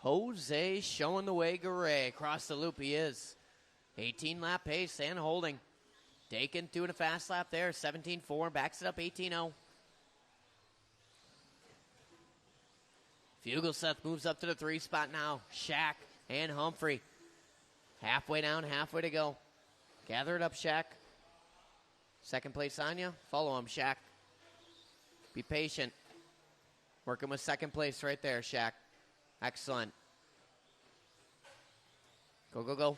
Jose showing the way. Garay across the loop he is. 18-lap pace and holding. Dakin doing a fast lap there. 17.4, backs it up 18.0. Fugelseth moves up to the 3 spot now. Shaq and Humphrey. Halfway down, halfway to go. Gather it up, Shaq. Second place on you. Follow him, Shaq. Be patient. Working with second place right there, Shaq. Excellent. Go, go, go.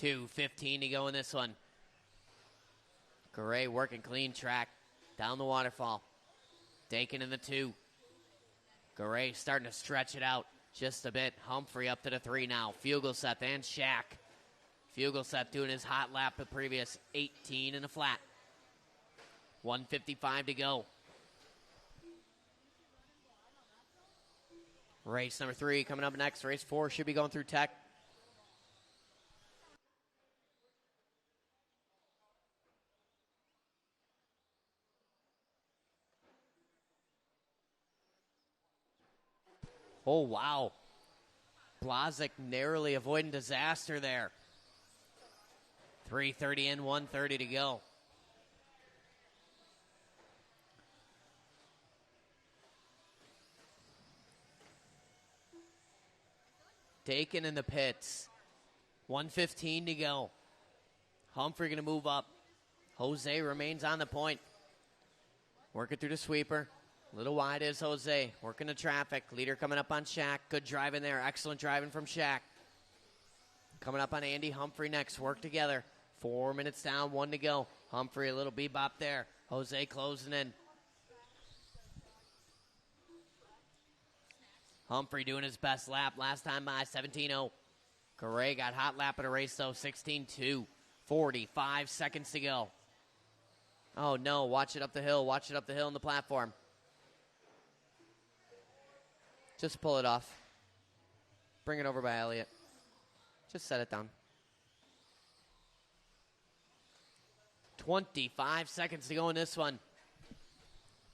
$2:15 to go in this one. Garay working clean track. Down the waterfall. Dakin in the 2. Garay starting to stretch it out just a bit. Humphrey up to the 3 now. Fugelseth and Shaq. Fugelseth doing his hot lap the previous 18 in the flat. 1:55 to go. Race number 3 coming up next. Race 4 should be going through Tech. Oh, wow. Blazik narrowly avoiding disaster there. 3:30 in, 1:30 to go. Dakin in the pits. 1:15 to go. Humphrey going to move up. Jose remains on the point. Working through the sweeper. A little wide is Jose. Working the traffic. Leader coming up on Shaq. Good driving there. Excellent driving from Shaq. Coming up on Andy Humphrey next. Work together. 4 minutes down, 1 to go. Humphrey, a little bebop there. Jose closing in. Humphrey doing his best lap. Last time by 17:0. Garay got hot lap of the race, though. 16:2. 45 seconds to go. Oh, no. Watch it up the hill. Watch it up the hill on the platform. Just pull it off. Bring it over by Elliott. Just set it down. 25 seconds to go in this one.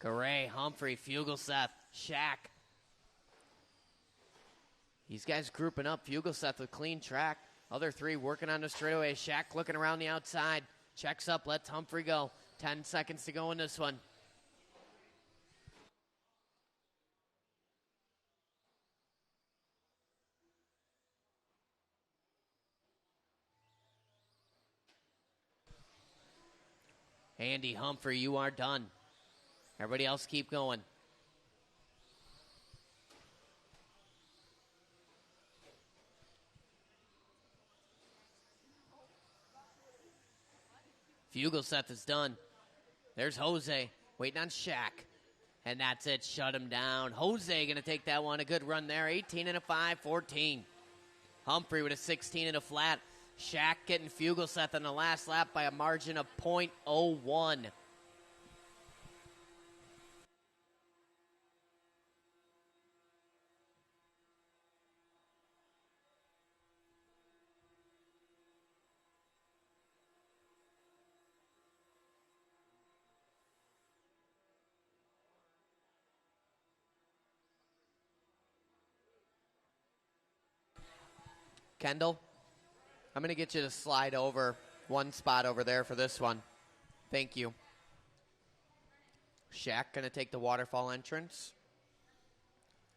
Garay, Humphrey, Fugelseth, Shaq. These guys grouping up. Fugelseth with clean track. Other 3 working on the straightaway. Shaq looking around the outside. Checks up, lets Humphrey go. 10 seconds to go in this one. Andy Humphrey, you are done. Everybody else keep going. Fugelseth is done. There's Jose waiting on Shaq. And that's it. Shut him down. Jose going to take that one. A good run there. 18 and a 5, 14. Humphrey with a 16 and a flat. Shaq getting Fugelseth on the last lap by a margin of .01. Kendall, I'm going to get you to slide over one spot over there for this one. Thank you. Shaq going to take the waterfall entrance.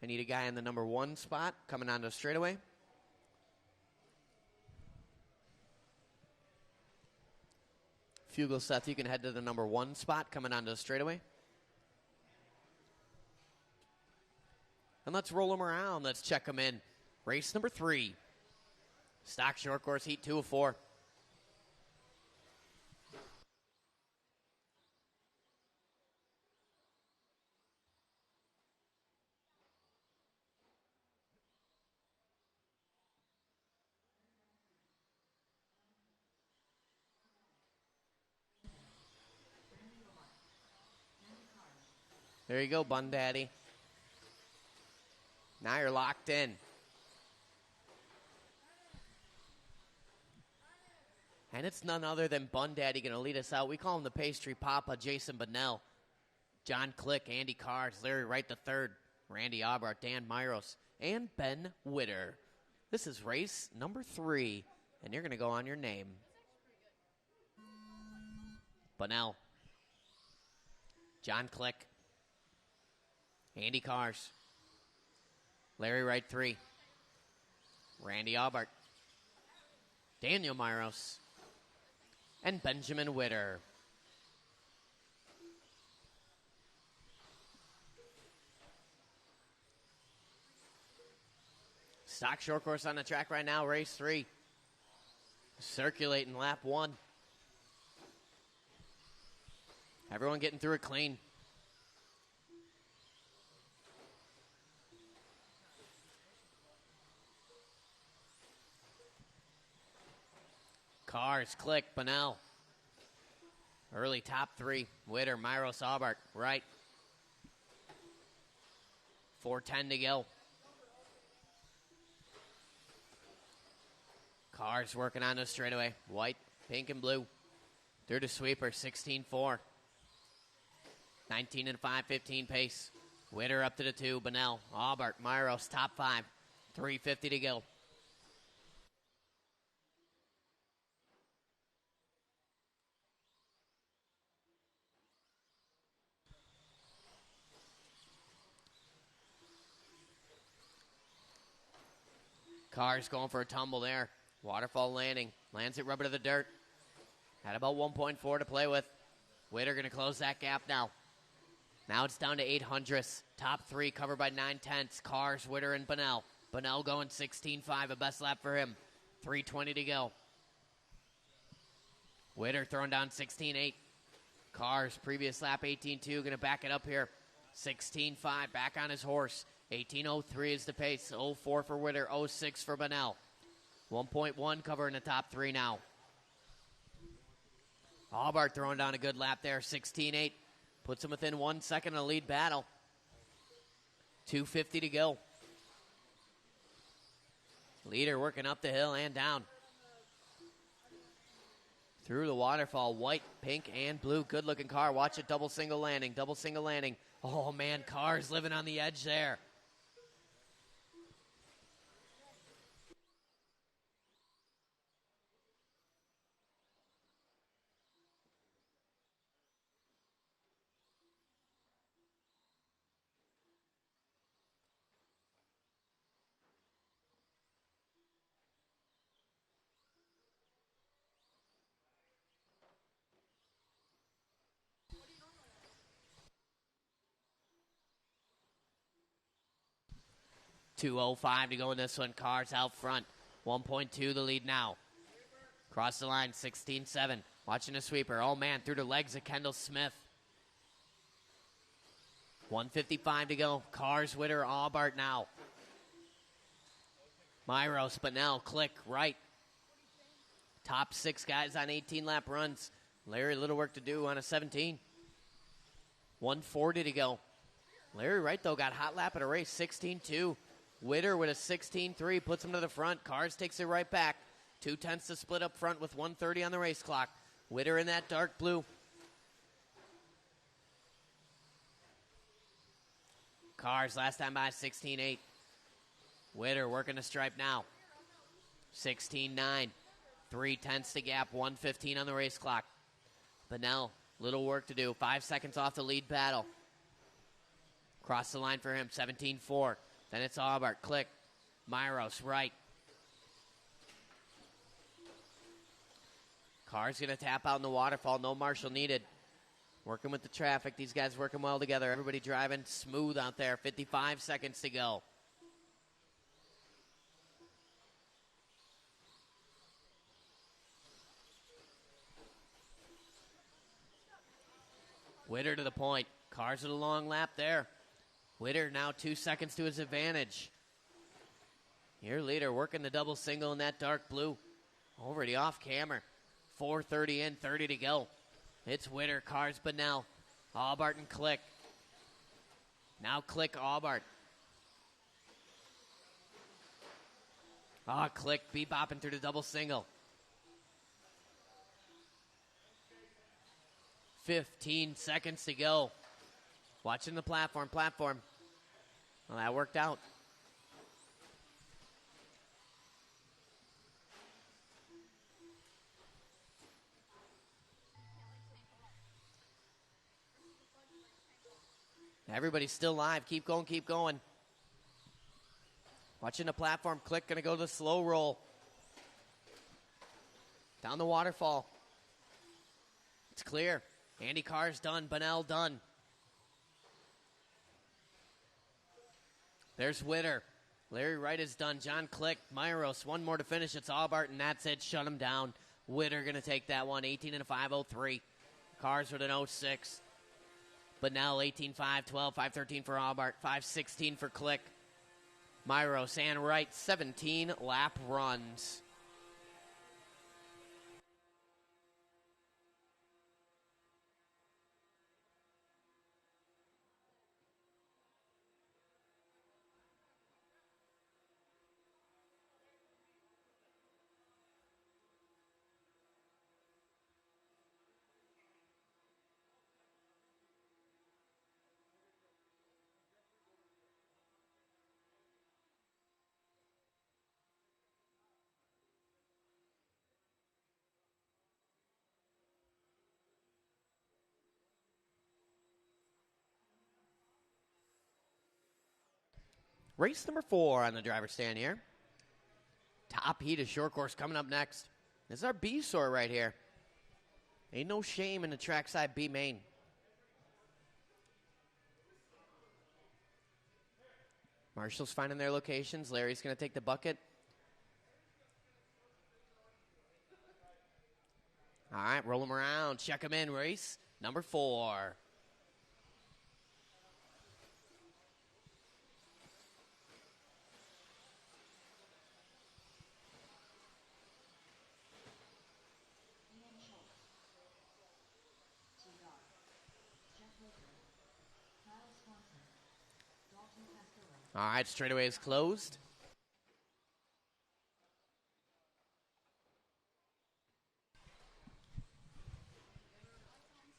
I need a guy in the number 1 spot coming onto the straightaway. Fugelseth, you can head to the number 1 spot coming onto the straightaway. And let's roll them around. Let's check them in. Race number 3. Stock short course heat 2 of 4. There you go, Bun Daddy. Now you're locked in. And it's none other than Bun Daddy going to lead us out. We call him the Pastry Papa, Jason Bunnell. John Click, Andy Cars, Larry Wright III, Randy Aubart, Dan Myros, and Ben Witter. This is race number 3, and you're going to go on your name. Bunnell, John Click, Andy Cars, Larry Wright III, Randy Aubart, Daniel Myros, and Benjamin Witter. Stock short course on the track right now, race 3. Circulating lap 1. Everyone getting through it clean. Cars, Click, Bunnell. Early top 3. Witter, Myros, Aubart, right. 4:10 to go. Cars working on the straightaway. White, pink, and blue. Through to sweeper, 16-4. 19 and 5:15 pace. Witter up to the 2. Bunnell, Aubart, Myros, top 5. 3:50 to go. Cars going for a tumble there. Waterfall landing. Lands it rubber to the dirt. Had about 1.4 to play with. Witter going to close that gap now. Now it's down to 800ths. Top 3 covered by 9/10. Cars, Witter, and Bunnell. Bunnell going 16.5, a best lap for him. 3:20 to go. Witter throwing down 16.8. Cars, previous lap 18.2, going to back it up here. 16.5, back on his horse. 18.03 is the pace. 0.4 for Witter, 0.6 for Bunnell. 1.1 covering the top 3 now. Aubart throwing down a good lap there, 16.8. Puts him within 1 second of the lead battle. 2:50 to go. Leader working up the hill and down. Through the waterfall, white, pink, and blue. Good-looking car. Watch it, double single landing, double single landing. Oh, man, Car's living on the edge there. .205 to go in this one. Cars out front. 1.2 the lead now. Cross the line, 16.7. Watching the sweeper. Oh, man, through the legs of Kendall Smith. 1:55 to go. Cars, Witter, Aubart now. Myros, Bunnell, Click, right. Top 6 guys on 18-lap runs. Larry, little work to do on a 17. 1:40 to go. Larry Wright, though, got hot lap at a race, 16.2. Witter with a 16.3 puts him to the front. Cars takes it right back. 2/10 to split up front with 1:30 on the race clock. Witter in that dark blue. Cars last time by 16.8. Witter working the stripe now. 16.9. 3/10 to gap. 1:15 on the race clock. Bunnell, little work to do. 5 seconds off the lead battle. Cross the line for him. 17.4. Then it's Aubart, Click, Myros, right. Car's going to tap out in the waterfall. No marshal needed. Working with the traffic. These guys working well together. Everybody driving smooth out there. 55 seconds to go. Witter to the point. Cars with a long lap there. Witter now 2 seconds to his advantage. Your leader working the double single in that dark blue. Already off camera. 4:30 in, 30 to go. It's Witter, Cars, Bunnell, Aubart, and Click. Now Click, Aubart. Click bebopping through the double single. 15 seconds to go. Watching the platform. Well, that worked out. Everybody's still live. Keep going. Watching the platform. Click, going to go to the slow roll. Down the waterfall. It's clear. Andy Carr's done. Bunnell done. There's Witter. Larry Wright is done. John Click. Myros. One more to finish. It's Aubart, and that's it. Shut him down. Witter going to take that one. 18 and a 5.03. Cars with an 06. Bunnell 18.5, 12, 5.13 for Aubart. 5.16 for Click. Myros and Wright. 17 lap runs. Race number 4 on the driver's stand here. Top heat of short course coming up next. This is our B sort right here. Ain't no shame in the trackside B main. Marshall's finding their locations. Larry's going to take the bucket. All right, roll them around. Check them in. Race number 4. All right, straightaway is closed.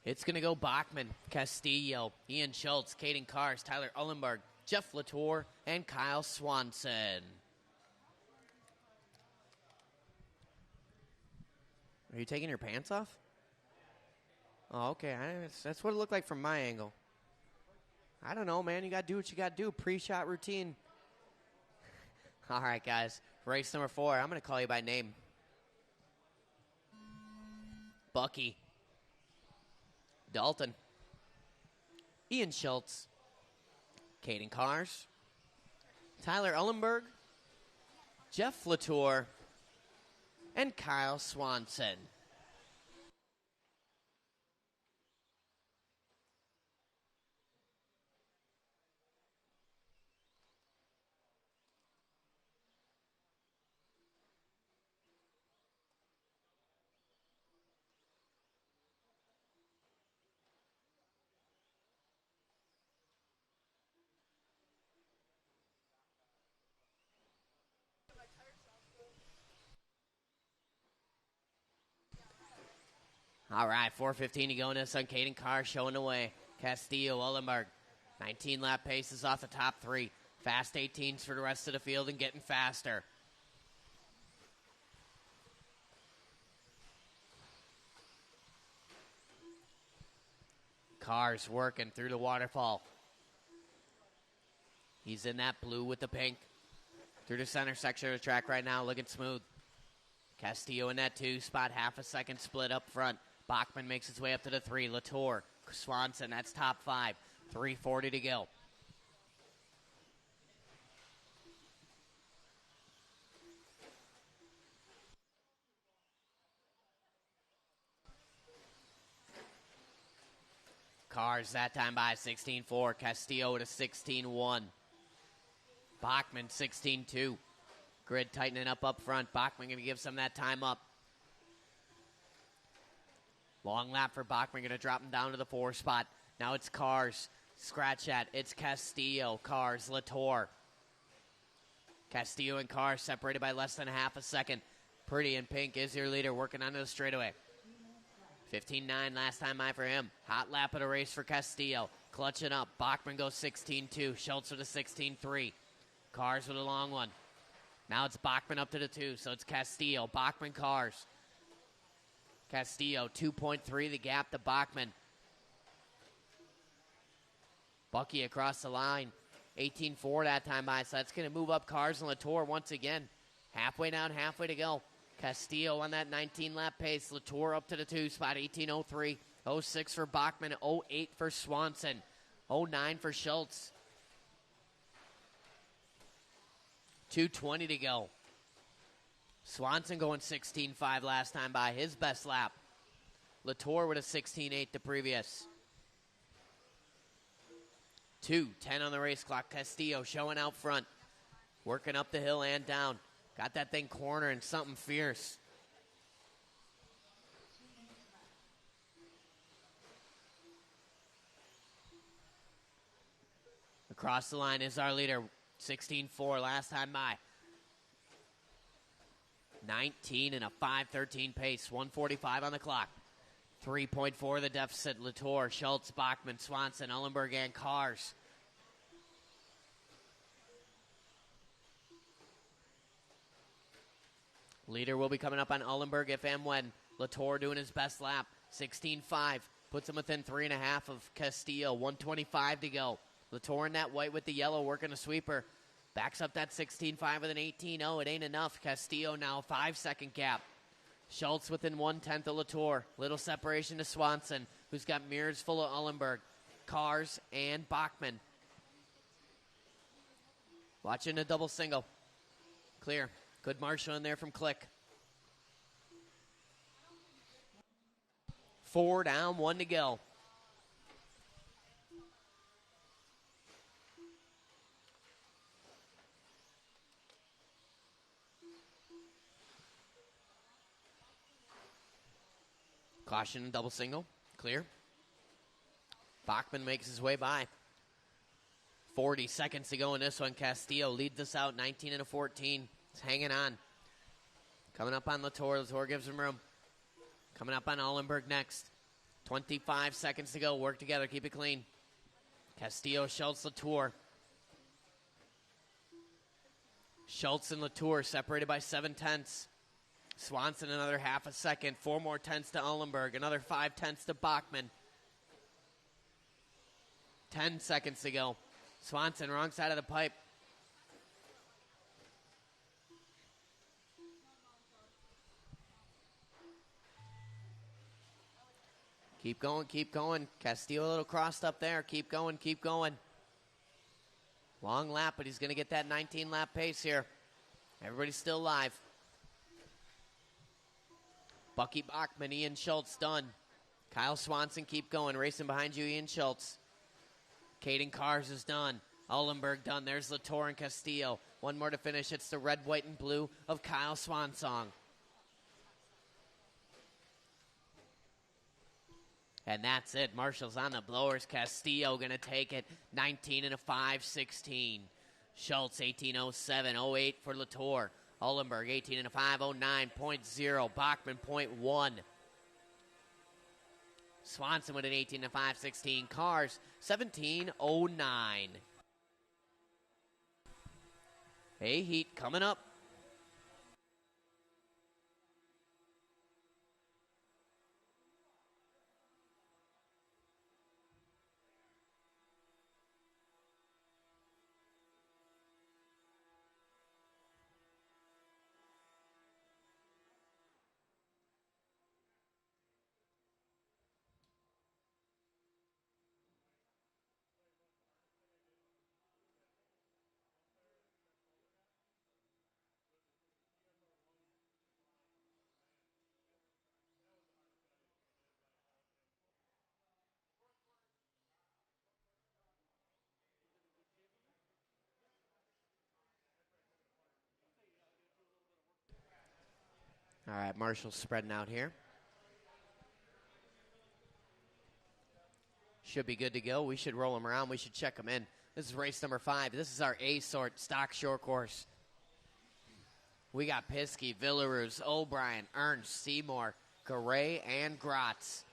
It's going to go Bachman, Castillo, Ian Schultz, Caden Cars, Tyler Ullenberg, Jeff Latour, and Kyle Swanson. Are you taking your pants off? Oh, okay. That's what it looked like from my angle. I don't know, man. You got to do what you got to do. Pre-shot routine. All right, guys. Race number 4. I'm going to call you by name. Bucky. Dalton. Ian Schultz. Caden Cars. Tyler Ullenberg. Jeff Latour. And Kyle Swanson. All right, 4:15 to go in this on Caden Carr showing the way. Castillo, Ullenberg, 19 lap paces off the top 3. Fast 18s for the rest of the field and getting faster. Carr's working through the waterfall. He's in that blue with the pink. Through the center section of the track right now, looking smooth. Castillo in that 2 spot, half a second split up front. Bachman makes his way up to the 3. Latour, Swanson, that's top 5. 3:40 to go. Cars that time by 16.4. Castillo with a 16.1. Bachman 16.2. Grid tightening up front. Bachman going to give some of that time up. Long lap for Bachman, going to drop him down to the 4 spot. Now it's Cars. Scratch at. It's Castillo, Cars, Latour. Castillo and Cars separated by less than half a second. Pretty in pink is your leader, working onto the straightaway. 15.9 last time by for him. Hot lap of the race for Castillo. Clutching up. Bachman goes 16.2. Schultz with a 16.3. Cars with a long one. Now it's Bachman up to the 2, so it's Castillo. Bachman, Cars. Castillo, 2.3 the gap to Bachman. Bucky across the line. 18.4 that time by, so that's going to move up Cars and Latour once again. Halfway down, halfway to go. Castillo on that 19-lap pace. Latour up to the 2 spot, 18:03. 06 for Bachman, 08 for Swanson, 09 for Schultz. 2:20 to go. Swanson going 16:5 last time by, his best lap. Latour with a 16:8 the previous. 2:10 on the race clock. Castillo showing out front. Working up the hill and down. Got that thing cornering something fierce. Across the line is our leader. 16:4 last time by. 19 and a 5:13 pace. 1:45 on the clock. 3.4 the deficit. Latour, Schultz, Bachman, Swanson, Ullenberg, and Cars. Leader will be coming up on Ullenberg if and when. Latour doing his best lap. 16:5. Puts him within 3.5 of Castillo. 1:25 to go. Latour in that white with the yellow working a sweeper. Backs up that 16.5 with an 18.0. It ain't enough. Castillo now 5-second gap. Schultz within 1/10 of Latour. Little separation to Swanson, who's got mirrors full of Ullenberg, Cars, and Bachman. Watching a double single. Clear. Good marshal in there from Click. 4 down, 1 to go. Caution, double single. Clear. Bachman makes his way by. 40 seconds to go in this one. Castillo leads us out 19 and a 14. He's hanging on. Coming up on Latour. Latour gives him room. Coming up on Ullenberg next. 25 seconds to go. Work together. Keep it clean. Castillo, Schultz, Latour. Schultz and Latour separated by 7/10. Swanson another half a second. 4 more tenths to Ullenberg. Another 5/10 to Bachman. 10 seconds to go. Swanson, wrong side of the pipe. Keep going, keep going. Castillo a little crossed up there. Keep going, keep going. Long lap, but he's going to get that 19-lap pace here. Everybody's still live. Bucky Bachman, Ian Schultz done. Kyle Swanson, keep going. Racing behind you, Ian Schultz. Caden Cars is done. Ullenberg done. There's Latour and Castillo. One more to finish. It's the red, white, and blue of Kyle Swansong. And that's it. Marshall's on the blowers. Castillo going to take it. 19 and a 5:16. Schultz, 18:07. 08 for Latour. Ullenberg, 18 and a 5:09.0. Bachman, 0.1. Swanson with an 18 and a 5:16. Cars, 17:09. Hey, heat coming up. All right, Marshall's spreading out here. Should be good to go. We should roll them around. We should check them in. This is race number 5. This is our A-sort stock short course. We got Piskey, Villaruz, O'Brien, Ernst, Seymour, Garay, and Gratz.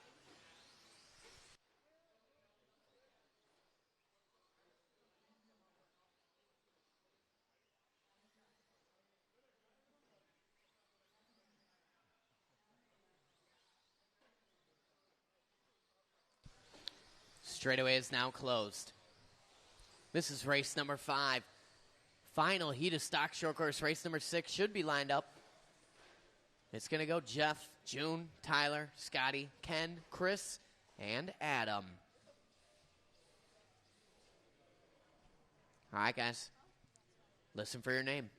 Straightaway is now closed. This is race number 5. Final heat of stock short course. Race number 6 should be lined up. It's going to go Jeff, June, Tyler, Scotty, Ken, Chris, and Adam. All right, guys. Listen for your name.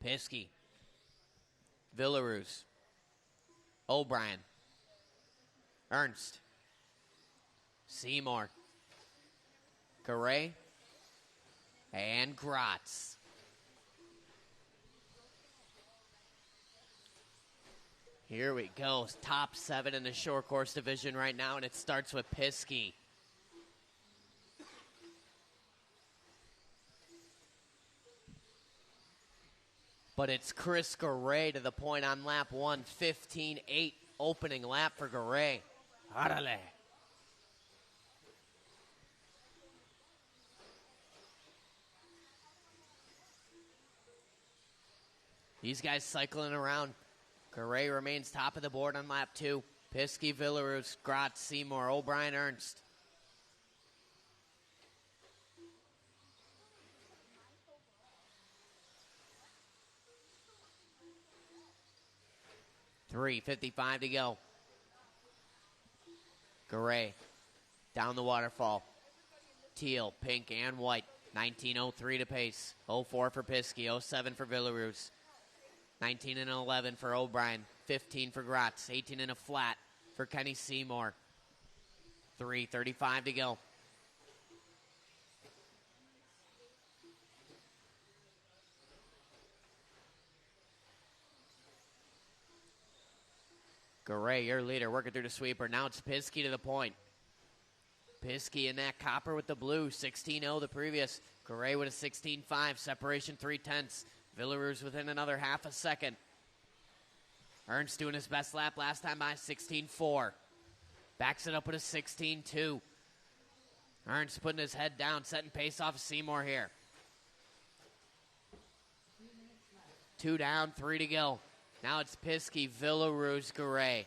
Piskey. Villaroos. O'Brien. Ernst. Seymour. Garay. And Gratz. Here we go. Top 7 in the short course division right now, and it starts with Piskey. But it's Chris Garay to the point on lap 1, 15-8 opening lap for Garay. Arale. These guys cycling around. Garay remains top of the board on lap 2. Piskey, Villaroos, Gratz, Seymour, O'Brien, Ernst. $3:55 to go. Garay down the waterfall. Teal, pink, and white. 19:03 to pace. 04 for Piskey. 07 for Villaroos. 19 and 11 for O'Brien. 15 for Gratz. 18 and a flat for Kenny Seymour. 3:35 to go. Garay, your leader, working through the sweeper. Now it's Piskey to the point. Piskey in that copper with the blue. 16-0 the previous. Garay with a 16.5. Separation 3/10. Villaroos within another half a second. Ernst doing his best lap last time by 16.4. Backs it up with a 16.2. Ernst putting his head down, setting pace off of Seymour here. 2 down, 3 to go. Now it's Piskey, Villaroos, Garay.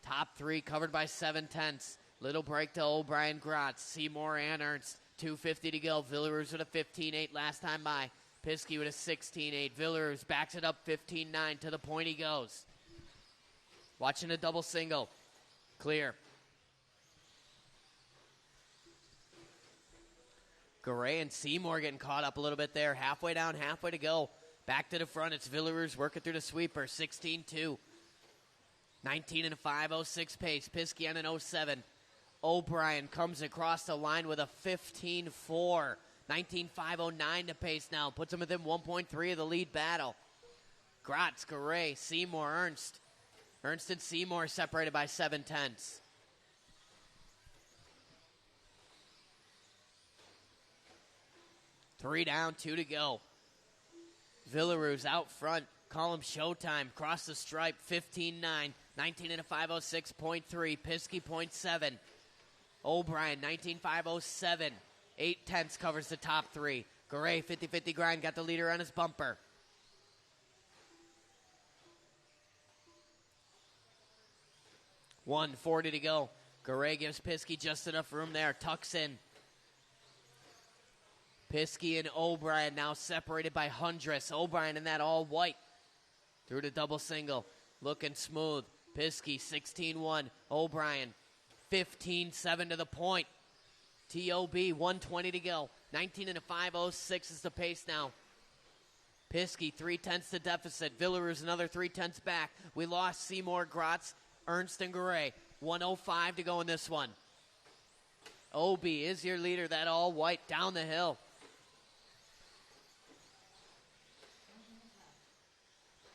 Top 3 covered by 7/10. Little break to O'Brien, Gratz, Seymour, and Ernst. 2:50 to go. Villaroos with a 15.8 last time by. Piskey with a 16.8. Villaroos backs it up 15.9. To the point he goes. Watching a double single. Clear. Garay and Seymour getting caught up a little bit there. Halfway down, halfway to go. Back to the front, it's Villaroos working through the sweeper. 16.2. 19 and a 5.06 pace. Piskey on an 07. O'Brien comes across the line with a 15.4. 19.509 to pace now. Puts him within 1.3 of the lead battle. Gratz, Garay, Seymour, Ernst. Ernst and Seymour separated by 7/10. Three down, 2 to go. Villaroos out front. Call him showtime. Cross the stripe. 15.9. 19 and a 5.06.3. Piskey 0.7. O'Brien 19.507. 8/10 covers the top 3. Garay 50-50 grind. Got the leader on his bumper. $1:40 to go. Garay gives Piskey just enough room there. Tucks in. Piskey and O'Brien now separated by hundredths. O'Brien in that all white. Through the double single. Looking smooth. Piskey 16-1. O'Brien 15-7 to the point. T.O.B. 1:20 to go. 19 and a 5.06 is the pace now. Piskey 3/10 to deficit. Villaroos another 3/10 back. We lost Seymour, Gratz, Ernst, and Garay. 1:05 to go in this one. Obi is your leader. That all white down the hill.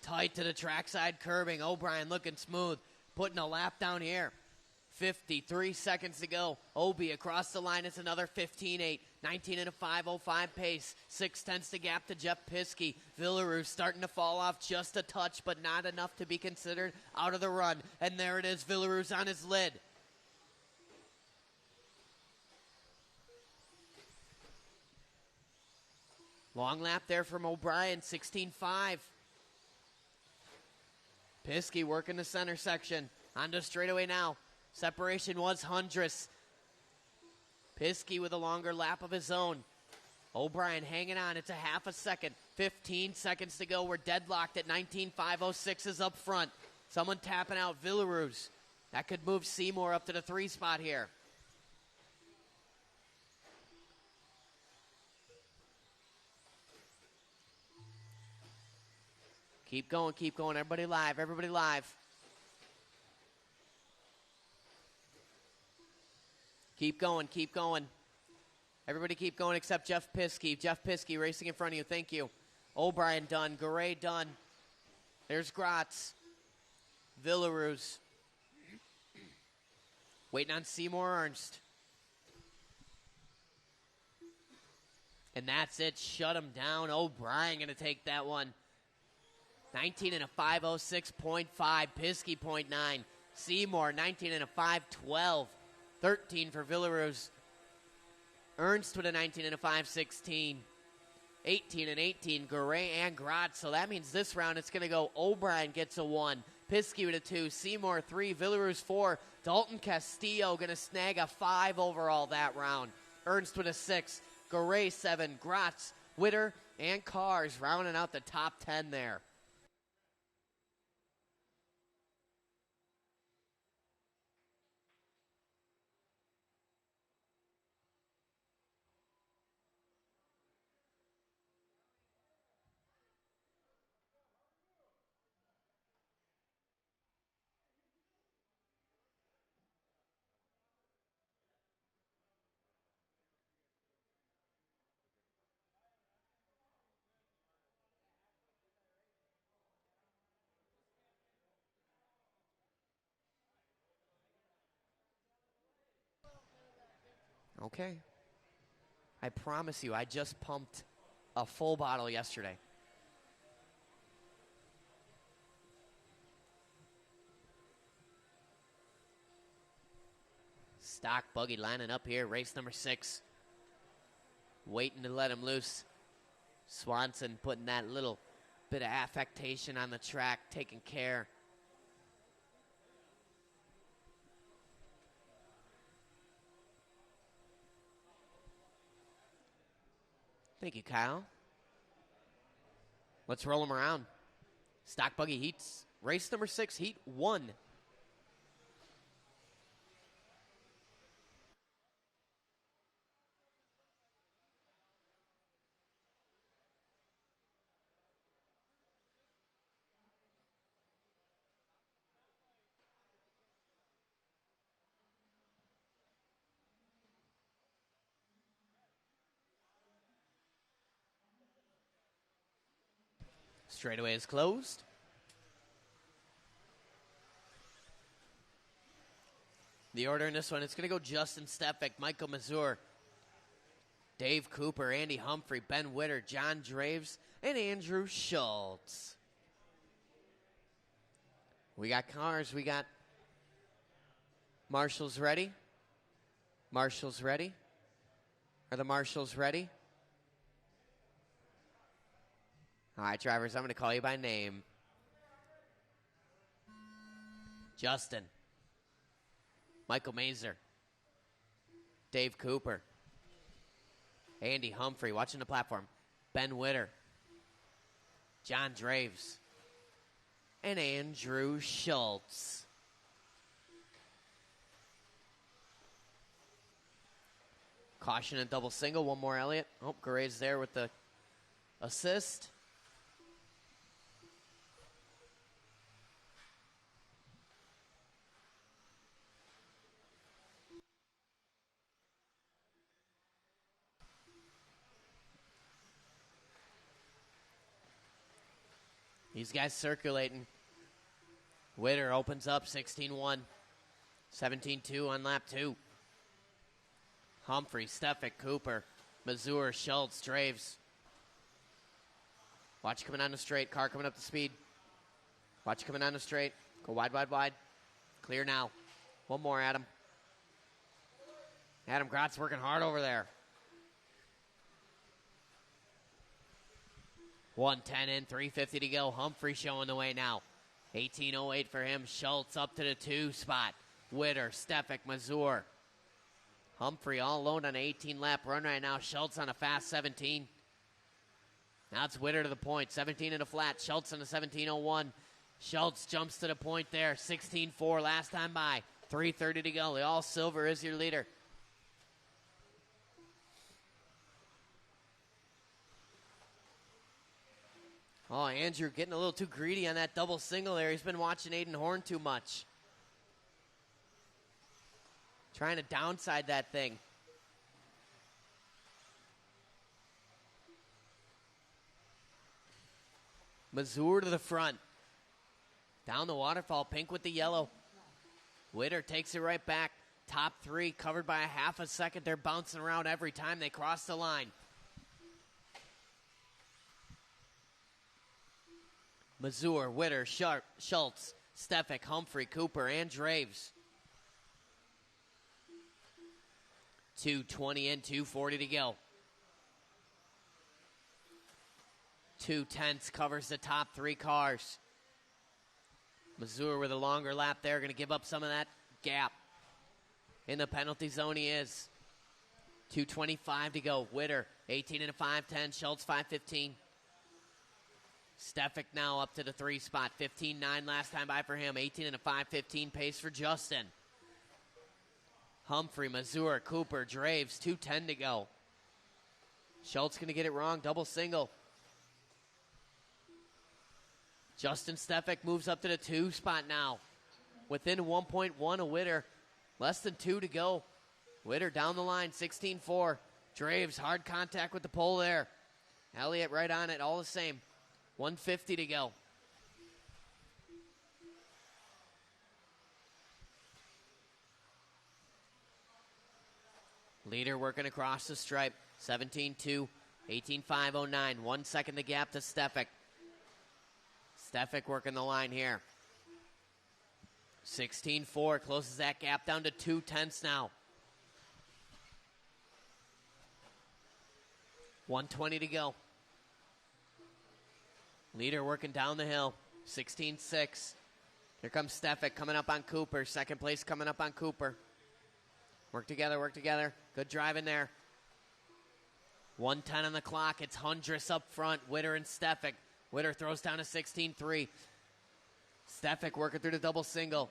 Tight to the trackside curbing. O'Brien looking smooth. Putting a lap down here. 53 seconds to go. Obi across the line. It's another 15-8. 19 and a 5.05 pace. 6/10 to gap to Jeff Piskey. Villaroos starting to fall off just a touch, but not enough to be considered out of the run. And there it is. Villaroos on his lid. Long lap there from O'Brien. 16.5. Piskey working the center section. Onto straightaway now. Separation was hundredths. Piskey with a longer lap of his own. O'Brien hanging on. It's a half a second. 15 seconds to go. We're deadlocked at 19.506 is up front. Someone tapping out Villaroos. That could move Seymour up to the 3 spot here. Keep going, keep going. Everybody live, everybody live. Keep going, keep going. Everybody keep going except Jeff Piskey. Jeff Piskey racing in front of you. Thank you. O'Brien done. Garay done. There's Gratz. Villaroos. Waiting on Seymour Ernst. And that's it. Shut him down. O'Brien going to take that one. 19 and a 506.5. Piskey 0.9. Seymour 19 and a 512. 13 for Villaroos. Ernst with a 19 and a 516. 18 and 18. Garay and Gratz. So that means this round it's going to go O'Brien gets a 1. Piskey with a 2. Seymour 3. Villaroos 4. Dalton Castillo going to snag a 5 overall that round. Ernst with a 6. Garay 7. Gratz, Witter, and Cars rounding out the top 10 there. Okay. I promise you, I just pumped a full bottle yesterday. Stock buggy lining up here. Race number 6. Waiting to let him loose. Swanson putting that little bit of affectation on the track, taking care. Thank you, Kyle. Let's roll them around. Stock buggy heats. Race number 6, heat 1. Straightaway is closed. The order in this one, it's going to go Justin Stefik, Michael Mazur, Dave Cooper, Andy Humphrey, Ben Witter, John Draves, and Andrew Schultz. We got cars. We got marshals ready. Marshals ready. Are the marshals ready? All right, drivers, I'm going to call you by name. Justin. Michael Mazer. Dave Cooper. Andy Humphrey, watching the platform. Ben Witter. John Draves. And Andrew Schultz. Caution and double single. One more, Elliott. Oh, Garay's there with the assist. These guys circulating. Witter opens up 16-1. 17-2 on lap 2. Humphrey, Stefik, Cooper, Mazur, Schultz, Draves. Watch coming down the straight. Car coming up to speed. Watch coming down the straight. Go wide, wide, wide. Clear now. One more, Adam. Adam Gratz working hard over there. 110 in, 350 to go. Humphrey showing the way now. 18:08 for him. Schultz up to the 2 spot. Witter, Stefik, Mazur. Humphrey all alone on an 18-lap run right now. Schultz on a fast 17. Now it's Witter to the point. 17 in a flat. Schultz on a 17.01. Schultz jumps to the point there. 16.4 last time by. 3:30 to go. The all silver is your leader. Oh, Andrew getting a little too greedy on that double single there. He's been watching Aiden Horn too much. Trying to downside that thing. Mazur to the front. Down the waterfall, pink with the yellow. Witter takes it right back. Top three covered by a half a second. They're bouncing around every time they cross the line. Mazur, Witter, Schultz, Stefik, Humphrey, Cooper, and Draves. 2:20 in, 2:40 to go. 2/10 covers the top three cars. Mazur with a longer lap there, going to give up some of that gap. In the penalty zone he is. 2:25 to go. Witter, 18 and a 5:10. Schultz, 5:15. Stefik now up to the 3 spot. 15.9 last time by for him. 18 and a 5:15 pace for Justin. Humphrey, Mazur, Cooper, Draves, 2:10 to go. Schultz going to get it wrong. Double single. Justin Stefik moves up to the 2 spot now. Within 1.1 of Witter. Less than 2 to go. Witter down the line, 16.4. Draves, hard contact with the pole there. Elliott right on it, all the same. 150 to go. Leader working across the stripe. 17.2, 18.509. 1 second the gap to Stefik. Stefik working the line here. 16.4 closes that gap down to 2/10 now. 120 to go. Leader working down the hill. 16.6. Here comes Stefik coming up on Cooper. Second place coming up on Cooper. Work together, work together. Good driving there. 1:10 on the clock. It's Hundress up front. Witter and Stefik. Witter throws down a 16.3. Stefik working through the double single.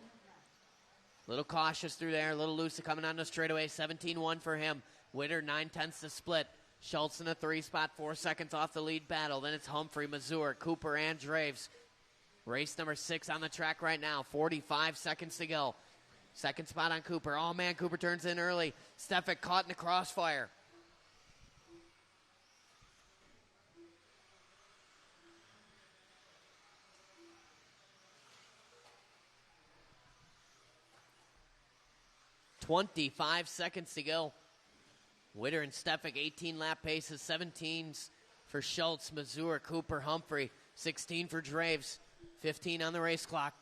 Little cautious through there. A little loose coming on the straightaway. 17.1 for him. Witter 9/10 to split. Schultz in the 3 spot. 4 seconds off the lead battle. Then it's Humphrey, Mazur, Cooper, and Draves. Race number 6 on the track right now. 45 seconds to go. Second spot on Cooper. Oh, man, Cooper turns in early. Stefik caught in the crossfire. .25 seconds to go. Witter and Stefik, 18-lap paces, 17s for Schultz, Mazur, Cooper, Humphrey, 16 for Draves, 15 on the race clock.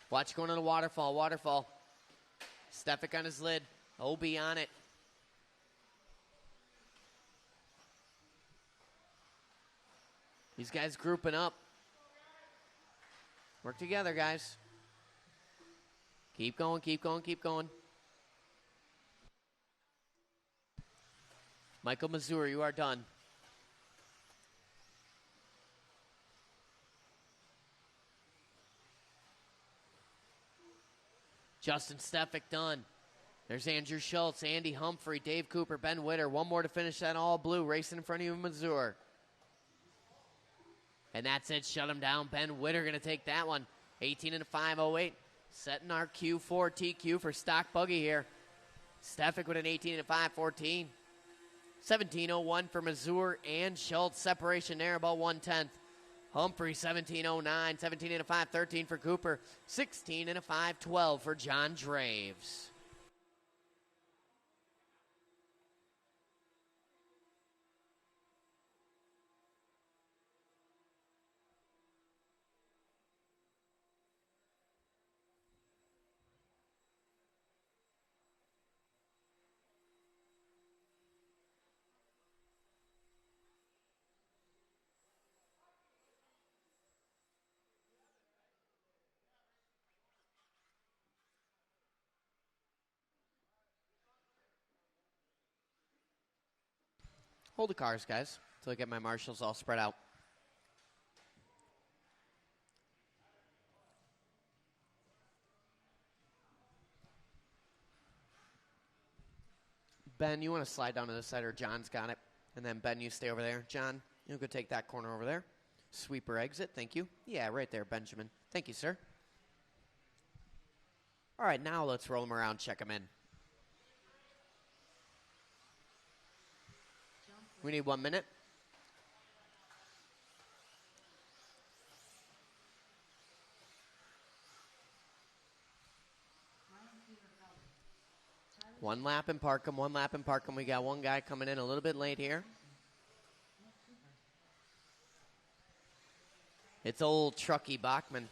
Watch going on the waterfall, waterfall. Stefik on his lid, OB on it. These guys grouping up. Work together, guys. Keep going, keep going, keep going. Michael Mazur, you are done. Justin Stefik done. There's Andrew Schultz, Andy Humphrey, Dave Cooper, Ben Witter. One more to finish that all blue. Racing in front of you, Mazur. And that's it. Shut him down. Ben Witter going to take that one. 18 and a 5.08. Setting our Q4 TQ for stock buggy here. Stefik with an 18 and a 5.14. 17.01 for Mazur and Schultz. Separation there, about 1/10. Humphrey, 17.09. 17 and a 5.13 for Cooper. 16 and a 5.12 for John Draves. Hold the cars, guys, until I get my marshals all spread out. Ben, you want to slide down to this side, or John's got it. And then, Ben, you stay over there. John, you go take that corner over there. Sweeper exit, thank you. Yeah, right there, Benjamin. Thank you, sir. All right, now let's roll them around, check them in. We need 1 minute. One lap and park 'em, one lap and park 'em. We got one guy coming in a little bit late here. It's old Trucky Bachman.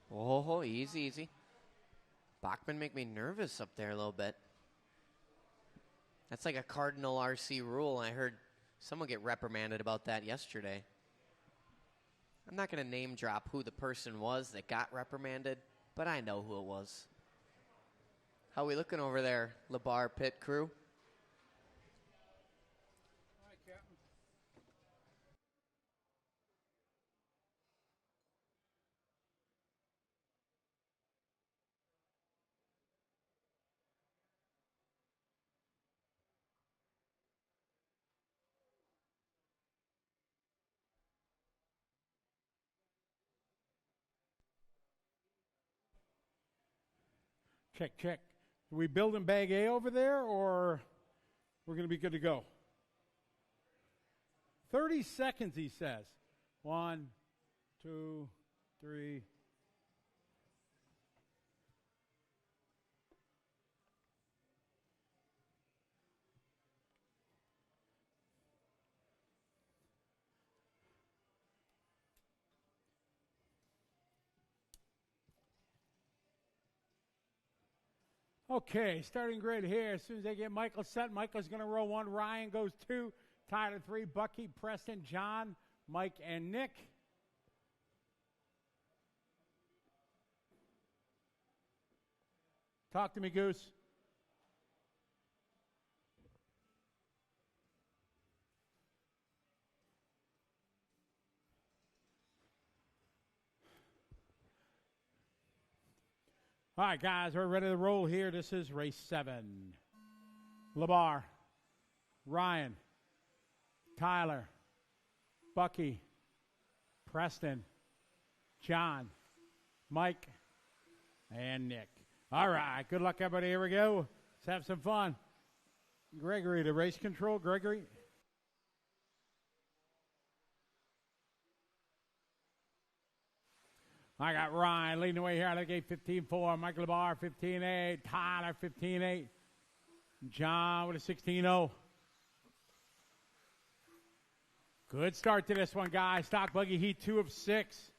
Oh, easy, easy. Bachman make me nervous up there a little bit. That's like a cardinal RC rule. I heard someone get reprimanded about that yesterday. I'm not going to name drop who the person was that got reprimanded, but I know who it was. How we looking over there, LeBar pit crew? Hi, Captain. Check, check. Are we building bag A over there, or we're going to be good to go? 30 seconds, he says. 1, 2, 3. Okay, starting grid here. As soon as they get Michael set, Michael's going to roll 1. Ryan goes 2. Tyler 3. Bucky, Preston, John, Mike, and Nick. Talk to me, Goose. All right, guys, we're ready to roll here. This is race 7. LeBar, Ryan, Tyler, Bucky, Preston, John, Mike, and Nick. All right, good luck, everybody. Here we go. Let's have some fun. Gregory, the race control. Gregory. I got Ryan leading the way here out of the gate, 15-4. Michael LeBar, 15-8. Tyler, 15-8. John with a 16-0. Good start to this one, guys. Stock buggy heat 2 of 6.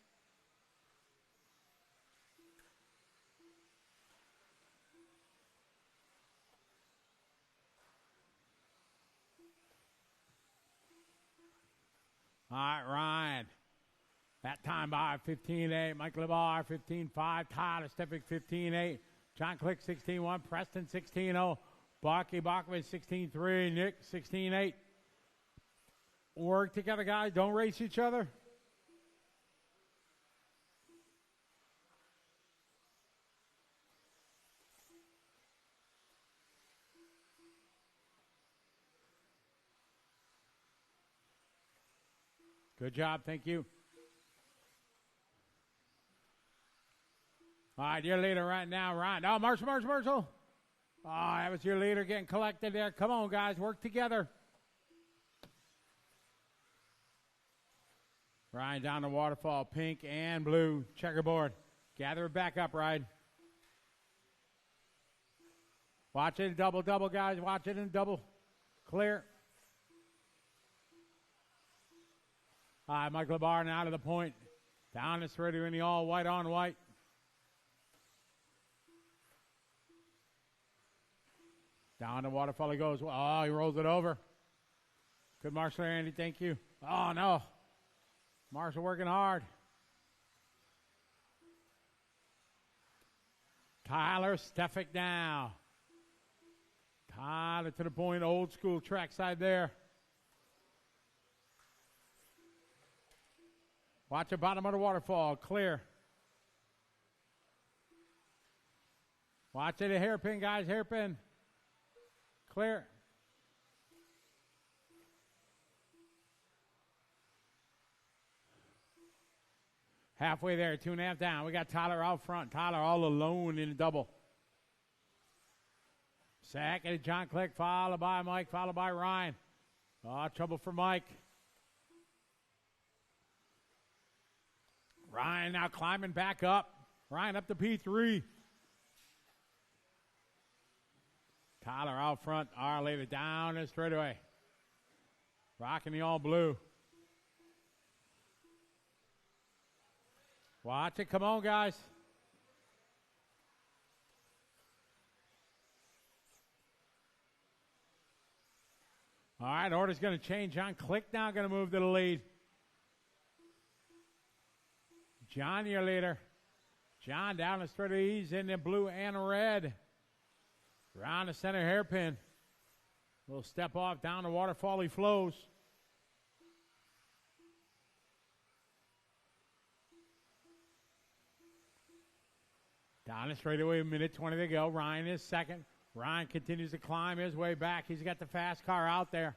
All right, Ryan. That time by 15-8. Michael LeBar, 15-5. Tyler Stefik, 15-8. John Click, 16-1. Preston, 16-0. Bucky Bachman, 16-3. Nick, 16-8. Work together, guys. Don't race each other. Good job. Thank you. All right, your leader right now, Ryan. Oh, Marshall. Oh, that was your leader getting collected there. Come on, guys. Work together. Ryan down the waterfall. Pink and blue. Checkerboard. Gather it back up, Ryan. Watch it in double, guys. Watch it in double. Clear. All right, Michael LeBar now to the point. Down this ready in the all white on white. Down the waterfall he goes. Oh, he rolls it over. Good marshal, Andy. Thank you. Oh, no. Marshall working hard. Tyler Stefik now. Tyler to the point, old school trackside there. Watch the bottom of the waterfall, clear. Watch it, a hairpin, guys, hairpin. Clear. Halfway there, 2.5 down. We got Tyler out front. Tyler all alone in the double. Second, John Click, followed by Mike, followed by Ryan. Oh, trouble for Mike. Ryan now climbing back up. Ryan up to P3. Tyler out front. R laid it down and straightaway. Rocking the all blue. Watch it. Come on, guys. All right, order's going to change. John Click now going to move to the lead. John, your leader. John down the straight. He's in the blue and red. Round the center hairpin. Little step off down the waterfall. He flows. Down the straightaway, 1:20 to go. Ryan is second. Ryan continues to climb his way back. He's got the fast car out there.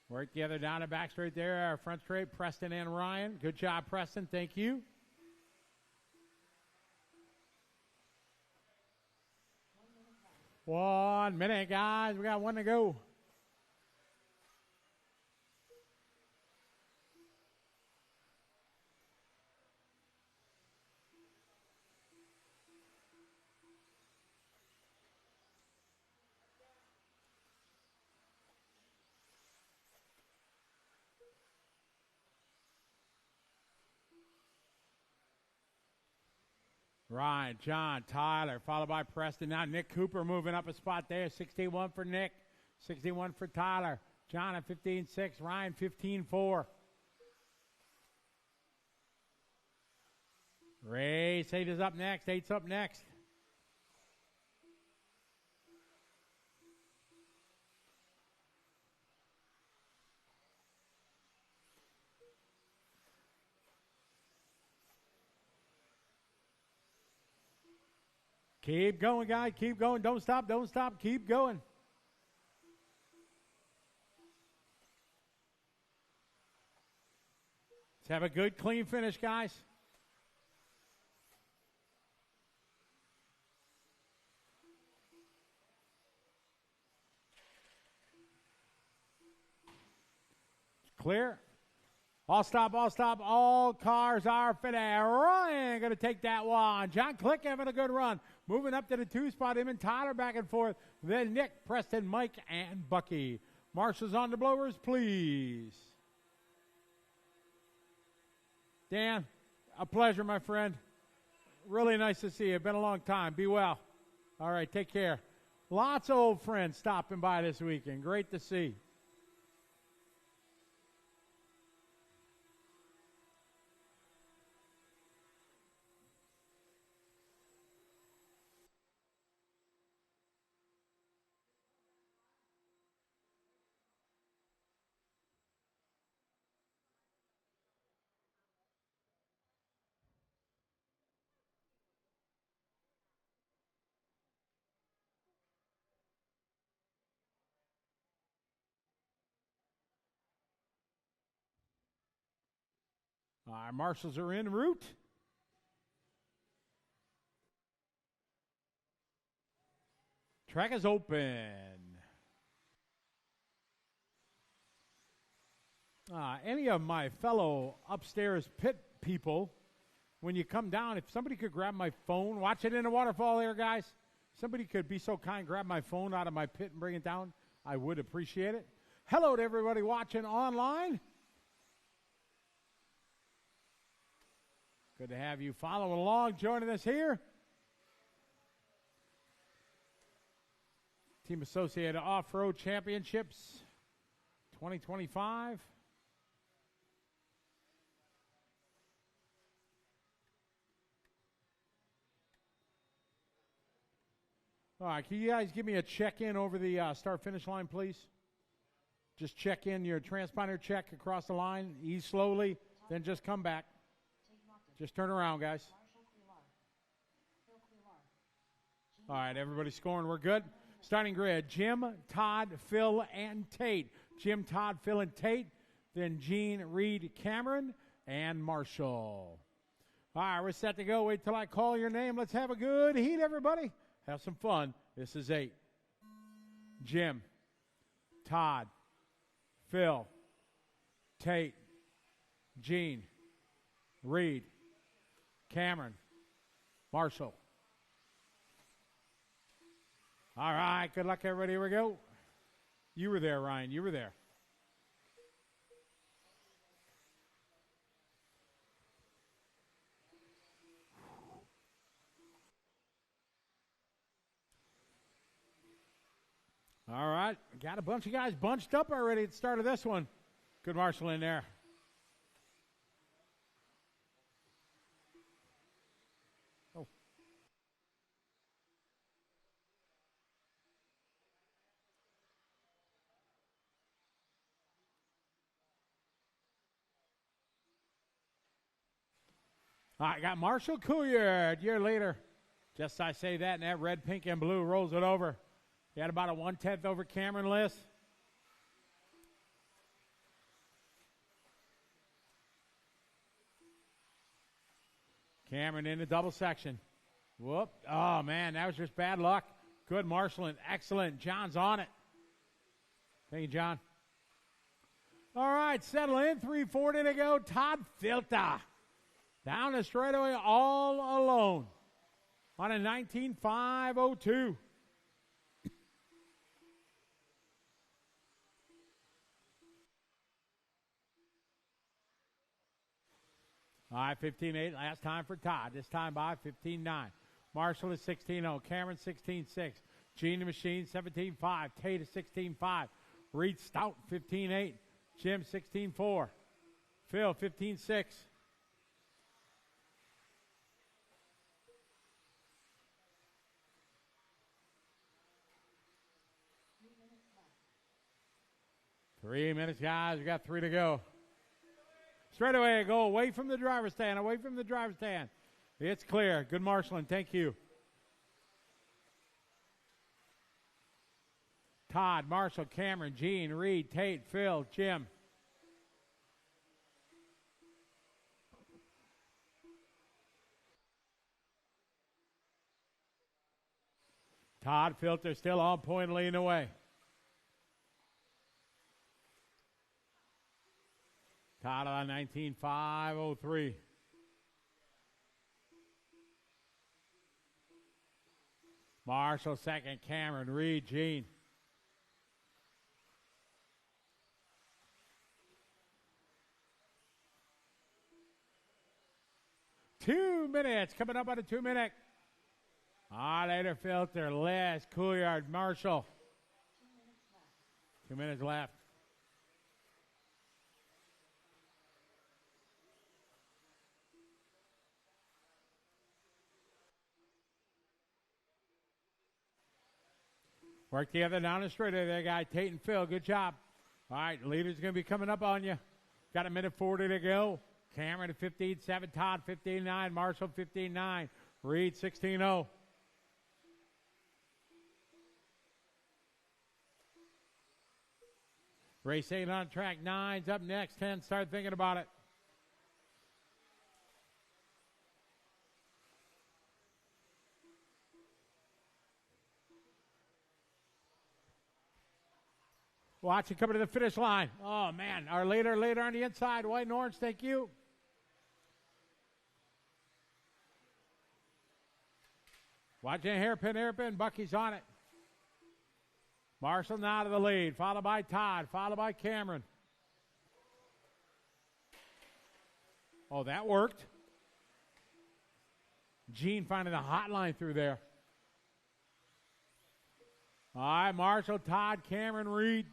Work the other down the back straight there. Our front straight, Preston and Ryan. Good job, Preston. Thank you. One minute, guys. We got one to go. Ryan, John, Tyler, followed by Preston. Now Nick Cooper moving up a spot there. 61 for Nick, 61 for Tyler. John at 15.6, Ryan 15.4. Race 8 is up next. 8's up next. Keep going, guys. Keep going. Don't stop. Don't stop. Keep going. Let's have a good, clean finish, guys. Clear. All stop, all stop. All cars are finished. Ryan going to take that one. John Click having a good run. Moving up to the 2 spot. Him and Tyler back and forth. Then Nick, Preston, Mike, and Bucky. Marshals on the blowers, please. Dan, a pleasure, my friend. Really nice to see you. Been a long time. Be well. All right, take care. Lots of old friends stopping by this weekend. Great to see. Our marshals are en route. Track is open. Any of my fellow upstairs pit people, when you come down, if somebody could grab my phone, watch it in the waterfall here, guys. Somebody could be so kind, grab my phone out of my pit and bring it down. I would appreciate it. Hello to everybody watching online. Good to have you following along, joining us here. Team Associated Off-Road Championships 2025. All right, can you guys give me a check-in over the start-finish line, please? Just check in your transponder check across the line. Ease slowly, then just come back. Just turn around, guys. All right, everybody scoring. We're good. Starting grid, Jim, Todd, Phil, and Tate. Jim, Todd, Phil, and Tate. Then Gene, Reed, Cameron, and Marshall. All right, we're set to go. Wait till I call your name. Let's have a good heat, everybody. Have some fun. This is 8. Jim, Todd, Phil, Tate, Gene, Reed, Cameron, Marshall. All right, good luck, everybody. Here we go. You were there, Ryan. You were there. All right, got a bunch of guys bunched up already at the start of this one. Good marshal in there. Oh. All right, got Marshall Couillard, year later. Just I say that, and that red, pink, and blue rolls it over. He had about a 1/10 over Cameron Liss. Cameron in the double section. Whoop. Oh, man, that was just bad luck. Good marshaling. Excellent. John's on it. Thank you, John. All right, settle in. 3:40 to go. Todd Filta down the straightaway all alone on a 19.502. All right, 15.8, last time for Todd. This time by 15.9. Marshall is 16.0. Cameron 16.6. Gene the Machine 17.5. Tate is 16.5. Reed Stout 15.8. Jim 16.4. Phil 15.6. Three minutes, guys. We got 3 to go. Straight away, go away from the driver's stand, away from the driver's stand. It's clear. Good marshaling. Thank you. Todd, Marshall, Cameron, Gene, Reed, Tate, Phil, Jim. Todd Filter still on point, leading away. Todd on 19.503. Marshall second, Cameron, Reed, Gene. Two minutes, coming up on a 2 minute. Later Filter, Les, Couillard, Marshall. 2 minutes left. Work together down the straight there, guy. Tate and Phil, good job. All right, leader's going to be coming up on you. Got a minute 40 to go. Cameron at 15.7, Todd 15.9, Marshall 15.9, Reed 16.0. Race 8 on track 9's up next. 10, start thinking about it. Watch it coming to the finish line. Oh, man. Our leader on the inside. White and orange, thank you. Watching hairpin. Bucky's on it. Marshall now to the lead, followed by Todd, followed by Cameron. Oh, that worked. Gene finding the hot line through there. All right, Marshall, Todd, Cameron, Reed.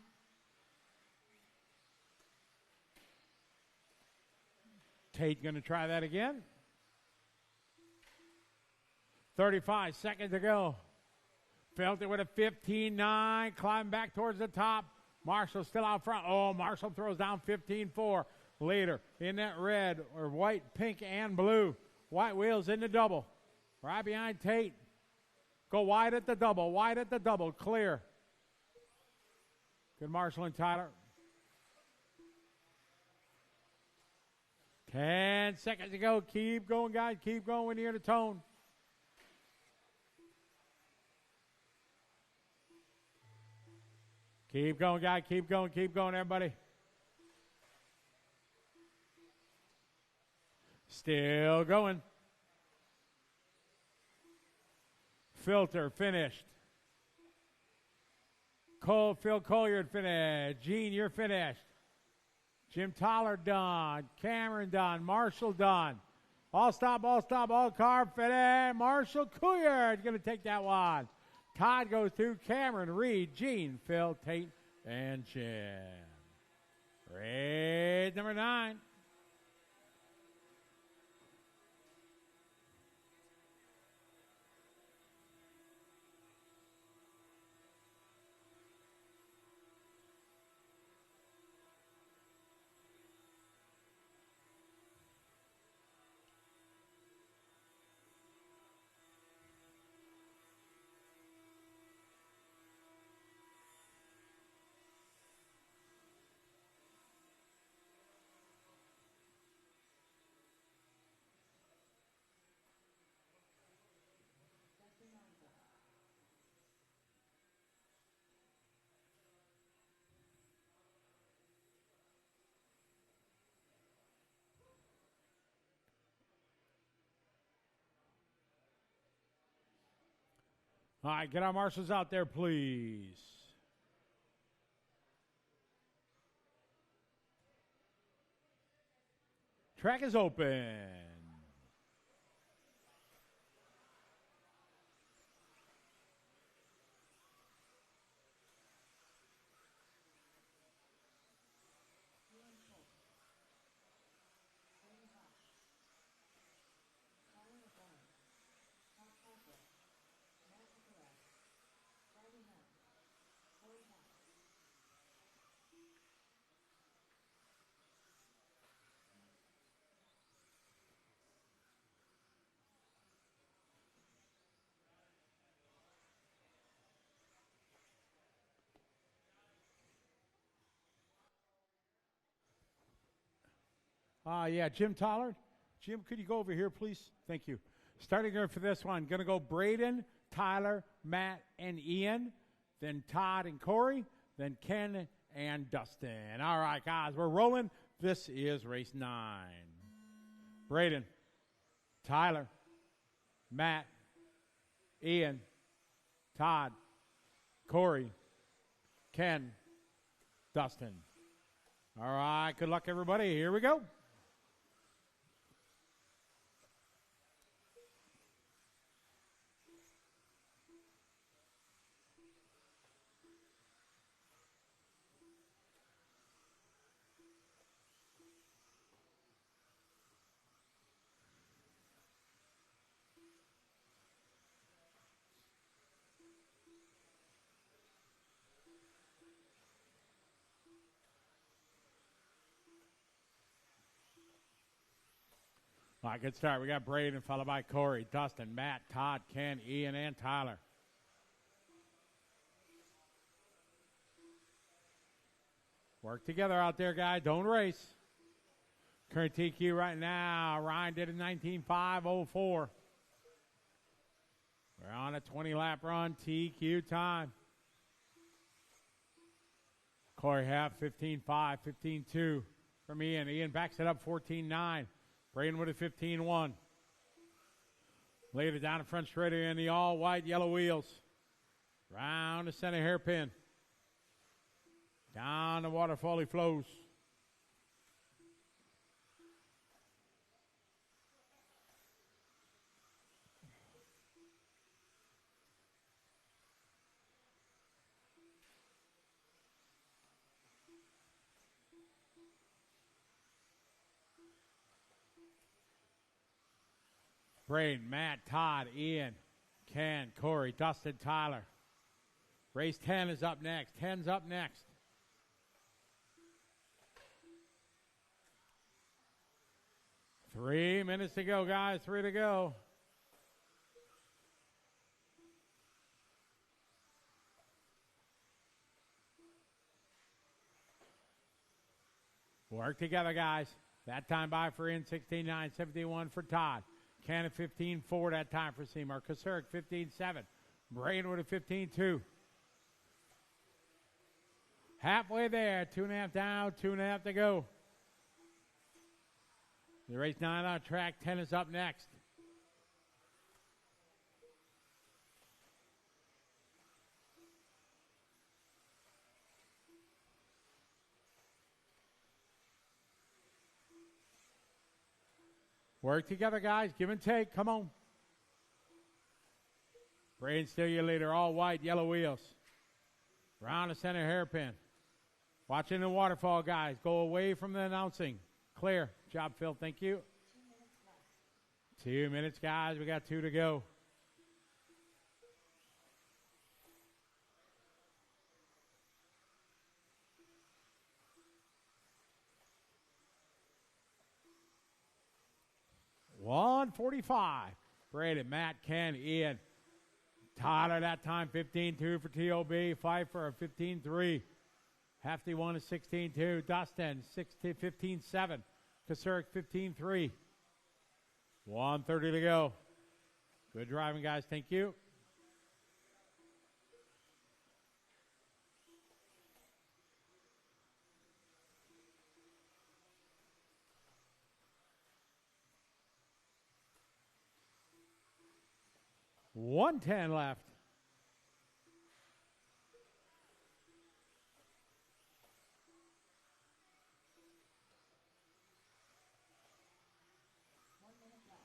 Tate going to try that again. 35 seconds to go. Felt it with a 15-9. Climbing back towards the top. Marshall still out front. Oh, Marshall throws down 15-4. Later in that red or white, pink, and blue. White wheels in the double. Right behind Tate. Go wide at the double. Wide at the double. Clear. Good Marshall and Tyler. 10 seconds to go. Keep going, guys. Keep going when you hear the tone. Keep going, guys. Keep going. Keep going, everybody. Still going. Filter finished. Phil Colliard finished. Gene, you're finished. Jim Tyler done. Cameron done. Marshall done. All stop, all car finished. Marshall Colliard going to take that one. Todd goes through. Cameron, Reed, Gene, Phil, Tate, and Jim. Race number 9. All right, get our marshals out there, please. Track is open. Yeah, Jim Tollard. Jim, could you go over here, please? Thank you. Starting here for this one, going to go Braden, Tyler, Matt, and Ian, then Todd and Corey, then Ken and Dustin. All right, guys, we're rolling. This is race 9. Braden, Tyler, Matt, Ian, Todd, Corey, Ken, Dustin. All right, good luck, everybody. Here we go. All right, good start. We got Braden followed by Corey, Dustin, Matt, Todd, Ken, Ian, and Tyler. Work together out there, guys. Don't race. Current TQ right now, Ryan did a 19.504. We're on a 20-lap run, TQ time. Corey half, 15.5, 15.2 from Ian. Ian backs it up, 14.9. Braden with a 15-1. Laid it down the front straightaway in the all-white yellow wheels. Round the center hairpin. Down the waterfall he flows. Braden, Matt, Todd, Ian, Ken, Corey, Dustin, Tyler. Race 10 is up next. 10's up next. Three minutes to go, guys. 3 to go. Work together, guys. That time by for Ian, 16.971 for Todd. Cannon 15.4 that time for Seymour. Kasurik 15.7. Brainwood at 15.2. Halfway there. 2.5 down, 2.5 to go. The race 9 on track. 10 is up next. Work together, guys. Give and take. Come on. Braden still your leader. All white, yellow wheels. Round the center hairpin. Watching the waterfall, guys. Go away from the announcing. Clear. Job, Phil. Thank you. 2 minutes, guys. We got 2 to go. $145. Braden, Matt, Ken, Ian. Tyler that time 15-2 for TOB. Pfeiffer 15-3. Hefty won a 16-2. Dustin 15-7. Kasurik 15-3. 1:30 to go. Good driving, guys. Thank you. $110 left.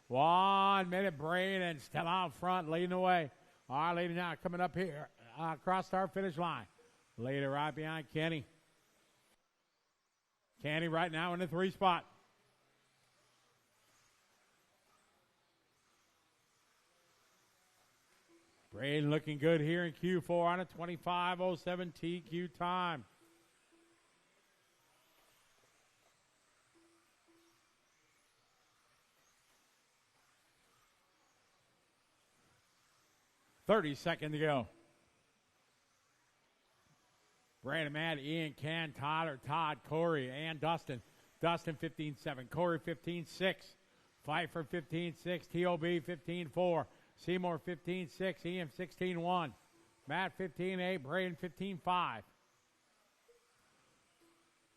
One minute, Braden still out front, leading the way. All right, ladies now coming up here across our finish line. Later, right behind Kenny. Kenny right now in the 3 spot. Braden looking good here in Q4 on a 25:07 TQ time. $30 to go. Brandon, Matt, Ian, Ken, Tyler, Todd, Corey, and Dustin. Dustin 15-7. Corey 15-6. Pfeiffer 15-6. TOB 15-4. Seymour 15-6. Ian 16-1. Matt 15-8. Braden 15-5.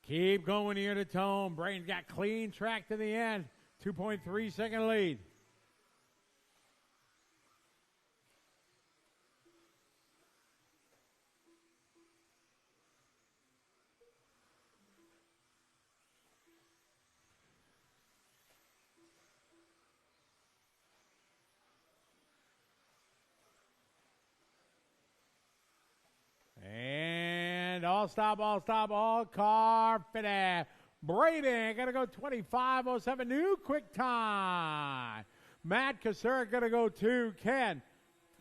Keep going here to Tone. Braden's got clean track to the end. 2.3 second lead. And all car finish. Braden going to go 25:07, new quick time. Matt Kasurik going to go 2. Ken,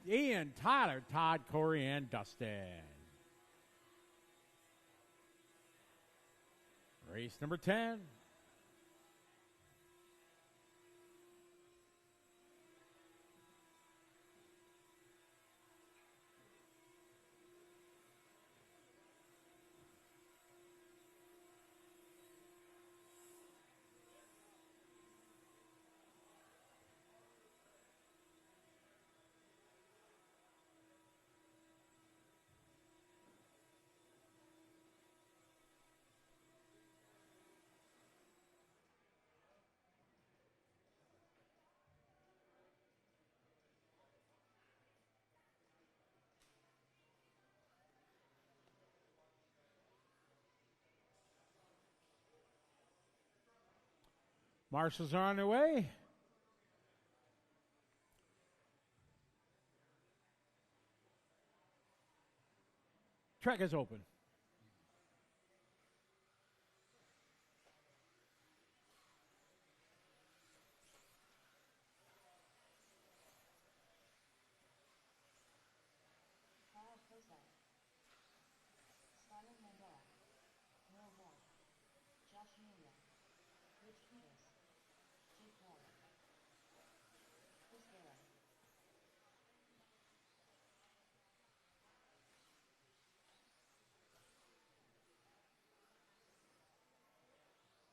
Ian, Tyler, Todd, Corey, and Dustin. Race number 10. Marshals are on their way. Track is open.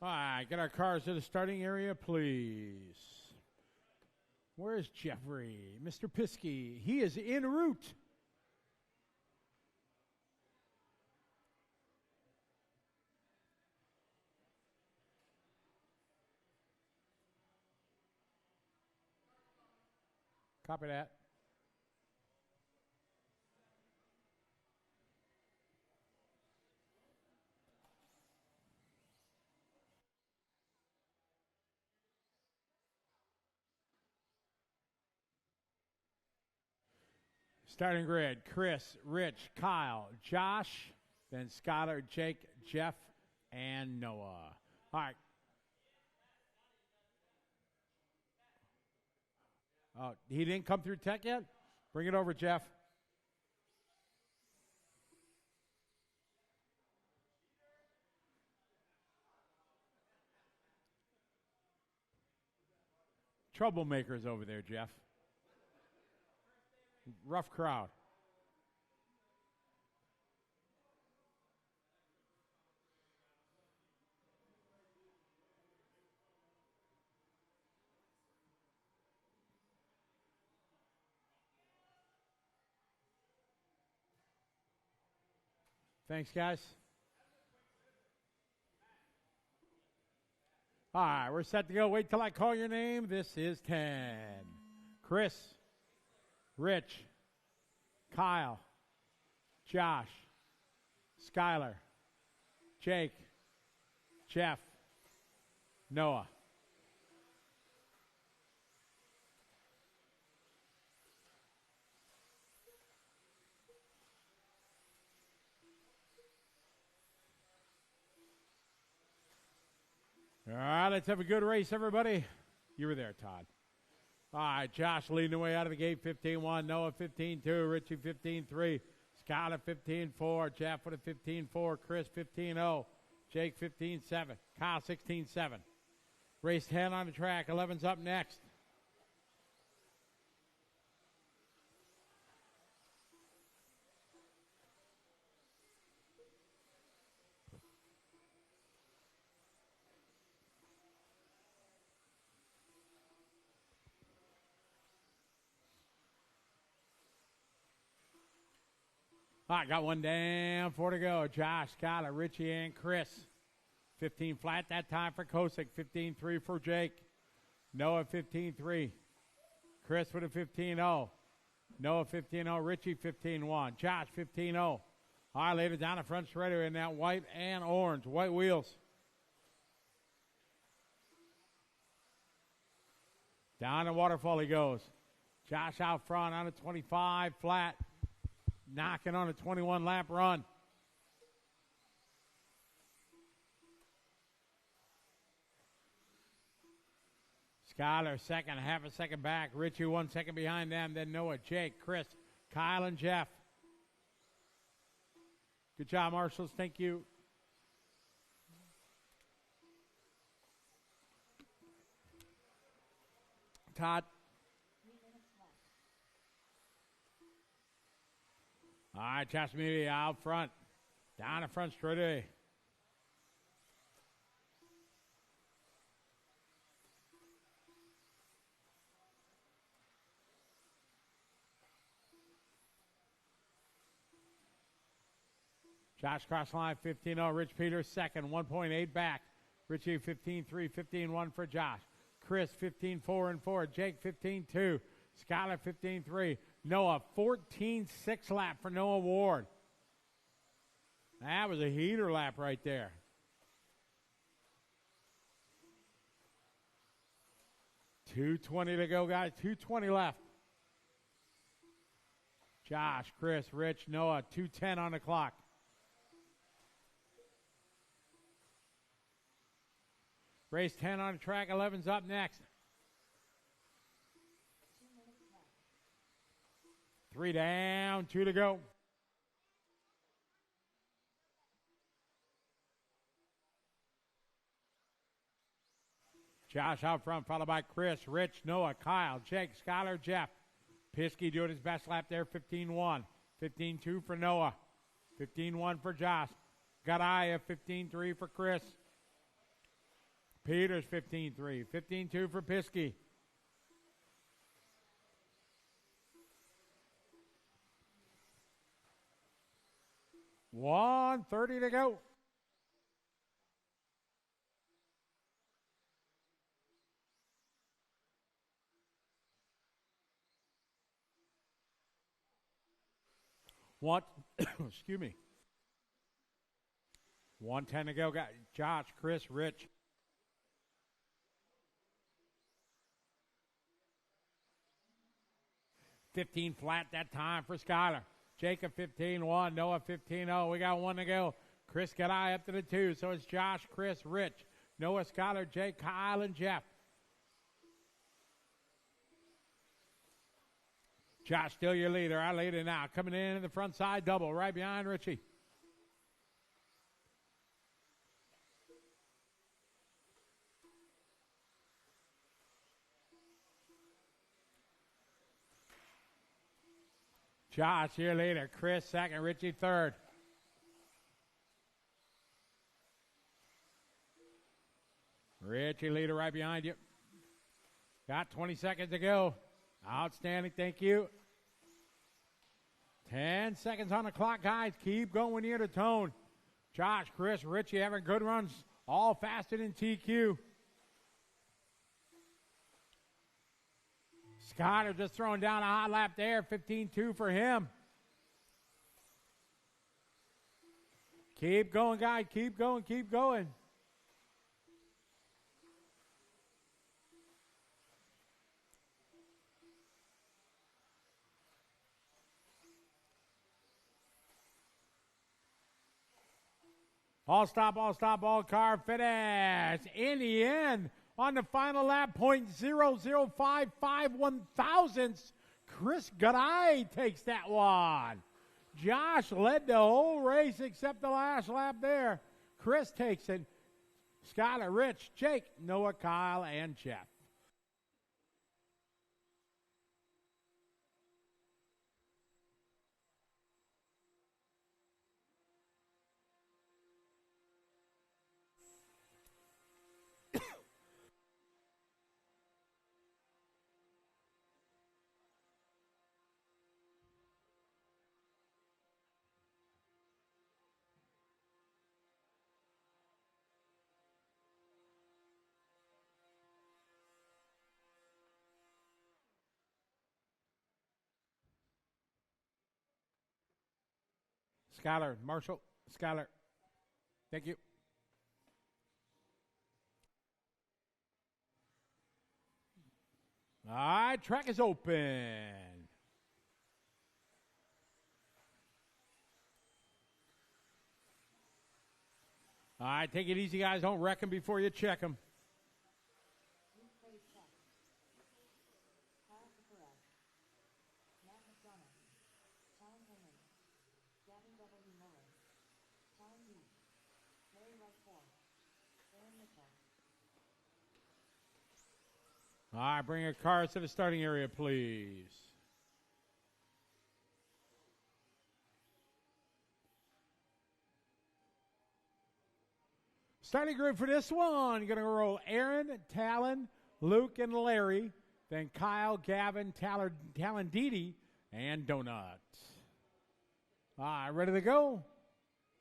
All right, get our cars to the starting area, please. Where's Jeffrey? Mr. Piskey. He is en route. Copy that. Starting grid, Chris, Rich, Kyle, Josh, then Skylar, Jake, Jeff, and Noah. All right. Oh, he didn't come through tech yet? Bring it over, Jeff. Troublemakers over there, Jeff. Rough crowd. Thanks, guys. All right, we're set to go. Wait till I call your name. This is 10. Chris, Rich, Kyle, Josh, Skylar, Jake, Jeff, Noah. All right, let's have a good race, everybody. You were there, Todd. All right, Josh leading the way out of the gate, 15-1. Noah, 15-2. Richie, 15-3. Scott at 15-4. Jeff with a 15-4. Chris, 15-0. Jake, 15-7. Kyle, 16-7. Race 10 on the track. 11's up next. All right, got one down, 4 to go. Josh, Skylar, Richie, and Chris. 15 flat that time for Kosick. 15-3 for Jake. Noah, 15-3. Chris with a 15-0. Noah, 15-0. Richie, 15-1. Josh, 15-0. All right, later down the front straightaway in that white and orange. White wheels. Down the waterfall he goes. Josh out front on a 25 flat. Knocking on a 21-lap run. Skylar second, half a second back. Richie 1 second behind them. Then Noah, Jake, Chris, Kyle, and Jeff. Good job, Marshals. Thank you. Todd. All right, Josh Media out front. Down the front straight away. Josh cross line 15-0. Rich Peters second, 1.8 back. Richie 15-3, 15-1 for Josh. Chris 15-4 and 4. Jake 15-2. Skylar 15-3. Noah 14-6 lap for Noah Ward. That was a heater lap right there. $2:20 to go, guys. 2:20 left. Josh, Chris, Rich, Noah, 2:10 on the clock. Race 10 on the track. 11's up next. 3 down, 2 to go. Josh out front, followed by Chris, Rich, Noah, Kyle, Jake, Skylar, Jeff. Piskey doing his best lap there, 15-1. 15-2 for Noah. 15-1 for Josh. Garaya, 15-3 for Chris. Peters, 15-3. 15-2 for Piskey. $1:30 to go. Excuse me. 1:10 to go. Got Josh, Chris, Rich. $15 flat that time for Skyler. Jacob 15-1, Noah 15-0. We got 1 to go. Chris got eye up to the 2. So it's Josh, Chris, Rich, Noah, Skyler, Jake, Kyle, and Jeff. Josh still your leader. Our leader now. Coming in the front side double right behind Richie. Josh, your leader. Chris second. Richie third. Richie leader right behind you. Got 20 seconds to go. Outstanding. Thank you. 10 seconds on the clock, guys. Keep going near the tone. Josh, Chris, Richie having good runs. All faster than TQ. Skyler just throwing down a hot lap there. 15-2 for him. Keep going, guys. Keep going. Keep going. All car finish. In the end, on the final lap, .00551 thousandths. Chris Garay takes that one. Josh led the whole race except the last lap there. Chris takes it. Skyler, Rich, Jake, Noah, Kyle, and Jeff. Skyler, Marshall, Skyler. Thank you. All right, track is open. All right, take it easy, guys. Don't wreck them before you check them. All right, bring your cars to the starting area, please. Starting group for this one, you're going to roll Aaron, Talon, Luke, and Larry. Then Kyle, Gavin, Talon, Didi, and Donut. All right, ready to go?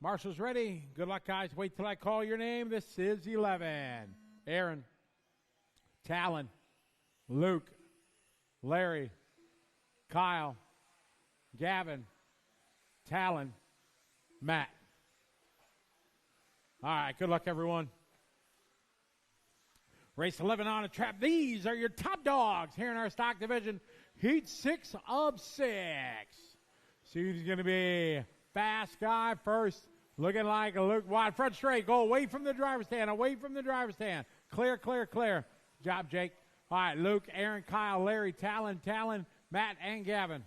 Marshall's ready. Good luck, guys. Wait till I call your name. This is 11. Aaron, Talon, Luke, Larry, Kyle, Gavin, Talon, Matt. All right, good luck, everyone. Race 11 on a trap. These are your top dogs here in our stock division. Heat 6 of 6. See who's going to be fast guy first. Looking like a Luke wide front straight. Go away from the driver's stand. Away from the driver's stand. Clear, clear, clear. Job, Jake. All right, Luke, Aaron, Kyle, Larry, Talon, Matt, and Gavin.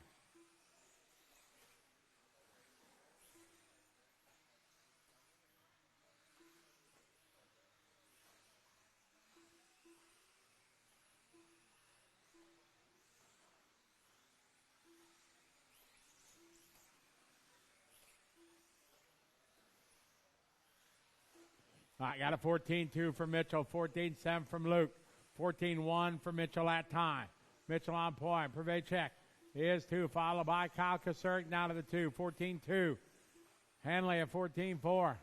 I got a 14-2 from Mitchell, 14-7 from Luke, 14-1 for Mitchell that time. Mitchell on point. Pravacek is 2, followed by Kyle Kasurk down to the 2, 14-2. Henley at 14-4.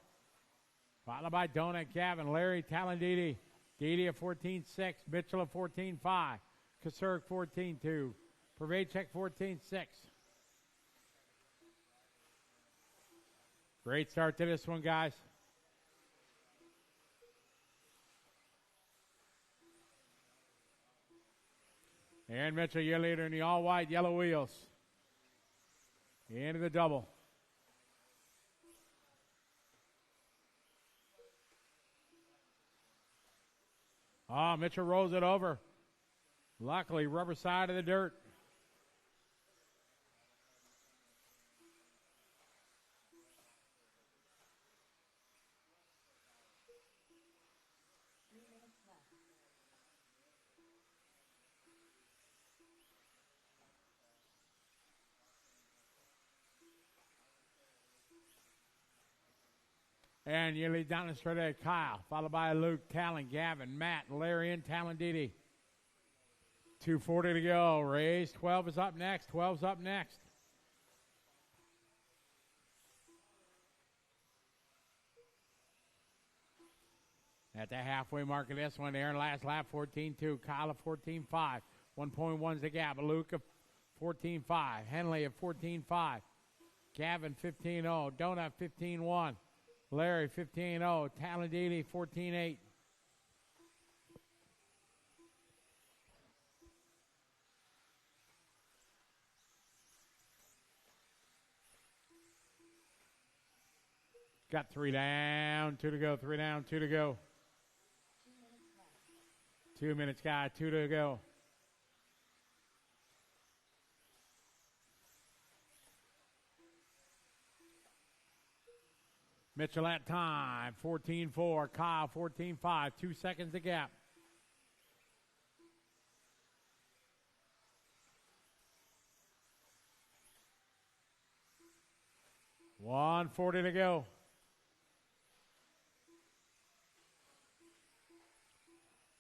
Followed by Donut Gavin, Larry Talandidi. Didi at 14-6, Mitchell at 14-5. Kasurk 14-2. Pravacek 14-6. Great start to this one, guys. Aaron Mitchell, your leader in the all-white yellow wheels. Into the double. Oh, Mitchell rolls it over. Luckily, rubber side of the dirt. And you lead down the straight ahead, Kyle, followed by Luke, Talon, Gavin, Matt, Larry, and Talandidi. 2:40 to go. Race 12 is up next. 12's up next. At the halfway mark of this one, Aaron last lap 14-2. Kyle at 14-5. 1.1's the gap. Luke at 14-5. Henley at 14-5. Gavin 15-0. Donut 15-1. Larry 15-0. Talandini 14-8. Got 3 down, 2 to go. 3 down, 2 to go. 2 minutes, guy. 2 to go. Mitchell at time, 14-4. Kyle, 14-5. 2 seconds the gap. $1:40 to go.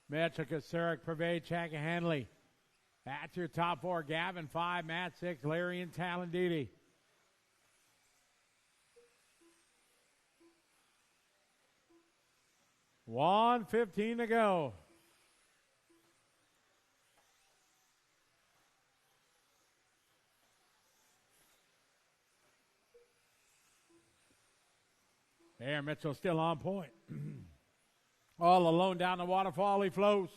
Mitchell, Kasurek, Pravacek, and Henley. That's your top 4. Gavin, 5. Matt, 6. Larry, and Talandini. $1:15 to go. There, Mitchell still on point. All alone down the waterfall he flows.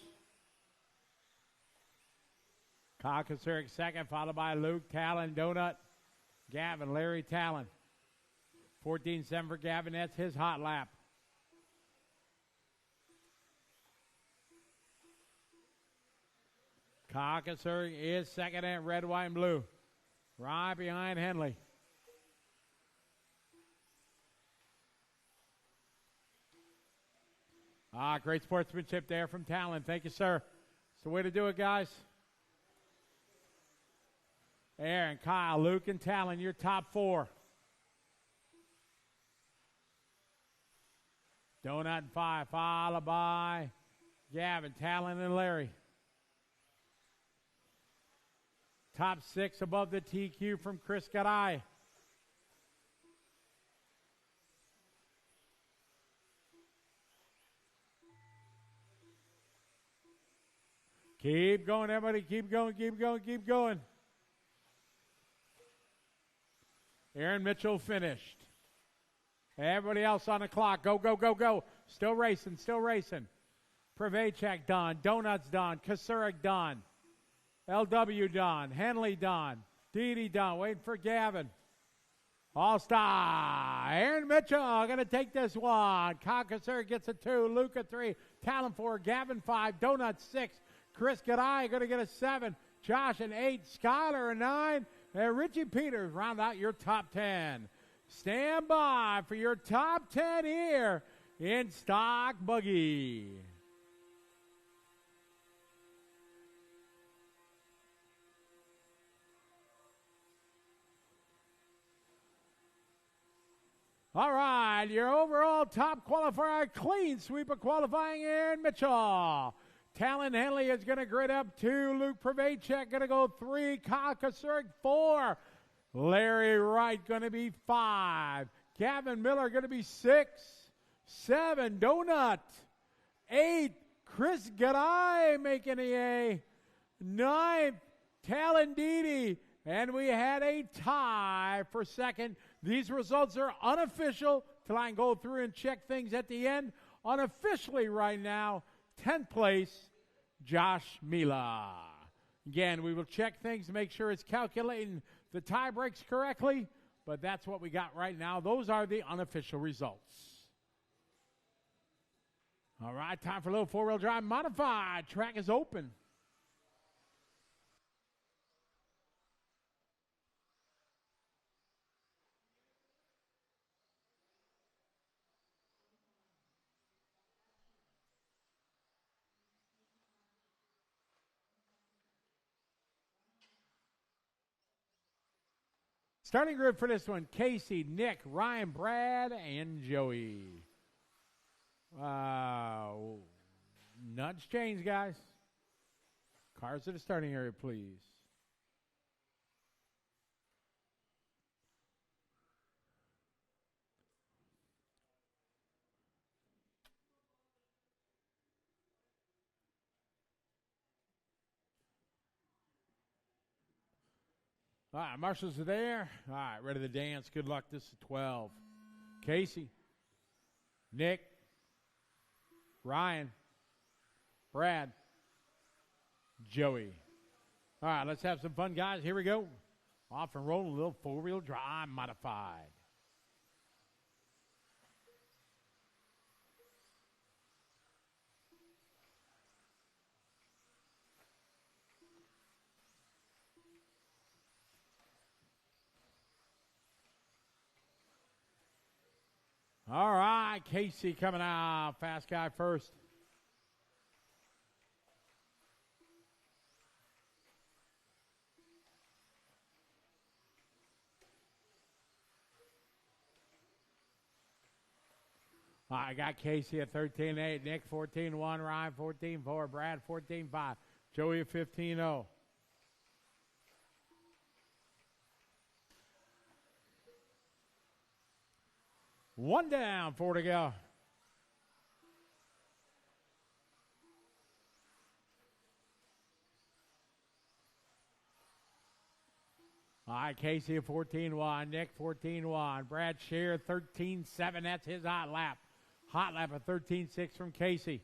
Kyle Kasurek second, followed by Luke, Talon, Donut, Gavin, Larry, Talon. 14-7 for Gavin. That's his hot lap. Kyle Kasurek is second in red, white, and blue. Right behind Henley. Great sportsmanship there from Talon. Thank you, sir. It's the way to do it, guys. Aaron, Kyle, Luke, and Talon, your top 4. Donut and 5, followed by Gavin, Talon, and Larry. Top 6 above the TQ from Chris Garay. Keep going, everybody. Keep going, keep going, keep going. Aaron Mitchell finished. Everybody else on the clock. Go, go, go, go. Still racing, still racing. Pravacek done. Donuts done. Kasurek done. LW done. Henley done. Didi done. Waiting for Gavin. All stop. Aaron Mitchell going to take this one. Kyle Kasurek gets a 2. Luke a 3. Talon 4. Gavin 5. Donuts 6. Chris Garay going to get a 7. Josh an 8. Skyler a 9. And Richie Peters round out your top 10. Stand by for your top 10 here in Stock Buggy. All right, right, your overall top qualifier, clean sweep of qualifying, Aaron Mitchell. Talon Henley is going to grid up 2. Luke Pravacek going to go 3. Kyle Kasurik 4. Larry Wright going to be 5. Gavin Miller going to be 6. 7. Donut. 8. Chris Garay making a 9th. Talon Didi. And we had a tie for second. These results are unofficial till I can go through and check things at the end. Unofficially right now, 10th place, Josh Mila. Again, we will check things to make sure it's calculating the tie breaks correctly, but that's what we got right now. Those are the unofficial results. All right, time for a little four-wheel drive modified. Track is open. Starting grid for this one, Casey, Nick, Ryan, Brad, and Joey. Nothing's changed, guys. Cars to the starting area, please. All right, marshals are there. All right, ready to dance. Good luck. This is 12. Casey, Nick, Ryan, Brad, Joey. All right, let's have some fun, guys. Here we go. Off and rolling, a little four-wheel drive modified. All right, Casey coming out. Fast guy first. I got Casey at 13.8, Nick 14.1, Ryan 14.4, Brad 14.5, Joey at 15.0. One down, 4 to go. All right, Casey at 14.1, Nick 14.1, Brad Shear 13.7. That's his hot lap. Hot lap of 13.6 from Casey.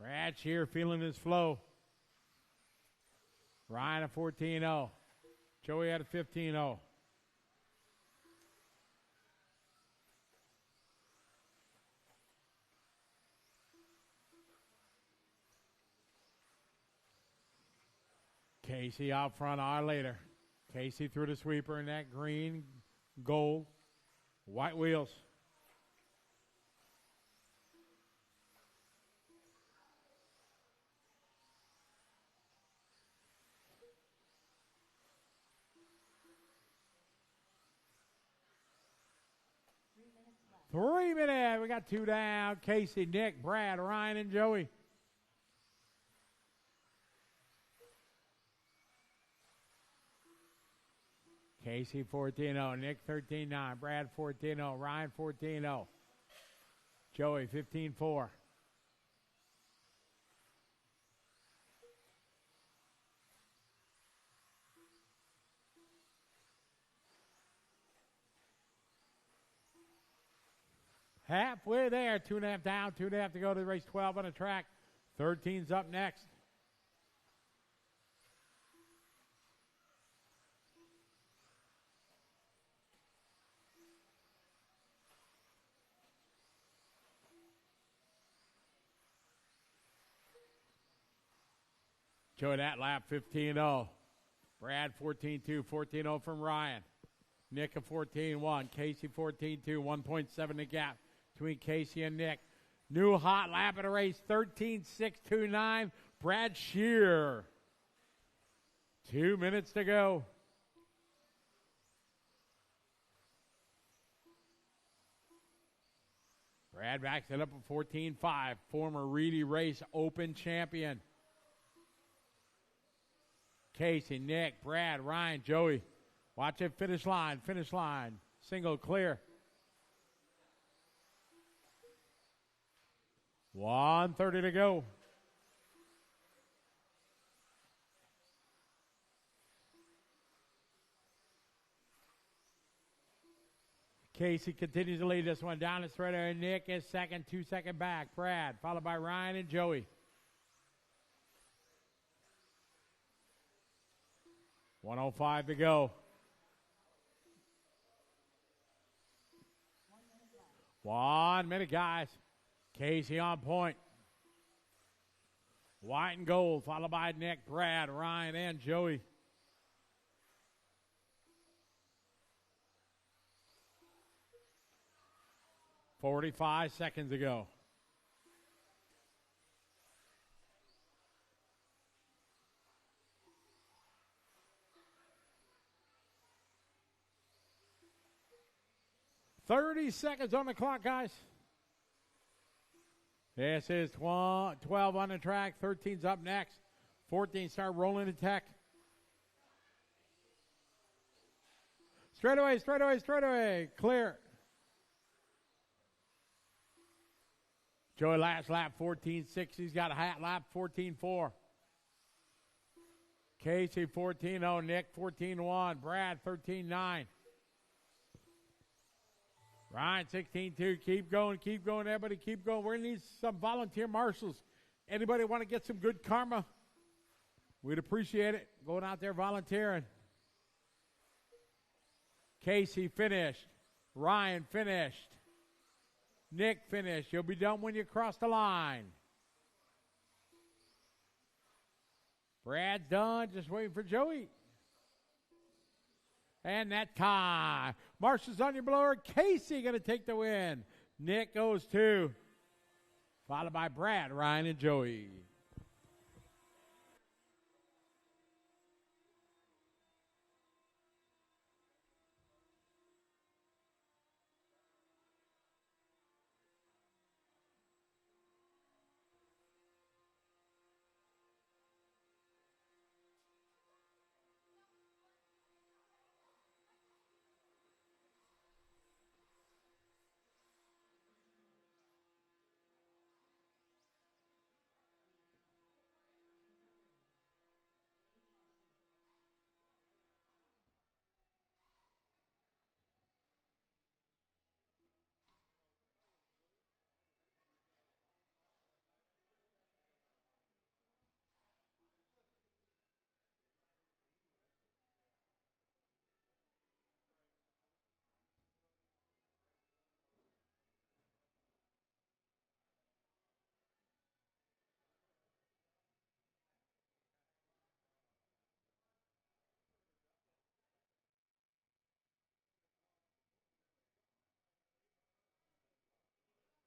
Brad Shear feeling his flow. Ryan at 14.0. Joey at a 15.0. Casey out front, hour later. Casey through the sweeper in that green, gold, white wheels. Three minutes. We got two down. Casey, Nick, Brad, Ryan, and Joey. Casey 14.0, Nick 13.9, Brad 14.0, Ryan 14.0, Joey 15.4. Halfway there, 2.5 down, 2.5 to go to race 12 on the track. 13's up next. Joey that lap, 15.0. Brad, 14.2, 14.0 from Ryan. Nick, a 14.1. Casey, 14.2, 1.7 the gap between Casey and Nick. New hot lap of the race, 13.629. Brad Shear. 2 minutes to go. Brad backs it up at 14-5. Former Reedy Race Open champion. Casey, Nick, Brad, Ryan, Joey. Watch it, finish line. Single clear. 1:30 to go. Casey continues to lead this one down the straightaway. Nick is second, 2 second back. Brad, followed by Ryan and Joey. 1:05 to go. 1 minute, guys. Casey on point. White and gold, followed by Nick, Brad, Ryan, and Joey. .45 seconds ago. .30 seconds on the clock, guys. This is 12 on the track. 13's up next. 14 start rolling to tech. Straightaway. Clear. Joey last lap 14.6. He's got a hat lap 14.4. Casey 14.0. Nick 14.1. Brad 13.9. Ryan 16.2. Keep going, everybody. Keep going. We're going to need some volunteer marshals. Anybody want to get some good karma? We'd appreciate it. Going out there volunteering. Casey finished. Ryan finished. Nick finished. You'll be done when you cross the line. Brad's done. Just waiting for Joey. And that time. Marshall's on your blower. Casey going to take the win. Nick goes 2. Followed by Brad, Ryan, and Joey.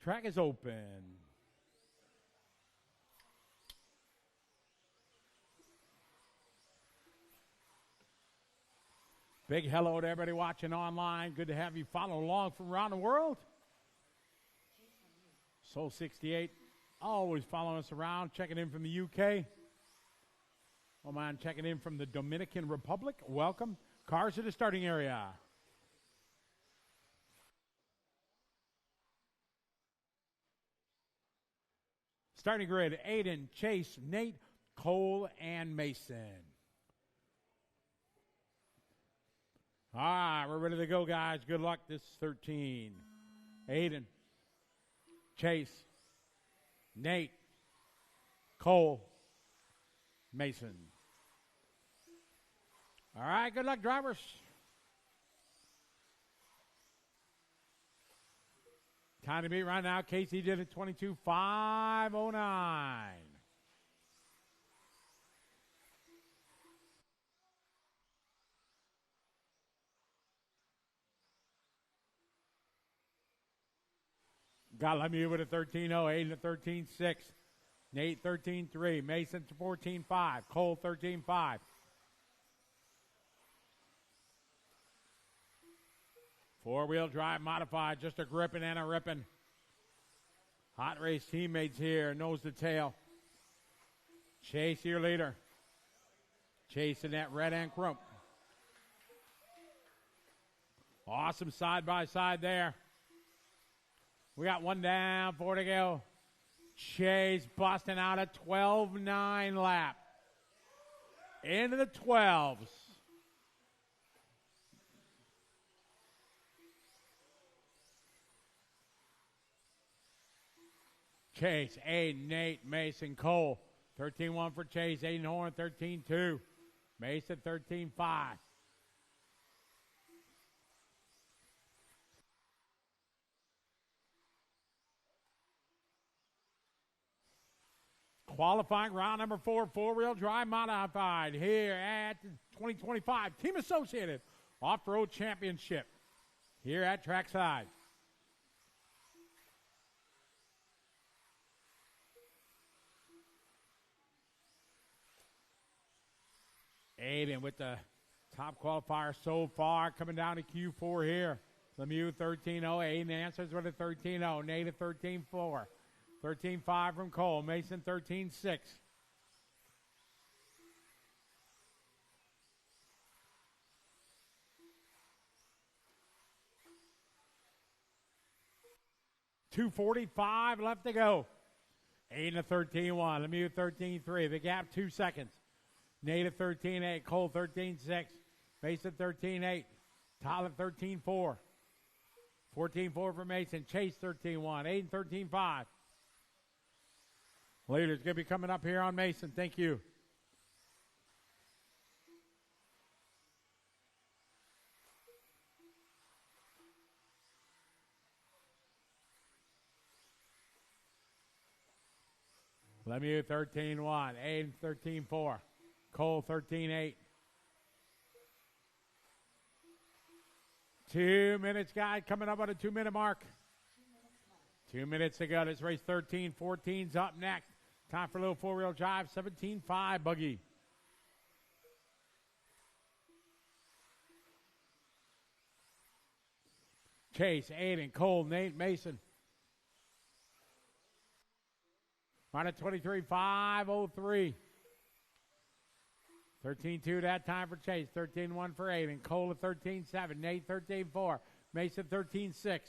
Track is open. Big hello to everybody watching online. Good to have you follow along from around the world. Soul 68, always following us around, checking in from the UK. Oh man, checking in from the Dominican Republic. Welcome. Cars to the starting area. Starting grid, Aiden, Chase, Nate, Cole, and Mason. All right, we're ready to go, guys. Good luck. This is 13. Aiden, Chase, Nate, Cole, Mason. All right, good luck, drivers. Time to beat right now. Casey did it 22.509. Got Lemieux with a 13.0, Aiden a 13.6, Nate 13.3, Mason 14.5, Cole 13.5. Four-wheel drive modified, just a gripping and a ripping. Hot race teammates here, nose to tail. Chase, your leader. Chase in that red and chrome. Awesome side by side there. We got one down, 4 to go. Chase busting out a 12-9 lap. Into the 12s. Chase, Aiden, Nate, Mason, Cole. 13-1 for Chase. Aiden Horn, 13-2. Mason, 13-5. Qualifying round number 4, four-wheel drive modified here at the 2025 Team Associated Off-Road Championship here at Trackside. Aiden with the top qualifier so far, coming down to Q4 here. Lemieux 13-0. Aiden answers with a 13-0. Nate a 13-4. 13-5 from Cole. Mason 13-6. .245 left to go. Aiden a 13-1. Lemieux 13-3. The gap 2 seconds. Nate a 13-8. Cole 13-6. Mason 13-8. Tyler 13-4. 14-4 for Mason. Chase 13-1. Aiden 13-5. Leader's going to be coming up here on Mason. Thank you. Lemieux 13-1. Aiden 13-4. Cole 13-8. 2 minutes, guys, coming up on a 2-minute mark. 2 minutes to go. This race 13-14's up next. Time for a little four-wheel drive. 17-5 buggy. Chase, Aiden, Cole, Nate, Mason. On a 23-5-03. 13-2 that time for Chase. 13-1 for Aiden. Cole at 13-7. Nate 13-4. Mason 13-6.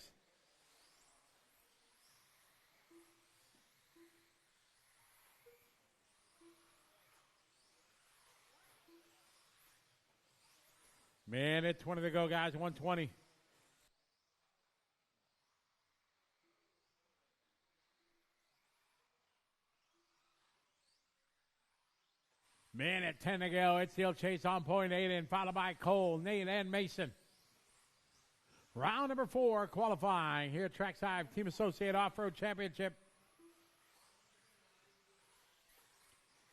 Minute 20 to go, guys. 120. Minute 10 to go. It's still Chase on point. Aiden followed by Cole, Nate, and Mason. Round number 4 qualifying here at Trackside Team Associate Off-Road Championship.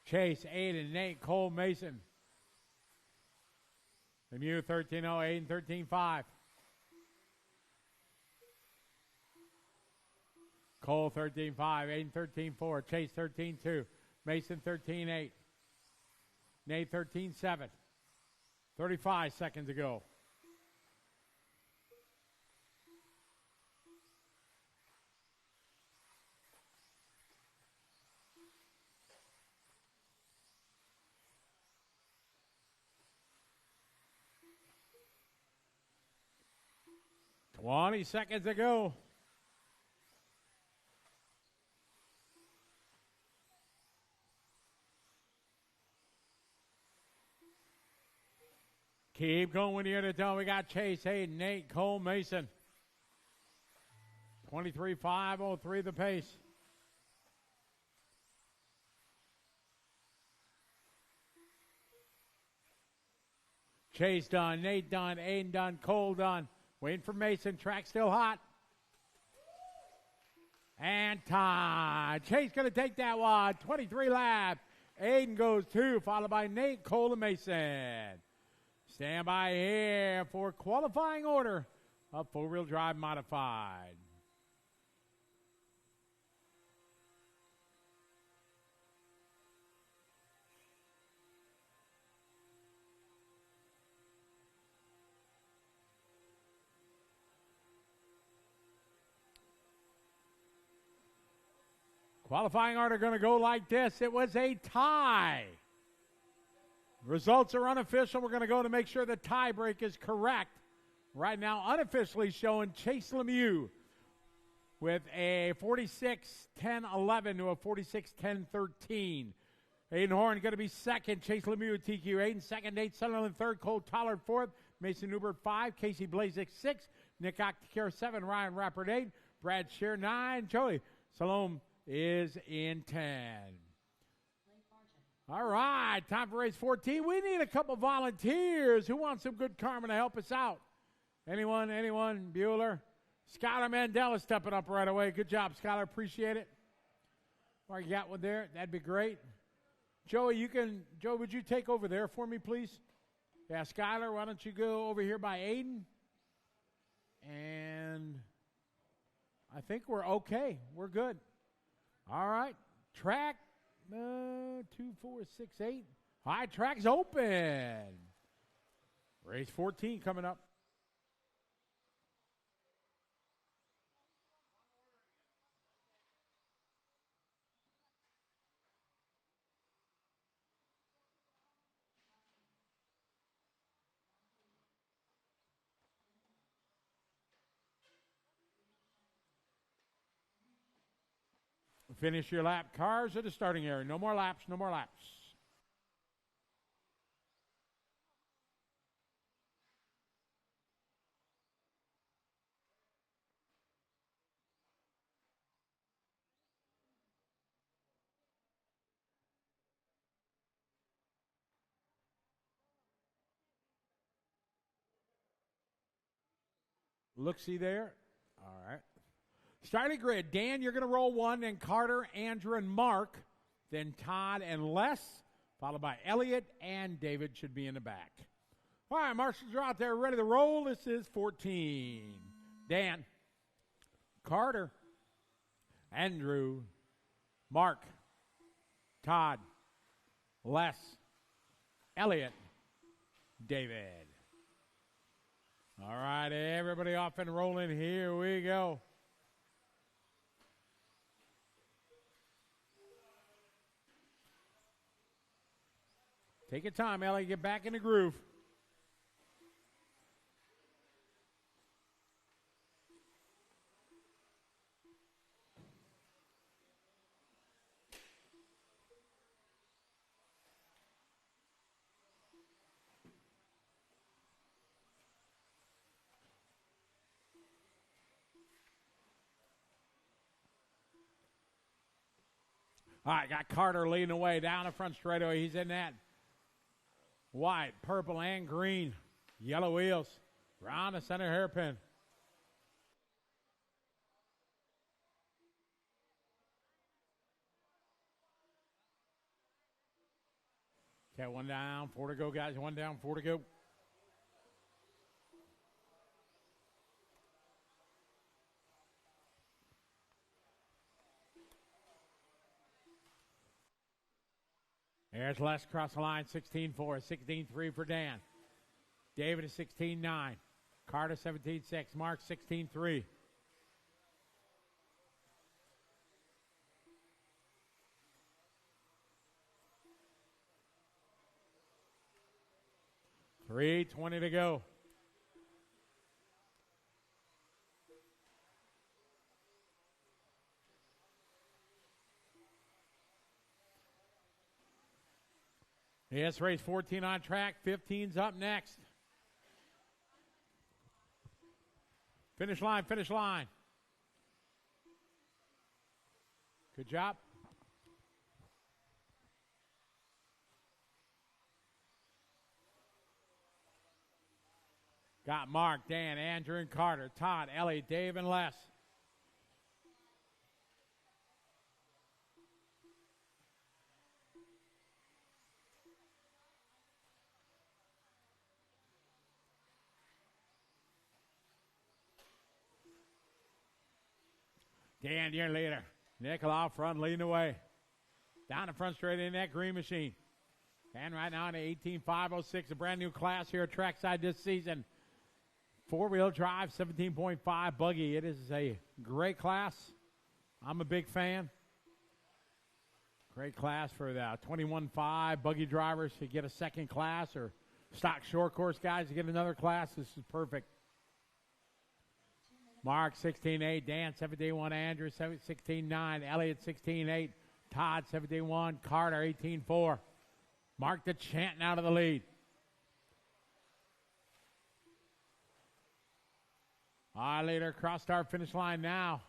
Chase, Aiden, Nate, Cole, Mason. Lemieux 13-0, Aiden 13-5. Cole 13-5, Aiden 13-4, Chase 13-2, Mason 13-8, Nate 13-7. 35 seconds to go. Seconds to go. Keep going here to tell. We got Chase, Hayden, Nate, Cole, Mason. 23-5-03 the pace. Chase done, Nate done, Aiden done, Cole done. Waiting for Mason. Track still hot. And time. Chase going to take that one. 23 laps. Aiden goes 2, followed by Nate, Cole, and Mason. Stand by here for qualifying order of four-wheel drive modified. Qualifying order going to go like this. It was a tie. Results are unofficial. We're going to go to make sure the tie break is correct. Right now, unofficially showing Chase Lemieux with a 46-10-11 to a 46-10-13. Aiden Horn going to be second. Chase Lemieux, TQ. Aiden second. Nate Sunderland third. Cole Tollard fourth. Mason Newbert 5. Casey Blazik 6. Nick Octacare 7. Ryan Rappert 8. Brad Shear 9. Joey Salome is in 10. All right, time for race 14. We need a couple volunteers. Who wants some good karma to help us out? Anyone? Bueller? Skylar Mandela stepping up right away. Good job, Skylar. Appreciate it. Or you got one there? That'd be great. Joey, would you take over there for me, please? Yeah, Skylar, why don't you go over here by Aiden? And I think we're okay. We're good. All right. Track 2, 4, 6, 8. All right, track's open. Race 14 coming up. Finish your lap. Cars at the starting area. No more laps, no more laps. Look-see there. All right. Starting grid, Dan, you're going to roll 1, then Carter, Andrew, and Mark, then Todd and Les, followed by Elliot, and David should be in the back. All right, marshals are out there ready to roll. This is 14. Dan, Carter, Andrew, Mark, Todd, Les, Elliot, David. All right, everybody off and rolling. Here we go. Take your time, Ellie. Get back in the groove. All right, got Carter leading away down the front straightaway. He's in that. White, purple, and green. Yellow wheels. Round the center hairpin. Okay, 1 down, 4 to go, guys. 1 down, 4 to go. There's Les across the line, 16-4, 16-3 for Dan. David is 16-9. Carter 17-6. Mark 16-3. $3:20 to go. Yes, race 14 on track. 15's up next. Finish line, finish line. Good job. Got Mark, Dan, Andrew, and Carter, Todd, Ellie, Dave, and Les. Dan, your leader. Nicolau front leading away. Down the front straight in that green machine. And right now in the 18.506, a brand new class here at Trackside this season. 4-wheel drive, 17.5 buggy. It is a great class. I'm a big fan. Great class for the 21.5 buggy drivers to get a second class, or stock short course guys to get another class. This is perfect. Mark 16.8, Dan 17.1, Andrew 16.9, Elliott 16.8, Todd 17.1, Carter 18.4. Mark the chanting out of the lead. Our leader crossed our finish line now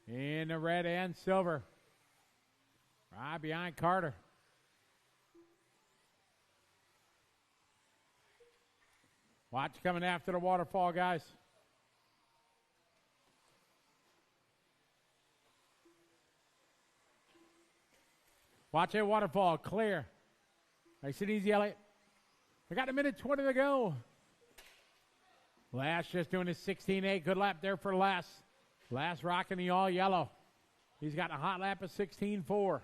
in the red and silver. Right behind Carter. Watch coming after the waterfall, guys. Watch that waterfall, clear. Nice and easy, Elliott. We got a minute 20 to go. Les just doing his 16.8. Good lap there for Les. Les rocking the all yellow. He's got a hot lap of 16.4.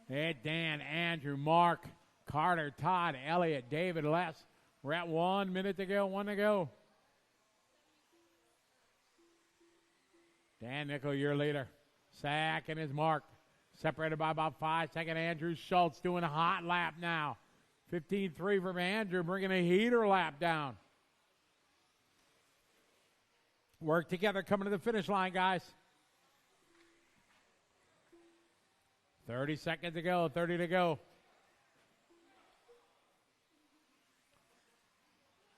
Ed, Dan, Andrew, Mark, Carter, Todd, Elliott, David, Les. We're at 1 minute to go, 1 to go. Dan Nickel, your leader. Second is Mark. Separated by about 5 seconds. Andrew Schultz doing a hot lap now. 15.3 from Andrew, bringing a heater lap down. Work together coming to the finish line, guys. 30 seconds to go, 30 to go.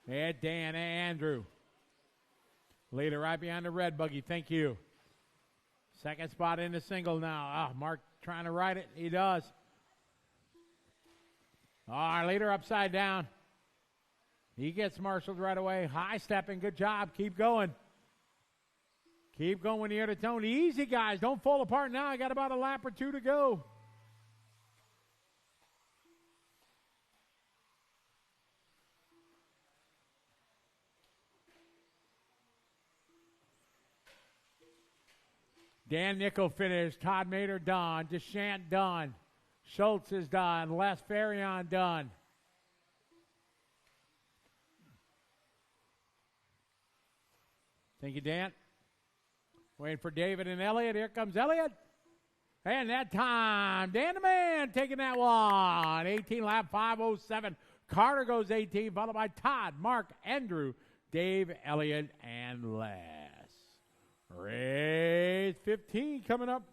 Ed, Dan, and Andrew. Leader right behind the red buggy. Thank you. Second spot in the single now. Mark trying to ride it. He does. Our leader upside down. He gets marshaled right away. High stepping. Good job. Keep going. Keep going here to Tony. Easy, guys. Don't fall apart now. I got about a lap or two to go. Dan Nickel finished. Todd Mater done. Deschamps done. Schultz is done. Les Farion done. Thank you, Dan. Waiting for David and Elliott. Here comes Elliott. And that time, Dan the Man taking that one. 18 lap, 5:07. Carter goes 18, followed by Todd, Mark, Andrew, Dave, Elliott, and Les. Race 15 coming up.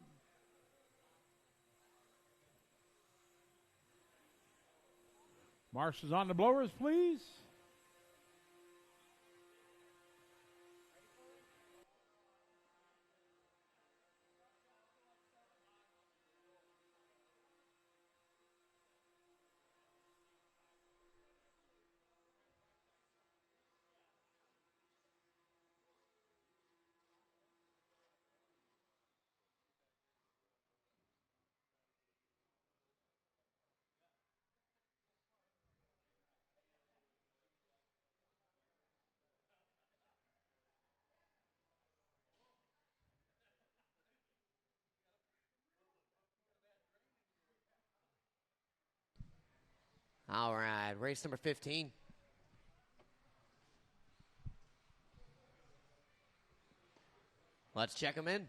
Marshals on the blowers, please. All right, race number 15. Let's check them in.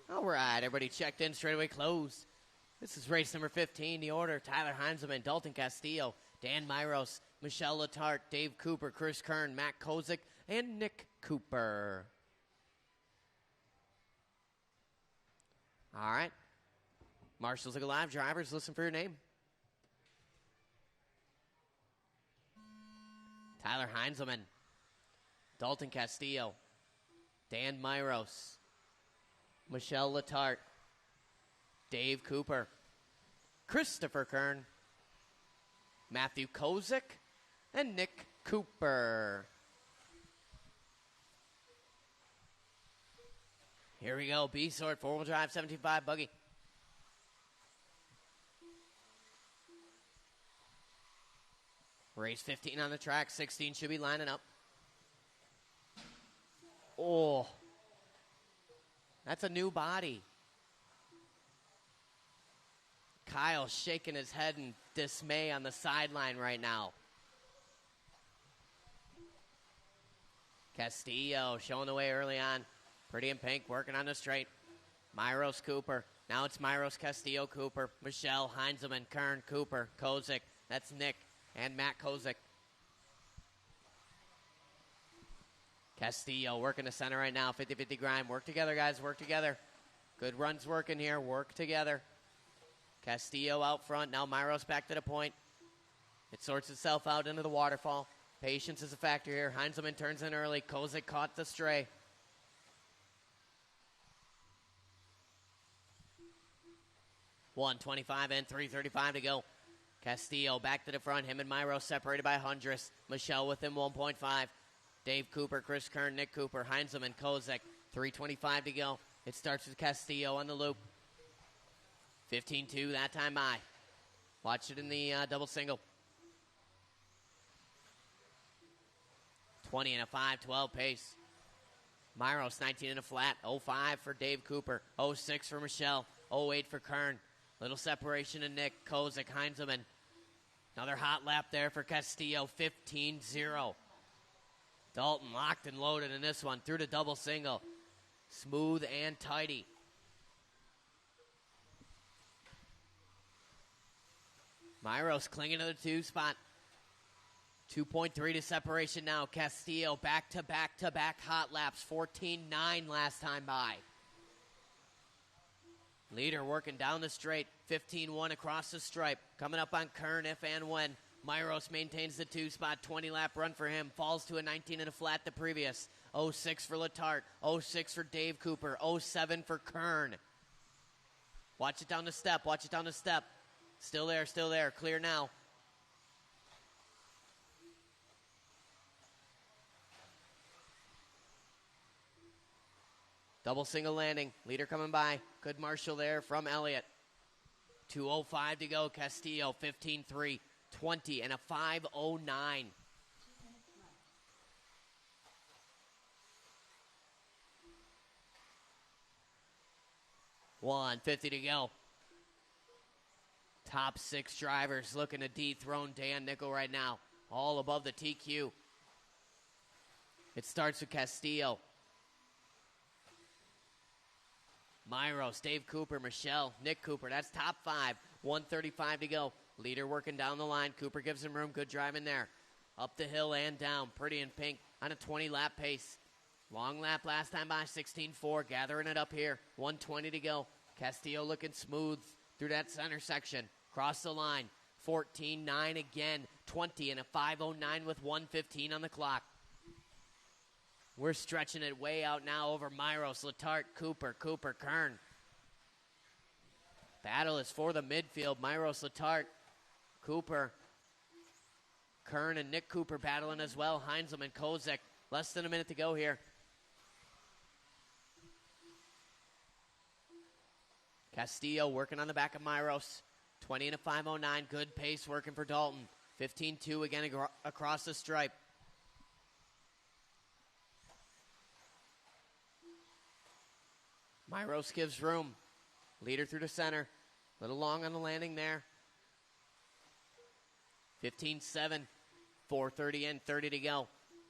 All right, everybody checked in, straightaway closed. This is race number 15. The order: Tyler Heinzelman, Dalton Castillo, Dan Myros, Michelle Letarte, Dave Cooper, Chris Kern, Matt Kozik, and Nick Cooper. All right. Marshals look alive. Drivers, listen for your name. Tyler Heinzelman, Dalton Castillo, Dan Myros, Michelle Letarte, Dave Cooper, Christopher Kern, Matthew Kozik, and Nick Cooper. Here we go. B-sort, four-wheel drive, 75 buggy. Race 15 on the track. 16 should be lining up. Oh. That's a new body. Kyle shaking his head in dismay on the sideline right now. Castillo showing the way early on. Pretty in pink, working on the straight. Myros Cooper. Now it's Myros, Castillo, Cooper, Michelle, Heinzelman, Kern, Cooper, Kozik. That's Nick and Matt Kozik. Castillo working the center right now. 50-50 grind. Work together, guys. Work together. Good runs working here. Work together. Castillo out front. Now Myros back to the point. It sorts itself out into the waterfall. Patience is a factor here. Heinzelman turns in early. Kozik caught the stray. $125 and $335 to go. Castillo back to the front. Him and Myros separated by hundredths. Michelle with him 1.5. Dave Cooper, Chris Kern, Nick Cooper, Heinzelman, Kozik. $325 to go. It starts with Castillo on the loop. 15-2 that time by. Watch it in the double single. 20 and a 5-12 pace. Myros 19 and a flat. 05 for Dave Cooper. 06 for Michelle. 08 for Kern. Little separation to Nick. Kozik, Heinzelman. Another hot lap there for Castillo. 15-0. Dalton locked and loaded in this one. Through the double single. Smooth and tidy. Myros clinging to the 2 spot. 2.3 to separation now. Castillo back-to-back hot laps. 14-9 last time by. Leader working down the straight. 15-1 across the stripe. Coming up on Kern if and when. Myros maintains the 2 spot. 20-lap run for him. Falls to a 19 and a flat the previous. 06 for Letarte. 06 for Dave Cooper. 07 for Kern. Watch it down the step. Watch it down the step. Still there, still there. Clear now. Double single landing. Leader coming by. Good Marshall there from Elliott. 2:05 to go. Castillo 15-3. 20 and a 5:09. 150 to go. Top 6 drivers looking to dethrone Dan Nickel right now. All above the TQ. It starts with Castillo. Myros, Dave Cooper, Michelle, Nick Cooper. That's top 5. 135 to go. Leader working down the line. Cooper gives him room. Good driving there. Up the hill and down. Pretty in pink on a 20-lap pace. Long lap last time by 16-4. Gathering it up here. 120 to go. Castillo looking smooth through that center section. Cross the line. 14-9 again. 20 and a 5:09 with 1:15 on the clock. We're stretching it way out now over Myros, Letarte, Cooper, Kern. Battle is for the midfield. Myros, Letarte, Cooper, Kern, and Nick Cooper battling as well. Heinzelman, Kozik. Less than a minute to go here. Castillo working on the back of Myros. 20 and a 5:09. Good pace working for Dalton. 15-2 again across the stripe. Myros gives room. Leader through the center. A little long on the landing there. 15-7. 4:30 in, 30 to go.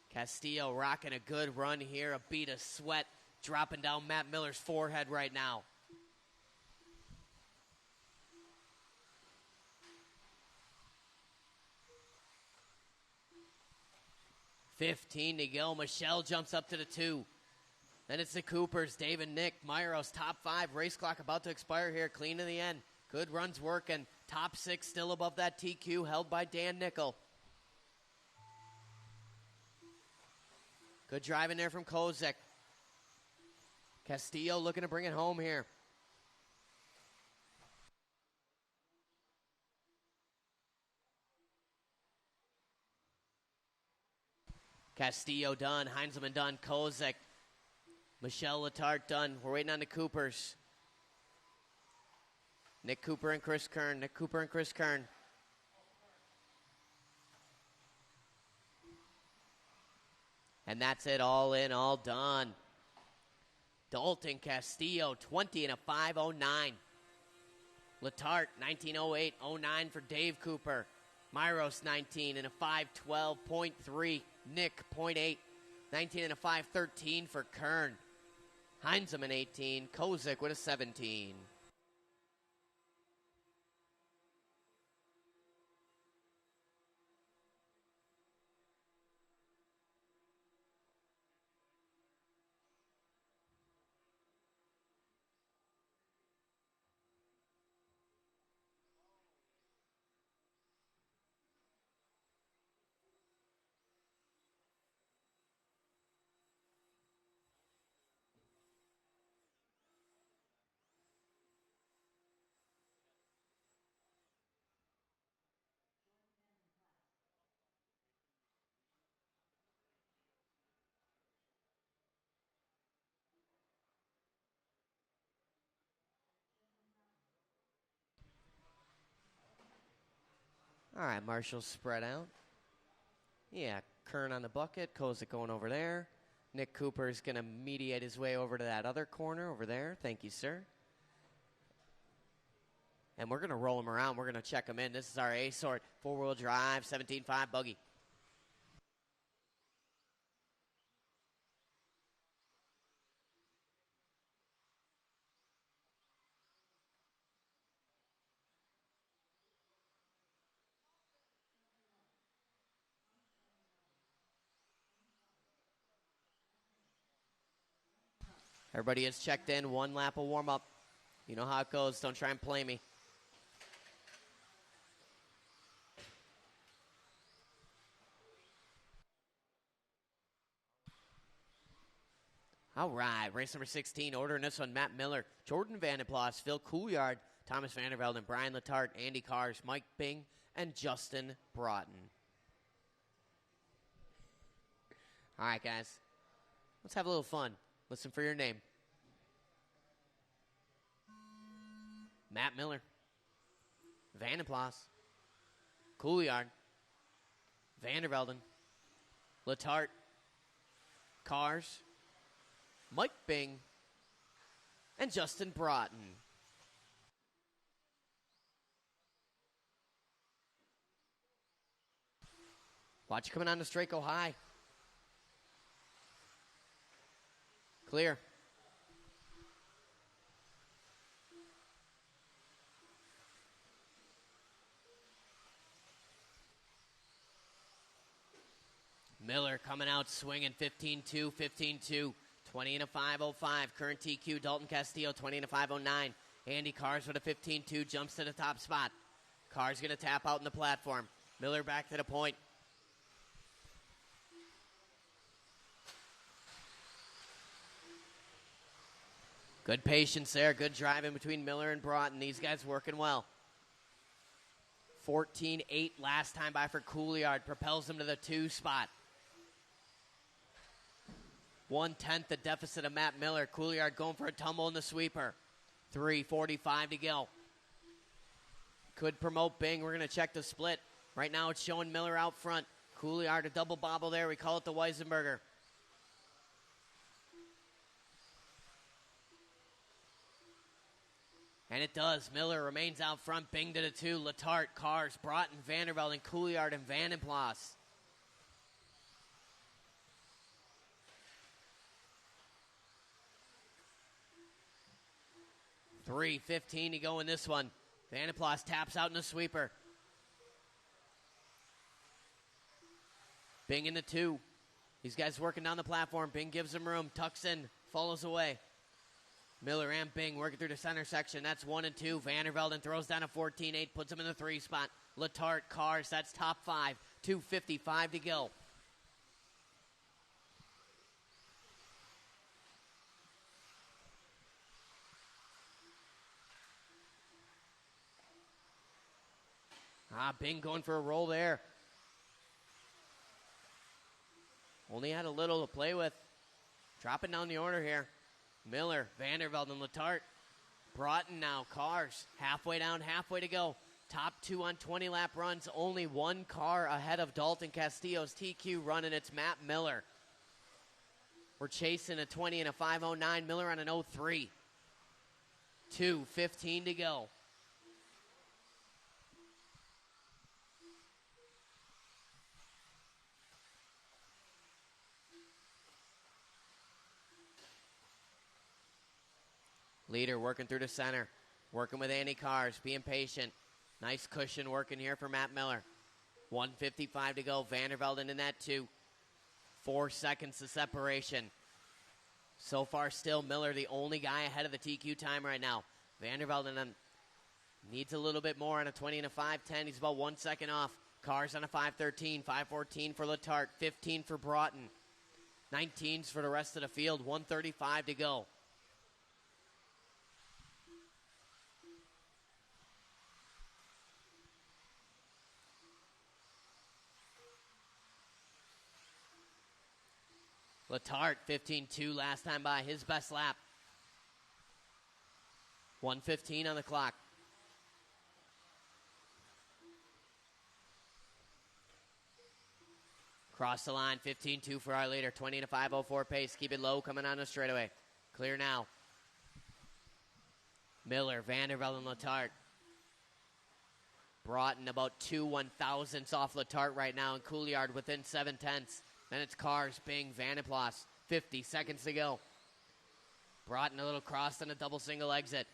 Castillo rocking a good run here. A bead of sweat dropping down Matt Miller's forehead right now. $15 to go. Michelle jumps up to the 2. Then it's the Coopers, Dave and Nick. Myros, top 5. Race clock about to expire here. Clean to the end. Good runs working. Top 6 still above that TQ held by Dan Nickel. Good driving there from Kozik. Castillo looking to bring it home here. Castillo done. Heinzelman done. Kozik. Michelle Letarte done. We're waiting on the Coopers. Nick Cooper and Chris Kern. Nick Cooper and Chris Kern. And that's it, all in, all done. Dalton Castillo, 20 and a 5.09. Letarte, 19.08.09 for Dave Cooper. Myros, 19 and a 5.12.3. Nick, 0.8. 19 and a 5.13 for Kern. Heinzeman, 18. Kozik with a 17. All right, Marshall's spread out. Yeah, Kern on the bucket. Kozik going over there. Nick Cooper's going to mediate his way over to that other corner over there. Thank you, sir. And we're going to roll him around. We're going to check him in. This is our A-sort. Four-wheel drive, 17.5 buggy. Everybody is checked in. One lap of warm-up. You know how it goes. Don't try and play me. All right, race number 16, ordering this one, Matt Miller, Jordan Vandenplas, Phil Couillard, Thomas Vandervelde, and Brian Letarte, Andy Cars, Mike Bing, and Justin Broughton. All right, guys, let's have a little fun. Listen for your name. Matt Miller, Vandenplas, Couillard, Vandervelde, Letarte, Cars, Mike Bing, and Justin Broughton. Watch you coming on the straight, go high. Clear. Miller coming out swinging 15-2, 15-2. 20 and a 5.05. Current TQ, Dalton Castillo, 20 and a 5.09. Andy Cars with a 15-2, jumps to the top spot. Cars going to tap out in the platform. Miller back to the point. Good patience there. Good driving between Miller and Broughton. These guys working well. 14-8 last time by for Couillard. Propels him to the 2 spot. 1/10 the deficit of Matt Miller. Couillard going for a tumble in the sweeper. 3:45 to go. Could promote Bing. We're going to check the split. Right now it's showing Miller out front. Couillard a double bobble there. We call it the Weisenberger. And it does. Miller remains out front. Bing to the 2. Letarte, Cars, Broughton, Vandervelde, and Couillard and Vandenplas. 3:15 to go in this one. Vandenplas taps out in the sweeper. Bing in the 2. These guys working down the platform. Bing gives him room. Tucks in. Follows away. Miller and Bing working through the center section. That's 1 and 2. Vandervelde throws down a 14-8. Puts him in the 3 spot. Letarte, Cars. That's top 5. 2:55 to go. Bing going for a roll there. Only had a little to play with. Dropping down the order here. Miller, Vandervelde, and Letarte. Broughton now, Cars, halfway down, halfway to go. Top 2 on 20-lap runs. Only one car ahead of Dalton Castillo's TQ run, and it's Matt Miller. We're chasing a 20 and a 5:09. Miller on an 03. 2:15 to go. Leader working through the center. Working with Andy Cars, being patient. Nice cushion working here for Matt Miller. 1:55 to go. Vandervelde in that 2. 4 seconds to separation. So far, still Miller, the only guy ahead of the TQ time right now. Vandervelde needs a little bit more on a 20 and a 5:10. He's about 1 second off. Cars on a 5:13, 5:14 for Letarte, 15 for Broughton. 19s for the rest of the field. 1:35 to go. Letarte, 15-2 last time by, his best lap. 1:15 on the clock. Cross the line, 15-2 for our leader. 20 and a 5:04 pace. Keep it low coming on the straightaway. Clear now. Miller, Vandervelde, and Letarte. Broughton about 2 1,000ths off Letarte right now, and Couillard within 7/10. Then it's Cars, Bing, Vanderplas. 50 seconds to go. Broughton a little crossed on a double single exit.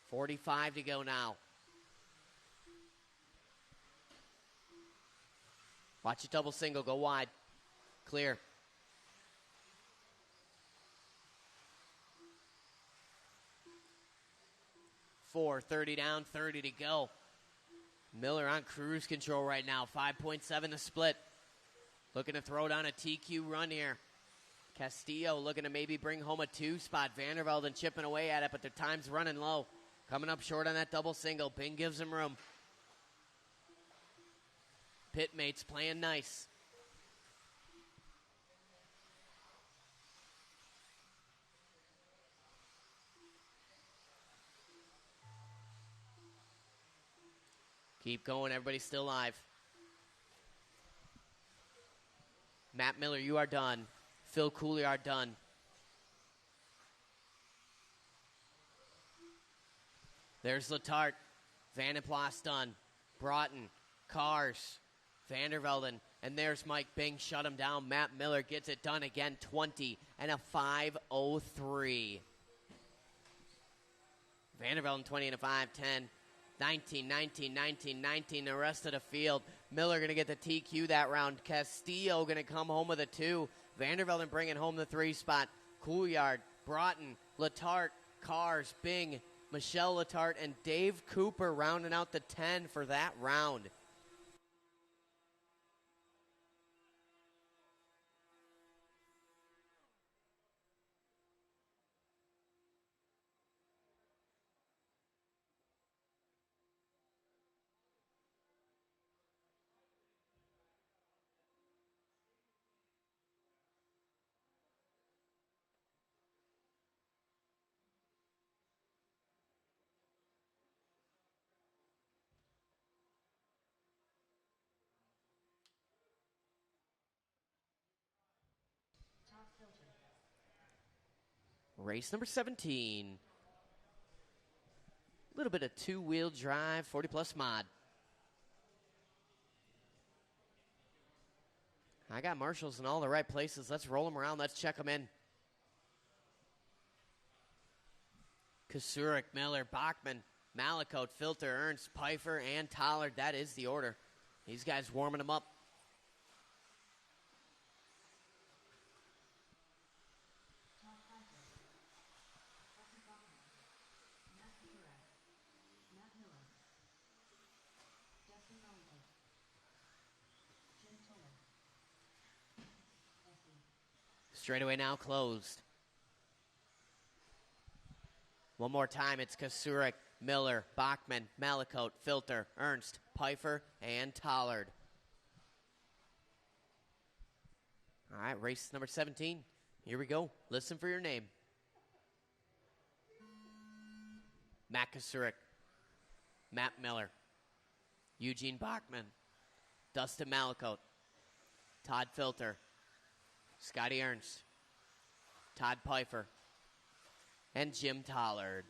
45 to go now. Watch it double single, go wide. Clear. .430 down, 30 to go. Miller on cruise control right now. 5.7 to split. Looking to throw down a TQ run here. Castillo looking to maybe bring home a 2 spot. Vandervelde and chipping away at it, but their time's running low. Coming up short on that double single. Bing gives him room. Pitmates playing nice. Keep going, everybody's still alive. Matt Miller, you are done. Phil Couillard done. There's Letarte. Vanderplas done. Broughton. Cars. Vandervelde. And there's Mike Bing. Shut him down. Matt Miller gets it done again. 20 and a 5:03. Vandervelde 20 and a 5:10. 19, 19, 19, 19, the rest of the field. Miller going to get the TQ that round. Castillo going to come home with a 2. Vandervelde bringing home the 3 spot. Couillard, Broughton, Letarte, Cars, Bing, Michelle Letarte, and Dave Cooper rounding out the 10 for that round. Race number 17. A little bit of 2-wheel drive, 40-plus mod. I got marshals in all the right places. Let's roll them around. Let's check them in. Kasurik, Miller, Bachman, Malakote, Filter, Ernst, Pfeiffer, and Tollard. That is the order. These guys warming them up. Straightaway now closed. One more time, it's Kasurik, Miller, Bachman, Malakote, Filter, Ernst, Pfeiffer, and Tollard. All right, race number 17. Here we go. Listen for your name. Matt Kasurik, Matt Miller, Eugene Bachman, Dustin Malakote, Todd Filter, Scotty Ernst, Todd Pfeiffer, and Jim Tollard.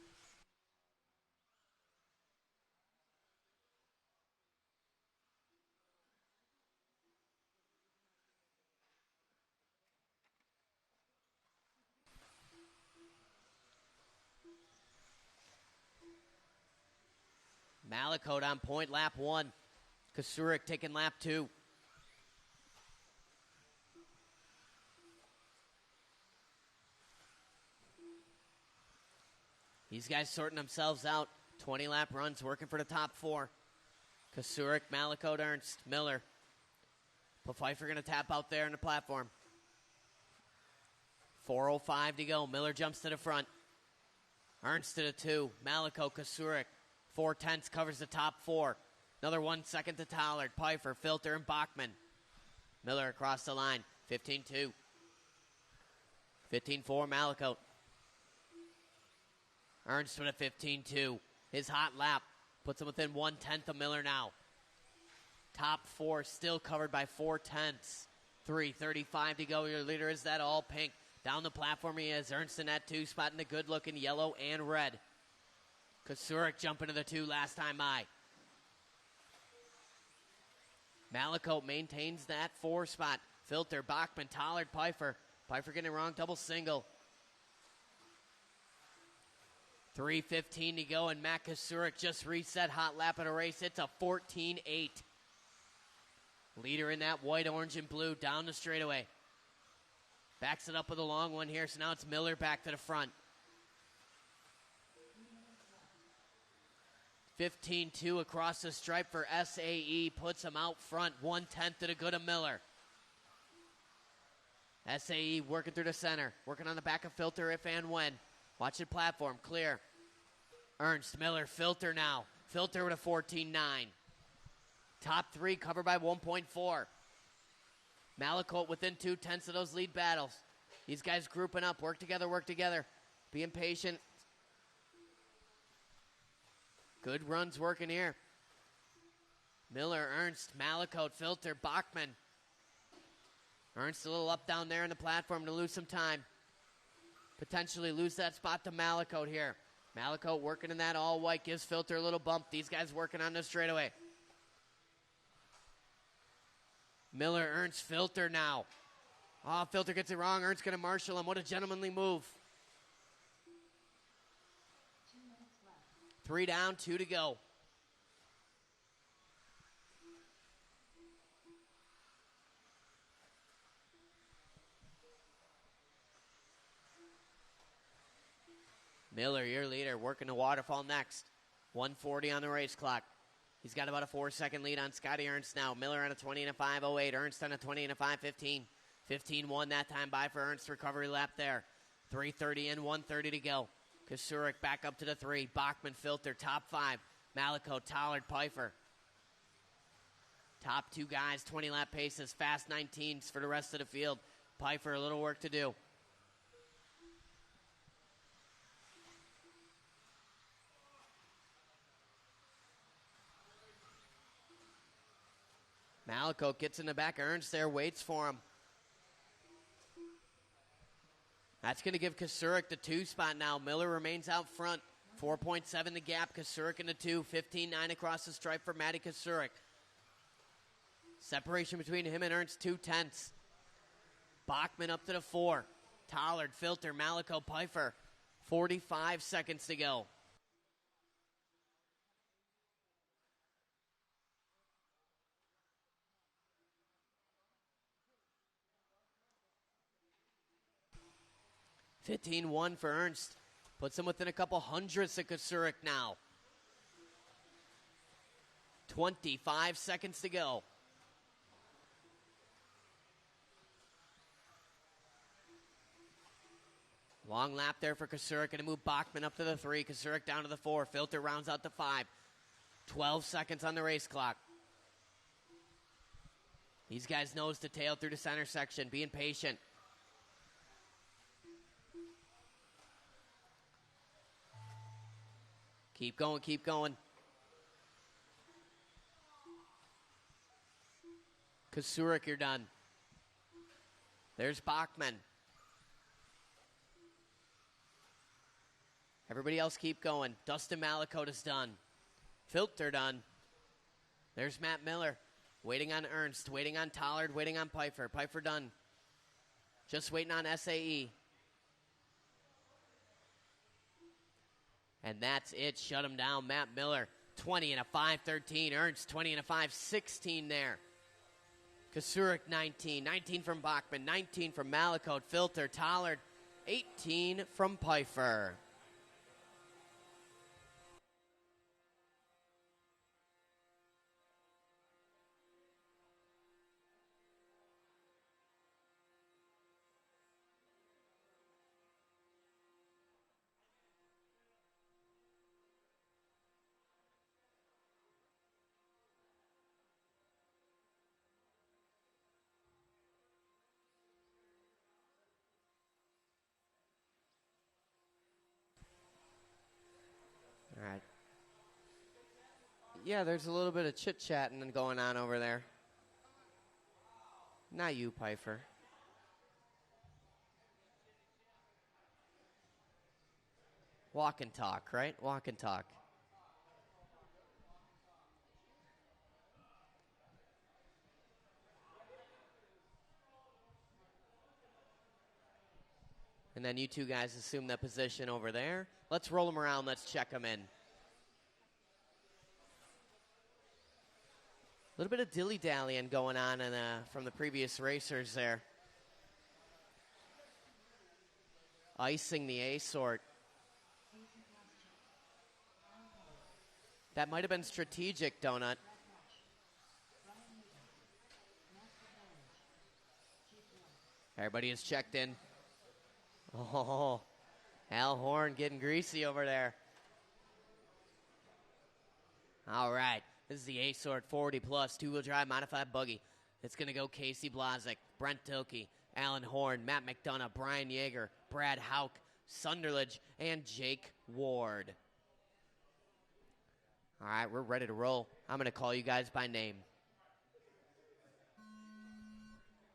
Malakote on point, lap 1. Kasurik taking lap 2. These guys sorting themselves out. 20-lap runs working for the top 4. Kasurik, Malakote, Ernst, Miller. But Pfeiffer going to tap out there on the platform. 4:05 to go. Miller jumps to the front. Ernst to the 2. Malakote, Kasurik. 4/10 covers the top 4. Another 1 second to Tollard, Pfeiffer, Filter, and Bachman. Miller across the line. 15-2. 15-4, Malakote. Ernst with a 15-2. His hot lap puts him within 1/10 of Miller now. Top 4 still covered by 4/10. 3:35 to go. Your leader is that all pink. Down the platform he is. Ernst in that 2 spot in the good-looking yellow and red. Kasurik jumping to the 2 last time by. Malakote maintains that 4 spot. Filter, Bachman, Tollard, Pfeiffer. Pfeiffer getting it wrong, double single. 3:15 to go, and Matt Kasurik just reset hot lap of the race. It's a 14-8. Leader in that white, orange, and blue down the straightaway. Backs it up with a long one here, so now it's Miller back to the front. 15-2 across the stripe for SAE. Puts him out front. 1/10 to the good of Miller. SAE working through the center. Working on the back of Filter if and when. Watch the platform. Clear. Ernst, Miller, Filter now. Filter with a 14-9. Top 3 covered by 1.4. Malakote within 2/10 of those lead battles. These guys grouping up. Work together, work together. Being patient. Good runs working here. Miller, Ernst, Malakote, Filter, Bachman. Ernst a little up down there in the platform to lose some time. Potentially lose that spot to Malakote here. Malakote working in that all white. Gives Filter a little bump. These guys working on the straightaway. Miller, Ernst, Filter now. Oh, Filter gets it wrong. Ernst going to marshal him. What a gentlemanly move. 3 down, 2 to go. Miller, your leader, working the waterfall next. 1:40 on the race clock. He's got about a 4-second lead on Scotty Ernst now. Miller on a 20 and a 5:08. Ernst on a 20 and a 5:15. 15-1 that time by for Ernst. Recovery lap there. 3:30 in, 1:30 to go. Kasurik back up to the 3. Bachman, Filter, top 5. Malakote, Tollard, Pfeiffer. Top 2 guys, 20-lap paces, fast 19s for the rest of the field. Pfeiffer, a little work to do. Malakote gets in the back. Ernst there, waits for him. That's going to give Kasurik the 2 spot now. Miller remains out front. 4.7 the gap. Kasurik in the 2. 15-9 across the stripe for Matty Kasurik. Separation between him and Ernst, 2/10. Bachman up to the 4. Tollard, Filter, Malakote, Pfeiffer. 45 seconds to go. $15-1 for Ernst. Puts him within a couple hundredths of Kasurik now. 25 seconds to go. Long lap there for Kasurik. Going to move Bachman up to the 3. Kasurik down to the 4. Filter rounds out to 5. 12 seconds on the race clock. These guys nose to tail through the center section. Being patient. Keep going, keep going. Kasurik, you're done. There's Bachman. Everybody else keep going. Dustin Malakote is done. Filter done. There's Matt Miller. Waiting on Ernst. Waiting on Tollard. Waiting on Pfeiffer. Pfeiffer done. Just waiting on SAE. And that's it. Shut him down. Matt Miller, 20 and a 5.13. Ernst, 20 and a 5.16 there. Kasurik, 19. 19 from Bachman. 19 from Malakote. Filter, Tollard, 18 from Pfeiffer. All right. Yeah, there's a little bit of chit-chatting going on over there. Not you, Pfeiffer. Walk and talk, right? Walk and talk. And then you two guys assume that position over there. Let's roll them around. Let's check them in. A little bit of dilly-dallying going on from the previous racers there. Icing the A-sort. That might have been strategic, Donut. Everybody is checked in. Oh, Al Horn getting greasy over there. All right. This is the A-Sort 40 plus two-wheel drive modified buggy. It's going to go Casey Blazek, Brent Tilke, Alan Horn, Matt McDonough, Brian Yeager, Brad Hauk, Sunderledge, and Jake Ward. All right, we're ready to roll. I'm going to call you guys by name.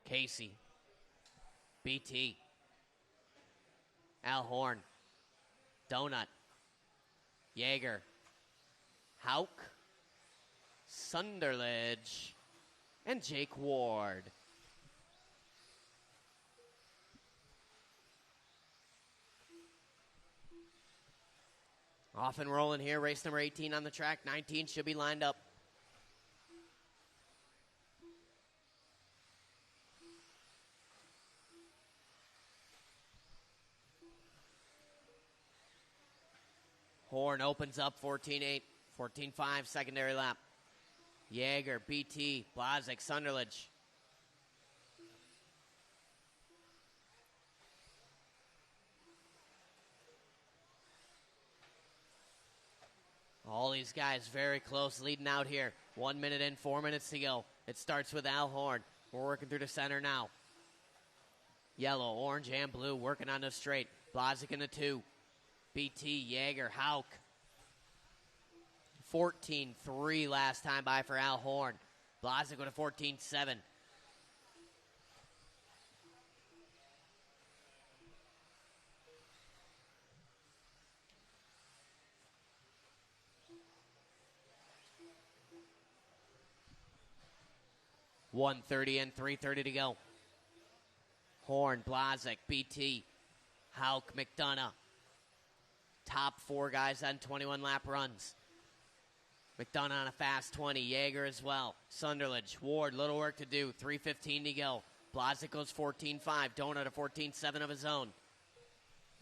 Casey. BT. Al Horn. Donut. Yeager. Hauk. Sunderledge. And Jake Ward. Off and rolling here. Race number 18 on the track. 19 should be lined up. Horn opens up 14-8, 14-5, secondary lap. Yeager, BT, Blazek, Sunderledge. All these guys very close, leading out here. 1 minute in, 4 minutes to go. It starts with Al Horn. We're working through the center now. Yellow, orange, and blue working on the straight. Blazek in the 2. BT, Yeager, Hauk. 14-3 last time by for Al Horn. Blazek with a 14-7. .130 and 3:30 to go. Horn, Blazek, BT, Hauk, McDonough. Top 4 guys on 21 lap runs. McDonough on a fast 20. Yeager as well. Sunderledge, Ward, little work to do. 3:15 to go. Blazek goes 14-5. Donut a 14-7 of his own.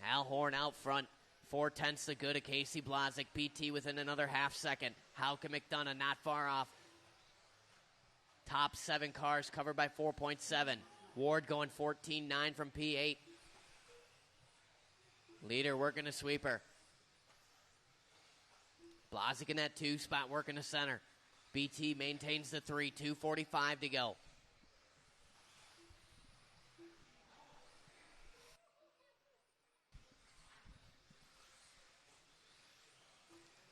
Al Horn out front. 4/10 to good to Casey Blazek. BT within another half second. Hauk and McDonough not far off. Top 7 cars covered by 4.7. Ward going 14-9 from P8. Leader working a sweeper. Blazek in that 2 spot working the center. BT maintains the 3. 2:45 to go.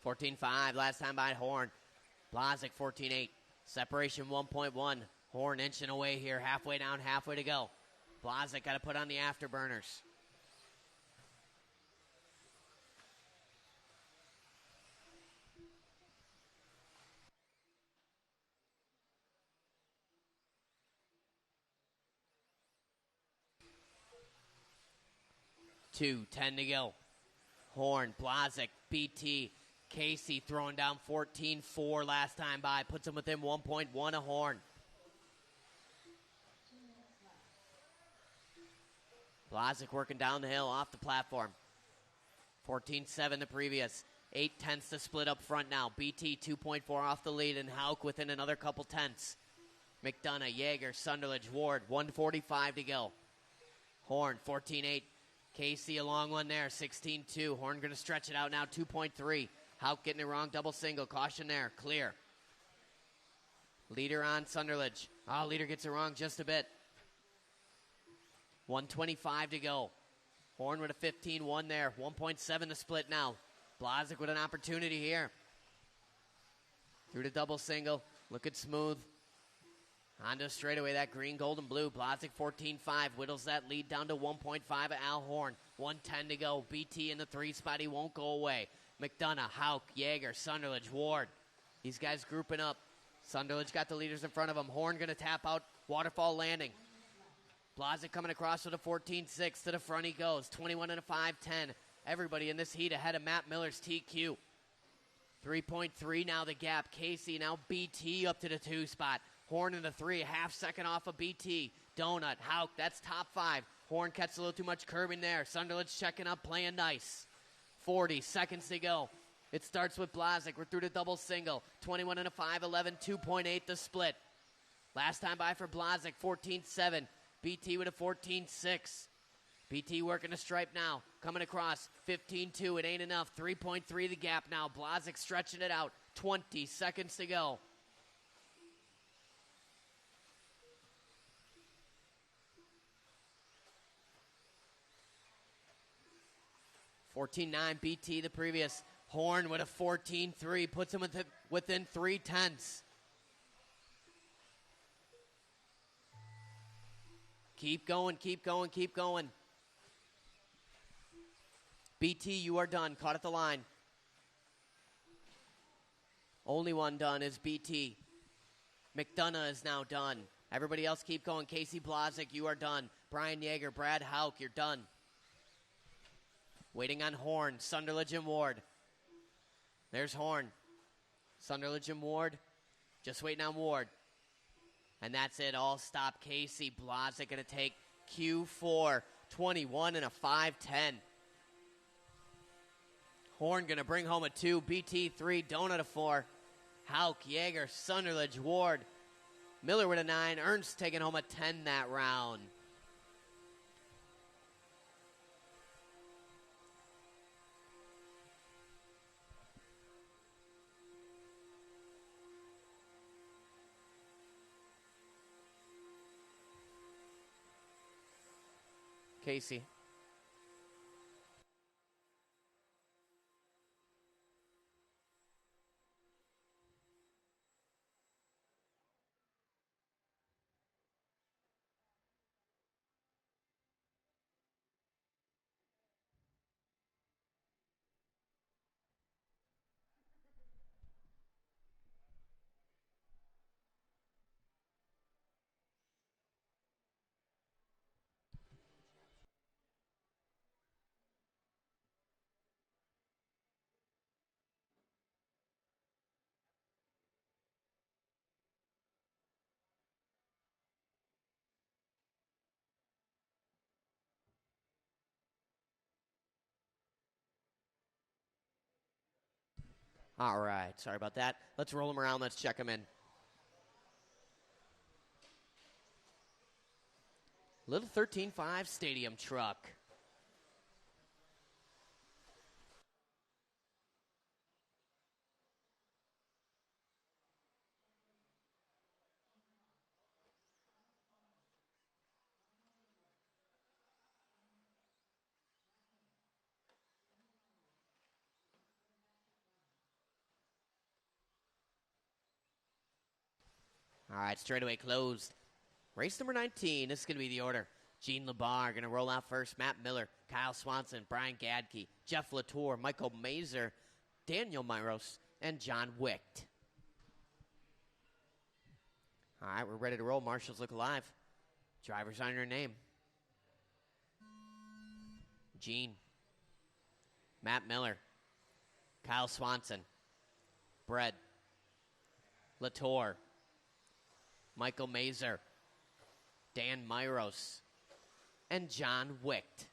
14-5 last time by Horn. Blazik 14-8. Separation 1.1. Horn inching away here. Halfway down, halfway to go. Blazik got to put on the afterburners. Two, 10 to go. Horn, Blazik, BT, Casey throwing down 14-4 last time by. Puts him within 1.1 of Horn. Blazik working down the hill off the platform. 14-7 the previous. 8/10 to split up front now. BT 2.4 off the lead, and Hauk within another couple tenths. McDonough, Yeager, Sunderledge, Ward, 1:45 to go. Horn, 14-8. Casey a long one there, 16-2. Horn going to stretch it out now, 2.3. Hauk getting it wrong, double single. Caution there, clear. Leader on Sunderledge. Leader gets it wrong just a bit. 1:25 to go. Horn with a 15-1 there. 1.7 to split now. Blazik with an opportunity here. Through the double single. Looking smooth. Honda straightaway, that green, gold, and blue. Blazik 14-5. Whittles that lead down to 1.5 of Al Horn. 1:10 to go. BT in the 3 spot. He won't go away. McDonough, Hauk, Yeager, Sunderledge, Ward. These guys grouping up. Sunderledge got the leaders in front of him. Horn going to tap out. Waterfall landing. Blazik coming across with a 14-6. To the front he goes. 21 and a 5-10. Everybody in this heat ahead of Matt Miller's TQ. 3.3 now the gap. Casey now BT up to the 2 spot. Horn in the 3, a half second off of BT. Donut, Hauk, that's top 5. Horn catches a little too much curbing there. Sunderland's checking up, playing nice. 40 seconds to go. It starts with Blazik. We're through to double single. 21 and a 5-11, 2.8 the split. Last time by for Blazik, 14-7. BT with a 14-6. BT working the stripe now. Coming across, 15-2. It ain't enough. 3.3 the gap now. Blazik stretching it out. 20 seconds to go. (14-9) BT the previous. Horn with a 14-3. Puts him within 3/10. Keep going, keep going, keep going. BT, you are done. Caught at the line. Only one done is BT. McDonough is now done. Everybody else keep going. Casey Blazik, you are done. Brian Yeager, Brad Hauk, you're done. Waiting on Horn, Sunderledge and Ward. There's Horn. Sunderledge and Ward. Just waiting on Ward. And that's it. All stop. Casey Blazik going to take Q4. 21 and a 5-10. Horn going to bring home a 2. BT 3. Donut a 4. Hauk, Yeager, Sunderledge, Ward. Miller with a 9. Ernst taking home a 10 that round. Casey. All right. Sorry about that. Let's roll them around. Let's check them in. Little 13.5 stadium truck. All right, straightaway closed. Race number 19, this is going to be the order. Gene LeBar going to roll out first. Matt Miller, Kyle Swanson, Brian Gadke, Jeff Latour, Michael Mazer, Daniel Myros, and John Wicht. All right, we're ready to roll. Marshals look alive. Drivers on your name. Gene, Matt Miller, Kyle Swanson, Brett, Latour, Michael Mazer, Dan Myros, and John Wicht.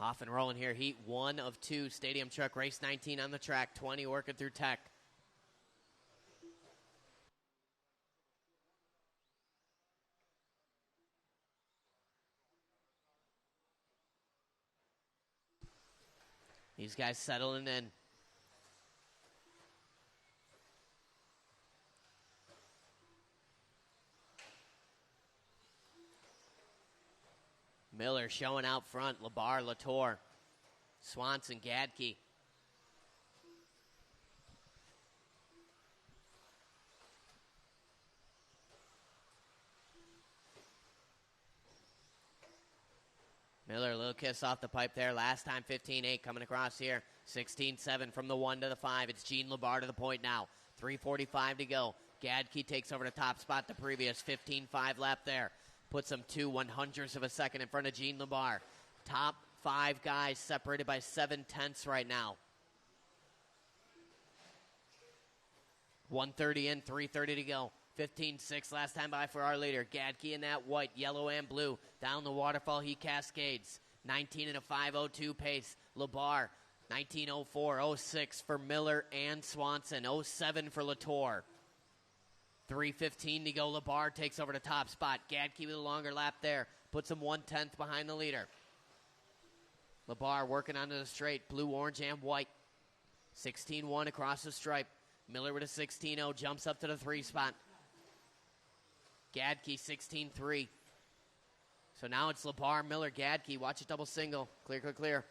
Off and rolling here. Heat 1 of 2. Stadium truck race 19 on the track. 20 working through tech. These guys settling in. Miller showing out front. LeBar, Latour, Swanson, Gadke. Miller, a little kiss off the pipe there. Last time 15-8 coming across here. 16-7 from the 1 to the 5. It's Gene LeBar to the point now. 3:45 to go. Gadke takes over the top spot the previous 15-5 lap there. Puts him 2/100ths of a second in front of Gene LeBar. Top 5 guys separated by 7/10 right now. 1:30 in, 3:30 to go. 15-6 last time by for our leader. Gadke in that white, yellow, and blue. Down the waterfall, he cascades. 19 and a 5:02 pace. LeBar, 19:04.06 for Miller and Swanson. 07 for Latour. 3:15 to go. LeBar takes over the top spot. Gadke with a longer lap there. Puts him 1/10 behind the leader. LeBar working onto the straight. Blue, orange, and white. 16-1 across the stripe. Miller with a 16-0. Jumps up to the 3 spot. Gadke 16-3. So now it's LeBar, Miller, Gadke. Watch it double single. Clear, clear, clear.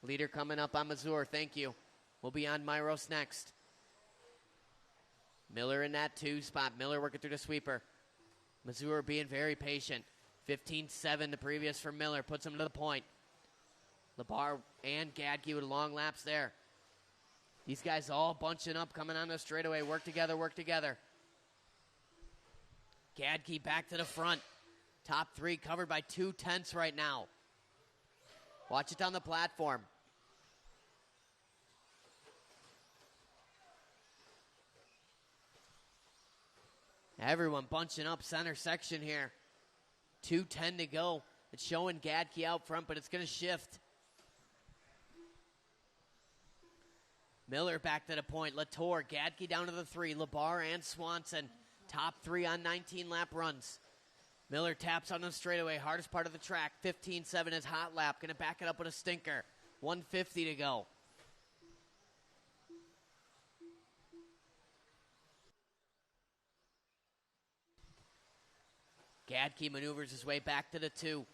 Leader coming up on Mazur. Thank you. We'll be on Myros next. Miller in that 2 spot. Miller working through the sweeper. Mazur being very patient. 15-7 the previous for Miller. Puts him to the point. LeBar and Gadke with long laps there. These guys all bunching up, coming on the straightaway. Work together, work together. Gadke back to the front. Top 3 covered by 2/10 right now. Watch it down the platform. Everyone bunching up center section here. 2:10 to go. It's showing Gadke out front, but it's going to shift. Miller back to the point. Latour, Gadke down to the 3. LeBar and Swanson. Top 3 on 19 lap runs. Miller taps on the straightaway. Hardest part of the track. 15-7 is hot lap. Going to back it up with a stinker. 150 to go. Gadke maneuvers his way back to the 2.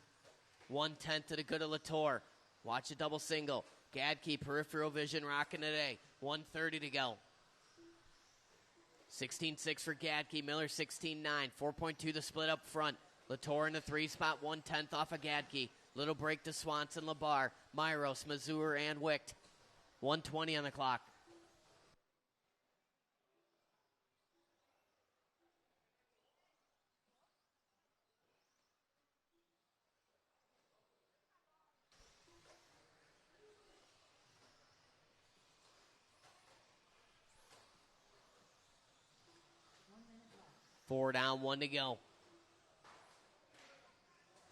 1/10 to the good of Latour. Watch a double single. Gadke, peripheral vision rocking today. 1:30 to go. 16-6 for Gadke. Miller 16-9. 4.2 the split up front. Latour in the 3 spot. 1/10 off of Gadke. Little break to Swanson, LeBar, Myros, Mazur, and Wicht. 1:20 on the clock. Four down, 1 to go.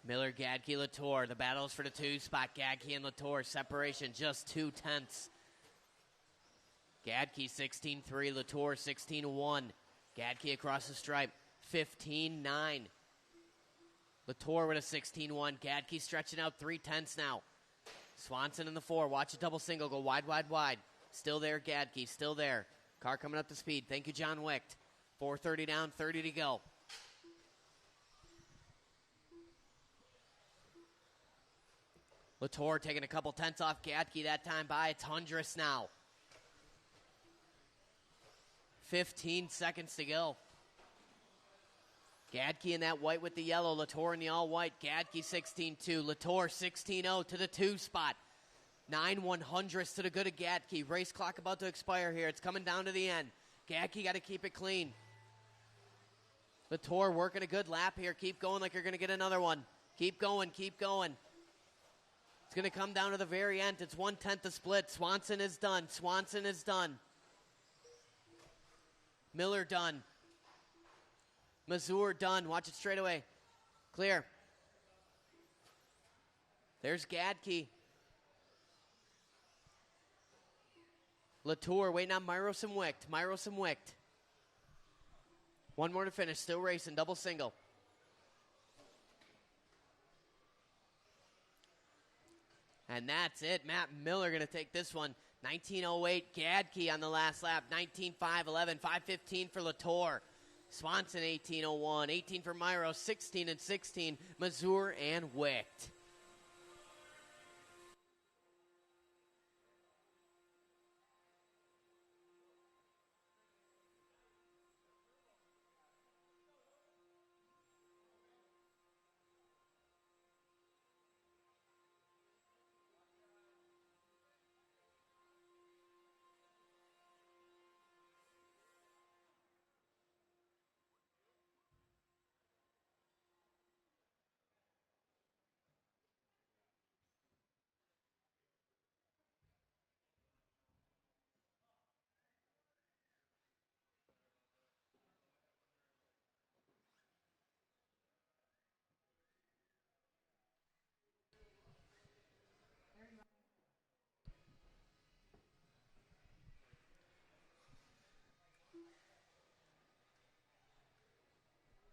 Miller, Gadke, Latour. The battles for the 2 spot. Gadke and Latour. Separation just 2/10. Gadke 16-3. Latour 16-1. Gadke across the stripe. 15-9. Latour with a 16-1. Gadke stretching out 3/10 now. Swanson in the 4. Watch a double single. Go wide, wide, wide. Still there, Gadke. Still there. Car coming up to speed. Thank you, John Wicht. 4:30 down, 30 to go. Latour taking a couple tenths off Gadke that time by. It's Hundress now. 15 seconds to go. Gadke in that white with the yellow. Latour in the all-white. Gadke 16-2. Latour 16-0 to the 2 spot. 9/100ths to the good of Gadke. Race clock about to expire here. It's coming down to the end. Gadke got to keep it clean. Latour working a good lap here. Keep going like you're going to get another one. Keep going, keep going. It's going to come down to the very end. It's 1/10 to split. Swanson is done. Swanson is done. Miller done. Mazur done. Watch it straight away. Clear. There's Gadke. Latour waiting on Myros and Wicht. Myros and Wicht. One more to finish. Still racing. Double single. And that's it. Matt Miller going to take this one. 19:08. Gadke on the last lap. 19:5:11. 5:15 for Latour. Swanson 18:01. 18 for Myros. 16 and 16. Mazur and Wicht.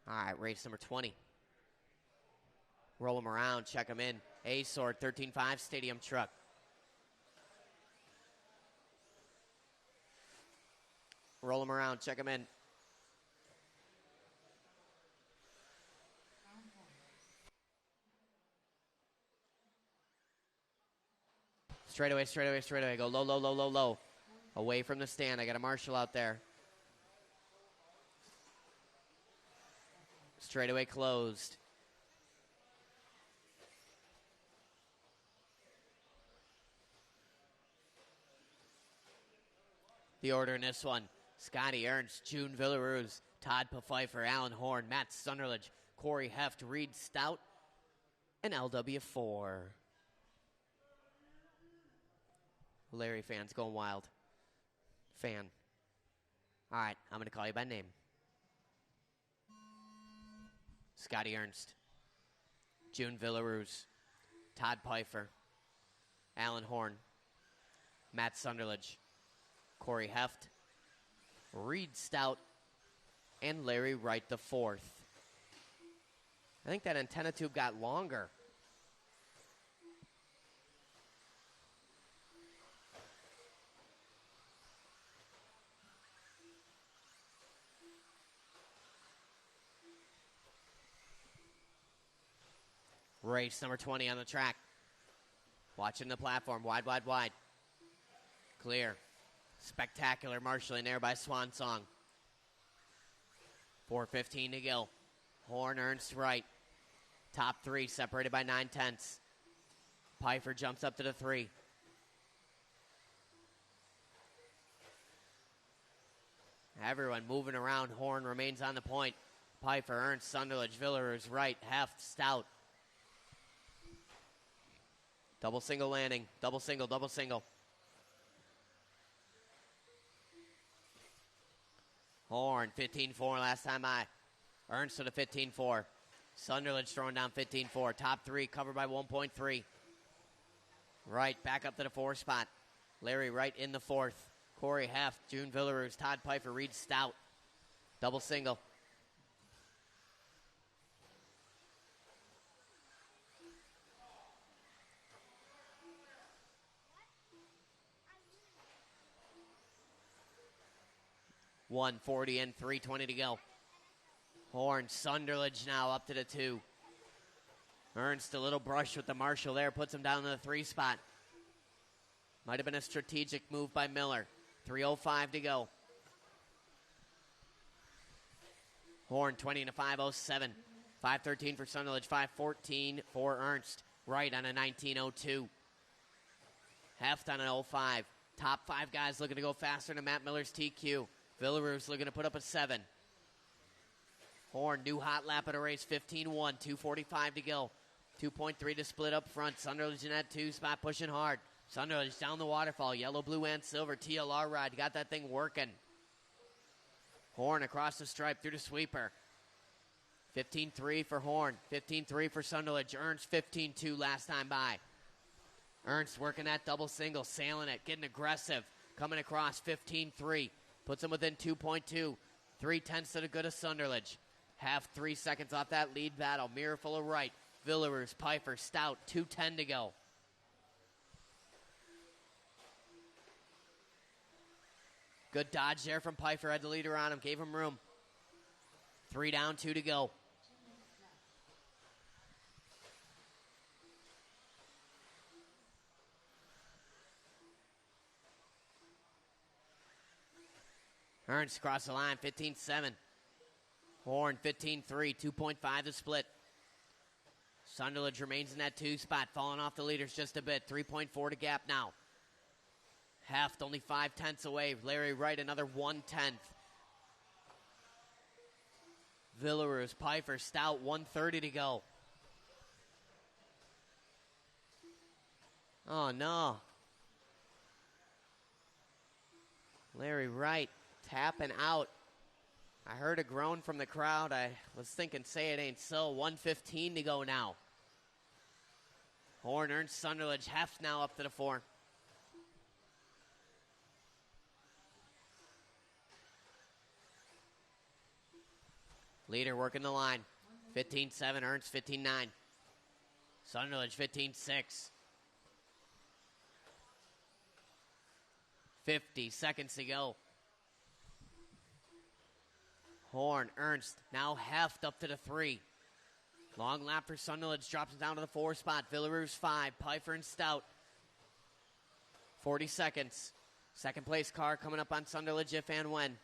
All right, race number 20. Roll them around, check them in. A-Sword, 13.5 Stadium Truck. Roll them around, check them in. Straight away, straight away, straight away. Go low, low, low, low, low. Away from the stand. I got a marshal out there. Straightaway closed. The order in this one: Scotty Ernst, June Villaruz, Todd Pfeiffer, Alan Horn, Matt Sunderledge, Corey Heft, Reed Stout, and LW4. Larry fans going wild. Fan. All right, I'm going to call you by name. Scotty Ernst, June Villaruz, Todd Pfeiffer, Alan Horn, Matt Sunderledge, Corey Heft, Reed Stout, and Larry Wright the fourth. I think that antenna tube got longer. Race number 20 on the track. Watching the platform. Wide, wide, wide. Clear. Spectacular marshalling there by Swan Song. 4:15 to go. Horn, Ernst, Wright. Top three separated by 9/10. Pfeiffer jumps up to the 3. Everyone moving around. Horn remains on the point. Pfeiffer, Ernst, Sunderledge, Villaruz, Wright, Heft, Stout. Double single landing. Double single, double single. Horn, 15-4 last time I. Ernst to the 15-4. Sunderledge throwing down 15-4. Top three covered by 1.3. Wright back up to the 4 spot. Larry Wright in the 4th. Corey Heft, June Villaruz, Todd Pfeiffer, Reed Stout. Double single. $140 and $320 to go. Horn, Sunderledge now up to the 2. Ernst, a little brush with the marshal there, puts him down in the 3 spot. Might have been a strategic move by Miller. 3:05 to go. Horn 20 to 5:07. 5:13 for Sunderland, 5:14 for Ernst. Right on a 19:02. Heft on an 05. Top 5 guys looking to go faster than Matt Miller's TQ. Villaroos looking to put up a 7. Horn, new hot lap at a race, 15-1, 2:45 to go. 2.3 to split up front. Sunderland in that 2 spot, pushing hard. Sunderland down the waterfall. Yellow, blue, and silver. TLR ride. Got that thing working. Horn across the stripe through the sweeper. 15-3 for Horn. 15-3 for Sunderland. Ernst 15-2 last time by. Ernst working that double single. Sailing it. Getting aggressive. Coming across 15-3. Puts him within 2.2. 3/10 to the good of Sunderland. Half 3 seconds off that lead battle. Mirror full of right. Villaroos, Pfeiffer, Stout. 2:10 to go. Good dodge there from Pfeiffer. Had the leader on him. Gave him room. 3 down, 2 to go. Ernst across the line, 15-7. Horn, 15-3, 2.5 the split. Sunderland remains in that 2 spot, falling off the leaders just a bit. 3.4 to gap now. Heft only 5/10 away. Larry Wright, another 1/10. Villaroos, Pfeiffer, Stout, 1:30 to go. Oh, no. Larry Wright tapping out. I heard a groan from the crowd. I was thinking, say it ain't so. 1:15 to go now. Horn, Ernst, Sunderland, Heft now up to the 4. Leader working the line. 15-7, Ernst 15-9. Sunderland 15-6. 50 seconds to go. Horn, Ernst, now Heft up to the 3. Long lap for Sunderland, drops it down to the 4 spot. Villaroos 5, Pfeiffer and Stout. 40 seconds. Second place car coming up on Sunderland if and when.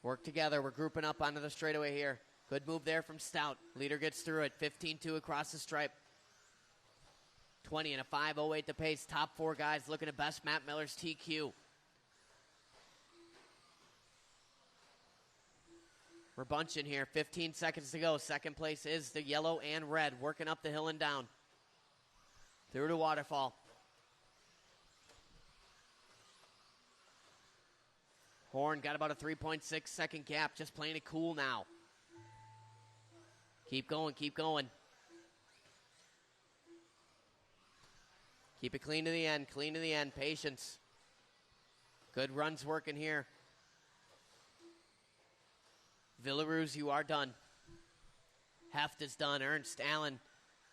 Work together. We're grouping up onto the straightaway here. Good move there from Stout. Leader gets through it. 15-2 across the stripe. 20 and a 5:08 the pace. Top 4 guys looking at best Matt Miller's TQ. We're bunching here. 15 seconds to go. Second place is the yellow and red. Working up the hill and down. Through the waterfall. Horn got about a 3.6 second gap. Just playing it cool now. Keep going, keep going. Keep it clean to the end, clean to the end. Patience. Good runs working here. Villaroos, you are done. Heft is done. Ernst, Allen,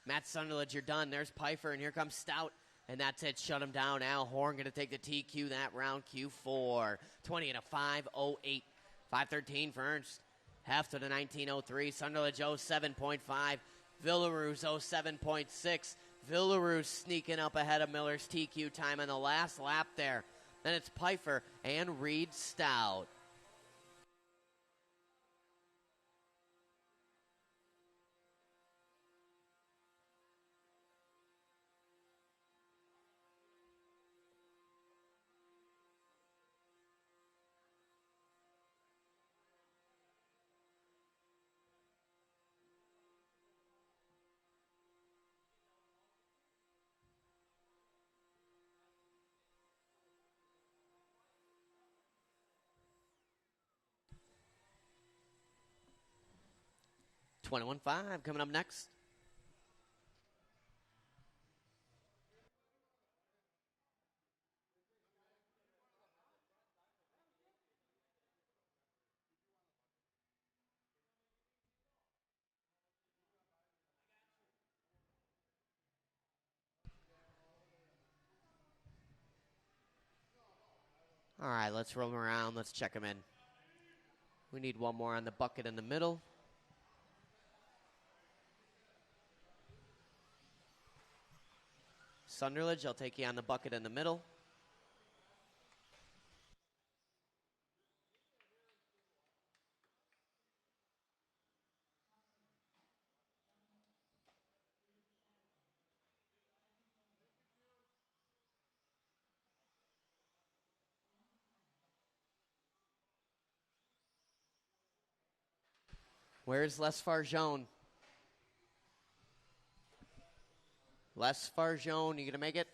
Matt Sunderland, you're done. There's Pfeiffer, and here comes Stout. And that's it. Shut him down. Al Horn going to take the TQ that round. Q4. 20 and a 5:08. 5:13 for Ernst. Heft to the 19:03. Sunderland 07.5. Villaroos 07.6. Villaroos sneaking up ahead of Miller's TQ time on the last lap there. Then it's Pfeiffer and Reed Stout. $21.5 coming up next. All right, let's roll them around. Let's check them in. We need one more on the bucket in the middle. Sunderledge, I'll take you on the bucket in the middle. Where's Les Farjone? Les Farjone, you going to make it?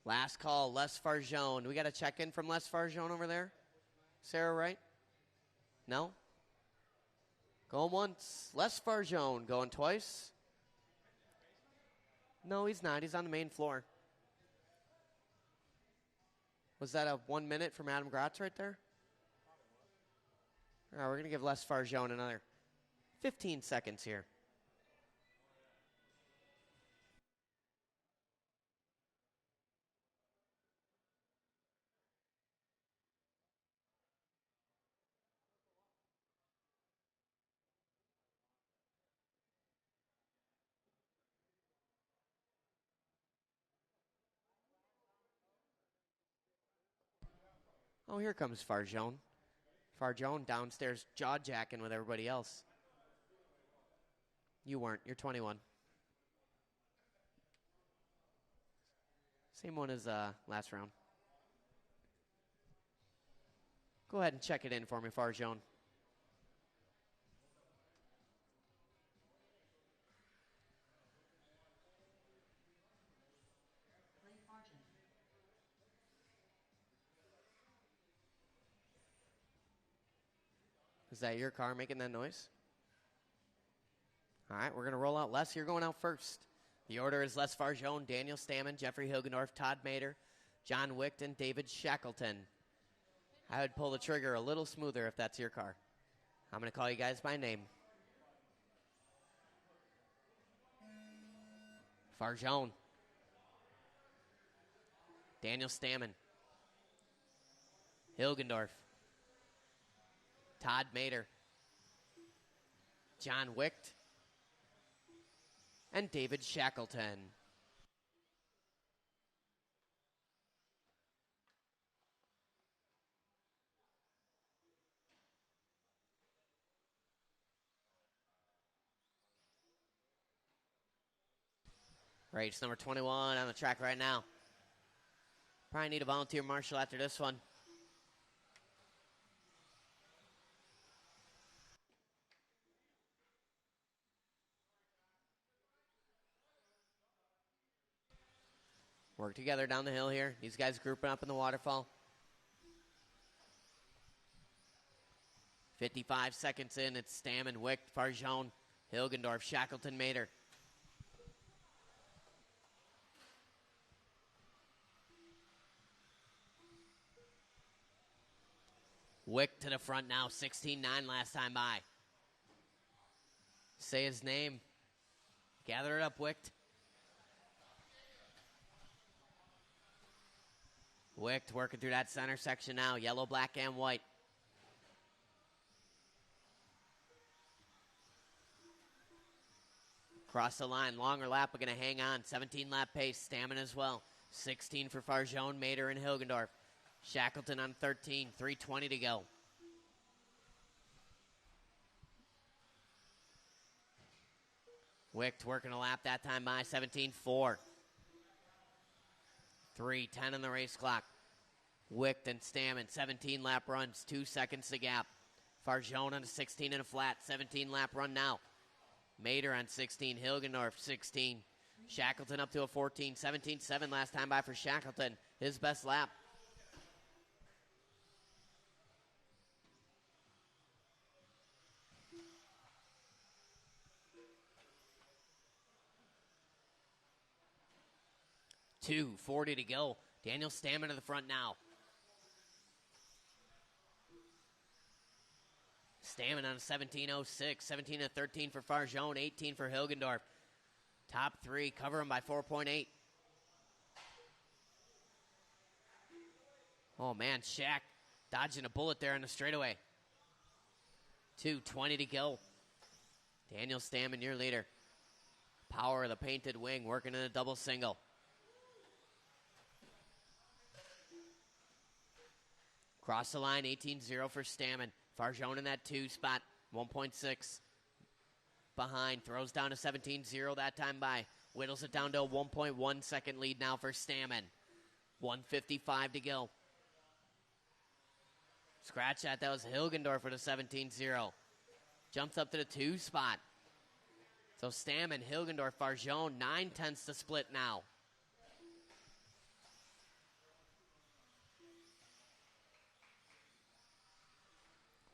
Last call, Les Farjone. We got a check-in from Les Farjone over there? Sarah, right? No? Going once. Les Farjone going twice. No, he's not. He's on the main floor. Was that a 1 minute from Adam Gratz right there? All right, we're going to give Les Farjone another 15 seconds here. Oh, here comes Farjone. Farjone downstairs jaw-jacking with everybody else. You weren't. You're 21. Same one as last round. Go ahead and check it in for me, Farjone. Is that your car making that noise? All right, we're going to roll out Les. You're going out first. The order is Les Farjone, Daniel Stammen, Jeffrey Hilgendorf, Todd Mater, John Wicht, and David Shackleton. I would pull the trigger a little smoother if that's your car. I'm going to call you guys by name. Farjone. Daniel Stammen. Hilgendorf. Todd Mater, John Wicht, and David Shackleton. Race number 21 on the track right now. Probably need a volunteer marshal after this one. Work together down the hill here. These guys grouping up in the waterfall. 55 seconds in. It's Stammen, Wicht, Farjone, Hilgendorf, Shackleton, Mater. Wicht to the front now. 16-9 last time by. Say his name. Gather it up, Wicht. Wicht working through that center section now. Yellow, black, and white. Cross the line. Longer lap. We're going to hang on. 17 lap pace. Stammen as well. 16 for Farjone, Mater, and Hilgendorf. Shackleton on 13. 3:20 to go. Wicht working a lap that time by. 17-4. 3:10 on the race clock. Wicht and Stammen, 17 lap runs, 2 seconds to gap. Farjone on a 16 and a flat, 17 lap run now. Mater on 16, Hilgendorf 16. Shackleton up to a 14, 17-7 last time by for Shackleton. His best lap. $2:40 to go. Daniel Stammen to the front now. Stammen on a 17.06. 17-13 for Farjone. 18 for Hilgendorf. Top three. Cover him by 4.8. Oh, man. Shack dodging a bullet there in the straightaway. 2:20 to go. Daniel Stammen, your leader. Power of the painted wing, working in a double single. Cross the line, 18-0 for Stammen. Farjone in that 2 spot, 1.6 behind. Throws down to 17-0 that time by. Whittles it down to a 1.1 second lead now for Stammen. 1:55 to go. Scratch that. That was Hilgendorf with a 17-0. Jumps up to the 2 spot. So Stammen, Hilgendorf, Farjone, 9/10 to split now.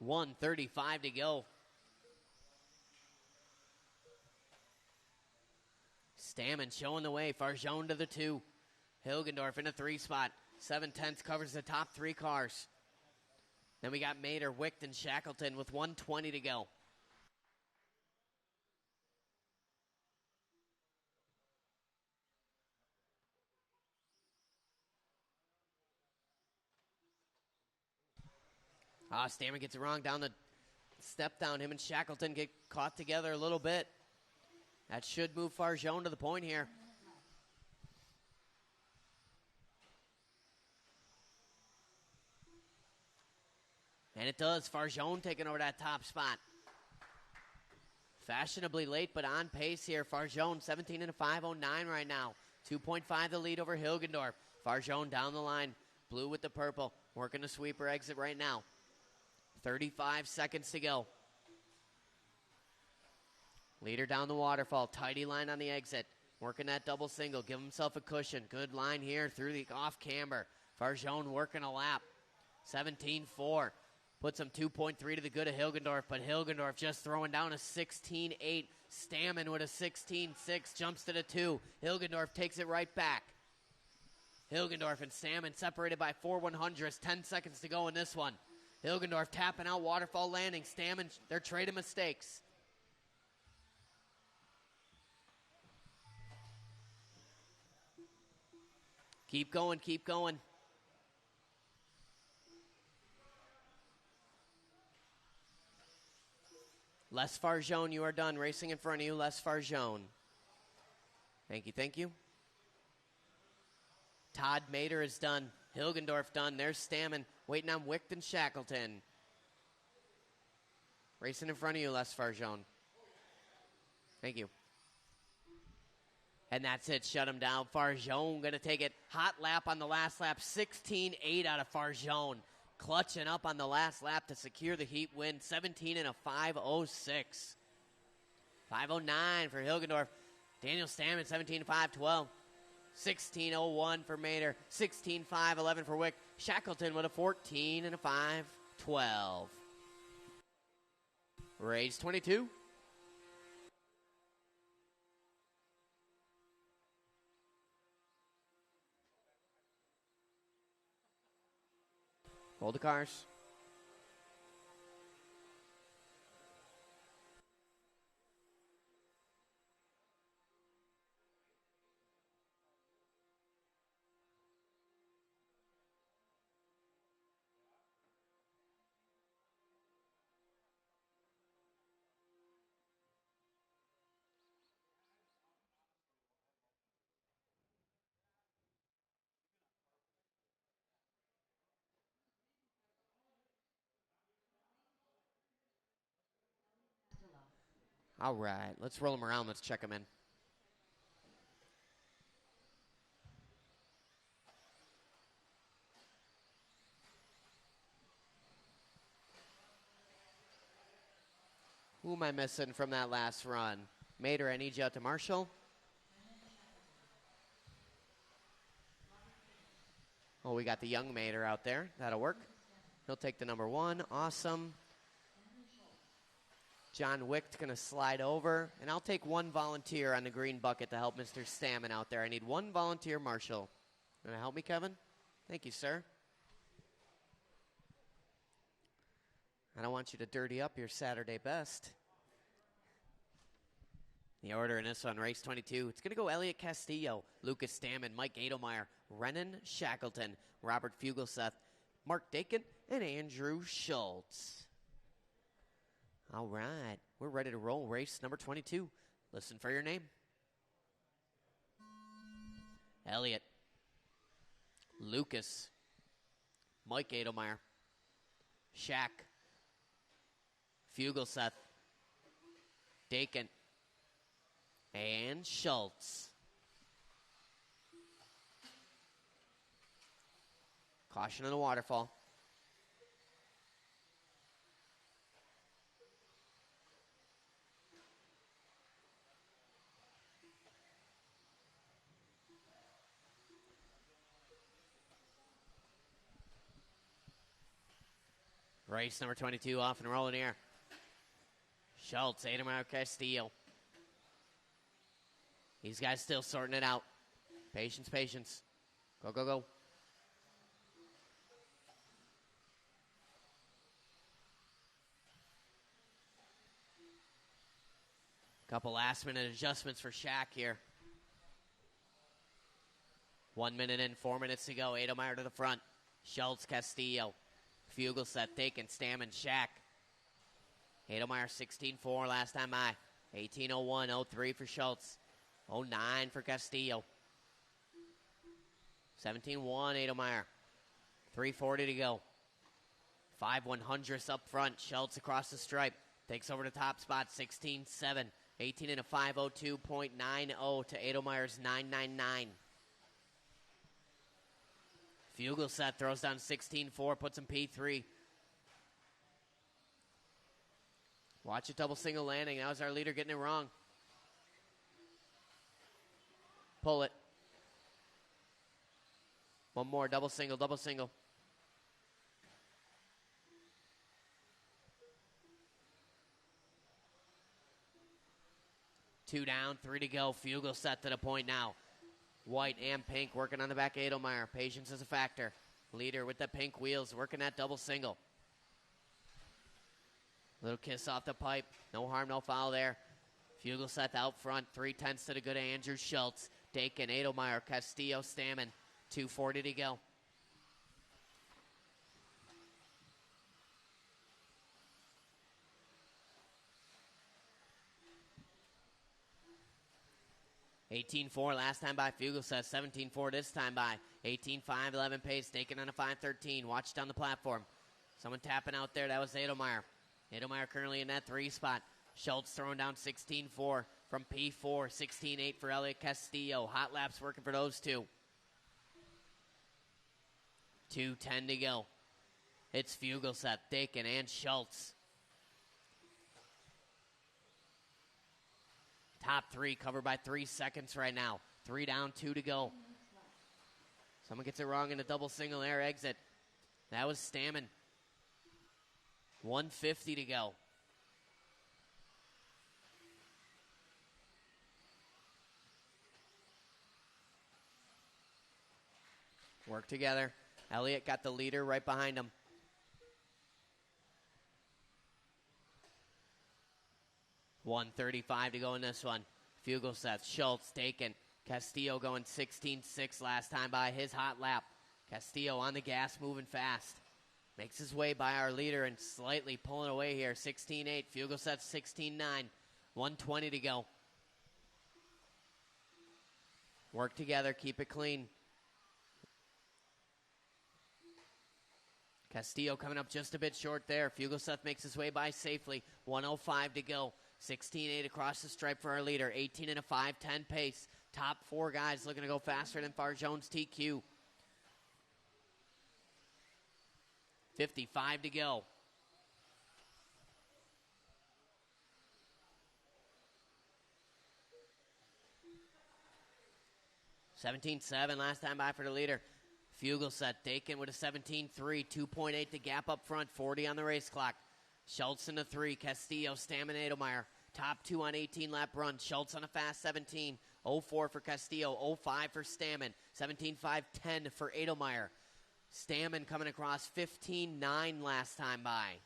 $1:35 to go. Stammen showing the way. Farjone to the 2. Hilgendorf in a 3 spot. 7/10 covers the top 3 cars. Then we got Mater, Wicht, and Shackleton with 1:20 to go. Stammen gets it wrong down the step down. Him and Shackleton get caught together a little bit. That should move Farjone to the point here. And it does. Farjone taking over that top spot. Fashionably late, but on pace here. Farjone, 17 and a 5:09 right now. 2.5 the lead over Hilgendorf. Farjone down the line. Blue with the purple. Working the sweeper exit right now. 35 seconds to go. Leader down the waterfall. Tidy line on the exit. Working that double single. Give himself a cushion. Good line here through the off camber. Farjone working a lap. 17-4. Puts him 2.3 to the good of Hilgendorf, but Hilgendorf just throwing down a 16-8. Stammen with a 16-6. Jumps to the 2. Hilgendorf takes it right back. Hilgendorf and Stammen separated by 4/100ths. 10 seconds to go in this one. Hilgendorf tapping out waterfall landing. Stammen, they're trading mistakes. Keep going, keep going. Les Farjone, you are done. Racing in front of you, Les Farjone. Thank you, thank you. Todd Mater is done. Hilgendorf done. There's Stammen waiting on Wicht and Shackleton. Racing in front of you, Les Farjone. Thank you. And that's it. Shut him down. Farjone going to take it. Hot lap on the last lap. 16-8 out of Farjone. Clutching up on the last lap to secure the heat win. 17 and a 5:06. 5:09 for Hilgendorf. Daniel Stammen, 17-5-12. 16:01 for Mater. 16-5-11 for Wicht. Shackleton with a 14 and a 5:12. Race 22. Hold the cars. All right, let's roll them around. Let's check them in. Who am I missing from that last run? Mater, I need you out to Marshall. Oh, we got the young Mater out there. That'll work. He'll take the number 1. Awesome. John Wicht going to slide over. And I'll take 1 volunteer on the green bucket to help Mr. Stammen out there. I need 1 volunteer, Marshall. Going to help me, Kevin? Thank you, sir. I don't want you to dirty up your Saturday best. The order in this one, race 22. It's going to go Elliot Castillo, Lucas Stammen, Mike Adelmeyer, Renan Shackleton, Robert Fugelseth, Mark Dakin, and Andrew Schultz. All right. We're ready to roll race number 22. Listen for your name. Elliott. Lucas. Mike Adelmeyer. Shaq. Fugelseth. Dakin. And Schultz. Caution on the waterfall. Race number 22 off and rolling here. Schultz, Adelmeyer, Castillo. These guys still sorting it out. Patience, patience. Go, go, go. Couple last-minute adjustments for Shaq here. 1 minute in, 4 minutes to go. Adelmeyer to the front. Schultz, Castillo. Fugelseth, Dakin, Stammen, Shaq. Adelmeyer 16-4 last time by. 18-01, 03 for Schultz. 09 for Castillo. 17-1 Adelmeyer. 3:40 to go. 5/100ths up front. Schultz across the stripe. Takes over the top spot. 16-7. 18 and a 5:02.90 to Adelmeyer's 9.99. Fugelseth throws down 16-4, puts him P3. Watch a double single landing. That was our leader getting it wrong. Pull it. One more, double single, double single. Two down, 3 to go. Fugelseth to the point now. White and pink working on the back of Adelmeyer. Patience is a factor. Leader with the pink wheels working that double single. Little kiss off the pipe. No harm, no foul there. Fugelseth out front. 3/10 to the good of Andrew Schultz. Dakin, Adelmeyer, Castillo, Stammen. 2:40 to go. $18-4 last time by Fugelseth. 17-4 this time by. 18-5, 11 pace. Dakin on a 5:13. Watch down the platform. Someone tapping out there. That was Adelmeyer. Adelmeyer currently in that 3 spot. Schultz throwing down 16-4 from P4. 16-8 for Elliott Castillo. Hot laps working for those two. 2:10 to go. It's Fugelseth, Dakin, and Schultz. Top 3 covered by 3 seconds right now. 3 down, 2 to go. Someone gets it wrong in a double single air exit. That was Stammen. 1:50 to go. Work together. Elliott got the leader right behind him. $1:35 to go in this one. Fugelseth, Schultz, Dakin. Castillo going 16-6 last time by his hot lap. Castillo on the gas, moving fast. Makes his way by our leader and slightly pulling away here. 16-8. Fugelseth 16-9. 1:20 to go. Work together. Keep it clean. Castillo coming up just a bit short there. Fugelseth makes his way by safely. 1:05 to go. 16-8 across the stripe for our leader. 18 and a 5:10 pace. Top 4 guys looking to go faster than Far Jones TQ. 55 to go. $17-7 last time by for the leader. Fugelseth, Dakin with a 17-3, 2.8 to gap up front, 40 on the race clock. Schultz in the 3, Castillo, Stammen, Adelmeyer. Top 2 on 18-lap run. Schultz on a fast 17, 04 for Castillo, 05 for Stammen, 17-5-10 for Adelmeyer. Stammen coming across 15-9 last time by.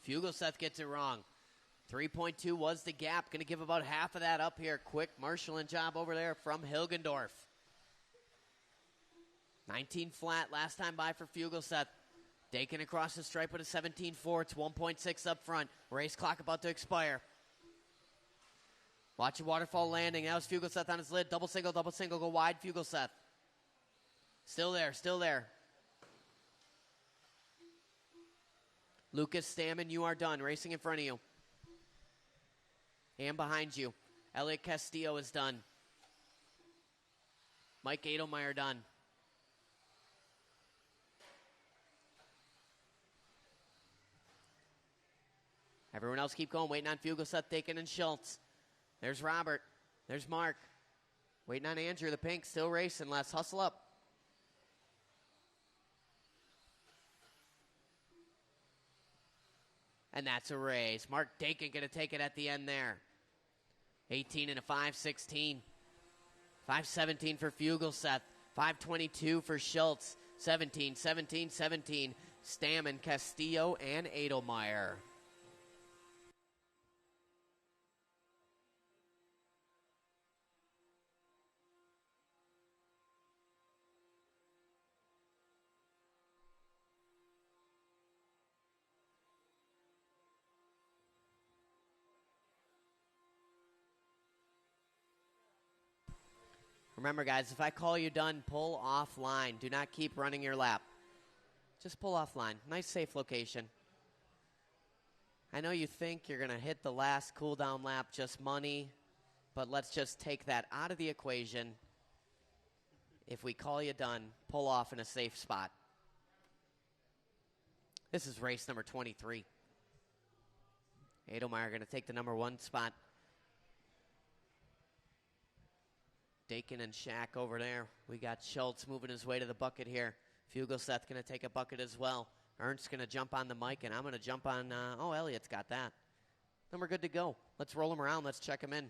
Fugelseth gets it wrong. 3.2 was the gap. Going to give about half of that up here. Quick marshalling job over there from Hilgendorf. 19 flat last time by for Fugelseth. Dakin across the stripe with a 17.4. It's 1.6 up front. Race clock about to expire. Watch a waterfall landing. That was Fugelseth on his lid. Double single, go wide. Fugelseth. Still there, still there. Lucas Stammen, you are done. Racing in front of you. And behind you. Elliot Castillo is done. Mike Adelmeyer done. Everyone else keep going. Waiting on Fugelseth, Dakin, and Schultz. There's Robert. There's Mark. Waiting on Andrew. The pink still racing. Let's hustle up. And that's a race. Mark Dakin going to take it at the end there. 18 and a 5.16. 5.17 for Fugelseth. 5.22 for Schultz. 17, 17, 17. Stammen, Castillo, and Adelmeyer. Remember, guys, if I call you done, pull offline. Do not keep running your lap. Just pull offline. Nice, safe location. I know you think you're going to hit the last cool-down lap, just money, but let's just take that out of the equation. If we call you done, pull off in a safe spot. This is race number 23. Adelmeyer going to take the number 1 spot. Dakin and Shack over there. We got Schultz moving his way to the bucket here. Fugelseth going to take a bucket as well. Ernst's going to jump on the mic, and I'm going to jump on, Elliot's got that. Then we're good to go. Let's roll him around. Let's check him in.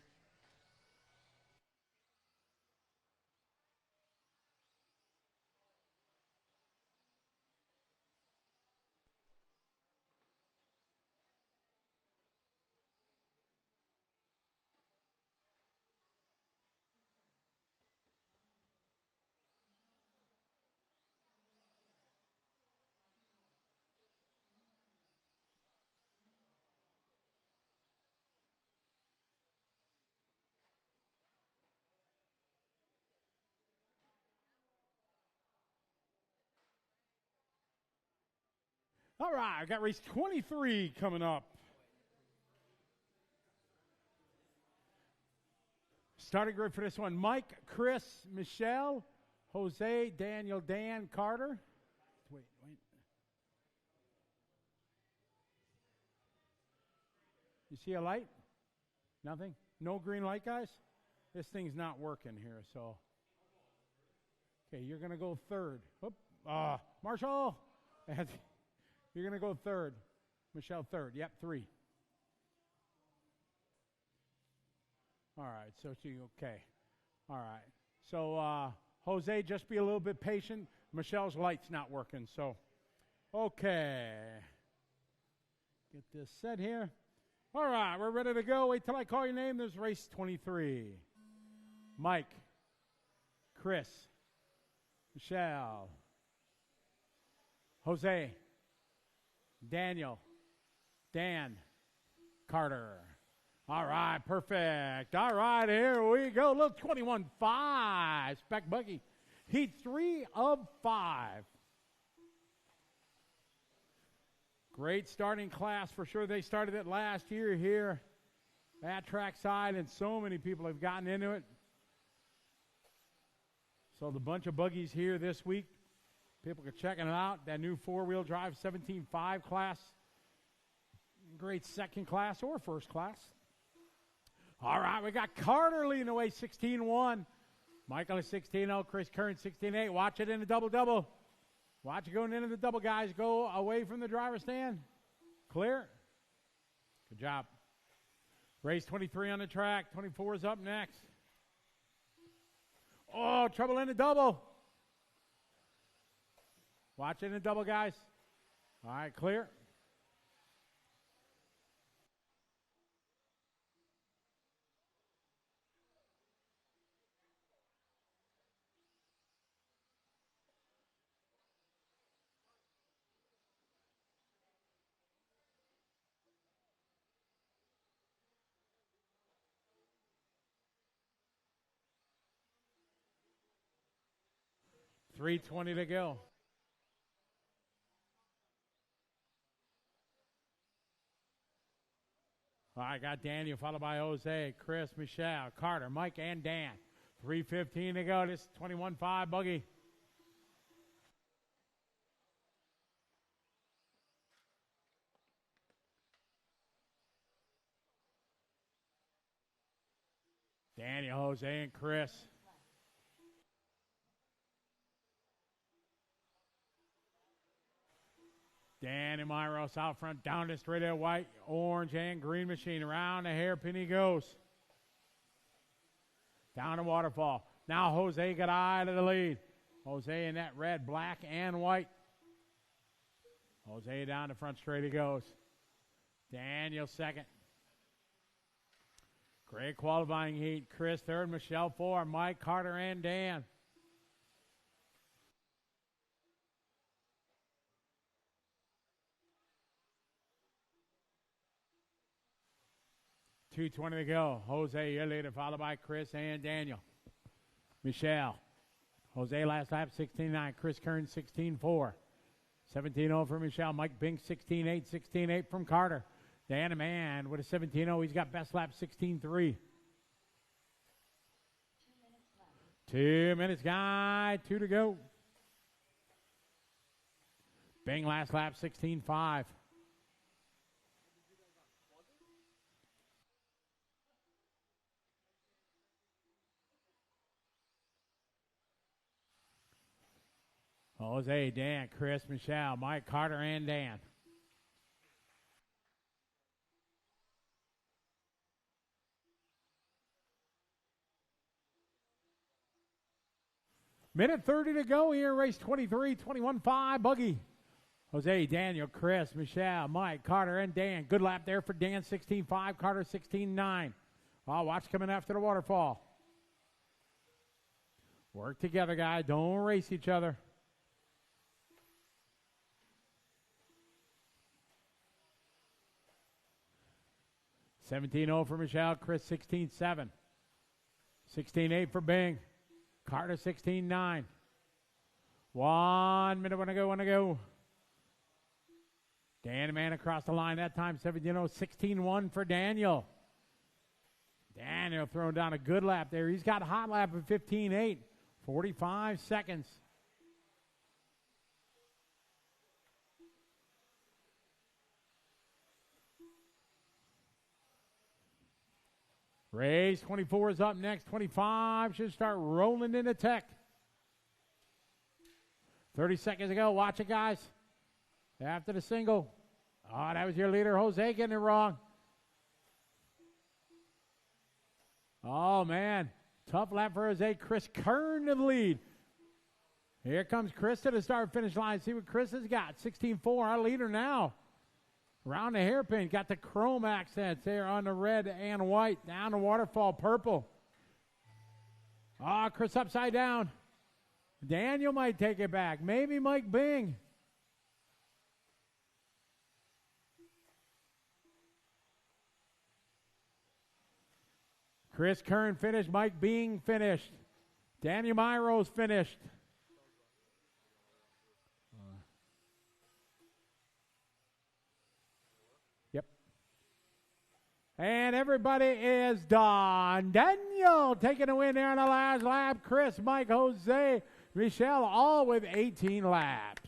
All right, I got race 23 coming up. Starting grid for this one: Mike, Chris, Michelle, Jose, Daniel, Dan, Carter. Wait. You see a light? Nothing? No green light, guys? This thing's not working here, so. Okay, you're going to go third. Oop. Marshall! You're going to go third. Michelle third. Yep, 3. All right, so okay. All right. So, Jose, just be a little bit patient. Michelle's light's not working, so. Okay. Get this set here. All right, we're ready to go. Wait till I call your name. There's race 23. Mike, Chris, Michelle, Jose, Daniel, Dan, Carter. All right, perfect. All right, here we go. Little 21.5 spec buggy. Heat 3 of 5. Great starting class for sure. They started it last year here at Trackside, and so many people have gotten into it. So the bunch of buggies here this week. People are checking it out. That new 4-wheel drive 17.5 class. Great second class or first class. All right, we got Carter leading the way 16-1. Michael is 16-0. Chris Kern 16-8. Watch it in the double-double. Watch it going into the double, guys. Go away from the driver's stand. Clear. Good job. Race 23 on the track. 24 is up next. Oh, trouble in the double. Watch it in the double, guys. All right, clear. 3:20 to go. All right, got Daniel, followed by Jose, Chris, Michelle, Carter, Mike, and Dan. 3:15 to go. This is 21-5 buggy. Daniel, Jose, and Chris. Dan and Myros out front, down the straight ahead, white, orange, and green machine. Around the hairpin he goes. Down the waterfall. Now Jose got eye to the lead. Jose in that red, black, and white. Jose down the front straight he goes. Daniel second. Great qualifying heat. Chris third, Michelle four, Mike, Carter, and Dan. .220 to go. Jose, your leader, followed by Chris and Daniel. Michelle. Jose last lap, 16.9. Chris Kern, 16.4. 17.0 for Michelle. Mike Bink, 16.8. 16.8 from Carter. Dan, a man with a 17.0. He's got best lap, 16.3. 2 minutes, guy. 2 to go. Bing last lap, 16.5. Jose, Dan, Chris, Michelle, Mike, Carter, and Dan. Minute 30 to go here, race 23, 21-5, buggy. Jose, Daniel, Chris, Michelle, Mike, Carter, and Dan. Good lap there for Dan, 16.5, Carter, 16.9. Oh, watch coming after the waterfall. Work together, guys. Don't race each other. $17.0 for Michelle, Chris 16.7. 16.8 for Bing. Carter 16.9. 1 minute, wanna go. Dan, man, across the line that time, 17.0. 16.1 for Daniel. Daniel throwing down a good lap there. He's got a hot lap of 15.8. 45 seconds. Race 24 is up next. 25 should start rolling into tech. 30 seconds ago. Watch it, guys. After the single. Oh, that was your leader, Jose, getting it wrong. Oh, man. Tough lap for Jose. Chris Kern to the lead. Here comes Chris to the start-finish line. See what Chris has got. 16.4, our leader now. Around the hairpin, got the chrome accents there on the red and white. Down the waterfall, purple. Oh, Chris upside down. Daniel might take it back. Maybe Mike Bing. Chris Kern finished. Mike Bing finished. Daniel Myros finished. And everybody is done. Daniel taking a win there on the last lap. Chris, Mike, Jose, Michelle, all with 18 laps.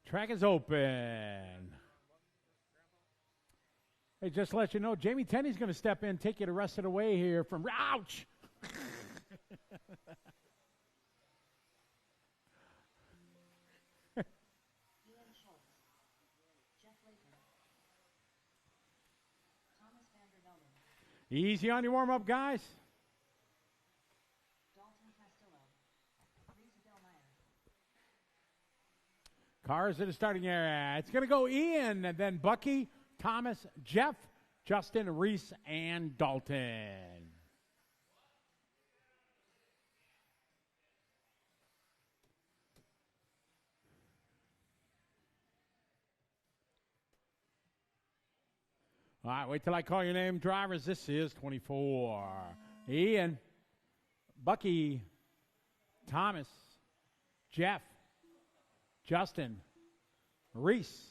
Track is open. Hey, just to let you know, Jamie Tenney's going to step in, take you the rest of the way here from, ouch! Easy on your warm-up, guys. Cars at the starting area. It's going to go Ian, and then Bucky, Thomas, Jeff, Justin, Reese, and Dalton. All right, wait till I call your name, drivers. This is 24. Ian, Bucky, Thomas, Jeff, Justin, Reese,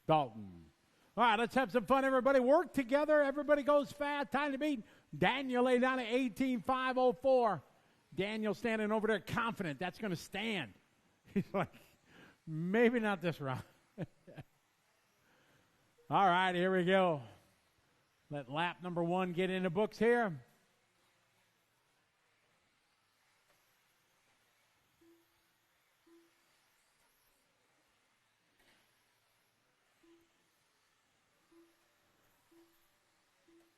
Dalton. All right, let's have some fun, everybody. Work together. Everybody goes fast. Time to beat. Daniel laid down at 18.504. Daniel standing over there confident. That's going to stand. He's like, maybe not this round. All right, here we go. Let lap number 1 get in the books here.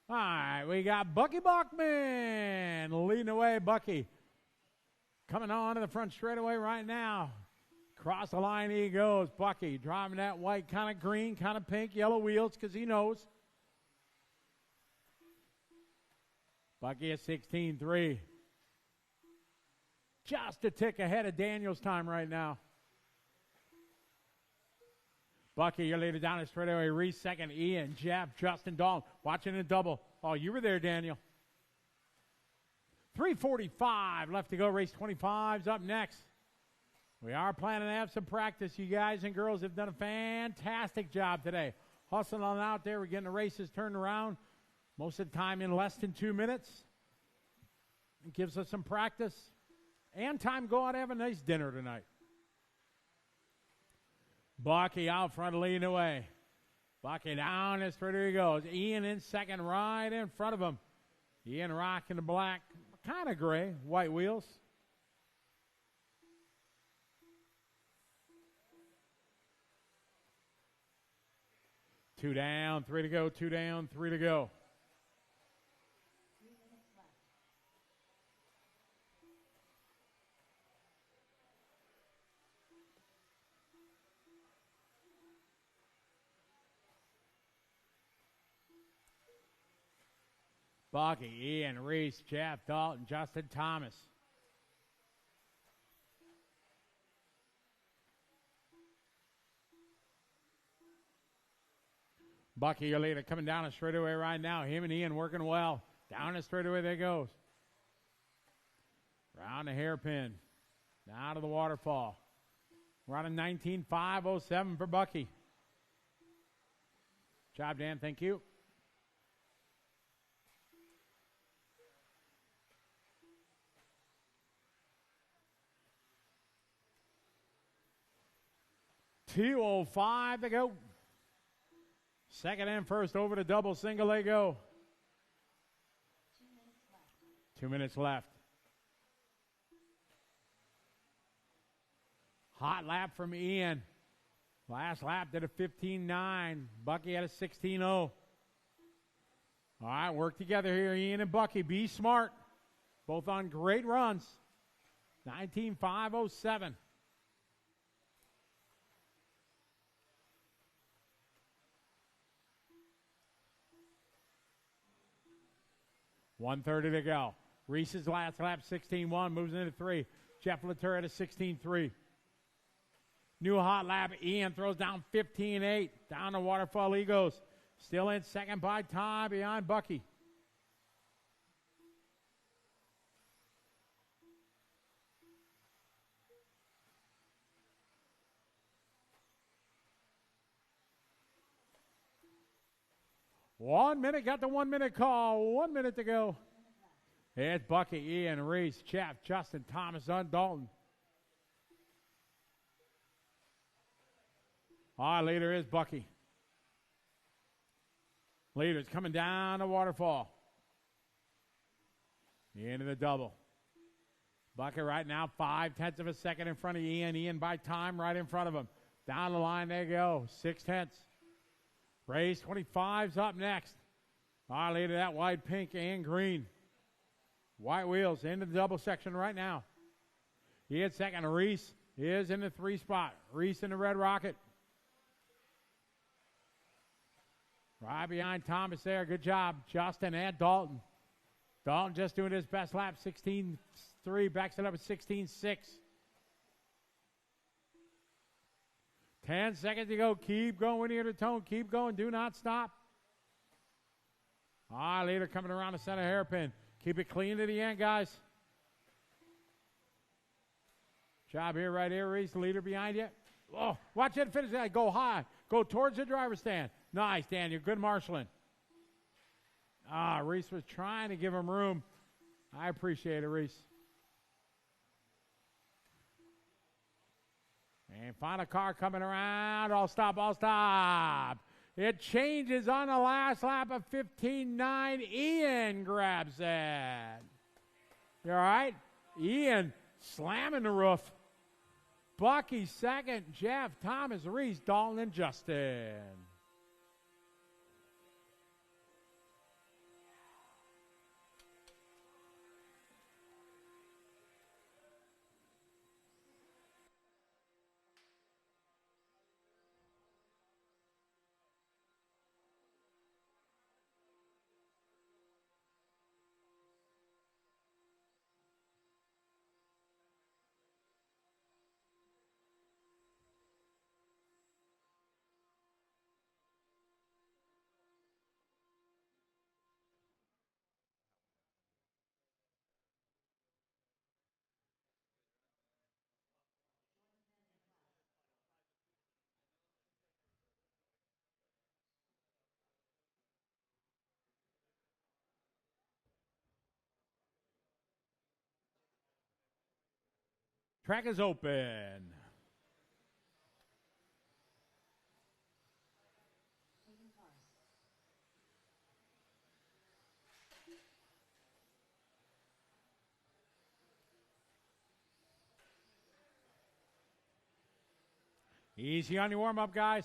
All right, we got Bucky Bachman leading away. Bucky coming on to the front straightaway right now. Across the line he goes. Bucky driving that white, kind of green, kind of pink, yellow wheels because he knows. Bucky at 16.3. Just a tick ahead of Daniel's time right now. Bucky, you're leading down the straightaway. Reese second. Ian, Jeff, Justin, Dalton. Watching a double. Oh, you were there, Daniel. 3:45 left to go. Race 25's up next. We are planning to have some practice. You guys and girls have done a fantastic job today. Hustling on out there. We're getting the races turned around most of the time in less than 2 minutes. It gives us some practice and time to go out and have a nice dinner tonight. Bucky out front leading away. Bucky down the straight, he goes. Ian in second, right in front of him. Ian rocking the black, kind of gray, white wheels. Two down, 3 to go, 2 down, 3 to go. Bucky, Ian, Reese, Jeff, Dalton, Justin, Thomas. Bucky, your leader, coming down the straightaway right now. Him and Ian working well. Down the straightaway they goes. Round the hairpin. Down to the waterfall. We're on a 19.507 for Bucky. Job, Dan. Thank you. $2:05 to go. Second and first over to double single they go. 2 minutes left. Hot lap from Ian. Last lap did a 15.9. Bucky had a 16.0. All right, work together here, Ian and Bucky. Be smart. Both on great runs. 19.507. $1:30 to go. Reese's last lap, 16.1, moves into 3. Jeff Latour at a 16.3. New hot lap, Ian throws down 15.8. Down the waterfall he goes. Still in second by time behind Bucky. Got the 1 minute call. 1 minute to go. It's Bucky, Ian, Reese, Jeff, Justin, Thomas, and Dalton. Our leader is Bucky. Leader's coming down the waterfall. Into the double. Bucky right now 0.5 of a second in front of Ian. Ian by time right in front of him. Down the line they go. 0.6. Race 25's up next. Our leader, that white, pink, and green. White wheels into the double section right now. He is second. Reese is in the 3 spot. Reese in the red rocket. Right behind Thomas there. Good job, Justin and Dalton. Dalton just doing his best lap, 16.3. Backs it up at 16.6. 10 seconds to go. Keep going here to Tone. Keep going. Do not stop. Our leader coming around the center hairpin. Keep it clean to the end, guys. Job here, right here, Reese. Leader behind you. Oh, watch it finish that. Go high. Go towards the driver's stand. Nice, Daniel. Good marshaling. Reese was trying to give him room. I appreciate it, Reese. And final car coming around. All stop, all stop. It changes on the last lap of 15.9. Ian grabs that. You all right? Ian slamming the roof. Bucky second. Jeff, Thomas, Reese, Dalton, and Justin. Track is open. Easy on your warm-up, guys.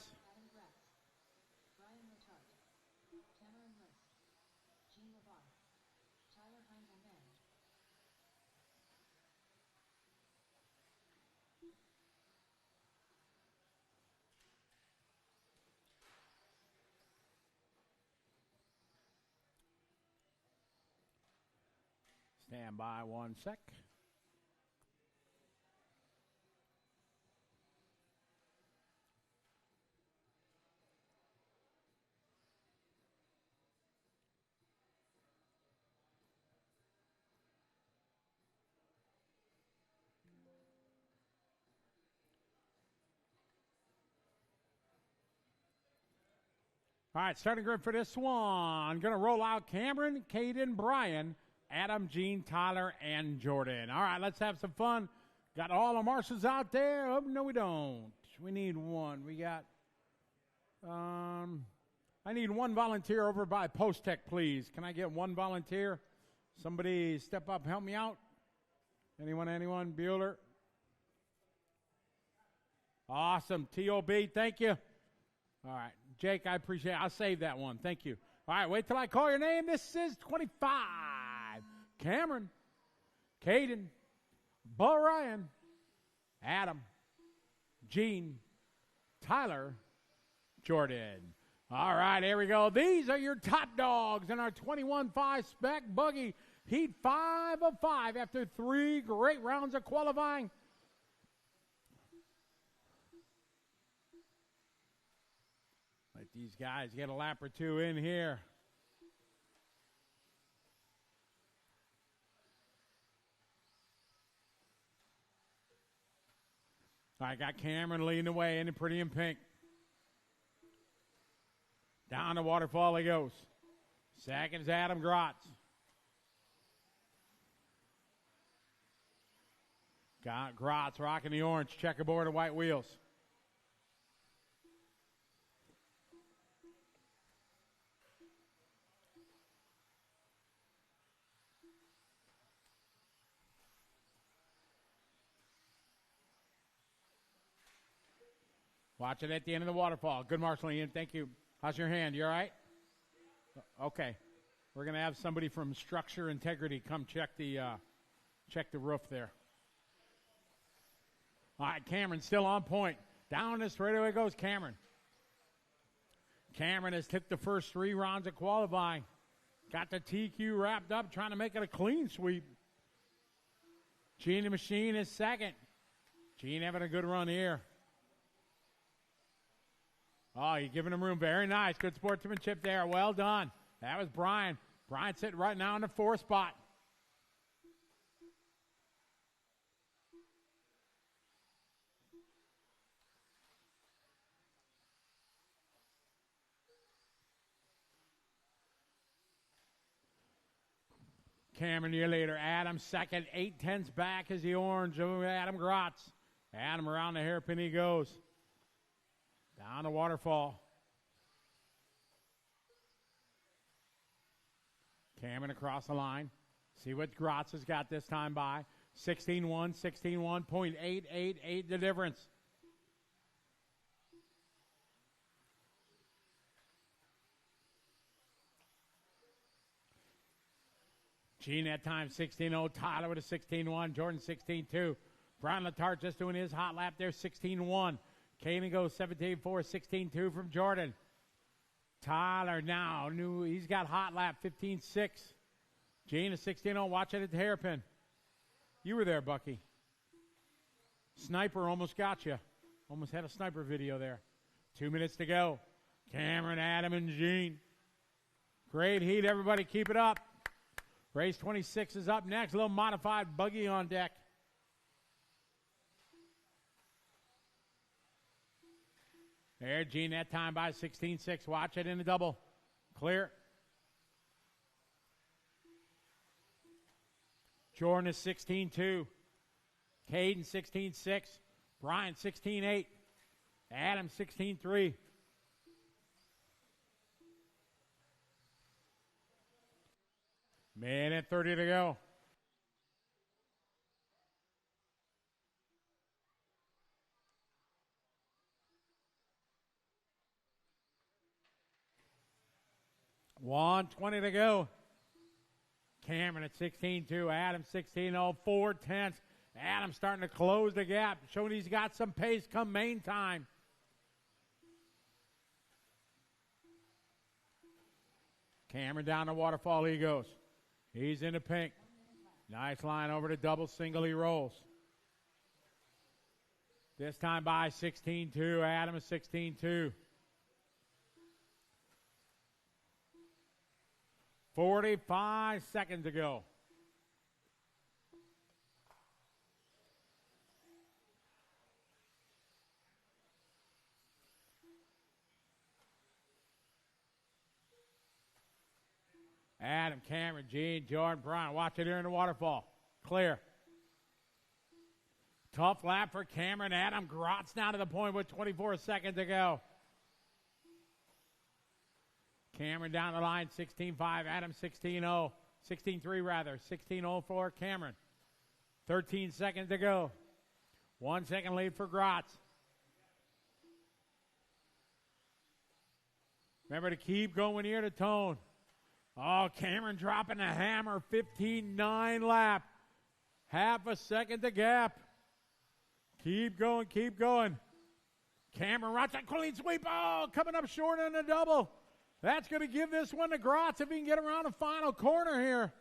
Stand by 1 sec. All right, starting grid for this one. Going to roll out Cameron, Caden, Brian, Adam, Gene, Tyler, and Jordan. All right, let's have some fun. Got all the marshals out there. Oh, no, we don't. We need one. We got, I need one volunteer over by Post Tech, please. Can I get one volunteer? Somebody step up, help me out. Anyone? Bueller? Awesome. T.O.B., thank you. All right. Jake, I appreciate it. I'll save that one. Thank you. All right, wait till I call your name. This is 25. Cameron, Caden, Brian, Adam, Gene, Tyler, Jordan. All right, here we go. These are your top dogs in our 21.5 spec buggy. Heat 5 of 5 after 3 great rounds of qualifying. Let these guys get a lap or two in here. All right, got Cameron leading the way in the pretty in pink. Down the waterfall he goes. Second is Adam Grotz. Got Grotz rocking the orange checkerboard of white wheels. Watch it at the end of the waterfall. Good marshalling, Ian. Thank you. How's your hand? You all right? Okay. We're going to have somebody from Structure Integrity come check the roof there. All right, Cameron still on point. Down the straightaway goes Cameron. Cameron has took the first 3 rounds of qualifying. Got the TQ wrapped up, trying to make it a clean sweep. Gene the Machine is second. Gene having a good run here. Oh, you're giving him room. Very nice. Good sportsmanship there. Well done. That was Brian. Brian sitting right now in the 4th spot. Cameron year later. Adam second. 8/10 back is the orange of Adam Grotz. Adam around the hairpin he goes. Down the waterfall. Cameron across the line. See what Grotz has got this time by. 16-1, 16-1.888 the difference. Gene that time 16-0. Tyler with a 16-1. Jordan 16-2. Brian Letarte just doing his hot lap there 16-1. Kanan goes 17-4, 16-2 from Jordan. Tyler now, he's got hot lap 15-6. Gene is 16-0. Watch it at the hairpin. You were there, Bucky. Sniper almost got you. Almost had a sniper video there. 2 minutes to go. Cameron, Adam, and Gene. Great heat, everybody. Keep it up. Race 26 is up next. A little modified buggy on deck. There, Gene that time by 16-6. Watch it in the double. Clear. Jordan is 16-2. Caden 16-6. Brian 16-8. Adam 16-3. Minute 30 to go. $1:20 to go. Cameron at 16-2. Adam 16-0. 4/10. Adam starting to close the gap, showing he's got some pace come main time. Cameron down the waterfall he goes. He's in the pink. Nice line over to double single he rolls. This time by 16-2. Adam is 16-2. 45 seconds to go. Adam, Cameron, Gene, Jordan, Brian. Watch it here in the waterfall. Clear. Tough lap for Cameron. Adam Grotz now to the point with 24 seconds to go. Cameron down the line, 16-5. Adam 16-0. 16-3 rather. 16-0 for Cameron. 13 seconds to go. 1 second lead for Grotz. Remember to keep going here to Tone. Oh, Cameron dropping the hammer. 15-9 lap. Half a second to gap. Keep going, keep going. Cameron runs a clean sweep. Oh, coming up short on the double. That's going to give this one to Grotz if he can get around the final corner here.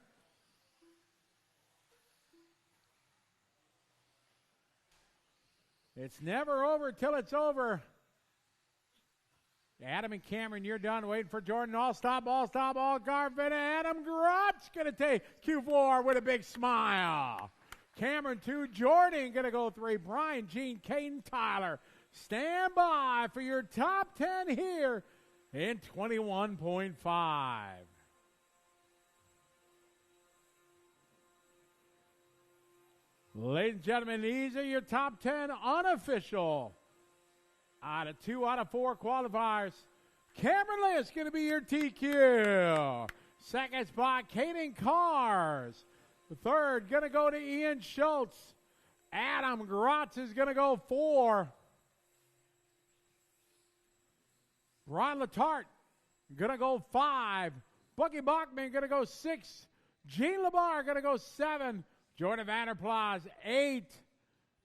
It's never over till it's over. Adam and Cameron, you're done. Waiting for Jordan. All stop, Garvin. Adam Grotz going to take Q4 with a big smile. Cameron 2, Jordan going to go 3. Brian, Gene, Caden, Tyler. Stand by for your top 10 here in 21.5. Ladies and gentlemen, these are your top 10 unofficial. Out of 2 out of 4 qualifiers. Cameron List going to be your TQ. Second spot, Caden Cars. The third going to go to Ian Schultz. Adam Grotz is going to go 4. Ron Letarte going to go 5. Buggy Bachman going to go 6. Gene Labar going to go 7. Jordan Vanderplas 8.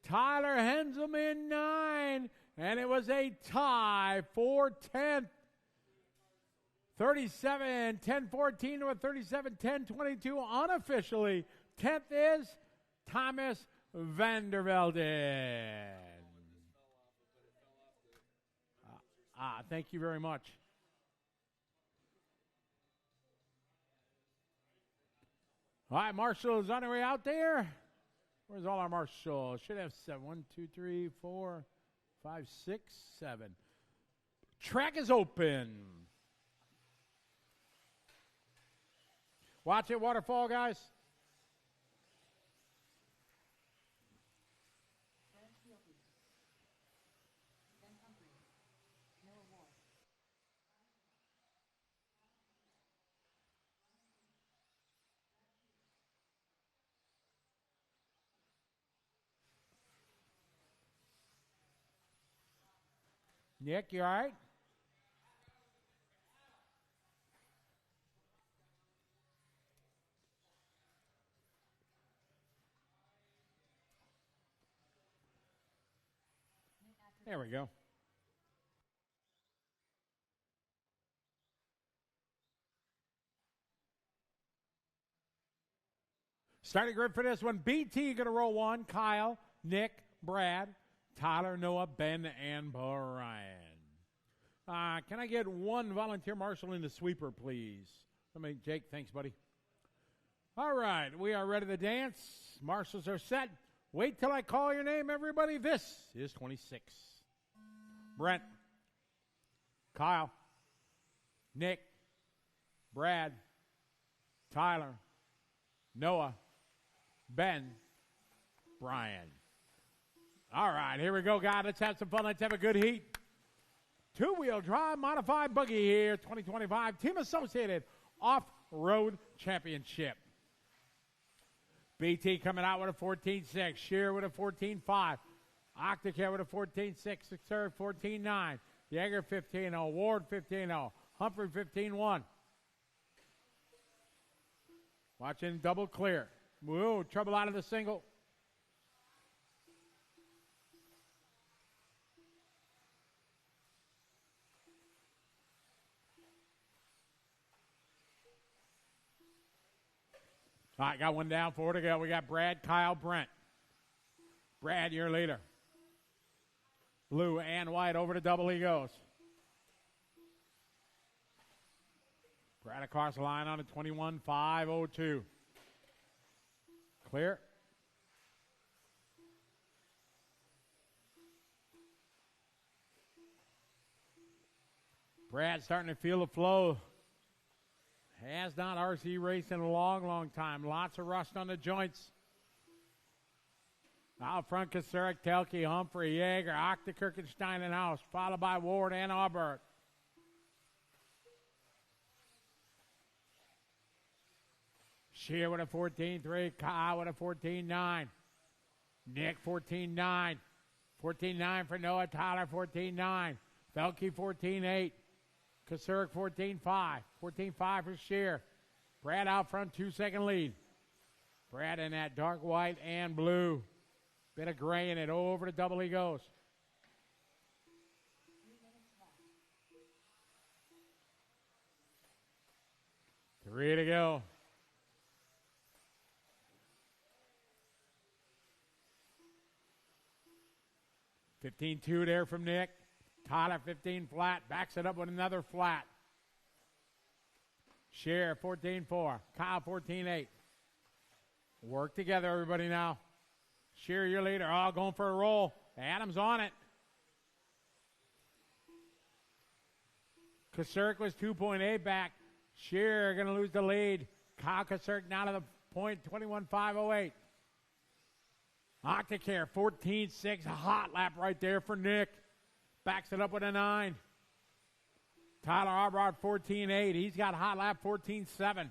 Tyler Henselman 9. And it was a tie for 10th. 37, 10-14 to a 37-10-22 unofficially. 10th is Thomas Vandervelden. Thank you very much. All right, Marshall is on their way out there. Where's all our marshals? Should have 7. 1, 2, 3, 4, 5, 6, 7. Track is open. Watch it, waterfall, guys. Nick, you all right? There we go. Starting grid for this one, BT going to roll 1. Kyle, Nick, Brad, Tyler, Noah, Ben, and Brian. Can I get one volunteer marshal in the sweeper, please? Jake, thanks, buddy. All right, we are ready to dance. Marshals are set. Wait till I call your name, everybody. This is 26. Brent, Kyle, Nick, Brad, Tyler, Noah, Ben, Brian. All right, here we go, guys. Let's have some fun. Let's have a good heat. Two-wheel drive modified buggy here, 2025 Team Associated Off-Road Championship. BT coming out with a 14.6. Shear with a 14.5. Octacare with a 14.6. Xterg 14.9. Yeager 15.0. Ward 15.0. Humphrey 15.1. Watching double clear. Whoa, trouble out of the single. All right, got one down, 4 to go. We got Brad, Kyle, Brent. Brad, your leader. Blue and white over to double he goes. Brad across the line on a 21.502. Clear. Brad starting to feel the flow. Has not RC raced in a long, long time. Lots of rust on the joints. Out front, Kasurek, Telke, Humphrey, Yeager, Octa, Kirkenstein, and House, followed by Ward and Aubert. Shear with a 14.3, Kyle with a 14.9. Nick 14.9. 14.9 for Noah, Tyler 14.9. Felke 14.8. Kasurek 14.5. 14.5 for Shear. Brad out front, 2-second lead. Brad in that dark white and blue. Bit of gray in it. Over to double he goes. Three to go. $15.2 there from Nick. Tyler 15 flat. Backs it up with another flat. Shear 14.4. Kyle 14.8. Work together, everybody now. Shear, your leader. Oh, going for a roll. Adams on it. Kasurek was 2.8 back. Shear going to lose the lead. Kyle Kasurek now to the point, 21.508. Octacare 14.6. A hot lap right there for Nick. Backs it up with a 9. Tyler Arbrod 14.8. He's got hot lap 14.7.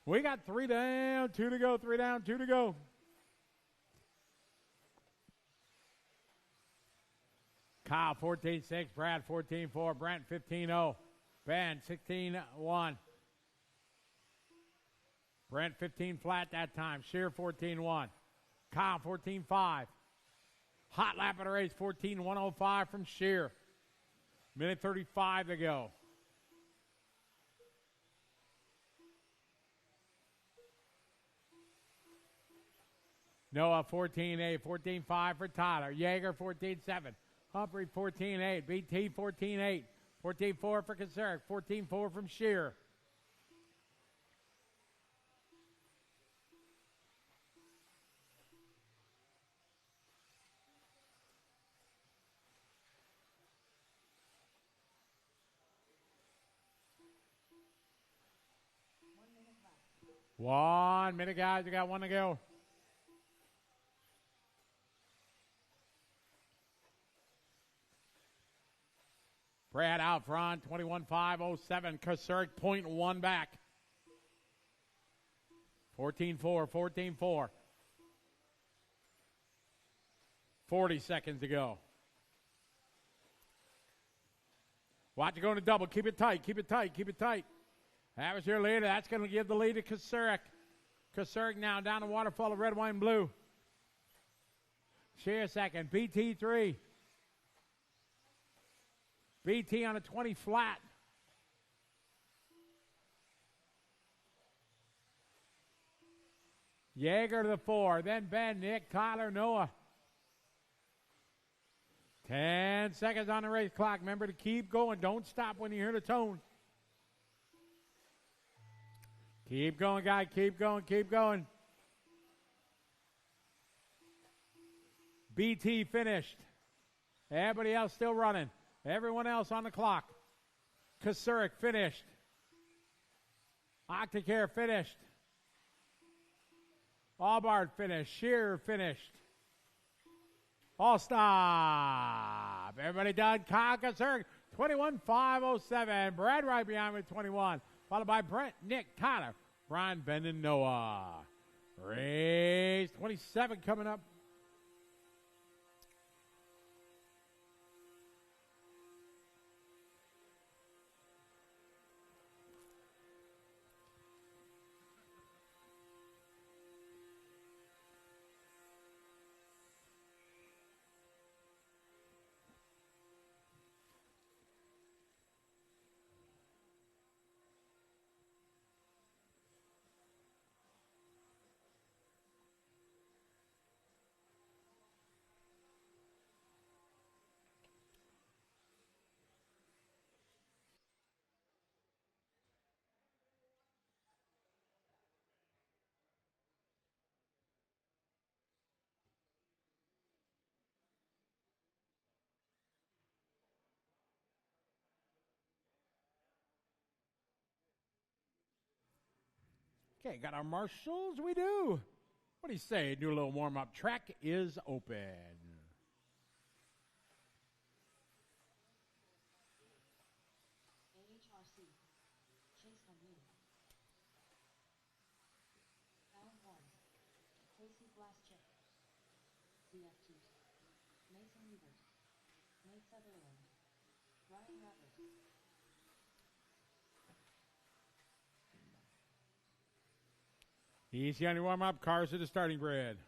We got 3 down, 2 to go, 3 down, 2 to go. Kyle 14-6, Brad 14-4, Brent 15-0, Ben 16-1. Brent 15 flat that time. Shear 14-1. Kyle 14-5. Hot lap of the race 14-105 from Shear. Minute 35 to go. Noah 14-8, 14-5 for Tyler. Yeager 14-7. Humphrey 14-8. BT 14-8. 14-4 for Kasurek. 14-4 from Shear. One minute, guys. We got 1 to go. Brad out front, 21-5-07. Kasurek 0.1 back. 14-4, 14-4. 40 seconds to go. Watch it going to double. Keep it tight, keep it tight, keep it tight. That was your leader. That's going to give the lead to Kasurek. Kasurek now down the waterfall of red, white, and blue. Shear second. BT 3. BT on a 20 flat. Yeager to the 4. Then Ben, Nick, Tyler, Noah. 10 seconds on the race clock. Remember to keep going. Don't stop when you hear the tone. Keep going, guys. Keep going, keep going. BT finished. Everybody else still running. Everyone else on the clock. Kasurek finished. Octacare finished. Allbard finished. Shearer finished. All stop. Everybody done. Kyle Kasurek, 21-5-07. Brad right behind with 21. Followed by Brent, Nick, Tyler, Brian, Ben, and Noah. Race 27 coming up. Okay, got our marshals. We do. What do you say? Do a little warm-up. Track is open. AHRC. Chase on you. Round 1. Casey Blaschek. CF2. Mason Liebert. Nate Sutherland. Brian Roberts. Easy on your warm-up. Cars to the starting grid.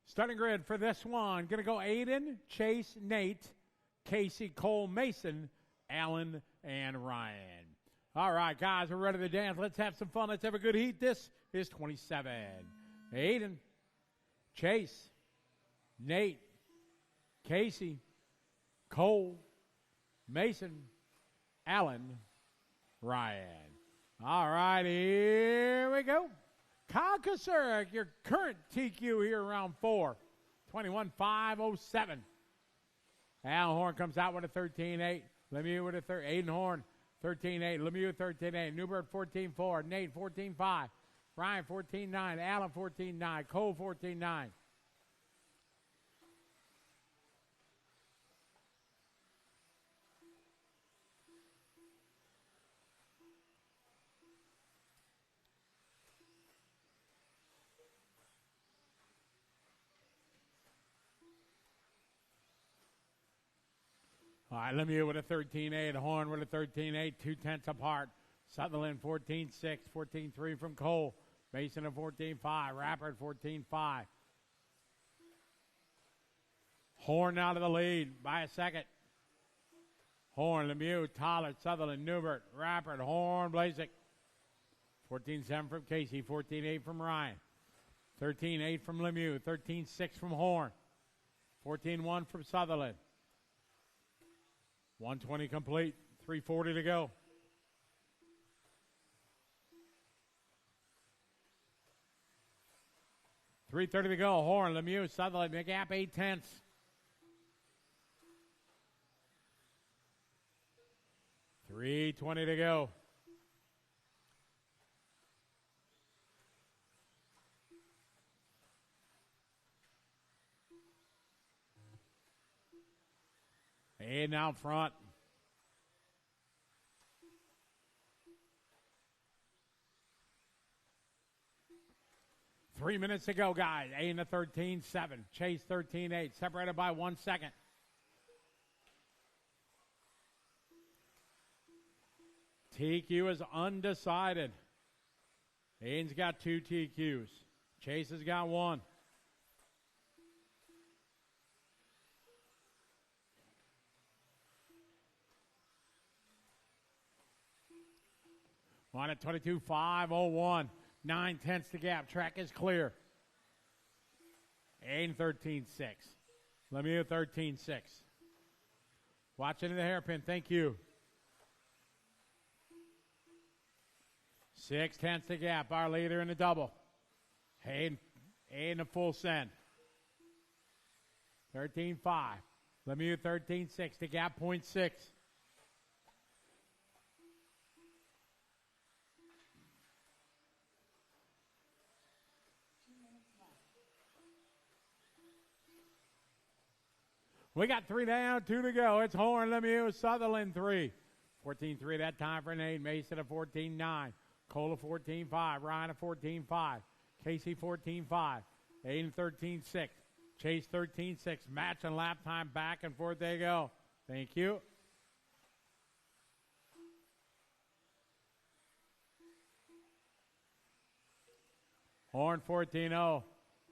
Starting grid for this one. Going to go Aiden, Chase, Nate, Casey, Cole, Mason, Alan, and Ryan. All right, guys, we're ready to dance. Let's have some fun. Let's have a good heat. This is 27. Aiden, Chase, Nate, Casey, Cole, Mason, Allen, Ryan. All right, here we go. Kyle Kasurek, your current TQ here around 4, 21-5-07. Alan Horn comes out with a 13-8. Lemieux with a Aiden Horn, 13-8. Lemieux, 13-8. Newbert, 14-4. Nate, 14-5. Ryan, 14-9. Allen, 14-9. Cole, 14-9. All right, Lemieux with a 13.8, Horn with a 13.8, 2/10 apart. Sutherland 14.6, 14.3 from Cole. Mason at 14.5, Rapper at 14.5. Horn out of the lead by a second. Horn, Lemieux, Tollett, Sutherland, Newbert, Rapper, Horn, Blazek. 14.7 from Casey, 14.8 from Ryan. 13.8 from Lemieux, 13.6 from Horn. 14.1 from Sutherland. 120 complete, 3:40 to go. .330 to go. Horn, Lemieux, Sutherland, McGap, 8/10. .320 to go. Aiden out front. Three minutes to go, guys. Aiden at 13.7. Chase 13.8. Separated by 1 second. TQ is undecided. Aiden's got 2 TQs. Chase has got 1. On at 22.501. 9/10 the gap. Track is clear. Aiden 13.6. Lemieux 13.6. Watch into the hairpin. Thank you. 6/10 the gap. Our leader in the double. Aiden a full send. 13.5. Lemieux 13.6. The gap 0.6. We got 3 down, 2 to go. It's Horn, Lemieux, Sutherland 3. 14.3 that time for Nate. Mason at 14.9. Cole at 14.5. Ryan at 14.5. Casey 14.5. Aiden 13.6. Chase 13.6. Match and lap time back and forth they go. Thank you. Horn 14.0.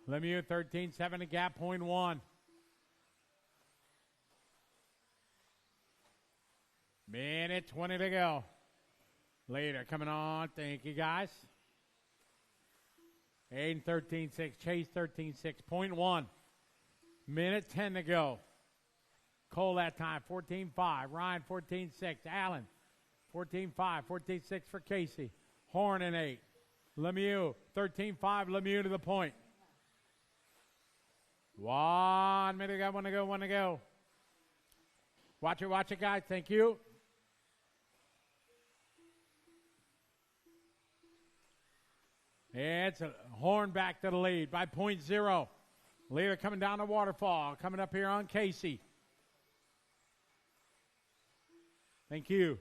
Lemieux 13.7. A gap 0.1. Minute 20 to go. Later coming on. Thank you, guys. Aiden 13.6. Chase 13.6. 0.1. Minute 10 to go. Cole that time. 14.5. Ryan 14.6. Allen 14.5. 14.6 for Casey. Horn and 8. Lemieux 13.5. Lemieux to the point. 1 minute to go. 1 to go. 1 to go. Watch it, guys. Thank you. It's a Horn back to the lead by 0.0. Leader coming down the waterfall. Coming up here on Casey. Thank you.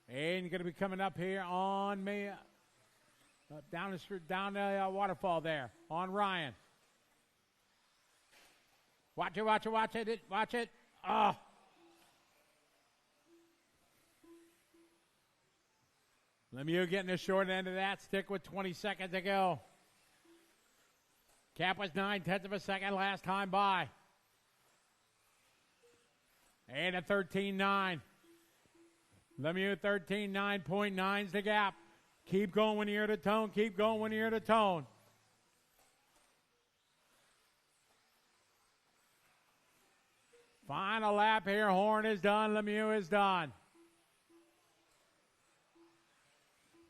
And going to be coming up here on me. Down the waterfall there on Ryan. Watch it. Watch it. Oh. Lemieux getting the short end of that. Stick with 20 seconds to go. Cap was 9/10 of a second last time by. And a 13.9. Lemieux 13.9.9's the gap. Keep going ear to tone. Keep going ear to tone. Final lap here. Horn is done. Lemieux is done.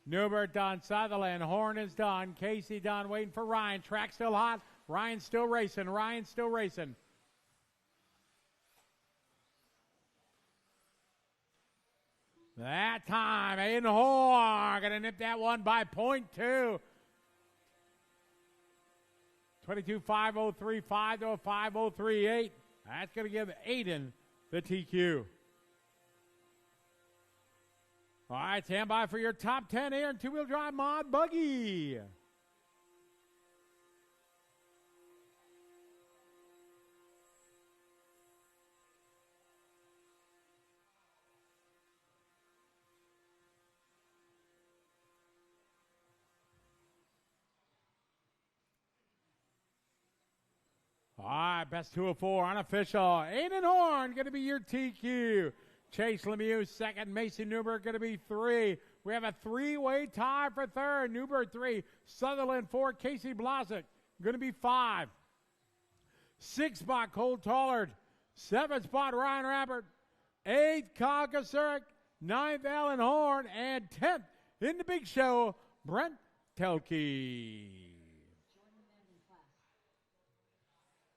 Newbert done. Sutherland. Horn is done. Casey done. Waiting for Ryan. Track still hot. Ryan's still racing. That time, Aiden Horn going to nip that one by 0.2. 22.503.5 to a 5.038. That's going to give Aiden the TQ. All right, stand by for your top 10 air and two-wheel drive mod buggy. right, best 204, unofficial. Aiden Horn going to be your TQ. Chase Lemieux second. Mason Newberg going to be 3. We have a 3-way tie for third. Newberg 3. Sutherland 4. Casey Blasick going to be 5. 6th spot, Cole Tollard. 7th spot, Ryan Rabbert. 8th, Kyle Kasurik. 9th, Alan Horn. And 10th in the big show, Brent Telke.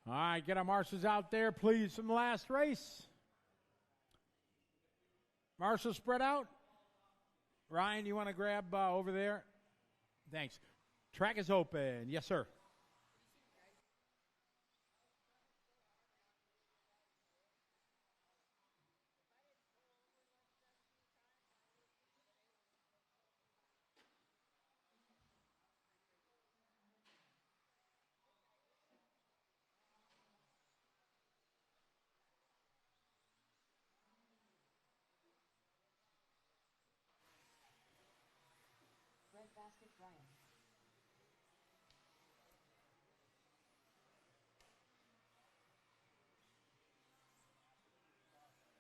All right, get our marshals out there, please, from the last race. Marshals spread out. Ryan, you want to grab over there? Thanks. Track is open. Yes, sir. Red basket, Brian.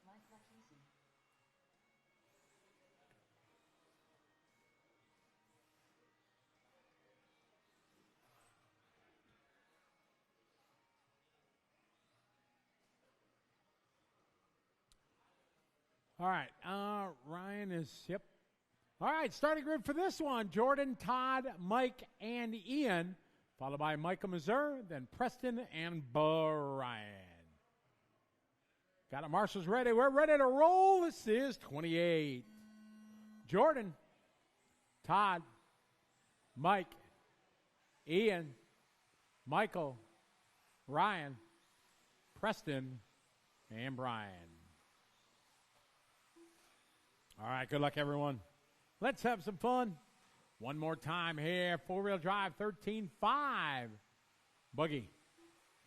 Mike Marchese. All right, Ryan is, yep. All right, starting grid for this one, Jordan, Todd, Mike, and Ian, followed by Micah Mazur, then Preston and Brian. Got our marshals ready. We're ready to roll. This is 28. Jordan, Todd, Mike, Ian, Michael, Ryan, Preston, and Brian. All right, good luck, everyone. Let's have some fun. One more time here. 4-wheel drive, 13.5. Buggy,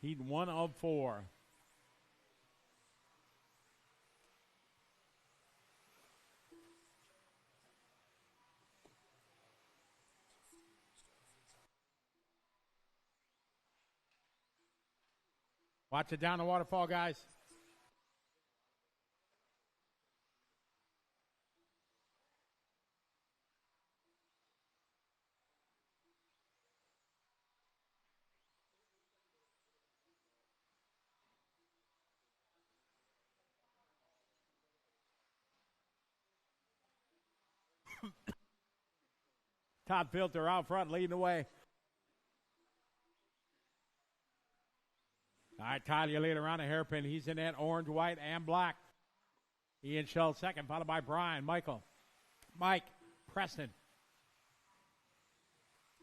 heat 1 of 4. Watch it down the waterfall, guys. Todd Filter out front leading the way. All right, Todd, you lead around a hairpin. He's in that orange, white, and black. Ian Schell second, followed by Brian, Michael, Mike, Preston.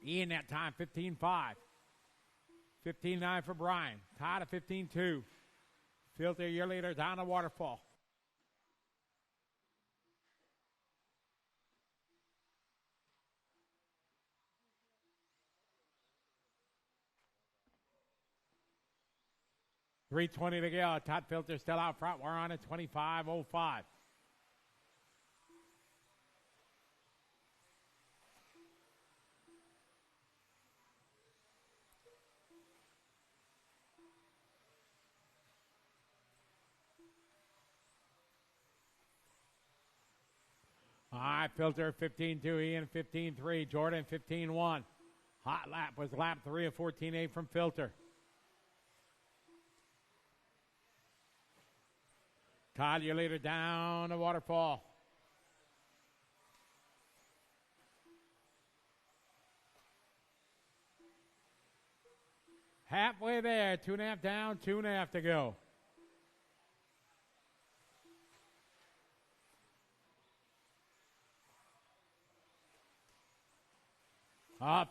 Ian that time, 15.5. 15.9 for Brian. Todd at 15.2. Filter, your leader, down the waterfall. .320 to go. Todd Filter still out front. We're on at 25.05. All right, Filter 15.2, Ian 15.3, Jordan 15.1. Hot lap was lap 3 of 14.8 from Filter. Todd, your leader down the waterfall. Halfway there, 2.5 down, 2.5 to go.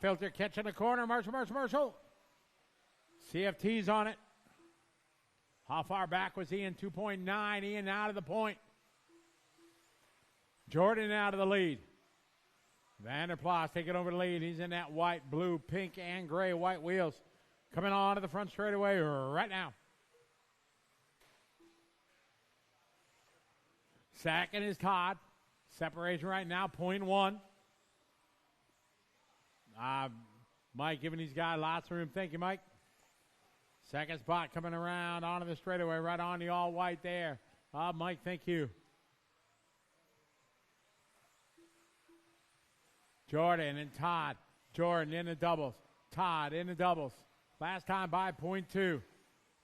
Filter catching the corner. Marshall. CFT's on it. How far back was Ian? 2.9. Ian out of the point. Jordan out of the lead. Vanderplas taking over the lead. He's in that white, blue, pink, and gray white wheels. Coming on to the front straightaway right now. Second is Todd. Separation right now, 0.1. Mike giving these guys lots of room. Thank you, Mike. Second spot coming around onto the straightaway, right on the all-white there. Mike, thank you. Jordan and Todd. Jordan in the doubles. Todd in the doubles. Last time by 0.2.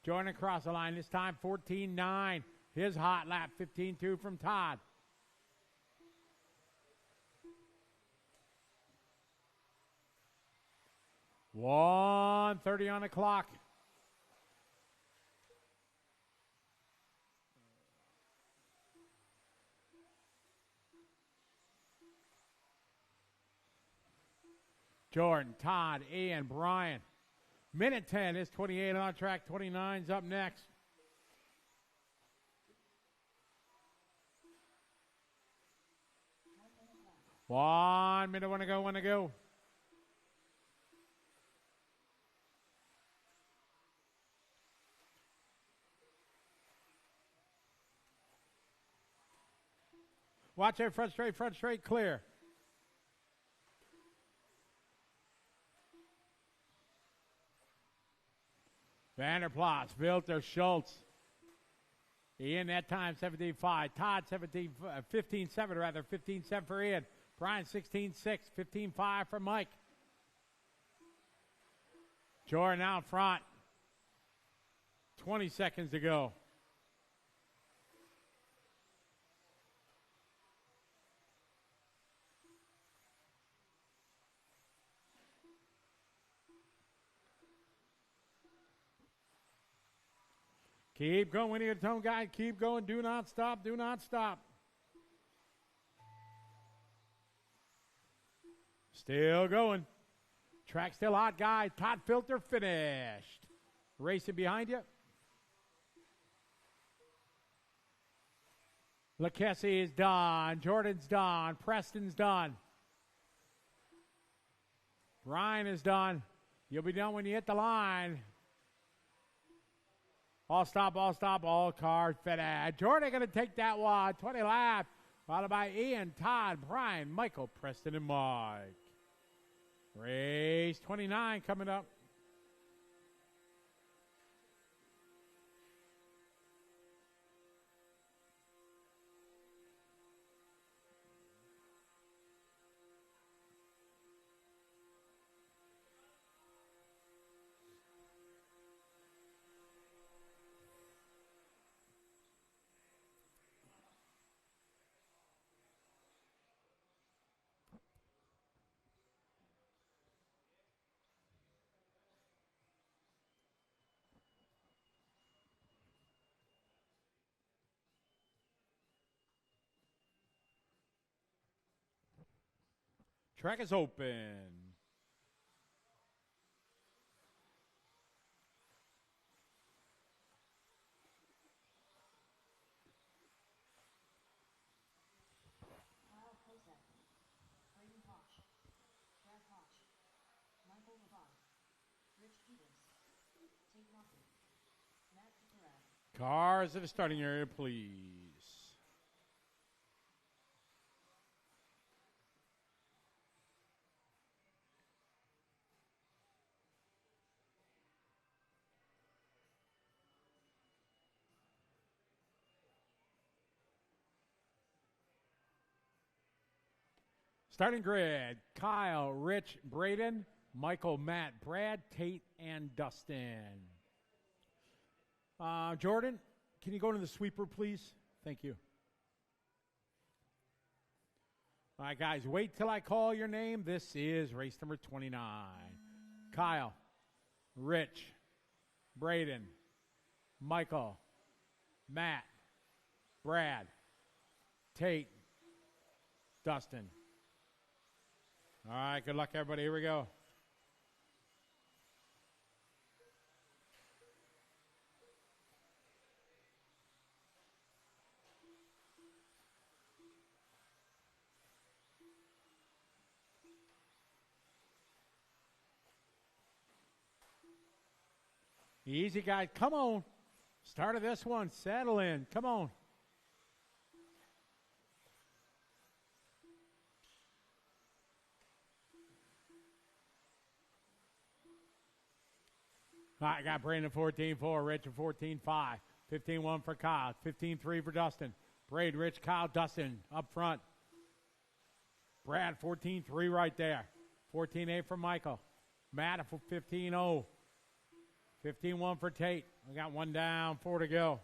Jordan across the line. This time 14.9. His hot lap, 15.2 from Todd. $1:30 on the clock. Jordan, Todd, Ian, Brian. Minute 10 is 28 on track. 29's up next. One minute, want to go. Watch it, front straight, clear. Vanderplas, Vilter, Schultz. Ian that time 17.5. Todd 15.7 rather, 15.7 for Ian. Brian 16.6, 15.5 for Mike. Jordan out front. 20 seconds to go. Keep going, Winnie the Tone guy. Keep going. Do not stop. Do not stop. Still going. Track still hot, guys. Todd Filter finished. Racing behind you. LaCassie is done. Jordan's done. Preston's done. Ryan is done. You'll be done when you hit the line. All stop, all cars finished. Jordan going to take that one. 20 laps. Followed by Ian, Todd, Brian, Michael, Preston, and Mike. Race 29 coming up. Track is open. Kyle Kozak, Braden Hodge, Brad Hodge, Michael Levon, Rich Peters, Tate Moffitt, Matt Picarad. Cars at the starting area, please. Starting grid, Kyle, Rich, Braden, Michael, Matt, Brad, Tate, and Dustin. Jordan, can you go to the sweeper, please? Thank you. All right, guys, wait till I call your name. This is race number 29. Kyle, Rich, Braden, Michael, Matt, Brad, Tate, Dustin. All right, good luck, everybody. Here we go. Easy, guys. Come on. Start of this one. Settle in. Come on. I got Brandon 14-4, Rich at 14-5, 15-1 for Kyle, 15-3 for Dustin. Braid, Rich, Kyle, Dustin up front. Brad 14-3 right there. 14-8 for Michael. Matt at 15-0. 15-1 for Tate. We got one down, 4 to go.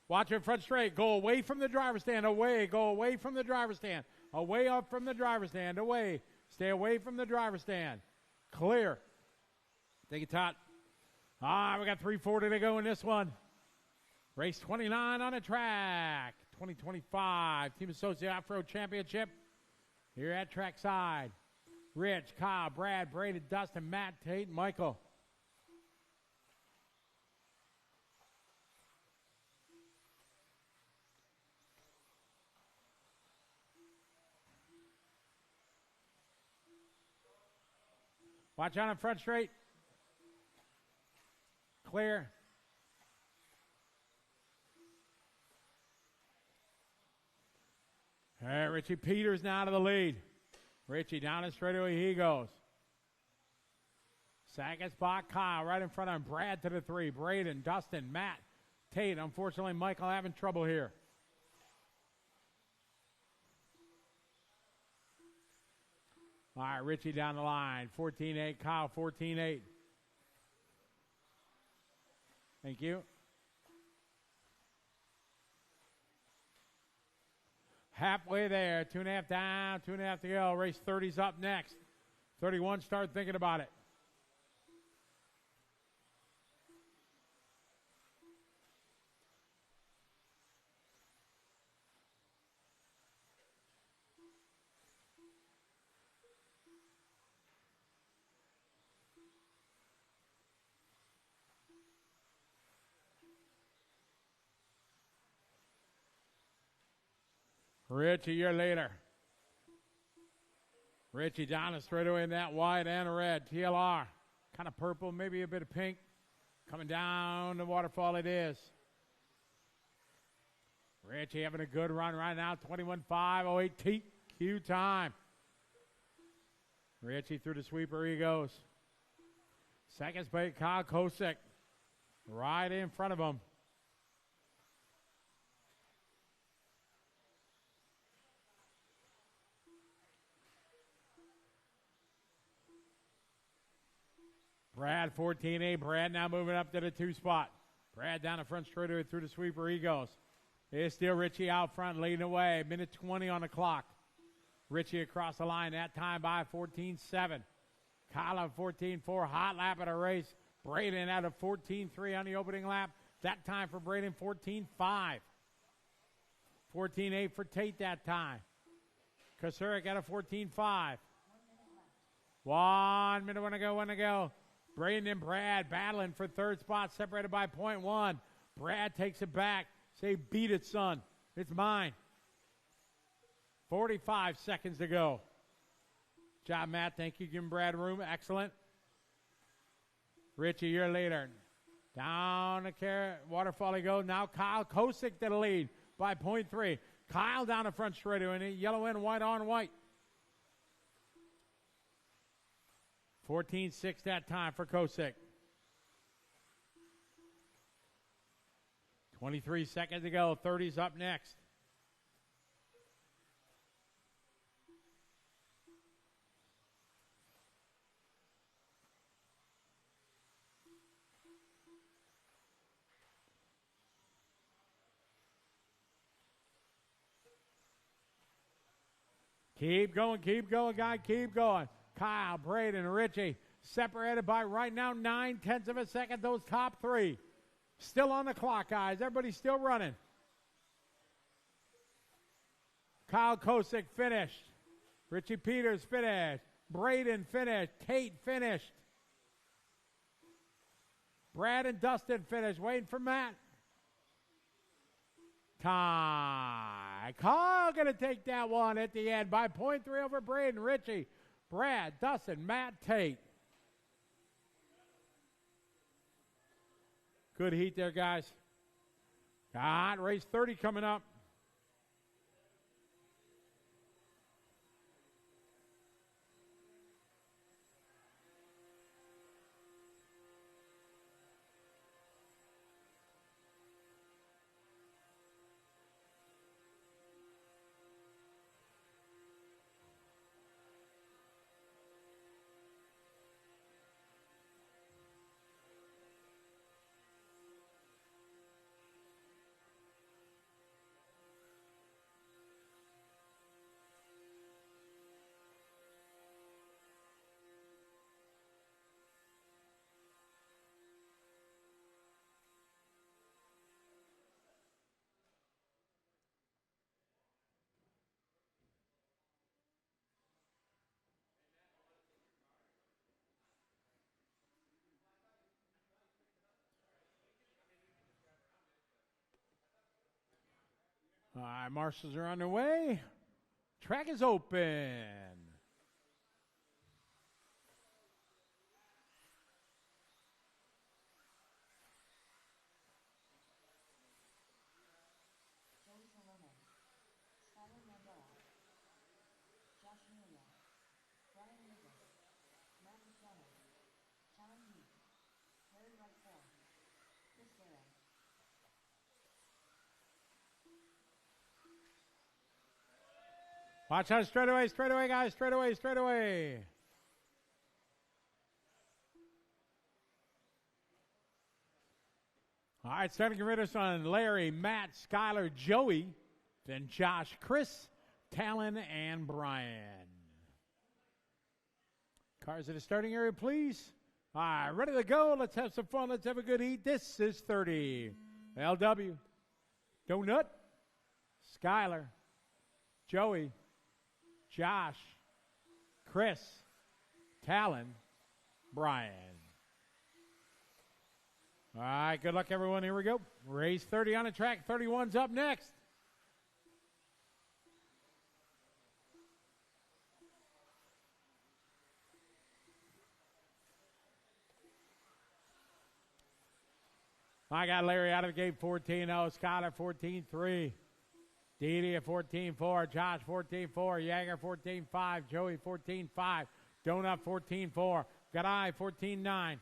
Watch it front straight. Go away from the driver's stand. Away. Go away from the driver's stand. Away up from the driver's stand. Away. Stay away from the driver's stand. Clear. Take it top. We got 3:40 to go in this one. Race 29 on the track. 2025 Team Associate Off-Road Championship here at Trackside. Rich, Kyle, Brad, Braden, Dustin, Matt, Tate, and Michael. Watch out on front straight. Clear. All right, Richie Peters now to the lead. Richie down the straightaway, he goes. Second spot, Kyle right in front of him. Brad to the 3. Braden, Dustin, Matt, Tate. Unfortunately, Michael having trouble here. All right, Richie down the line. 14-8, Kyle 14-8. Thank you. Halfway there, 2.5 down, 2.5 to go. Race 30's up next. 31, start thinking about it. Rich, a year later. Richie down the straightaway in that white and red. TLR, kind of purple, maybe a bit of pink. Coming down the waterfall it is. Richie having a good run right now. 21.508 TQ time. Richie through the sweeper he goes. Second spot, Kyle Kosick. Right in front of him. Brad 14-8. Brad now moving up to the 2 spot. Brad down the front straightaway through the sweeper he goes. It's still Richie out front leading away. Minute 20 on the clock. Richie across the line that time by 14-7. Kyle 14-4. Hot lap of the race. Braden at a 14-3 on the opening lap. That time for Braden 14-5. 14-8 for Tate that time. Kasurik at a 14-5. 1 minute, one to go. Braden and Brad battling for third spot, separated by 0.1. Brad takes it back. Say, beat it, son. It's mine. 45 seconds to go. Job, Matt. Thank you. Giving Brad room. Excellent. Rich, a year later. Down the waterfall he goes. Now Kyle Kosick to the lead by 0.3. Kyle down the front straightaway, and yellow and white on white. 14-6 that time for Kosick. 23 seconds to go. 30's up next. Keep going, guy. Keep going. Kyle, Braden, Richie, separated by right now 9/10 of a second. Those top 3. Still on the clock, guys. Everybody's still running. Kyle Kosick finished. Richie Peters finished. Braden finished. Tate finished. Brad and Dustin finished. Waiting for Matt. Tie. Kyle going to take that one at the end by 0.3 over Braden, Richie, Brad, Dustin, Matt, Tate. Good heat there, guys. Got race 30 coming up. All right, marshals are on their way. Track is open. Joey Salome, Skylar Mandela, Josh Mulia, Brian Lucas, Matt McDonald, Sean Heath, Larry Wright 4, Chris Barrow. Watch out, straightaway, guys, straightaway. All right, starting to get rid of on Larry, Matt, Skylar, Joey, then Josh, Chris, Talon, and Brian. Cars at the starting area, please. All right, ready to go. Let's have some fun. Let's have a good heat. This is 30. LW, Donut, Skylar, Joey, Josh, Chris, Talon, Brian. All right, good luck, everyone. Here we go. Race 30 on the track. 31's up next. I got Larry out of the gate 14-0, Skylar 14-3. Didi at 14-4, Josh 14-4, Jaeger 14-5, Joey 14-5, Donut 14-4, Garai 14-9.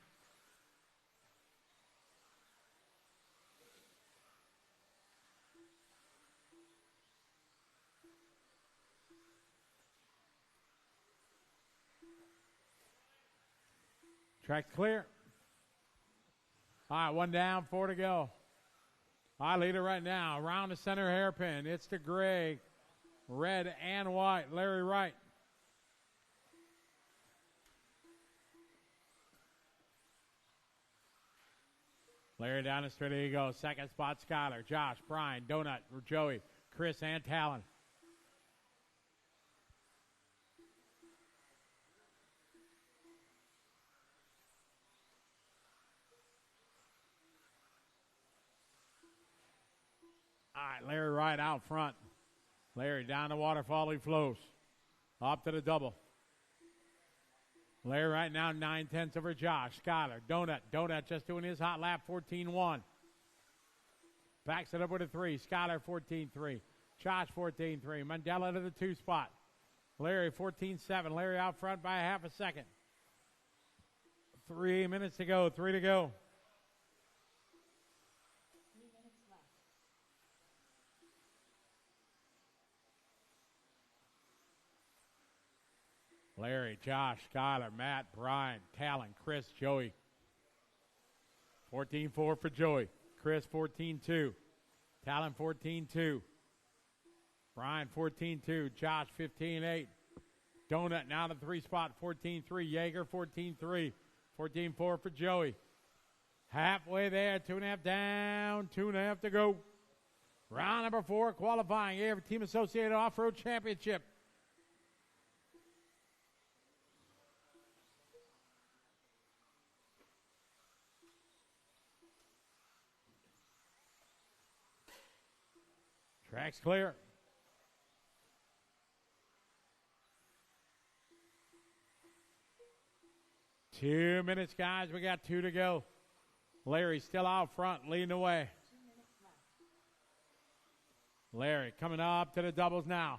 Track's clear. All right, one down, 4 to go. I leader right now. Around the center hairpin. It's the gray, red, and white. Larry Wright. Larry down the straight. There you go. Second spot, Skylar, Josh, Brian, Donut, Joey, Chris, and Talon. All right, Larry Wright out front. Larry down the waterfall, he flows. Up to the double. Larry right now 9/10 over Josh. Skylar, Donut just doing his hot lap, 14-1. Backs it up with a 3. Skylar 14-3. Josh 14-3. Mandela to the 2 spot. Larry 14-7. Larry out front by a half a second. 3 minutes to go. 3 to go. 3 minutes left. Larry, Josh, Skylar, Matt, Brian, Talon, Chris, Joey. 14-4 for Joey. Chris 14-2. Talon 14-2. Brian 14-2. Josh 15-8. Donut now to 3 spot 14-3. Jaeger 14-3. 14-4 for Joey. Halfway there. 2.5 down. 2.5 to go. Round number 4 qualifying here for Team Associated Off-Road Championship. Track's clear. Two minutes, guys. We got 2 to go. Larry still out front, leading the way. 2 minutes left. Larry coming up to the doubles now.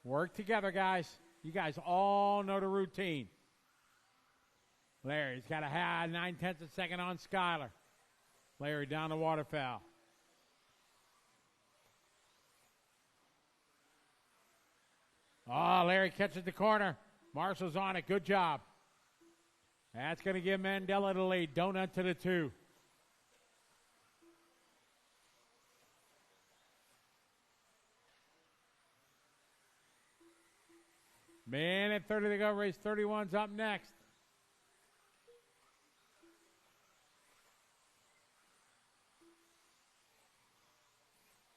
Work together, guys. You guys all know the routine. Larry's got a 9/10 a second on Skylar. Larry down the waterfowl. Oh, Larry catches the corner. Marshall's on it. Good job. That's going to give Mandela the lead. Donut to the 2. Minute 30 to go. Race 31's up next.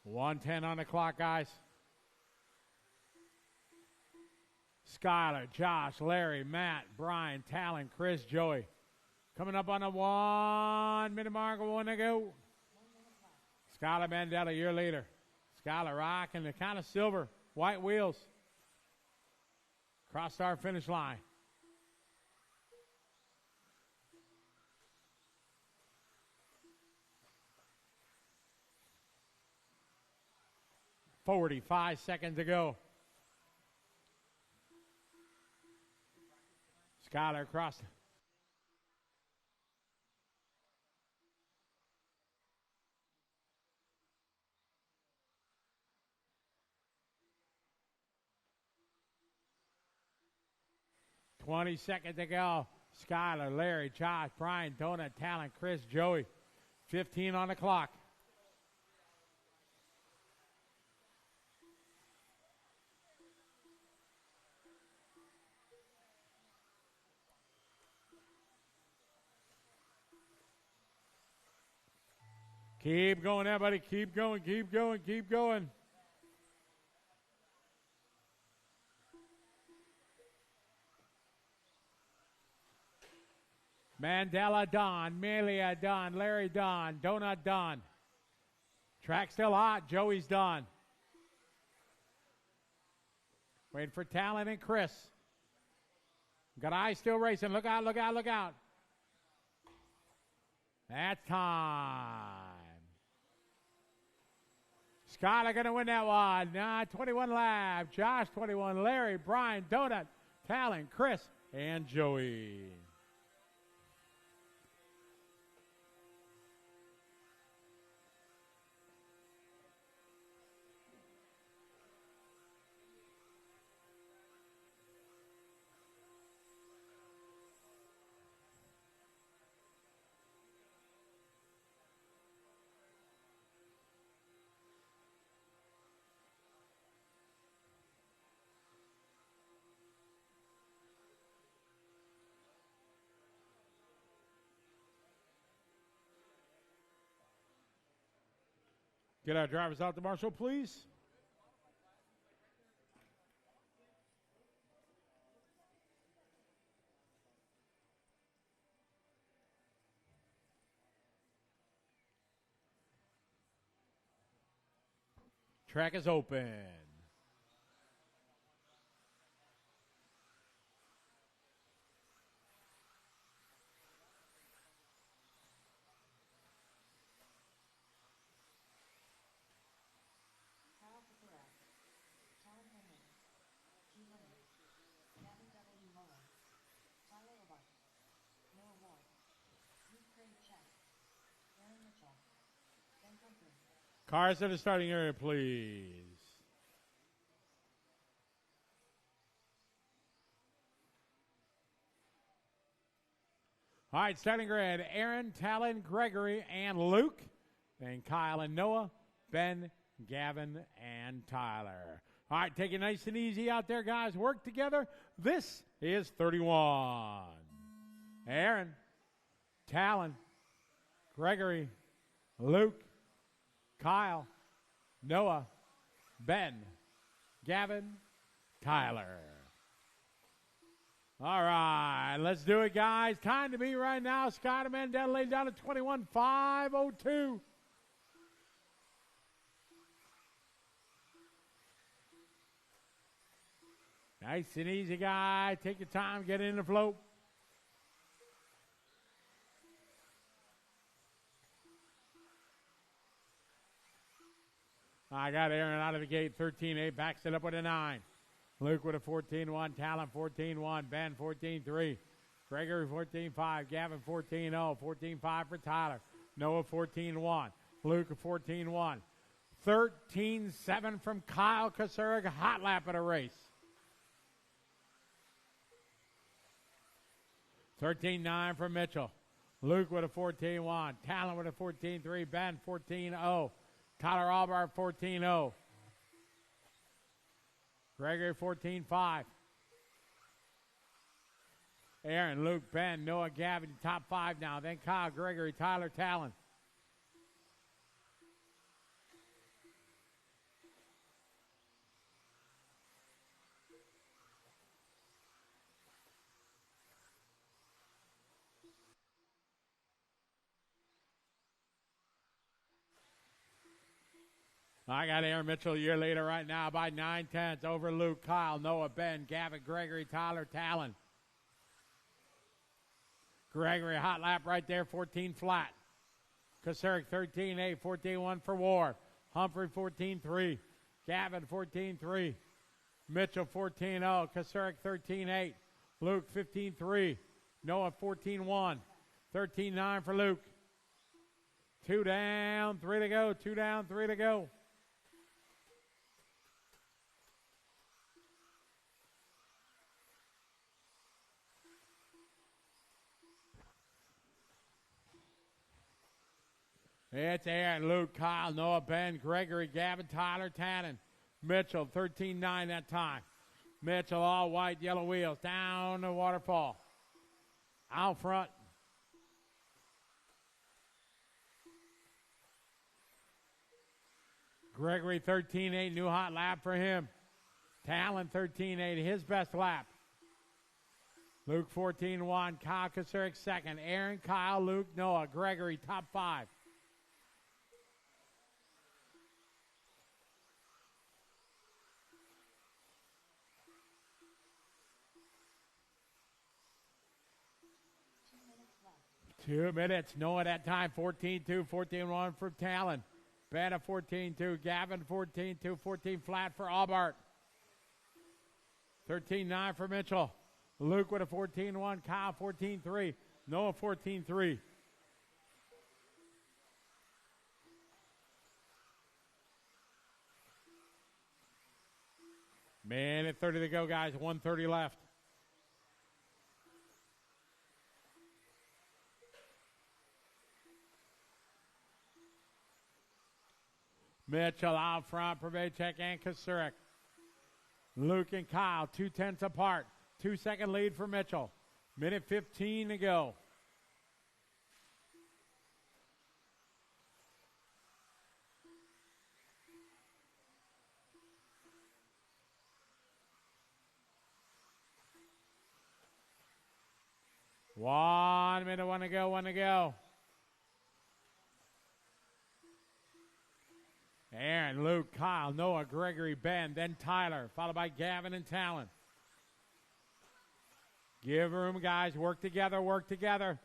$1:10 on the clock, guys. Skylar, Josh, Larry, Matt, Brian, Talon, Chris, Joey. Coming up on the 1 minute mark, 1 to go. Skylar Mandela, your leader. Skylar rocking the kind of silver, white wheels. Crossed our finish line. $45 to go. Skylar across. $20 to go. Skylar, Larry, Josh, Brian, Donut, Talon, Chris, Joey. 15 on the clock. Keep going, everybody. Keep going, keep going, keep going. Mandela done, Melia done, Larry done, Donut done. Track still hot, Joey's done. Waiting for Talon and Chris. Got eyes still racing. Look out, look out, look out. That's time. Skylar going to win that one. 21 laps. Josh 21, Larry, Brian, Donut, Talon, Chris, and Joey. Get our drivers out to Marshall, please. Track is open. Cars in the starting area, please. All right, starting grid. Aaron, Talon, Gregory, and Luke. Then Kyle and Noah, Ben, Gavin, and Tyler. All right, take it nice and easy out there, guys. Work together. This is 31. Aaron, Talon, Gregory, Luke, Kyle, Noah, Ben, Gavin, Tyler. All right, let's do it, guys. Time to be right now. Scott Mandela laid down at 21.502. Nice and easy, guys. Take your time, get in the float. I got Aaron out of the gate, 13-8, backs it up with a 9. Luke with a 14-1, Talon 14-1, Ben 14-3, Gregory 14-5, Gavin 14-0, 14-5 for Tyler, Noah 14-1, Luke 14-1, 13-7 from Kyle Kasurik, hot lap of the race. 13-9 from Mitchell, Luke with a 14-1, Talon with a 14-3, Ben 14-0. Tyler Albar, 14-0. Gregory, 14-5. Aaron, Luke, Ben, Noah, Gavin, top 5 now. Then Kyle, Gregory, Tyler, Talon. I got Aaron Mitchell a year later right now by 9/10 over Luke, Kyle, Noah, Ben, Gavin, Gregory, Tyler, Talon. Gregory, hot lap right there, 14 flat. Kasurik, 13-8, 14-1 for Ward. Humphrey, 14-3. Gavin, 14-3. Mitchell, 14-0. Kasurik, 13-8. Luke, 15-3. Noah, 14-1. 13-9 for Luke. 2 down, 3 to go. 2 down, 3 to go. It's Aaron, Luke, Kyle, Noah, Ben, Gregory, Gavin, Tyler, Tannen. Mitchell, 13-9 that time. Mitchell, all white, yellow wheels, down the waterfall. Out front. Gregory, 13-8, new hot lap for him. Talon, 13-8, his best lap. Luke, 14-1. Kyle Kasurik, second. Aaron, Kyle, Luke, Noah. Gregory, top 5. Left. 2 minutes. Noah that time, 14-2, 14-1 for Talon. Ben at 14-2. Gavin, 14-2, 14 flat for Aubart. 13-9 for Mitchell. Luke with a 14-1. Kyle, 14-3. Noah, 14-3. Minute 30 to go, guys. 1:30 left. Mitchell out front, Pravacek and Kasurik. Luke and Kyle, 2/10 apart. 2-second lead for Mitchell. Minute 15 to go. One minute, one to go. Aaron, Luke, Kyle, Noah, Gregory, Ben, then Tyler, followed by Gavin and Talon. Give room, guys. Work together.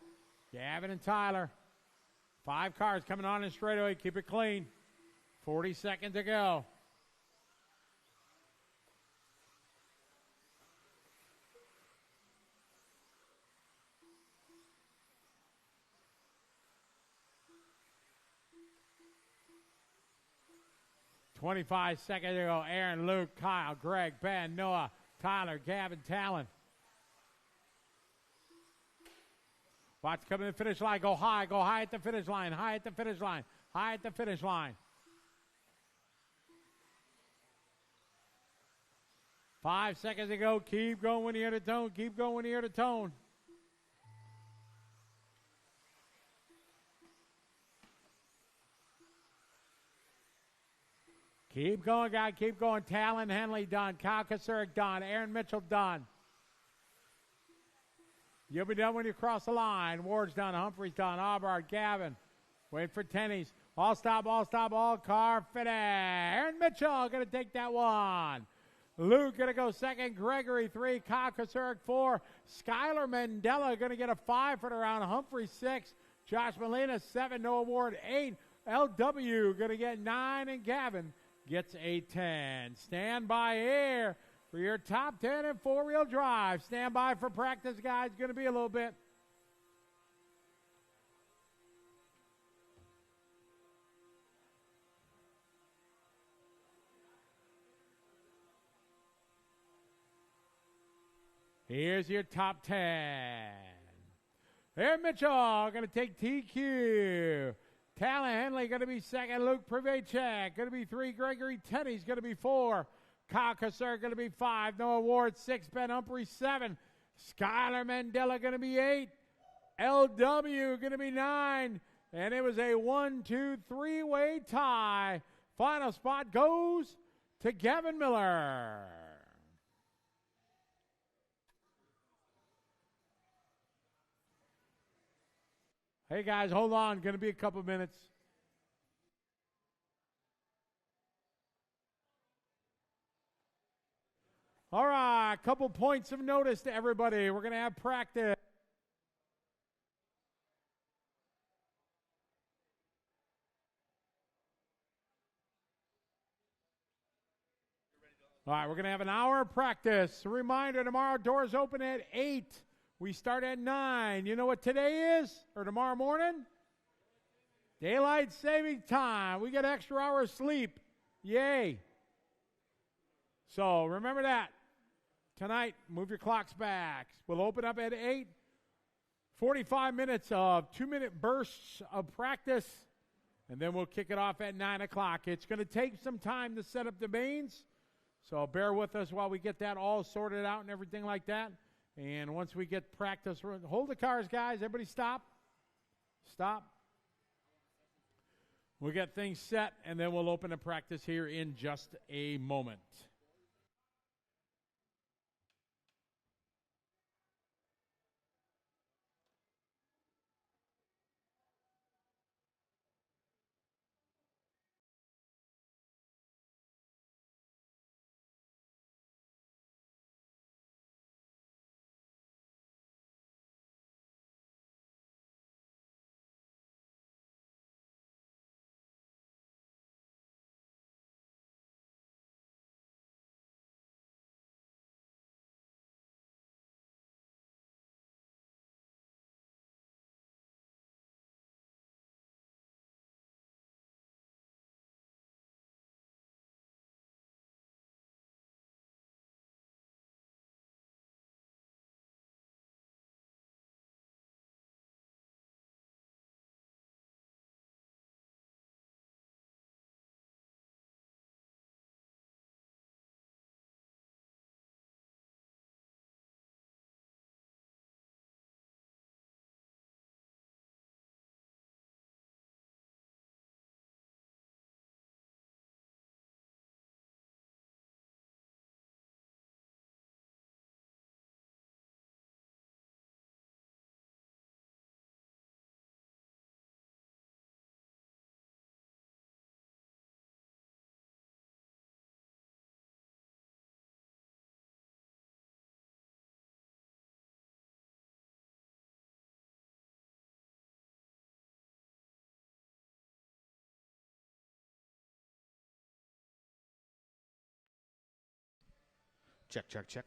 Gavin and Tyler. 5 cars coming on in straightaway. Keep it clean. 40 seconds to go. $25 seconds to go. Aaron, Luke, Kyle, Greg, Ben, Noah, Tyler, Gavin, Talon. Watch coming to the finish line. Go high at the finish line. High at the finish line. 5 seconds to go. Keep going ear to tone. Keep going, guys. Keep going. Talon Henley done. Kyle Kasurik done. Aaron Mitchell done. You'll be done when you cross the line. Ward's done. Humphrey's done. Aubart, Gavin. Wait for tennies. All stop. All car finish. Aaron Mitchell going to take that one. Luke going to go second. Gregory 3. Kyle Kasurik 4. Skylar Mandela going to get a 5 for the round. Humphrey 6. Josh Molina 7. Noah Ward 8. LW going to get 9. And Gavin gets a 10. Stand by here for your top 10 and 4-wheel drive. Stand by for practice, guys. Going to be a little bit. Here's your top 10. Aaron Mitchell going to take TQ. Talon Henley going to be second. Luke Pravacek going to be 3. Gregory Teddy's going to be 4. Kyle Kasurik going to be 5. Noah Ward 6. Ben Humphrey 7. Skylar Mandela going to be 8. LW going to be 9. And it was a 1-2-3-way tie. Final spot goes to Gavin Miller. Hey, guys, hold on. Going to be a couple minutes. All right, couple points of notice to everybody. We're going to have practice. All right, we're going to have an hour of practice. A reminder, tomorrow doors open at 8. We start at 9. You know what today is? Or tomorrow morning? Daylight saving time. We get extra hours sleep. Yay. So remember that. Tonight, move your clocks back. We'll open up at 8. 45 minutes of 2-minute bursts of practice. And then we'll kick it off at 9 o'clock. It's going to take some time to set up the mains. So bear with us while we get that all sorted out and everything like that. And once we get practice, hold the cars, guys. Everybody stop. Stop. We'll get things set, and then we'll open the practice here in just a moment. Check, check, check.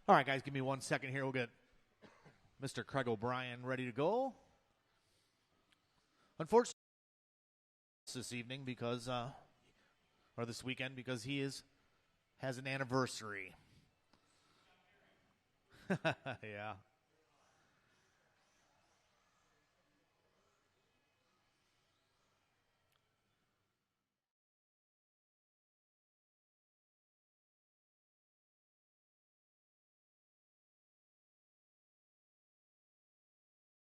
All right, guys, give me 1 second here. We'll get Mr. Craig O'Brien ready to go. Unfortunately, this evening because, or this weekend, because he has an anniversary. Yeah.